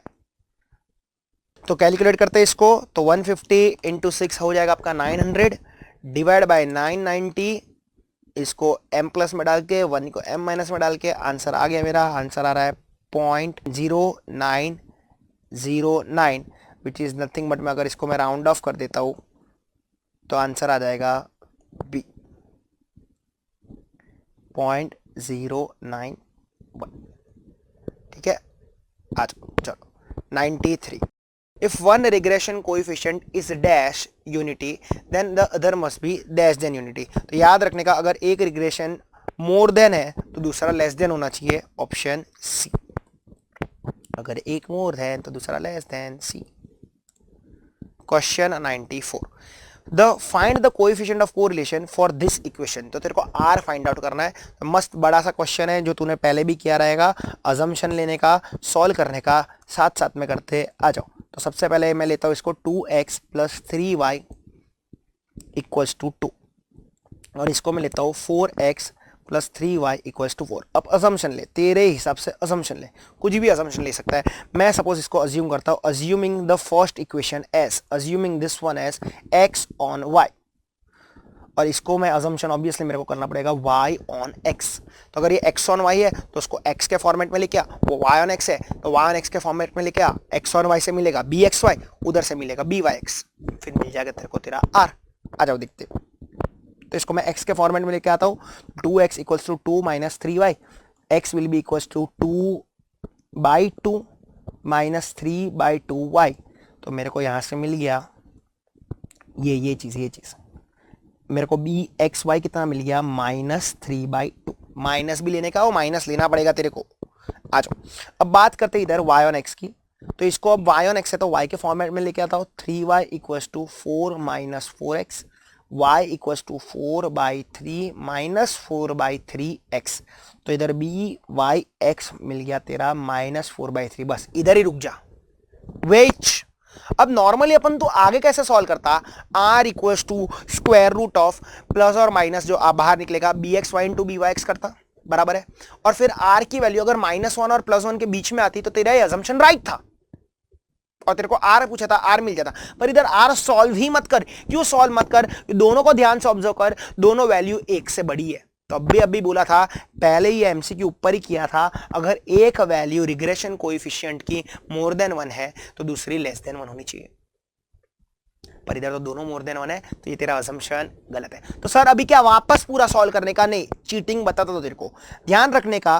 तो कैलकुलेट करते हैं इसको, तो 150 इंटू 6 हो जाएगा आपका 900 डिवाइड बाय 990, इसको m प्लस में डाल के 1 को m माइनस में डाल के आंसर आ गया। मेरा आंसर आ रहा है 0.0909 विच इज नथिंग बट, मैं अगर इसको मैं राउंड ऑफ कर देता हूं तो आंसर आ जाएगा b 0.091, ठीक है। आ जाओ चलो 93। If one regression coefficient is dash unity, then the other must be dash than unity। तो याद रखने का, अगर एक रिग्रेशन मोर देन है तो दूसरा लेस देन होना चाहिए, ऑप्शन सी। अगर एक मोर है तो दूसरा less than C. Question 94, the find the coefficient of correlation for this equation. तो तेरे को आर फाइंड आउट करना है। मस्त बड़ा सा क्वेश्चन है जो तूने पहले भी किया रहेगा, अजम्पशन लेने का, सॉल्व करने का, साथ साथ में करते आ जाओ। तो सबसे पहले मैं लेता हूं इसको 2x plus 3y equals to 2, और इसको मैं लेता हूं 4x plus 3y equals to 4। अब अजम्पशन ले, तेरे हिसाब से अजम्पशन ले, कुछ भी अजम्पशन ले सकता है। मैं सपोज इसको अज्यूम करता हूं, assuming the first equation as, assuming this one as x on y, और इसको मैं अजम्पशन ऑब्वियसली मेरे को करना पड़ेगा y ऑन x। तो अगर ये x ऑन y है तो उसको x के फॉर्मेट में लेके आ, वो y ऑन x है तो y ऑन x के फॉर्मेट में लेके आ, x ऑन y से मिलेगा bxy, उधर से मिलेगा byx, फिर मिल जाएगा तेरे को तेरा r। आ जाओ देखते। तो इसको मैं x के फॉर्मेट में लेके आता हूँ, 2x equals to 2 minus 3y, x will be equals to 2/2 minus 3/2y। तो मेरे को यहाँ से मिल गया ये चीज मेरे को बी एक्स वाई कितना मिल गया, -3/2। माइनस भी लेने का, वो माइनस लेना पड़ेगा तेरे को। आ जाओ अब बात करते हैं इधर y ऑन x की। तो इसको अब y ऑन x है तो y के फॉर्मेट में लेके आता हूँ, 3y equals to 4 minus 4x, y equals to 4/3 minus 4/3x। तो इधर बी वाई एक्स मिल गया तेरा -4/3। बस इधर ही रुक जा, वेट। अब नॉर्मली अपन तो आगे कैसे सॉल्व करता, r equals to square root of plus और माइनस जो आप बाहर निकलेगा bxy इंटू byx करता, बराबर है। और फिर r की वैल्यू अगर -1 और +1 के बीच में आती तो तेरा ये अजम्पशन राइट था, और तेरे को r पूछा था, r मिल जाता। पर इधर r सॉल्व ही मत कर। क्यों सॉल्व मत कर, दोनों को ध्यान से ऑब्जर्व कर, दोनों वैल्यू एक से बड़ी है। तो अभी बोला था, पहले ही एमसीक्यू ऊपर ही किया था, अगर एक वैल्यू रिग्रेशन कोएफिशिएंट की मोर देन 1 है तो दूसरी लेस देन 1 होनी चाहिए, पर इधर तो दोनों मोर देन 1 है, तो ये तेरा अजम्पशन गलत है। तो सर अभी क्या वापस पूरा सॉल्व करने का, नहीं, चीटिंग बताता तो तेरे को ध्यान रखने का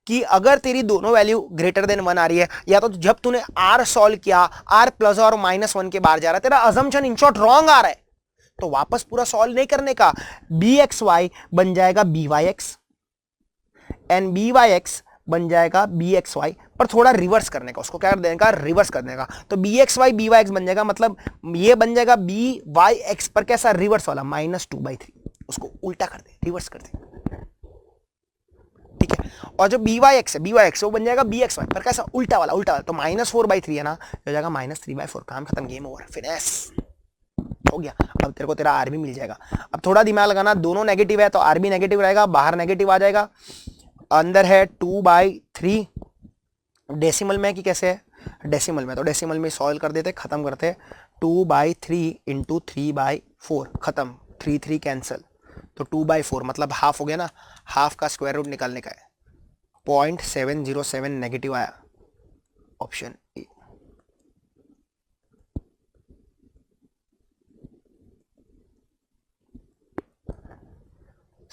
कि अगर तेरी दोनों वैल्यू ग्रेटर देन 1 आ रही है, या तो जब तूने r सॉल्व किया r प्लस और -1 के बाहर जा रहा है, तेरा अजम्पशन इन शॉर्ट रॉन्ग आ रहा है, तो वापस पूरा सॉल्व नहीं करने का। bxy बन जाएगा byx एंड byx बन जाएगा bxy, पर थोड़ा रिवर्स करने का, उसको क्या देने का, रिवर्स करने का। तो bxy byx बन जाएगा, मतलब ये बन जाएगा byx पर कैसा, रिवर्स वाला, -2/3। उसको उल्टा कर दे, रिवर्स कर दे, ठीक है। और जो byx है वो बन जाएगा bxy पर कैसा, उल्टा वाला। तो -4/3 है ना, हो जाएगा -3/4। काम खत्म, गेम ओवर, फिनिश हो गया। अब तेरे को तेरा आर भी मिल जाएगा। अब थोड़ा दिमाग लगाना, दोनों नेगेटिव है तो आर भी नेगेटिव रहेगा, बाहर नेगेटिव आ जाएगा, अंदर है 2/3। डेसिमल में कि कैसे है, डेसिमल में, तो डेसिमल में सॉल्व कर देते, खत्म करते। 2/3 इंटू 3/4, खत्म, 3 कैंसिल, तो 2/4 मतलब हाफ हो गया ना, हाफ का स्क्वायर रूट निकालने का है, 0.707 नेगेटिव आया, ऑप्शन ए।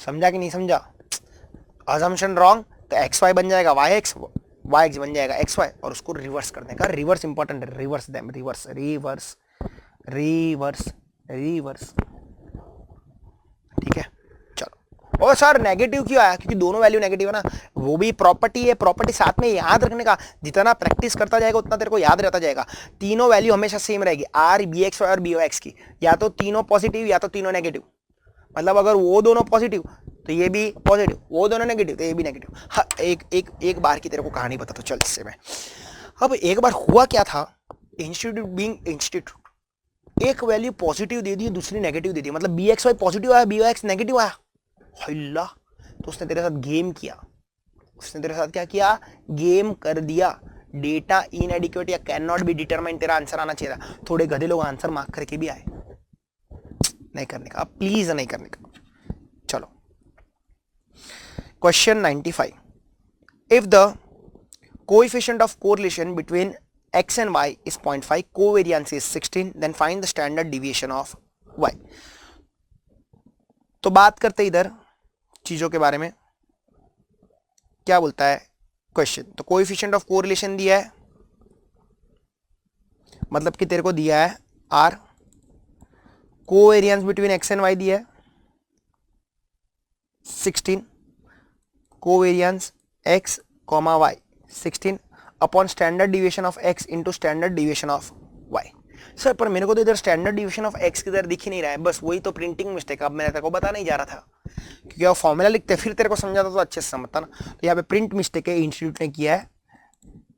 समझा कि नहीं समझा? अजम्पशन रॉन्ग तो एक्स वाई बन जाएगा वाई एक्स, वाई एक्स बन जाएगा एक्स वाई, और उसको रिवर्स करने का, रिवर्स इंपॉर्टेंट है, reverse them, reverse reverse reverse reverse, ठीक है। चलो, और सर नेगेटिव क्यों आया? क्योंकि दोनों वैल्यू नेगेटिव है ना, वो भी प्रॉपर्टी है, प्रॉपर्टी साथ में याद रखने का, जितना प्रैक्टिस करता जाएगा उतना तेरे को याद रहता जाएगा। तीनों वैल्यू हमेशा सेम रहेगी, आर बी एक्स और बी ओ एक्स की, या तो तीनों पॉजिटिव या तो तीनों नेगेटिव। मतलब अगर वो दोनों पॉजिटिव तो ये भी पॉजिटिव, वो दोनों नेगेटिव तो ये भी नेगेटिव। हाँ, एक बार की तेरे को कहानी बता तो चल इससे मैं। अब एक बार हुआ क्या था, इंस्टीट्यूट बीइंग इंस्टीट्यूट, एक वैल्यू पॉजिटिव दे दी, दूसरी नेगेटिव दे दी, मतलब बी एक्स वाई पॉजिटिव आया, बी एक्स नेगेटिव आया। हल्ला, तो उसने तेरे साथ गेम किया, उसने तेरे साथ क्या किया? गेम कर दिया। डेटा इनएडिक्वेट या कैन नॉट बी डिटरमाइन, तेरा आंसर आना चाहिए था। थोड़े गधे लोग आंसर मार्क करके भी आए, नहीं करने का, प्लीज नहीं करने का। चलो, question 95, if the coefficient of correlation between x and y is 0.5, covariance is 16, then find the standard deviation of y। तो बात करते इधर चीजों के बारे में, क्या बोलता है क्वेश्चन? तो कोएफिशिएंट ऑफ कोरिलेशन दिया है, मतलब कि तेरे को दिया है r, covariance between x and y दिया है 16, covariance x, y 16 upon standard deviation of x into standard deviation of y। Sir पर मेरे को तो इधर स्टैंडर्ड डिविएशन ऑफ x किधर दिख ही नहीं रहा है, बस वही तो प्रिंटिंग मिस्टेक, अब मैंने तेरे को बता नहीं जा रहा था, क्योंकि वो फॉर्मूला लिखते फिर तेरे को समझाता तो अच्छे से समझता ना। तो यहाँ पे प्रिंट मिस्टेक है, इंस्टीट्यूट ने किया है,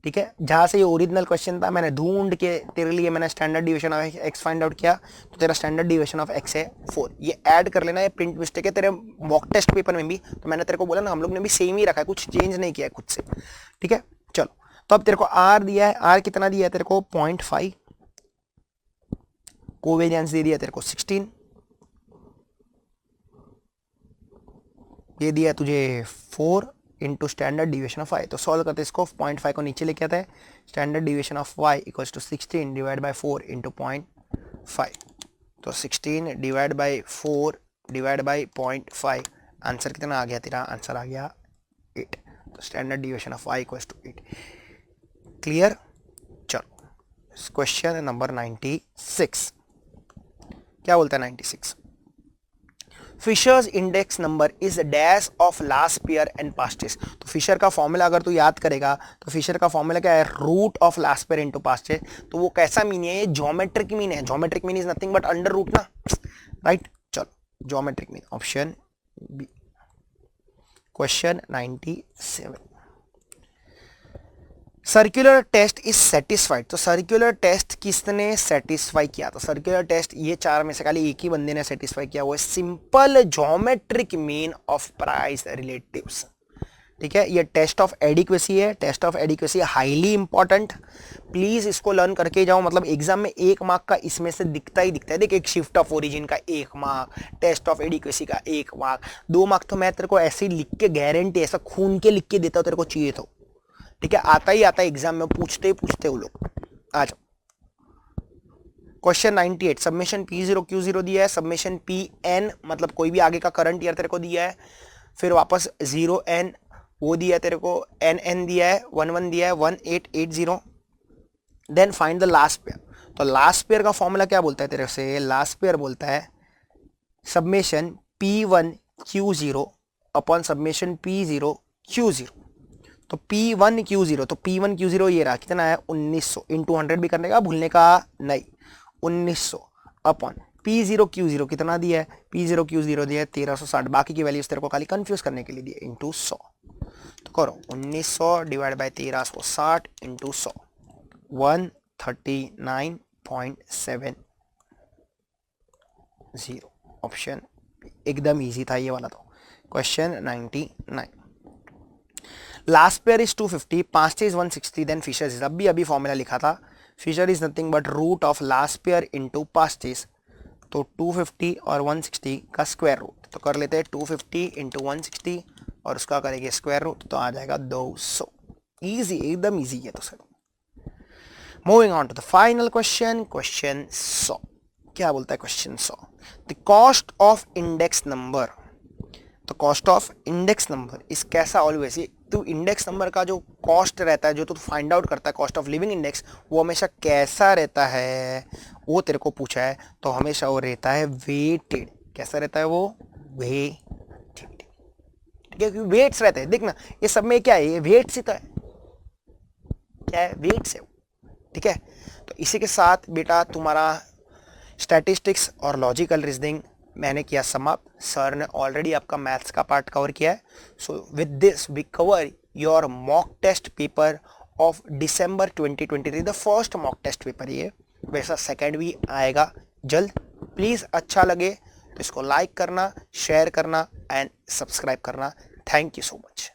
ठीक है। जहाँ से ये ओरिजिनल क्वेश्चन था मैंने ढूंढ के तेरे लिए मैंने standard deviation of x find out किया, तो तेरा स्टैंडर्ड डिविएशन ऑफ x है 4। ये ऐड कर लेना, ये प्रिंट मिस्टेक है तेरे मॉक टेस्ट पेपर में भी, तो मैंने तेरे को बोला ना हम लोग ने भी सेम ही रखा है, कुछ चेंज नहीं किया है खुद से, ठीक है। चलो, तो अब तेरे को r दिया है, r कितना दिया है तेरे को 0.5, कोवेरियंस दे दिया तेरे को 16, ये दिया तुझे 4 into standard deviation of y। तो सॉल्व करते इसको, 0.5 को नीचे लेके आता है, standard deviation of y equals to 16 divide by 4 into 0.5, तो 16 divide by 4 divide by 0.5, answer कितना आ गया तेरा? आंसर आ गया 8। तो standard deviation of y equals to 8। Clear? चलो, क्वेश्चन नंबर 96, क्या बोलता है 96? Fisher's index number is dash of Laspeyres and past test. तो फिशर का फॉर्मूला अगर तू याद करेगा तो फिशर का फॉर्मूला क्या है? Root of Laspeyres into past test. तो वो कैसा मीन है? ये ज्योमेट्रिक मीन है, geometric mean is nothing but under root ना, राइट। चलो, geometric mean option B. Question 97, circular test is satisfied. तो सर्कुलर टेस्ट किसने सेटिस्फाई किया? तो सर्कुलर टेस्ट ये चार में से खाली एक ही बंदे ने सेटिस्फाई किया, वो है simple geometric mean of price relatives, ठीक है। ये टेस्ट ऑफ एडिक्वेसी है, test of adequacy highly important, please इसको लर्न करके जाओ, मतलब एग्जाम में 1 मार्क का इसमें से दिखता ही दिखता है। देख, एक शिफ्ट ऑफ ओरिजिन का 1 मार्क, टेस्ट ऑफ एडिक्वेसी का 1 मार्क, 2 मार्क तो मैं तेरे को ऐसे ही लिख के गारंटी, ऐसा खून के लिख के देता हूँ तेरे को चाहिए तो, ठीक है। आता ही आता है एग्जाम में, पूछते ही पूछते वो लोग। आ जाओ, क्वेश्चन 98, सबमिशन P0 Q0 दिया है, सबमिशन Pn मतलब कोई भी आगे का करंट ईयर तेरे को दिया है, फिर वापस 0n वो दिया है तेरे को, nn दिया है, 11 दिया है, 1880, then find the Laspeyres. तो लास्ट पेयर का फॉर्मूला क्या बोलता है तेरे से? लास्ट पेयर बोलता है submission P1 Q0 upon submission P0 Q0। तो P1 Q0, तो P1 Q0 ये रहा, कितना है? 1900 इंटू 100 भी करने का, भूलने का नहीं, 1900 अपॉन P0 Q0 कितना दिया है? P0 Q0 दिया है 1360, बाकी की वैल्यूज तेरे को खाली कंफ्यूज करने के लिए दिए, इंटू 100। तो करो 1900 डिवाइड बाय 1360 इंटू 100, 139.70। ऑप्शन एकदम इजी था ये वाला। तो question 99, Laspeyres is 250, past is 160, then Fisher is, अभी फॉर्मूला लिखा था, Fisher is nothing but root of Laspeyres into past is. तो 250 और 160 का स्क्वायर रूट, तो कर लेते हैं 250 इंटू 160 और उसका करेंगे स्क्वायर रूट, तो आ जाएगा 200। इजी, एकदम इजी है। तो sir moving on to the final question, question 100, क्या बोलता है question 100? The cost of index number. तो तो कॉस्ट ऑफ इंडेक्स नंबर इस कैसा ऑलवेज, ये तो इंडेक्स नंबर का जो कॉस्ट रहता है, जो तू फाइंड आउट करता है कॉस्ट ऑफ लिविंग इंडेक्स, वो हमेशा कैसा रहता है, वो तेरे को पूछा है। तो हमेशा वो रहता है वेटेड। कैसा रहता है वो? वेटेड। ठीक है, क्योंकि वेट्स रहते हैं। देखना ये सब में क्या है, ये वेट्स ही तो है, क्या है? वेट्स है। ठीक है, तो इसी के साथ बेटा तुम्हारा स्टैटिस्टिक्स और लॉजिकल रीजनिंग मैंने किया समाप्त। सर ने ऑलरेडी आपका मैथ्स का पार्ट कवर किया है। So with this we cover your mock test paper of December 2023, the first mock test paper. ये वैसा सेकंड भी आएगा जल्द। प्लीज़ अच्छा लगे तो इसको लाइक करना, शेयर करना एंड सब्सक्राइब करना। Thank you so much.